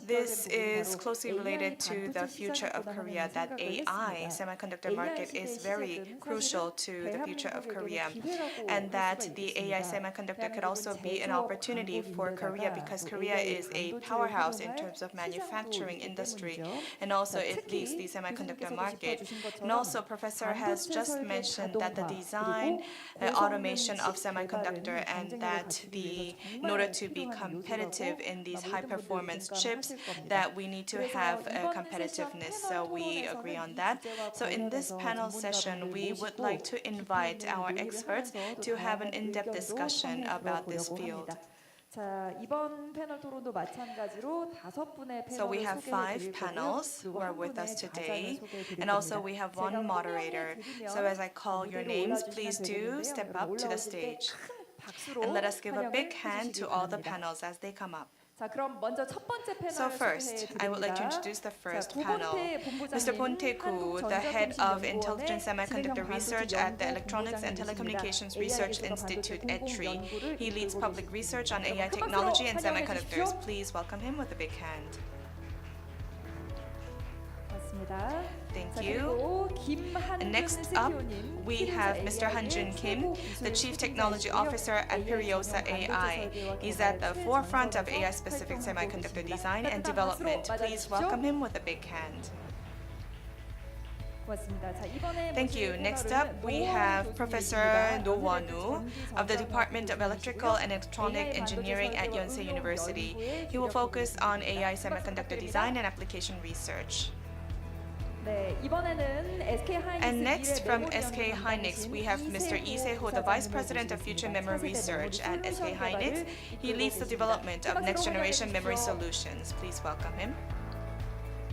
this is closely related to the future of Korea, that AI semiconductor market is very crucial to the future of Korea. And that the AI semiconductor could also be an opportunity for Korea, because Korea is a powerhouse in terms of manufacturing industry, and also it leads the semiconductor market. And also Professor has just mentioned that the design, automation of semiconductor, and that in order to be competitive in these high-performance chips, that we need to have competitiveness. So we agree on that. So in this panel session, we would like to invite our experts to have an in-depth discussion about this field. 자, 이번 패널 토론도 마찬가지로 5분의 So we 패널을 have 소개해 5 드릴 거고요. panels who 그리고 are 한 with us 분의 today, 자장을 소개해 드릴 and also 겁니다. we have 제가 one 호명해 moderator. 드리면 So as I call your 무대로 names, 올라주시면 please do 되겠는데요. step 여러분 up to the 올라오실 때 stage. 큰 박수로 And let us give a big 환영을 hand 해주시기 to all the 바랍니다. panels as they come up. 자, 그럼 먼저 첫 번째 So 패널을 first, 소개해 I would like to 드립니다. introduce the 자, first panel. 구본태 Mr. 본부장님, Ponteku, the head of Intelligent Semiconductor Research at the Electronics and Telecommunications Research Institute at TRI. He leads public research on AI technology and semiconductors. Please welcome him with a big hand. 맞습니다. Thank 자, you. 그리고 김한준 And next up, CTO님, we have Mr. Han-jun Kim, the Chief Technology Officer at Periosa AI. He's at the forefront of AI-specific semiconductor design and development. Please welcome him with a big hand. 고맙습니다. 자, 이번에 Thank you. Next up, we have Professor Do Won-woo of the Department of Electrical and Electronic Engineering at Yonsei University. He will focus on AI semiconductor design and application research. 네, 이번에는 SK 하이닉스 And next, from 미래 SK 메모리 Hynix, we have Mr. Lee Se-ho, the Vice President of Future Memory Research at SK Hynix. He leads the development of next-generation memory solutions. Please welcome him.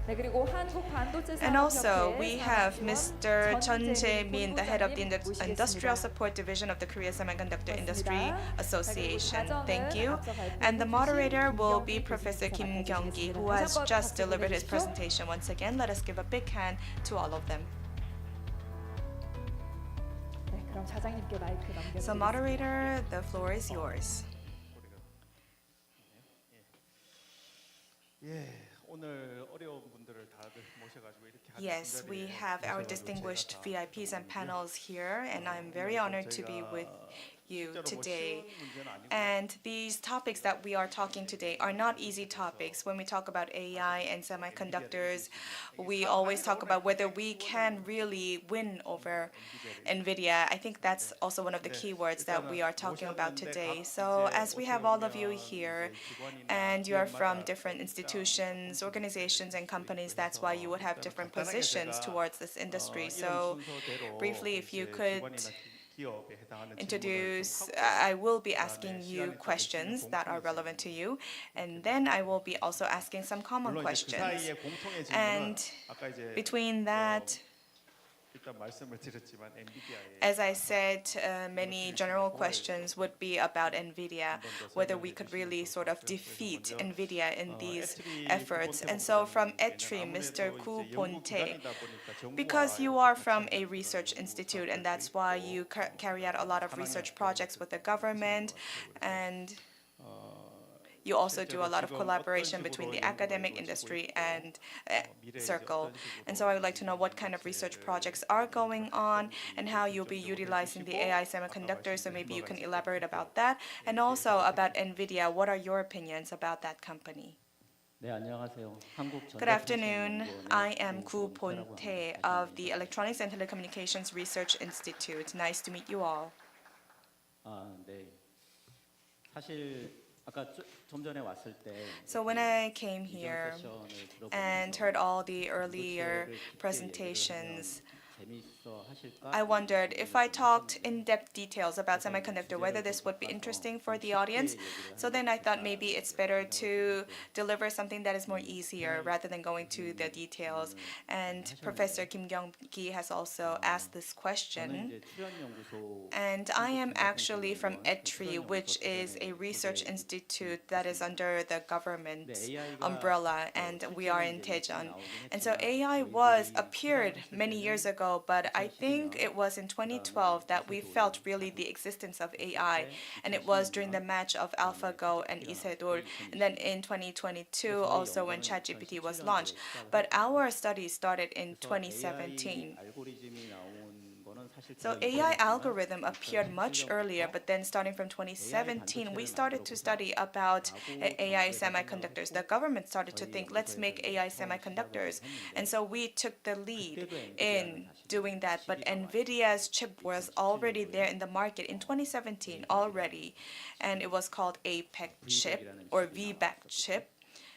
네, 그리고 한국 반도체 And also, 산업협회 we have 산하위원 Mr. Chun 전재민 Jae-min, the head of the 본부장님 Industrial 모시겠습니다. Support Division of the Korea Semiconductor Industry Association. 자, 그리고 Thank you. 앞서 발표해 And the 주신 moderator will 김경기 be Professor Kim 교수님 Kyung-gi, who 다시 has 한번 just 박수 delivered his 보내주십시오. presentation. Once again, let us give a big hand to all of them. 네, 그럼 자장님께 마이크 넘겨드리겠습니다. So moderator, the floor is yours. 예, 오늘 어려운 분들을 다들 모셔가지고 이렇게 한 Yes, we 자리에 have our 모셔가지고 distinguished 제가 다 VIPs and 드리는데요. panels here, and I'm very honored to be with you today. And these topics that we are talking today are not easy topics. When we talk about AI and semiconductors, we always talk about whether we can really win over NVIDIA. I think that's also one of the key words that we are talking about today. So as we have all of you here, and you are from different institutions, organizations, and companies, that's why you would have different positions towards this industry. So briefly, if you could introduce, I will be asking you questions that are relevant to you, and then I will be also asking some common questions. And between that, as I said, many general questions would be about NVIDIA, whether we could really sort of defeat NVIDIA in these efforts. And so from ETRI, Mr. Koo Bon-tae, because you are from a research institute, and that's why you carry out a lot of research projects with the government, and you also do a lot of collaboration between the academic industry and circle. And so I would like to know what kind of research projects are going on and how you'll be utilizing the AI semiconductors. So maybe you can elaborate about that. And also about NVIDIA, what are your opinions about that company? Good afternoon. I am Koo Bon-tae of the Electronics and Telecommunications Research Institute. Nice to meet you all. So when I came here and heard all the earlier presentations, I wondered if I talked in-depth details about semiconductor, whether this would be interesting for the audience. So then I thought maybe it's better to deliver something that is more easier rather than going to the details. And Professor Kim Kyung-gi has also asked this question. And I am actually from ETRI, which is a research institute that is under the government umbrella, and we are in Daejeon. And so AI appeared many years ago, but I think it was in 2012 that we felt really the existence of AI, and it was during the match of AlphaGo and Isedol, and then in 2022 also when ChatGPT was launched. But our study started in 2017. So AI algorithm appeared much earlier, but then starting from 2017, we started to study about AI semiconductors. The government started to think, let's make AI semiconductors. And so we took the lead in doing that. But NVIDIA's chip was already there in the market in 2017 already, and it was called APEC chip or VBAC chip,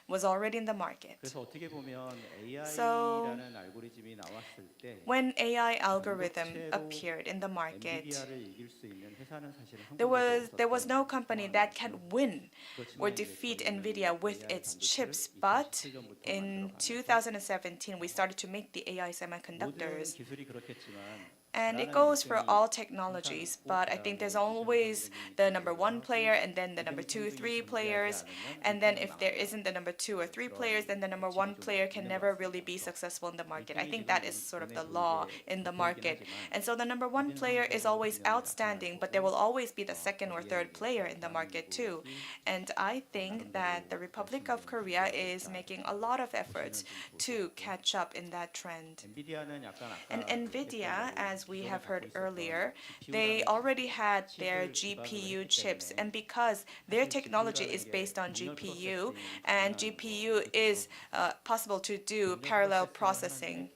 was already in the market. 그래서 어떻게 보면 So, AI라는 알고리즘이 나왔을 때 when AI algorithm appeared in the market, 엔비디아를 이길 수 있는 회사는 사실은 한 there was no company that can win or defeat NVIDIA with its chips. But in 2017, we started to make the AI 모든 semiconductors. 기술이 그렇겠지만 And it goes for all technologies, but I think there's always the number 1 player and then the number 2, 3 players. And then if there isn't the number 2 or 3 players, then the number 1 player can never really be successful in the market. I think that is sort of the law in the market. And so the number 1 player is always outstanding, but there will always be the second or third player in the market too. And I think that the Republic of Korea is making a lot of efforts to catch up in that trend. And NVIDIA, as we have heard earlier, they already had their GPU chips, and because their technology is based on GPU, and GPU is possible to do parallel processing,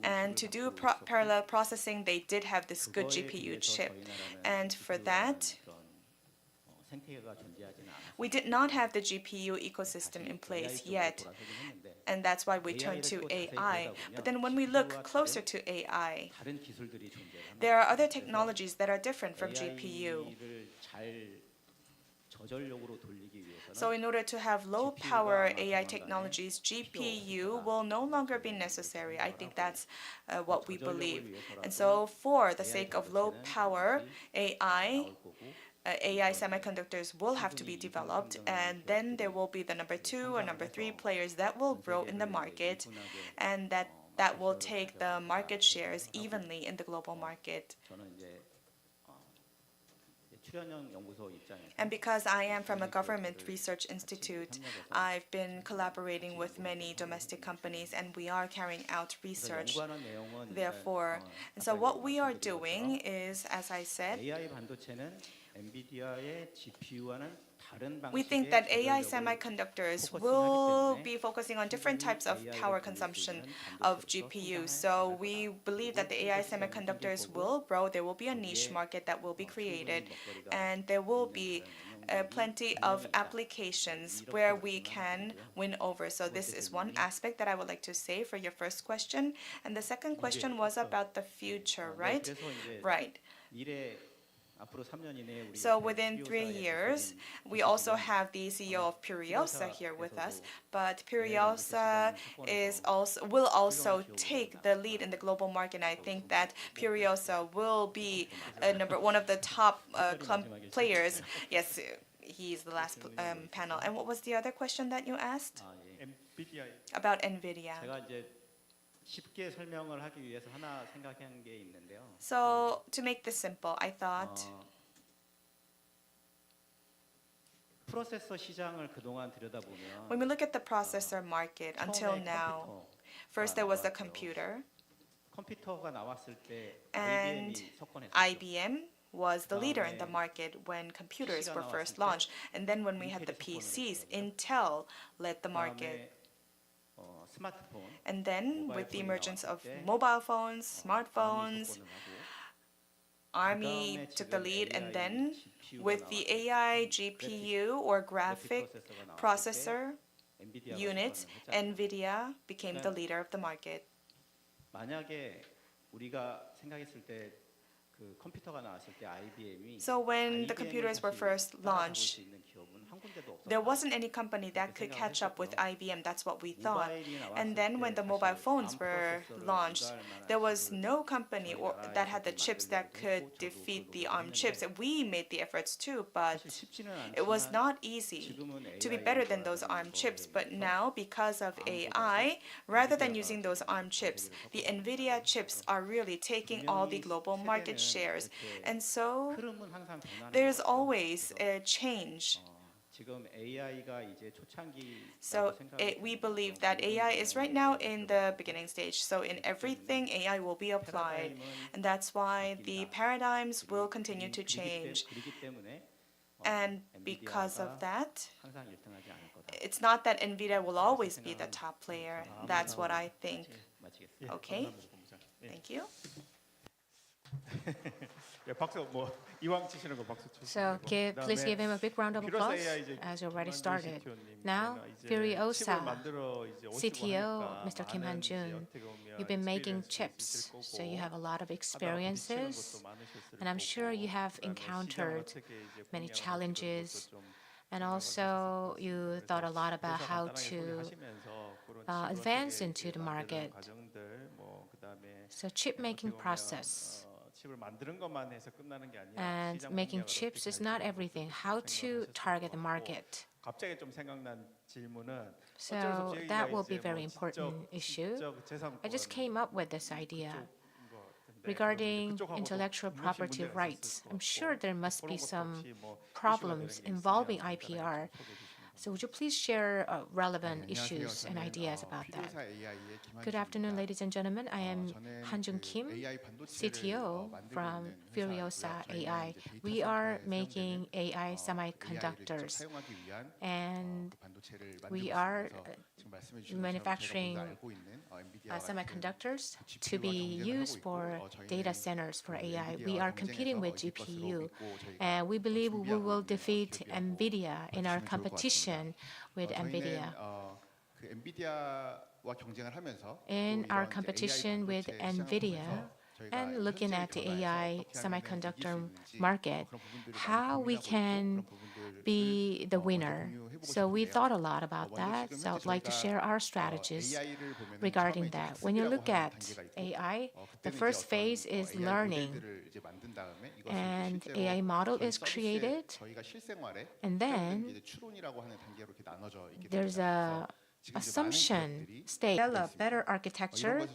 and to do parallel processing, they did have this good GPU chip, and for that, we did not have the GPU ecosystem in place yet, and that's why we turned to AI. But then when we look closer to AI, there are other technologies that are different from GPU. So in order to have low-power AI technologies, GPU will no longer be necessary. I think that's what we believe. And so for the sake of low-power AI semiconductors will have to be developed, and then there will be the number 2 or number 3 players that will grow in the market, and that will take the market shares evenly in the global market. And because I am from a government research institute, I've been collaborating with many domestic companies, and we are carrying out research. Therefore, and so what we are doing is, as I said, we think that AI semiconductors will be focusing on different types of power consumption of GPUs. So we believe that the AI semiconductors will grow. There will be a niche market that will be created, and there will be plenty of applications where we can win over. So this is one aspect that I would like to say for your first question. And the second question was about the future, right? Right. So within 3 years, we also have the CEO of Puriosa here with us, but Puriosa will also take the lead in the global market. And I think that Puriosa will be one of the top players. Yes, he's the last panel. And what was the other question that you asked? About NVIDIA. 쉽게 설명을 하기 위해서 하나 생각한 게 있는데요. So to make this simple, I thought 프로세서 시장을 그동안 들여다보면 when we look at the processor market until now, first there was the computer, 컴퓨터가 나왔을 때 and IBM was the leader in the market when computers were first launched, and then when we had the PCs, Intel led the market. And then with the emergence of mobile phones, smartphones, Army took the lead, and then with the AI GPU or graphic processor units, NVIDIA became the leader of the market. 만약에 우리가 생각했을 때 그 컴퓨터가 나왔을 때 IBM이 So when the computers were first launched, there wasn't any company that could catch up with IBM. That's what we thought. And then when the mobile phones were launched, there was no company that had the chips that could defeat the ARM chips. We made the efforts too, but it was not easy to be better than those ARM chips. But now, because of AI, rather than using those ARM chips, the NVIDIA chips are really taking all the global market shares. And so there's always a change. So we believe that AI is right now in the beginning stage. So in everything, AI will be applied. And that's why the paradigms will continue to change. And because of that, it's not that NVIDIA will always be the top player. That's what I think. Okay? Thank you. 예, 박수 뭐 이왕 치시는 거 박수 So 주시고. please give him a big round of applause as you already started. Now, Furiosa CTO, Mr. Kim Han-jun, you've been making chips, so you have a lot of experiences, and I'm sure you have encountered many challenges, and also you thought a lot about how to advance into the market. So chip making process and making chips is not everything. How to target the market. So that will be a very important issue. I just came up with this idea regarding intellectual property rights. I'm sure there must be some problems involving IPR. So would you please share relevant issues and ideas about that? Good afternoon, ladies and gentlemen. I am Han-jun Kim, CTO from Furiosa AI. We are making AI semiconductors, and we are manufacturing semiconductors to be used for data centers for AI. We are competing with GPU, and we believe we will defeat NVIDIA in our competition with NVIDIA. In our competition with NVIDIA and looking at the AI semiconductor market, how we can be the winner. So we thought a lot about that. So I'd like to share our strategies regarding that. When you look at AI, the first phase is learning. And AI model is created. And then there's a assumption stage. Develop better architecture,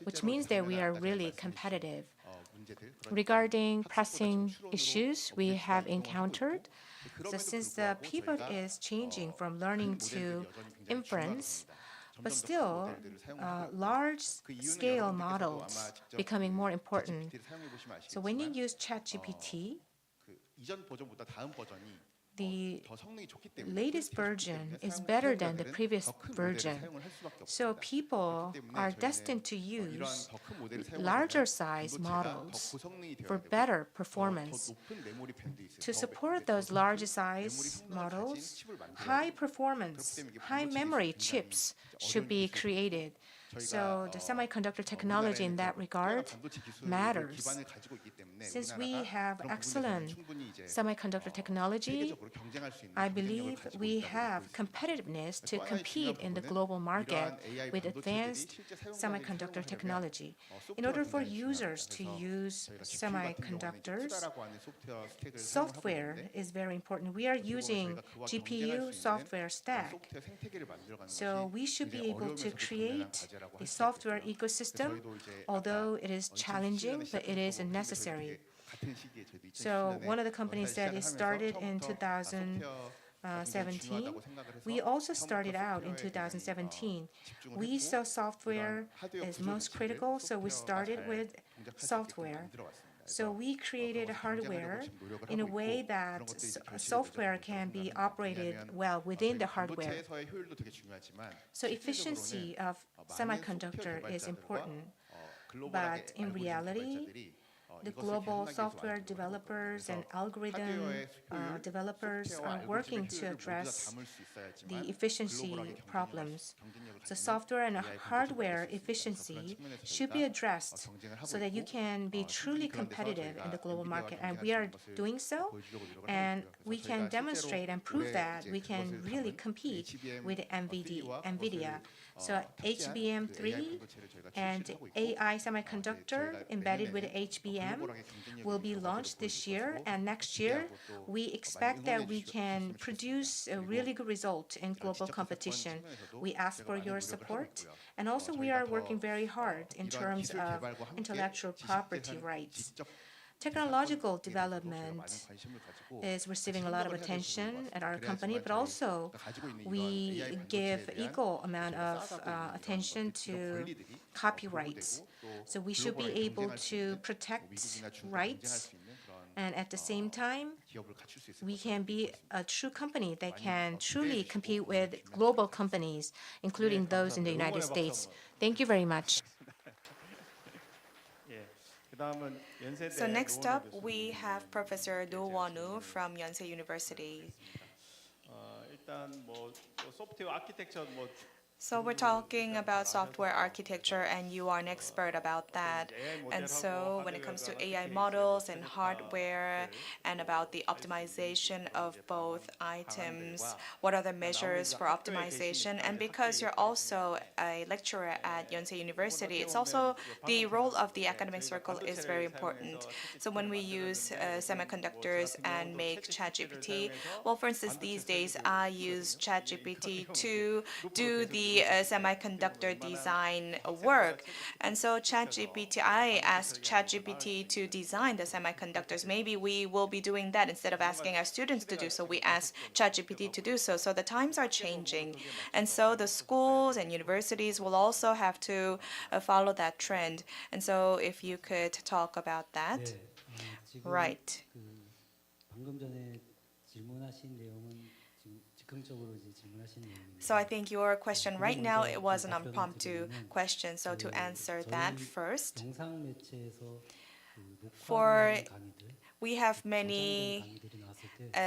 which means that we are really competitive. Regarding pressing issues we have encountered, so since the pivot is changing from learning to inference, but still large-scale models becoming more important. So when you use ChatGPT, the latest version is better than the previous version. So people are destined to use larger size models for better performance. To support those large size models, high performance, high memory chips should be created. So the semiconductor technology in that regard matters. Since we have excellent semiconductor technology, I believe we have competitiveness to compete in the global market with advanced semiconductor technology. In order for users to use semiconductors, software is very important. We are using GPU software stack. So we should be able to create the software ecosystem, although it is challenging, but it is necessary. So one of the companies that is started in 2017, we also started out in 2017. We saw software as most critical, so we started with software. So we created hardware in a way that software can be operated well within the hardware. So efficiency of semiconductor is important, but in reality, the global software developers and algorithm developers are working to address the efficiency problems. So software and hardware efficiency should be addressed so that you can be truly competitive in the global market. And we are doing so, and we can demonstrate and prove that we can really compete with NVIDIA. So HBM3 and AI semiconductor embedded with HBM will be launched this year, and next year we expect that we can produce a really good result in global competition. We ask for your support, and also we are working very hard in terms of intellectual property rights. Technological development is receiving a lot of attention at our company, but also we give equal amount of attention to copyrights. So we should be able to protect rights, and at the same time, we can be a true company that can truly compete with global companies, including those in the United States. Thank you very much. 그다음은 연세대 So next up, 노원우 we 교수님. have Professor Do Won-woo from Yonsei University. 일단 뭐 소프트웨어 아키텍처 뭐 So we're talking about software architecture, and you are an expert about that. And so when it comes to AI models and hardware and about the optimization of both items, what are the measures for optimization? And because you're also a lecturer at Yonsei University, it's also the role of the academic circle is very important. So when we use semiconductors and make ChatGPT, well, for instance, these days I use ChatGPT to do the semiconductor design work. And so I asked ChatGPT to design the semiconductors. Maybe we will be doing that instead of asking our students to do so. We ask ChatGPT to do so. So the times are changing. And so the schools and universities will also have to follow that trend. And so if you could talk about that. Right. 방금 전에 질문하신 내용은 즉흥적으로 질문하신 내용입니다. So I think your question right now, it was an impromptu question. So to answer that first, 영상 매체에서 for we have many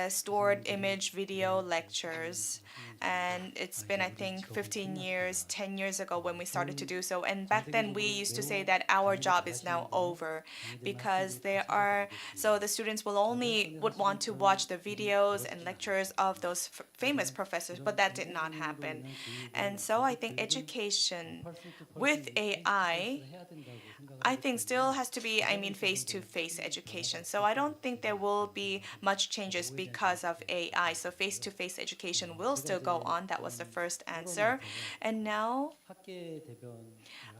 stored image video lectures, and it's been, I think, 15 years, 10 years ago when we started to do so. And back then we used to say that our job is now over because so the students would want to watch the videos and lectures of those famous professors, but that did not happen. And so I think education with AI, I think still has to be, face-to-face education. So I don't think there will be much changes because of AI. So face-to-face education will still go on. That was the first answer. And now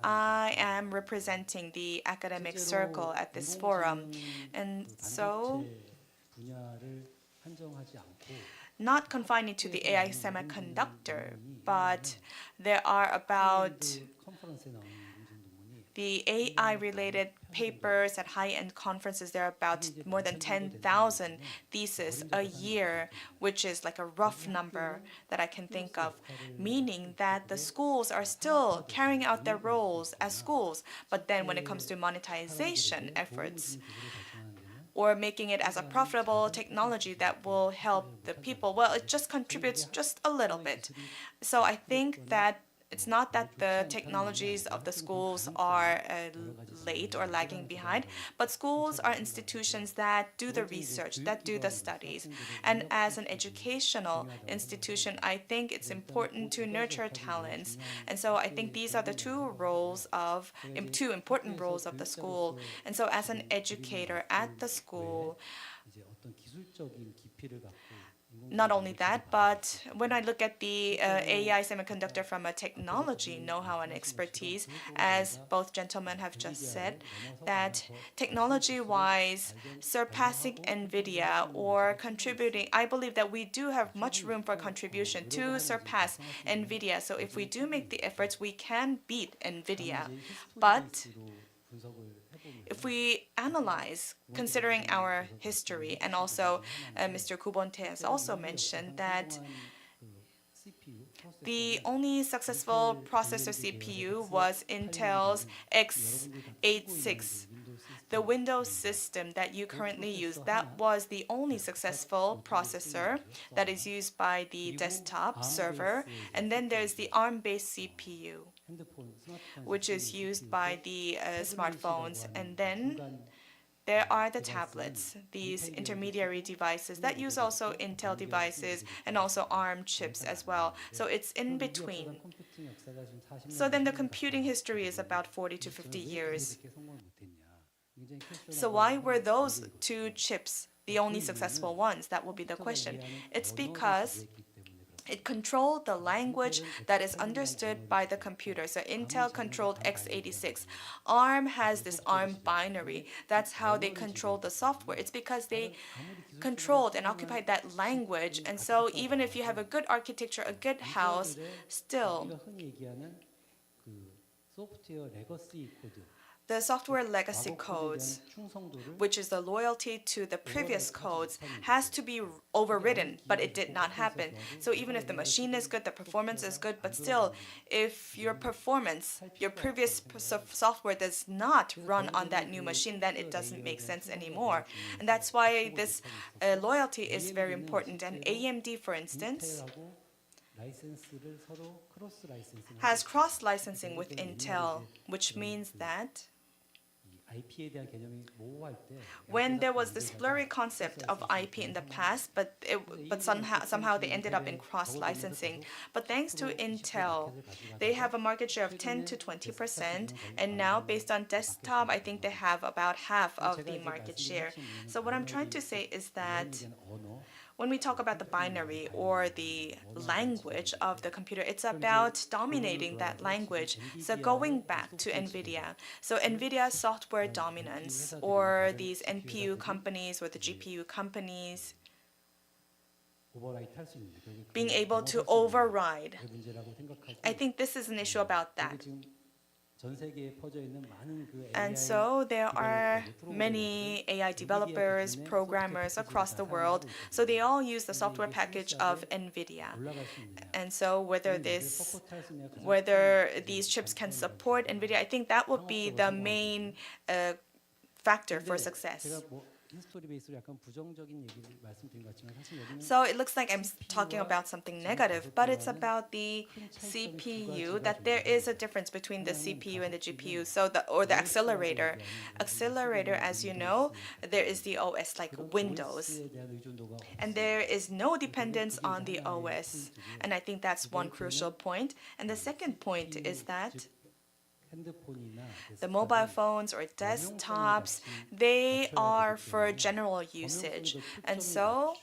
I am representing the academic circle at this forum. And so not confining to the AI semiconductor, but there are about the AI-related papers at high-end conferences. There are about more than 10,000 theses a year, which is like a rough number that I can think of, meaning that the schools are still carrying out their roles as schools. But then when it comes to monetization efforts, or making it as a profitable technology that will help the people, well, it just contributes just a little bit. So I think that it's not that the technologies of the schools are late or lagging behind, but schools are institutions that do the research, that do the studies. And as an educational institution, I think it's important to nurture talents. And so I think these are the two important roles of the school. And so as an educator at the school, not only that, but when I look at the AI semiconductor from a technology know-how and expertise, as both gentlemen have just said, that technology-wise, surpassing NVIDIA or contributing, I believe that we do have much room for contribution to surpass NVIDIA. So if we do make the efforts, we can beat NVIDIA. But if we analyze, considering our history, and also Mr. Kubonte has also mentioned that the only successful processor CPU was Intel's x86. The Windows system that you currently use, that was the only successful processor that is used by the desktop server. And then there's the ARM-based CPU, which is used by the smartphones. And then there are the tablets, these intermediary devices that use also Intel devices and also ARM chips as well. So it's in between. So then the computing history is about 40 to 50 years. So why were those two chips the only successful ones? That will be the question. It's because it controlled the language that is understood by the computer. So Intel controlled x86. ARM has this ARM binary. That's how they control the software. It's because they controlled and occupied that language. And so even if you have a good architecture, a good house, still The software legacy codes, which is the loyalty to the previous codes, has to be overridden, but it did not happen. So even if the machine is good, the performance is good, but still, if your performance, your previous software does not run on that new machine, then it doesn't make sense anymore. And that's why this loyalty is very important. And AMD, for instance, has cross-licensing with Intel, which means that when there was this blurry concept of IP in the past, but somehow they ended up in cross-licensing. But thanks to Intel, they have a market share of 10 to 20%, and now based on desktop, I think they have about half of the market share. So what I'm trying to say is that when we talk about the binary or the language of the computer, it's about dominating that language. So going back to NVIDIA, so NVIDIA's software dominance, or these NPU companies or the GPU companies being able to override, I think this is an issue about that. And so there are many AI developers, programmers across the world. So they all use the software package of NVIDIA. And so whether these chips can support NVIDIA, I think that would be the main factor for success. So it looks like I'm talking about something negative, but it's about the CPU, that there is a difference between the CPU and the GPU, or the accelerator. Accelerator, as you know, there is the OS like Windows, and there is no dependence on the OS, and I think that's one crucial point. And the second point is that the mobile phones or desktops, they are for general usage. And so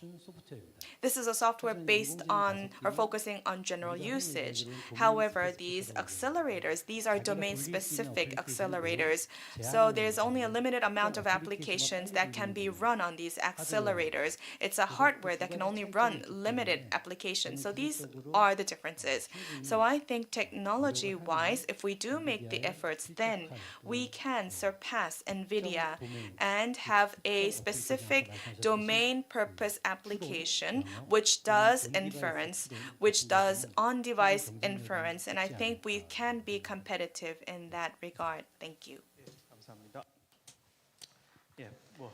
this is a software based on or focusing on general usage. However, these accelerators, these are domain-specific accelerators. So there's only a limited amount of applications that can be run on these accelerators. It's a hardware that can only run limited applications. So these are the differences. So I think technology-wise, if we do make the efforts, then we can surpass NVIDIA and have a specific domain purpose application which does inference, which does on-device inference, and I think we can be competitive in that regard. Thank you. 감사합니다. 예, 뭐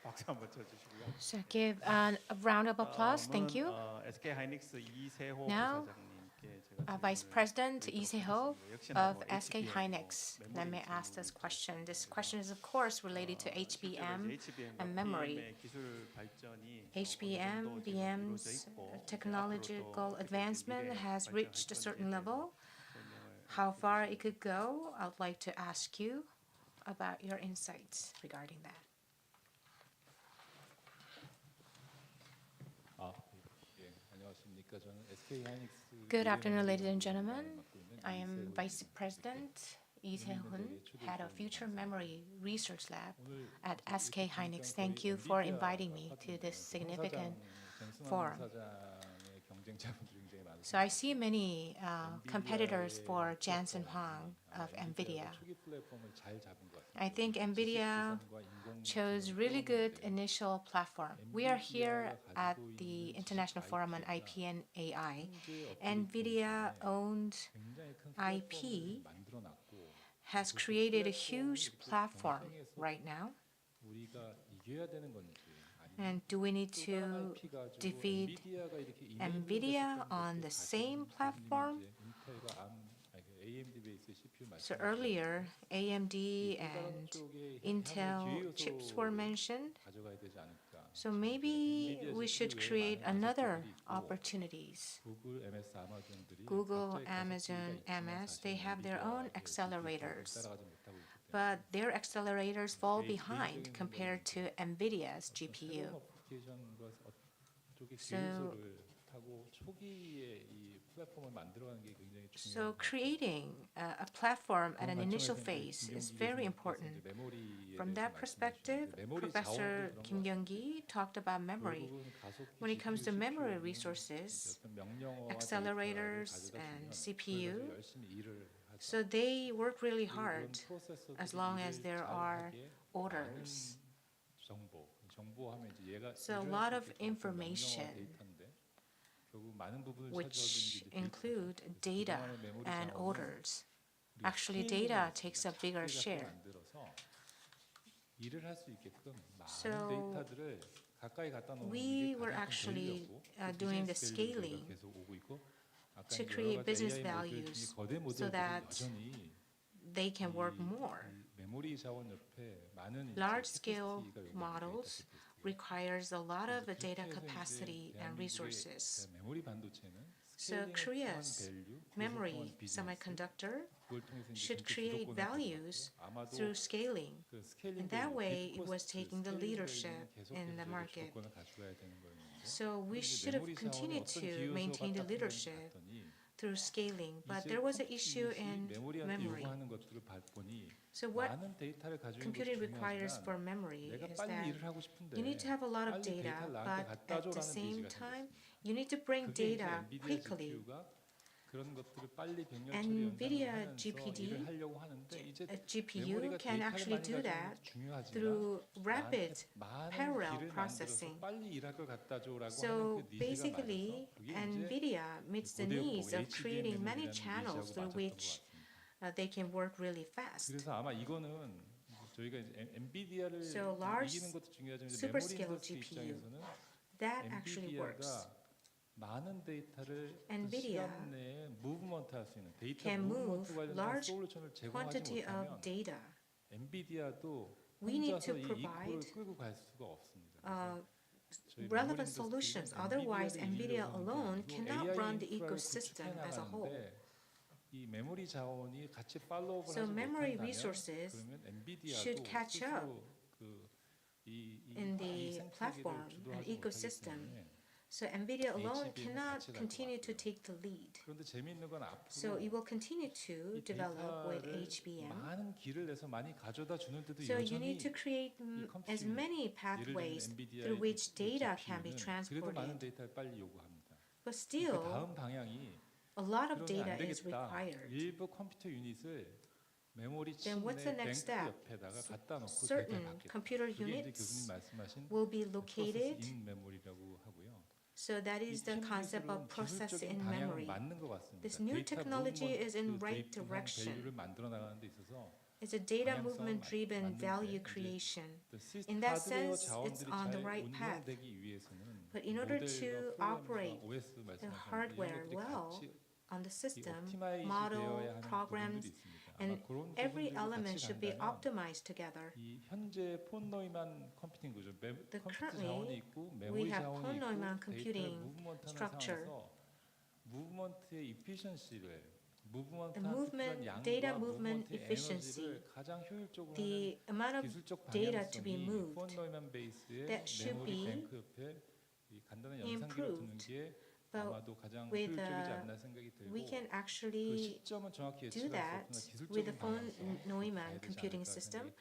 박수 한번 쳐주시고요. So give a round of applause. Thank you. SK 하이닉스 이세호 Now, 부사장님께 제가 Vice President Lee Se-ho of SK hynix. Let me ask this question. This question is, of course, related to HBM and memory. HBM, VM's technological advancement has reached a certain level. How far it could go, I would like to ask you about your insights regarding that. Good afternoon, ladies and gentlemen. I am Vice President Lee Se-hoon, Head of Future Memory Research Lab at SK hynix. Thank you for inviting me to this significant forum. So I see many competitors for Jensen Huang of NVIDIA. I think NVIDIA chose really good initial platform. We are here at the International Forum on IP and AI. NVIDIA-owned IP has created a huge platform right now. And do we need to defeat NVIDIA on the same platform? So earlier, AMD and Intel chips were mentioned. So maybe we should create another opportunities. Google, Amazon, MS, they have their own accelerators. But their accelerators fall behind compared to NVIDIA's GPU. So creating a platform at an initial phase is very important. From that perspective, Professor Kim Young-gi talked about memory. When it comes to memory resources, accelerators and CPU, So they work really hard as long as there are orders. So a lot of information which include data and orders. Actually, data takes a bigger share. So we were actually doing the scaling to create business values so that they can work more. Large-scale models requires a lot of data capacity and resources. So Korea's memory semiconductor should create values through scaling. In that way, it was taking the leadership in the market. So we should have continued to maintain the leadership through scaling, but there was an issue in memory. So what computing requires for memory is that you need to have a lot of data, but at the same time, you need to bring data quickly. NVIDIA GPU can actually do that through rapid parallel processing. So basically, NVIDIA meets the needs of creating many channels through which they can work really fast. So large superscale GPU, that actually works. NVIDIA can move large quantity of data. We need to provide relevant solutions. Otherwise, NVIDIA alone cannot run the ecosystem as a whole. So memory resources should catch up in the platform and ecosystem. So NVIDIA alone cannot continue to take the lead. So it will continue to develop with HBM. So you need to create as many pathways through which data can be transported. But still, a lot of data is required. Then what's the next step? Certain computer units will be located. So that is the concept of process in memory. This new technology is in right direction. It's a data movement-driven value creation. In that sense, it's on the right path. But in order to operate the hardware well on the system, model, programs, and every element should be optimized together. Currently, we have Von-Neumann computing structure. The data movement efficiency, the amount of data to be moved, that should be improved. But we can actually do that with the Von-Neumann computing system.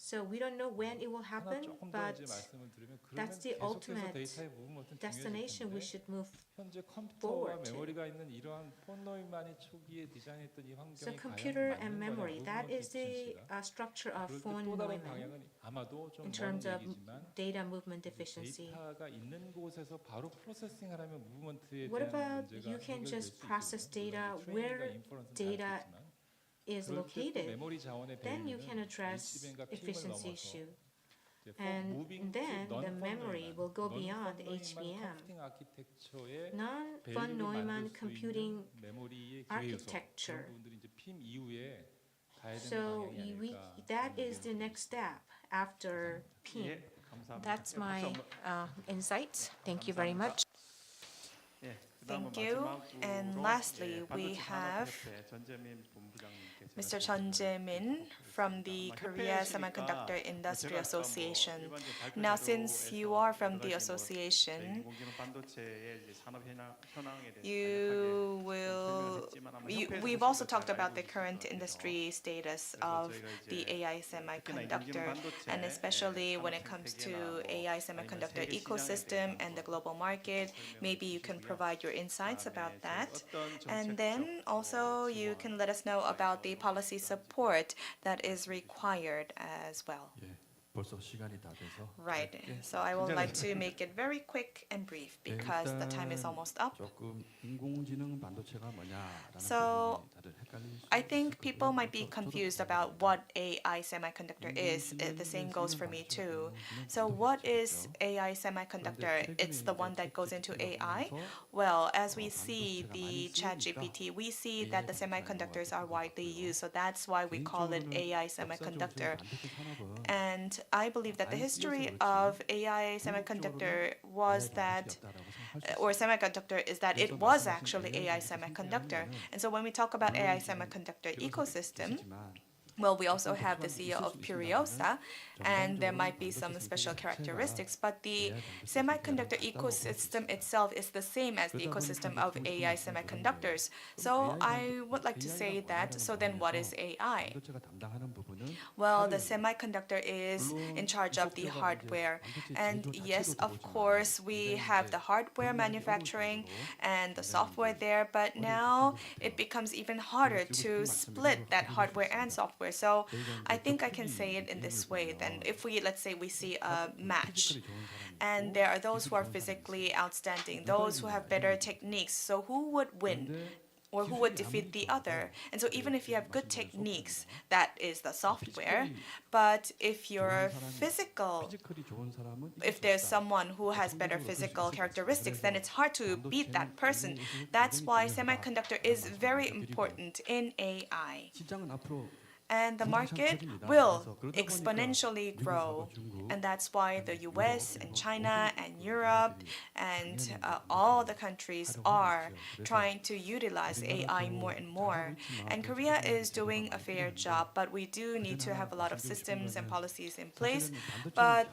So we don't know when it will happen, but that's the ultimate destination we should move forward to. So computer and memory, that is the structure of Von-Neumann in terms of data movement efficiency. What about you can just process data where data is located? Then you can address efficiency issue. And then the memory will go beyond HBM. Non-Von-Neumann computing architecture. So that is the next step after PIM. That's my insight. Thank you very much. Thank you. And lastly, we have Mr. Chun Jae-min from the Korea Semiconductor Industry Association. Now, since you are from the association, we've also talked about the current industry status of the AI semiconductor, and especially when it comes to AI semiconductor ecosystem and the global market. Maybe you can provide your insights about that. And then also you can let us know about the policy support that is required as well. Right. So I would like to make it very quick and brief because the time is almost up. So I think people might be confused about what AI semiconductor is. The same goes for me too. So what is AI semiconductor? It's the one that goes into AI? Well, as we see the ChatGPT, we see that the semiconductors are widely used. So that's why we call it AI semiconductor. And I believe that the history of AI semiconductor was that, or semiconductor is that it was actually AI semiconductor. And so when we talk about AI semiconductor ecosystem, well, we also have the CEO of Furiosa, and there might be some special characteristics, but the semiconductor ecosystem itself is the same as the ecosystem of AI semiconductors. So I would like to say that, so then what is AI? Well, the semiconductor is in charge of the hardware. And yes, of course, we have the hardware manufacturing and the software there, but now it becomes even harder to split that hardware and software. So I think I can say it in this way. Then if we, let's say we see a match, and there are those who are physically outstanding, those who have better techniques. So who would win? Or who would defeat the other? And so even if you have good techniques, that is the software, but if you're physical, if there's someone who has better physical characteristics, then it's hard to beat that person. That's why semiconductor is very important in AI. And the market will exponentially grow. And that's why the US and China and Europe and all the countries are trying to utilize AI more and more. And Korea is doing a fair job, but we do need to have a lot of systems and policies in place. But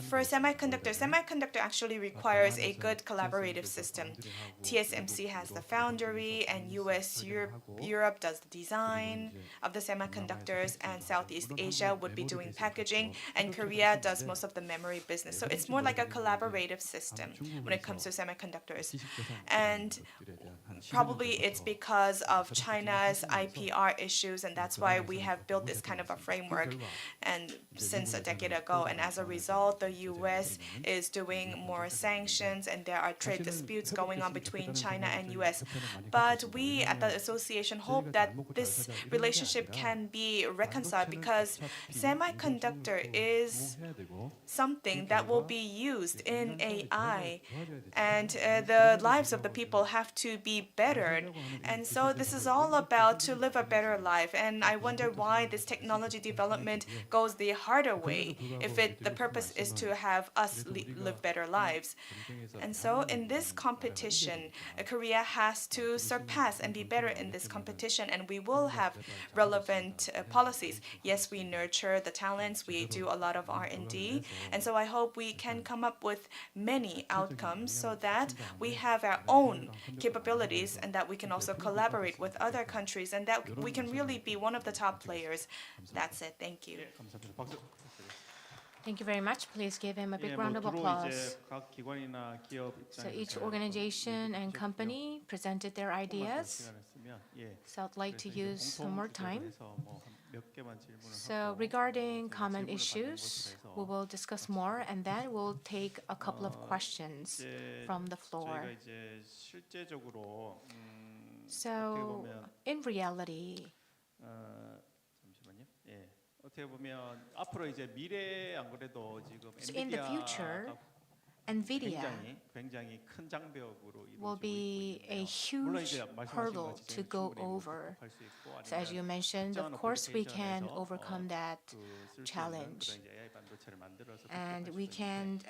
for semiconductor actually requires a good collaborative system. TSMC has the foundry, and Europe does the design of the semiconductors, and Southeast Asia would be doing packaging, and Korea does most of the memory business. So it's more like a collaborative system when it comes to semiconductors. And probably it's because of China's IPR issues, and that's why we have built this kind of a framework and since a decade ago. And as a result, the US is doing more sanctions, and there are trade disputes going on between China and US. But we at the association hope that this relationship can be reconciled, because semiconductor is something that will be used in AI, and the lives of the people have to be bettered. And so this is all about to live a better life. And I wonder why this technology development goes the harder way if the purpose is to have us live better lives. And so in this competition, Korea has to surpass and be better in this competition, and we will have relevant policies. Yes, we nurture the talents, we do a lot of R&D, and so I hope we can come up with many outcomes so that we have our own capabilities, and that we can also collaborate with other countries, and that we can really be one of the top players. That's it. Thank you. Thank you very much. Please give him a big round of applause. So each organization and company presented their ideas. So I'd like to use some more time. So regarding common issues, we will discuss more, and then we'll take a couple of questions from the floor. So in reality, so in the future, NVIDIA will be a huge hurdle to go over. So as you mentioned, of course, we can overcome that challenge. And we can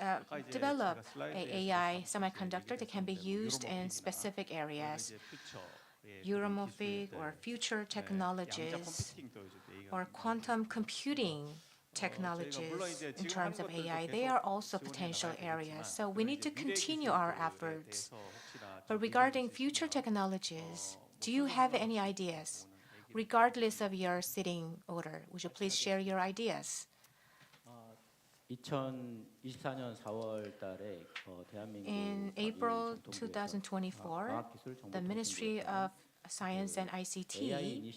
develop an AI semiconductor that can be used in specific areas. Euromorphic or future technologies or quantum computing technologies in terms of AI, they are also potential areas. So we need to continue our efforts. But regarding future technologies, do you have any ideas? Regardless of your sitting order, would you please share your ideas? 2024년 4월 달에 대한민국 In April 2024, the Ministry of Science and ICT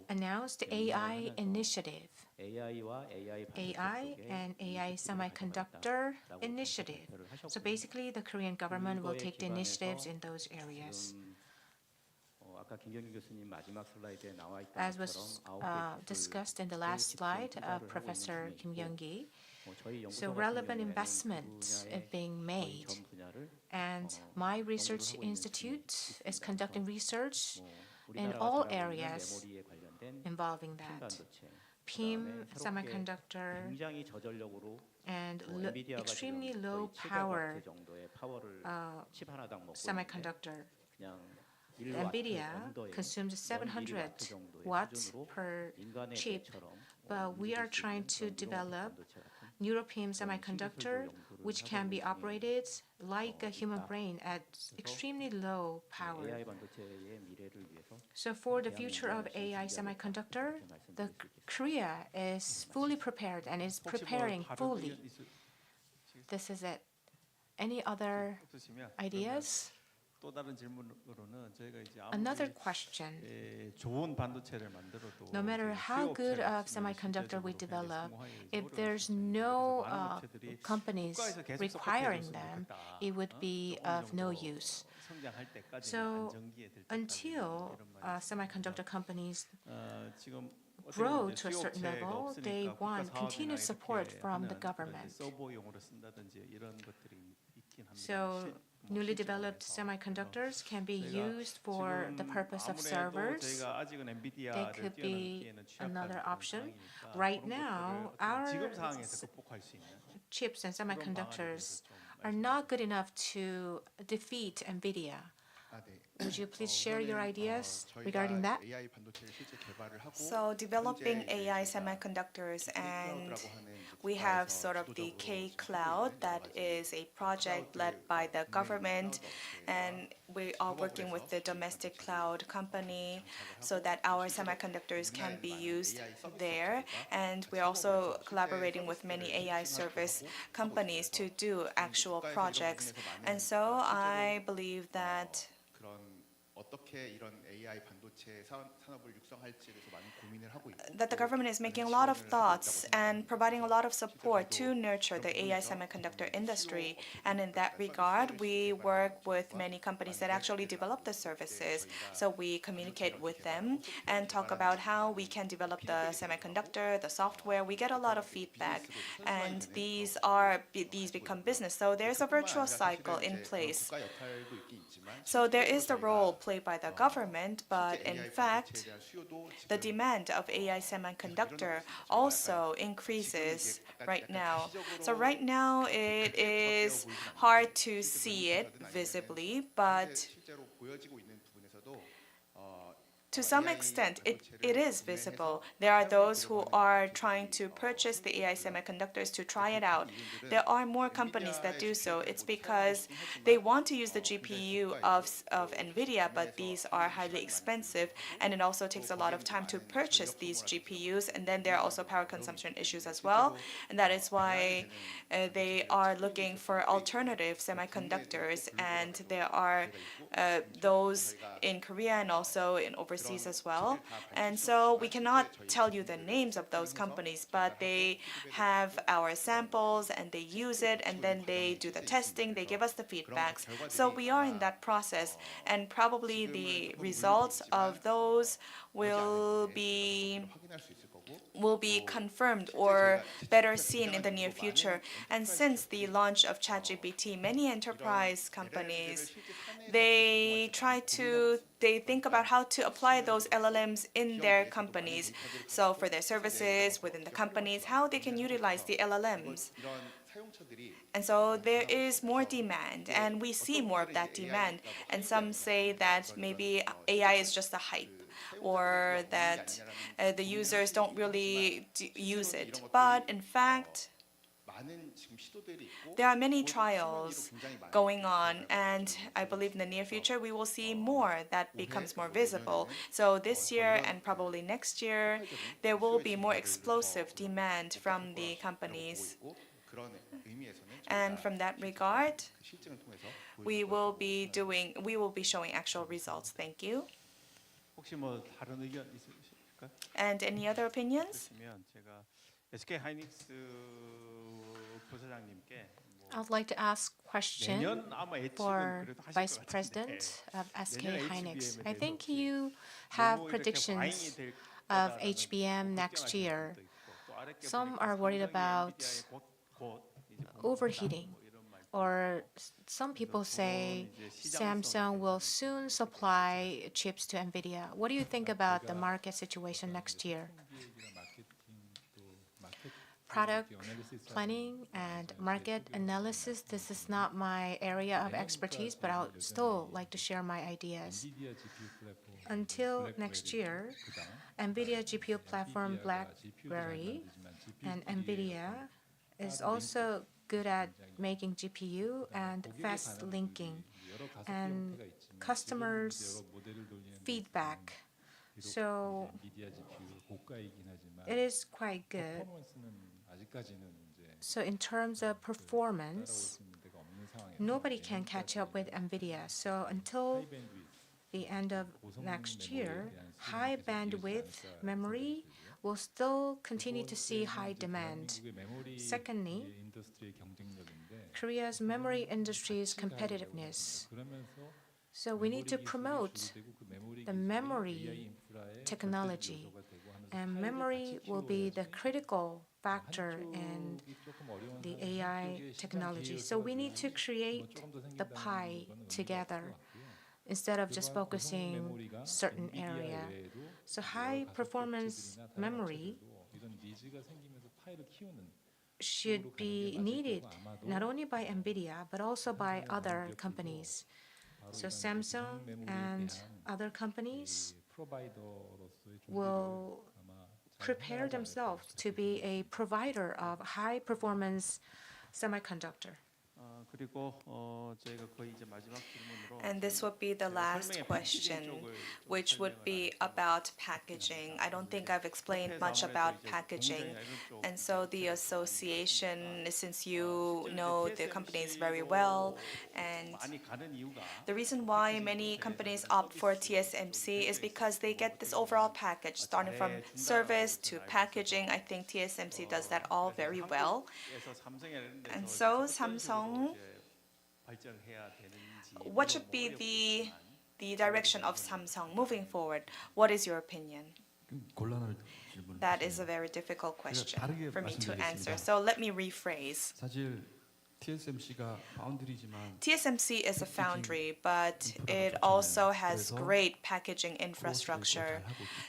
announced AI Initiative, AI and AI Semiconductor Initiative. So basically, the Korean government will take the initiatives in those areas. As was discussed in the last slide of Professor Kim Young-gi, so relevant investment is being made, and my research institute is conducting research in all areas involving that. PIM, semiconductor, and extremely low power semiconductor. NVIDIA consumes 700 watts per chip, but we are trying to develop European semiconductor which can be operated like a human brain at extremely low power. So for the future of AI semiconductor, Korea is fully prepared and is preparing fully. This is it. Any other ideas? Another question. No matter how good of semiconductor we develop, if there's no companies requiring them, it would be of no use. So until semiconductor companies grow to a certain level, they want continued support from the government. So newly developed semiconductors can be used for the purpose of servers. They could be another option. Right now, our chips and semiconductors are not good enough to defeat NVIDIA. Would you please share your ideas regarding that? So developing AI semiconductors, and we have sort of the K-Cloud, that is a project led by the government, and we are working with the domestic cloud company so that our semiconductors can be used there. And we're also collaborating with many AI service companies to do actual projects. And so I believe that the government is making a lot of thoughts and providing a lot of support to nurture the AI semiconductor industry. And in that regard, we work with many companies that actually develop the services. So we communicate with them and talk about how we can develop the semiconductor, the software. We get a lot of feedback, and these become business. So there's a virtuous cycle in place. So there is the role played by the government, but in fact, the demand of AI semiconductor also increases right now. So right now, it is hard to see it visibly, but to some extent, it is visible. There are those who are trying to purchase the AI semiconductors to try it out. There are more companies that do so. It's because they want to use the GPU of NVIDIA, but these are highly expensive, and it also takes a lot of time to purchase these GPUs, and then there are also power consumption issues as well, and that is why they are looking for alternative semiconductors, and there are those in Korea and also in overseas as well. And so we cannot tell you the names of those companies, but they have our samples and they use it, and then they do the testing, they give us the feedbacks. So we are in that process, and probably the results of those will be confirmed or better seen in the near future. And since the launch of ChatGPT, many enterprise companies, they think about how to apply those LLMs in their companies. So for their services within the companies, how they can utilize the LLMs. And so there is more demand, and we see more of that demand. And some say that maybe AI is just a hype. or that the users don't really use it. But in fact, there are many trials going on, and I believe in the near future we will see more that becomes more visible. So this year and probably next year, there will be more explosive demand from the companies. And from that regard, we will be showing actual results. Thank you. 혹시 뭐 다른 의견 있으실까요? And any other opinions? 그렇다면 제가 SK 하이닉스 부사장님께 I'd like to ask a question for Vice President of SK Hynix. I think you have predictions of HBM next year. Some are worried about overheating, or some people say Samsung will soon supply chips to NVIDIA. What do you think about the market situation next year? Product planning and market analysis, this is not my area of expertise, but I would still like to share my ideas. Until next year, NVIDIA GPU platform BlackBerry and NVIDIA is also good at making GPU and fast linking and customers' feedback. So it is quite good. So in terms of performance, nobody can catch up with NVIDIA. So until the end of next year, high bandwidth memory will still continue to see high demand. Secondly, Korea's memory industry's competitiveness. So we need to promote the memory technology, and memory will be the critical factor in the AI technology. So we need to create the pie together instead of just focusing certain area. So high performance memory should be needed not only by NVIDIA but also by other companies. So Samsung and other companies will prepare themselves to be a provider of high performance semiconductor. 그리고 저희가 거의 이제 마지막 질문으로 And this would be the last question, which would be about packaging. I don't think I've explained much about packaging. And so the association, since you know the companies very well, and the reason why many companies opt for TSMC is because they get this overall package, starting from service to packaging. I think TSMC does that all very well. And so Samsung, what should be the direction of Samsung moving forward? What is your opinion? That is a very difficult question for me to answer. So let me rephrase. TSMC is a foundry, but it also has great packaging infrastructure.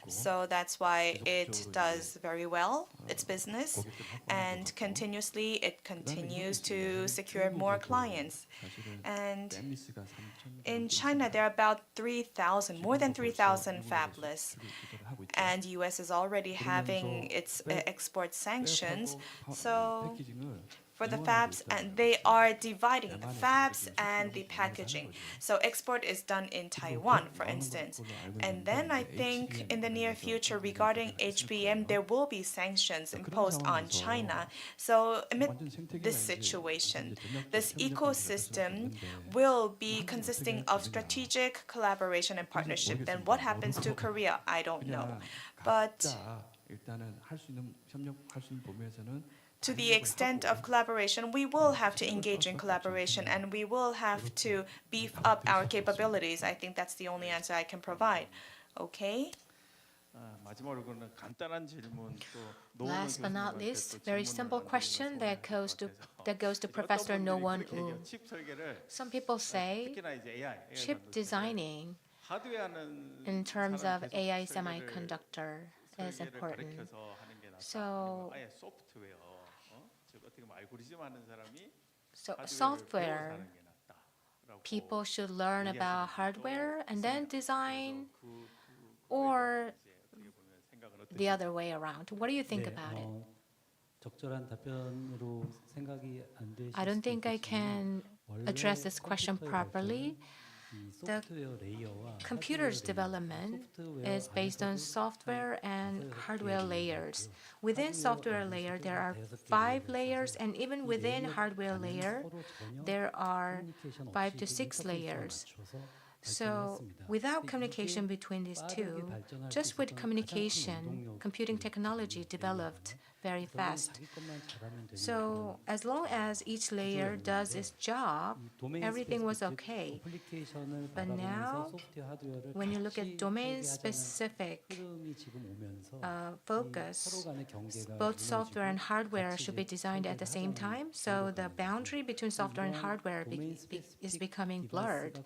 So that's why it does very well its business, and continuously it continues to secure more clients. And in China, there are about 3,000, more than 3,000 fabless, and US is already having its export sanctions. So for the fabs, and they are dividing the fabs and the packaging. So export is done in Taiwan, for instance. And then I think in the near future regarding HBM, there will be sanctions imposed on China. So amid this situation, this ecosystem will be consisting of strategic collaboration and partnership. Then what happens to Korea? I don't know. But to the extent of collaboration, we will have to engage in collaboration, and we will have to beef up our capabilities. I think that's the only answer I can provide. Okay? Last but not least, very simple question that goes to Professor No Won Woo. Some people say chip designing in terms of AI semiconductor is important. So software, people should learn about hardware and then design or the other way around? What do you think about it? 적절한 답변으로 생각이 안 되실 I don't 수도 think I can address this question properly. The computer's development is based on software and hardware layers. Within software layer, there are 5 layers, and even within hardware layer, there are 5 to 6 layers. So without communication between these two, just with communication, computing technology developed very fast. So as long as each layer does its job, everything was okay. But now, when you look at domain-specific focus, both software and hardware should be designed at the same time. So the boundary between software and hardware is becoming blurred.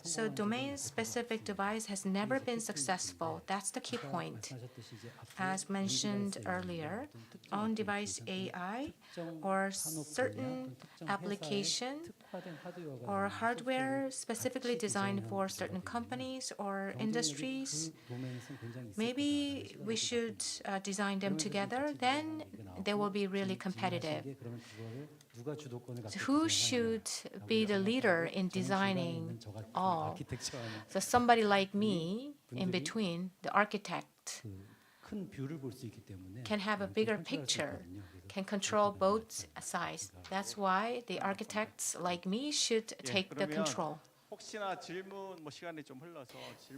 So domain-specific device has never been successful. That's the key point. As mentioned earlier, on-device AI or certain application or hardware specifically designed for certain companies or industries, maybe we should design them together, then they will be really competitive. So who should be the leader in designing all? So somebody like me in between, the architect, can have a bigger picture, can control both sides. That's why the architects like me should take the control.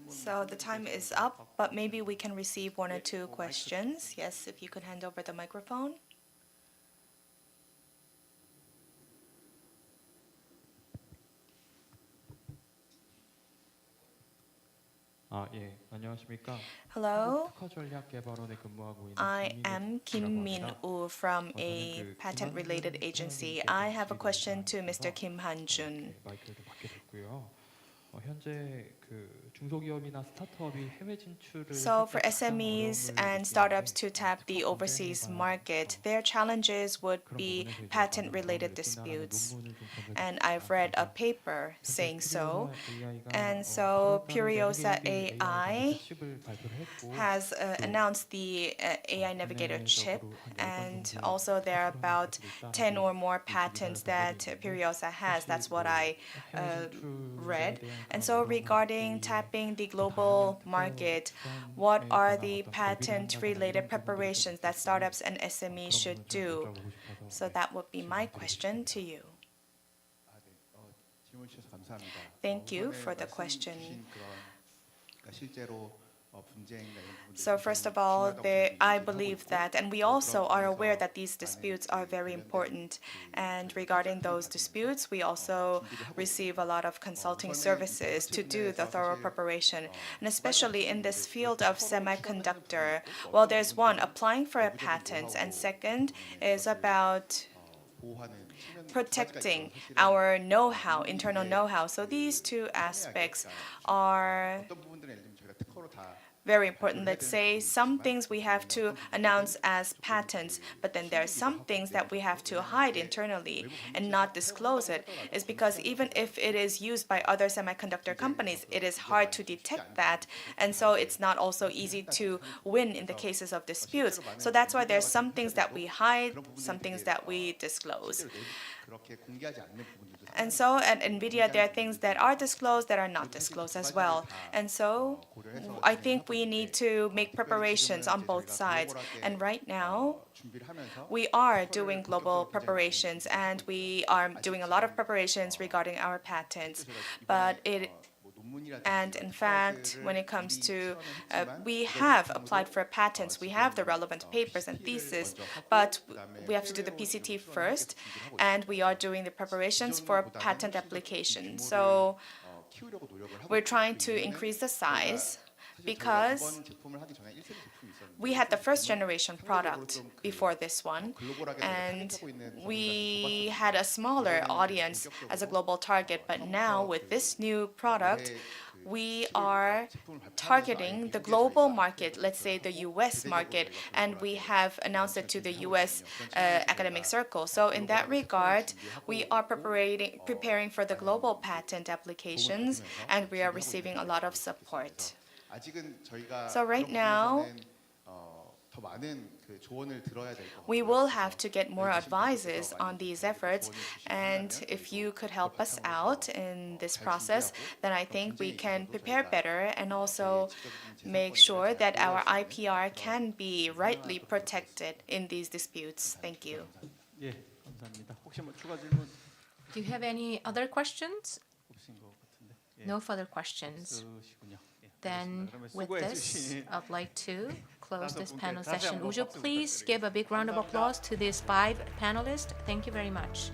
So the time is up, but maybe we can receive 1 or 2 questions. Yes, if you could hand over the microphone. Hello, I am Kim Min-woo from a patent-related agency. I have a question to Mr. Kim Han-jun. So for SMEs and startups to tap the overseas market, their challenges would be patent-related disputes. And I've read a paper saying so. And so Puriosa AI has announced the AI Navigator chip, and also there are about 10 or more patents that Puriosa has. That's what I read. And so regarding tapping the global market, what are the patent-related preparations that startups and SMEs should do? So that would be my question to you. Thank you for the question. So first of all, I believe that, and we also are aware that these disputes are very important. And regarding those disputes, we also receive a lot of consulting services to do the thorough preparation. And especially in this field of semiconductor, well, there's one, applying for a patent, and second is about protecting our know-how, internal know-how. So these 2 aspects are very important. Let's say some things we have to announce as patents, but then there are some things that we have to hide internally and not disclose it. It's because even if it is used by other semiconductor companies, it is hard to detect that. And so it's not also easy to win in the cases of disputes. So that's why there's some things that we hide, some things that we disclose. And so at NVIDIA, there are things that are disclosed that are not disclosed as well. And so I think we need to make preparations on both sides. And right now, we are doing global preparations, and we are doing a lot of preparations regarding our patents. And in fact, when it comes to, we have applied for patents, we have the relevant papers and thesis, but we have to do the PCT first, and we are doing the preparations for patent application. So we're trying to increase the size, because we had the first generation product before this one, and we had a smaller audience as a global target. But now with this new product, we are targeting the global market, let's say the US market, and we have announced it to the US academic circle. So in that regard, we are preparing for the global patent applications, and we are receiving a lot of support. 아직은 저희가 So right now, 더 많은 그 조언을 들어야 될 것 같아요. we will have to get more advices on these efforts, and if you could help us out in this process, then I think we can prepare better and also make sure that our IPR can be rightly protected in these disputes. Thank you. 예, 감사합니다. 혹시 뭐 추가 질문 Do you have any other questions? 없으신 것 같은데. 예, No further questions. 없으시군요. 예, Then 알겠습니다. 그러면 with 수고해 this, 주신 I'd like to close this 분께 panel 다시 session. 한번 Would you 박수 please give a big round of applause to these 5 panelists? Thank you very much.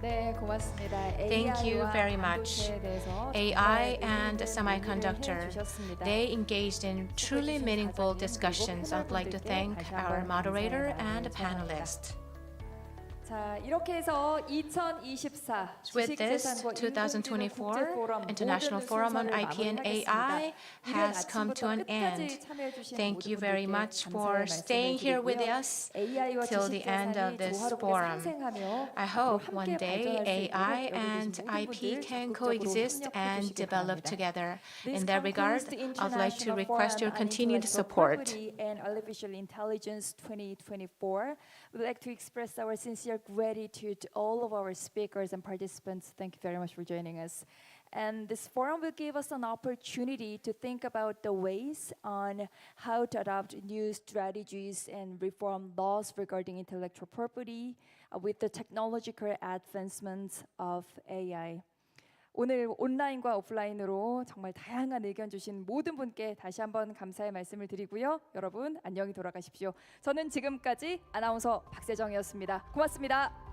네, 고맙습니다. Thank you AI와 very much. 반도체에 대해서 AI 정말 and 의미 있는 semiconductor, 논의를 해주셨습니다. they engaged in truly meaningful discussions. I'd like to thank our moderator and panelists. 자, 이렇게 해서 2024 With this, 지식재산과 2024 International Forum on IP and AI has come to an end. Thank you very much for staying here with us till the end of this forum. I hope one day AI and IP can coexist and develop together. In that regard, I'd like to request your continued support. And Artificial Intelligence 2024. We'd like to express our sincere gratitude to all of our speakers and participants. Thank you very much for joining us. And this forum will give us an opportunity to think about the ways on how to adopt new strategies and reform laws regarding intellectual property with the technological advancements of AI. 오늘 온라인과 오프라인으로 정말 다양한 의견 주신 모든 분께 다시 한번 감사의 말씀을 드리고요. 여러분 안녕히 돌아가십시오. 저는 지금까지 아나운서 박세정이었습니다. 고맙습니다.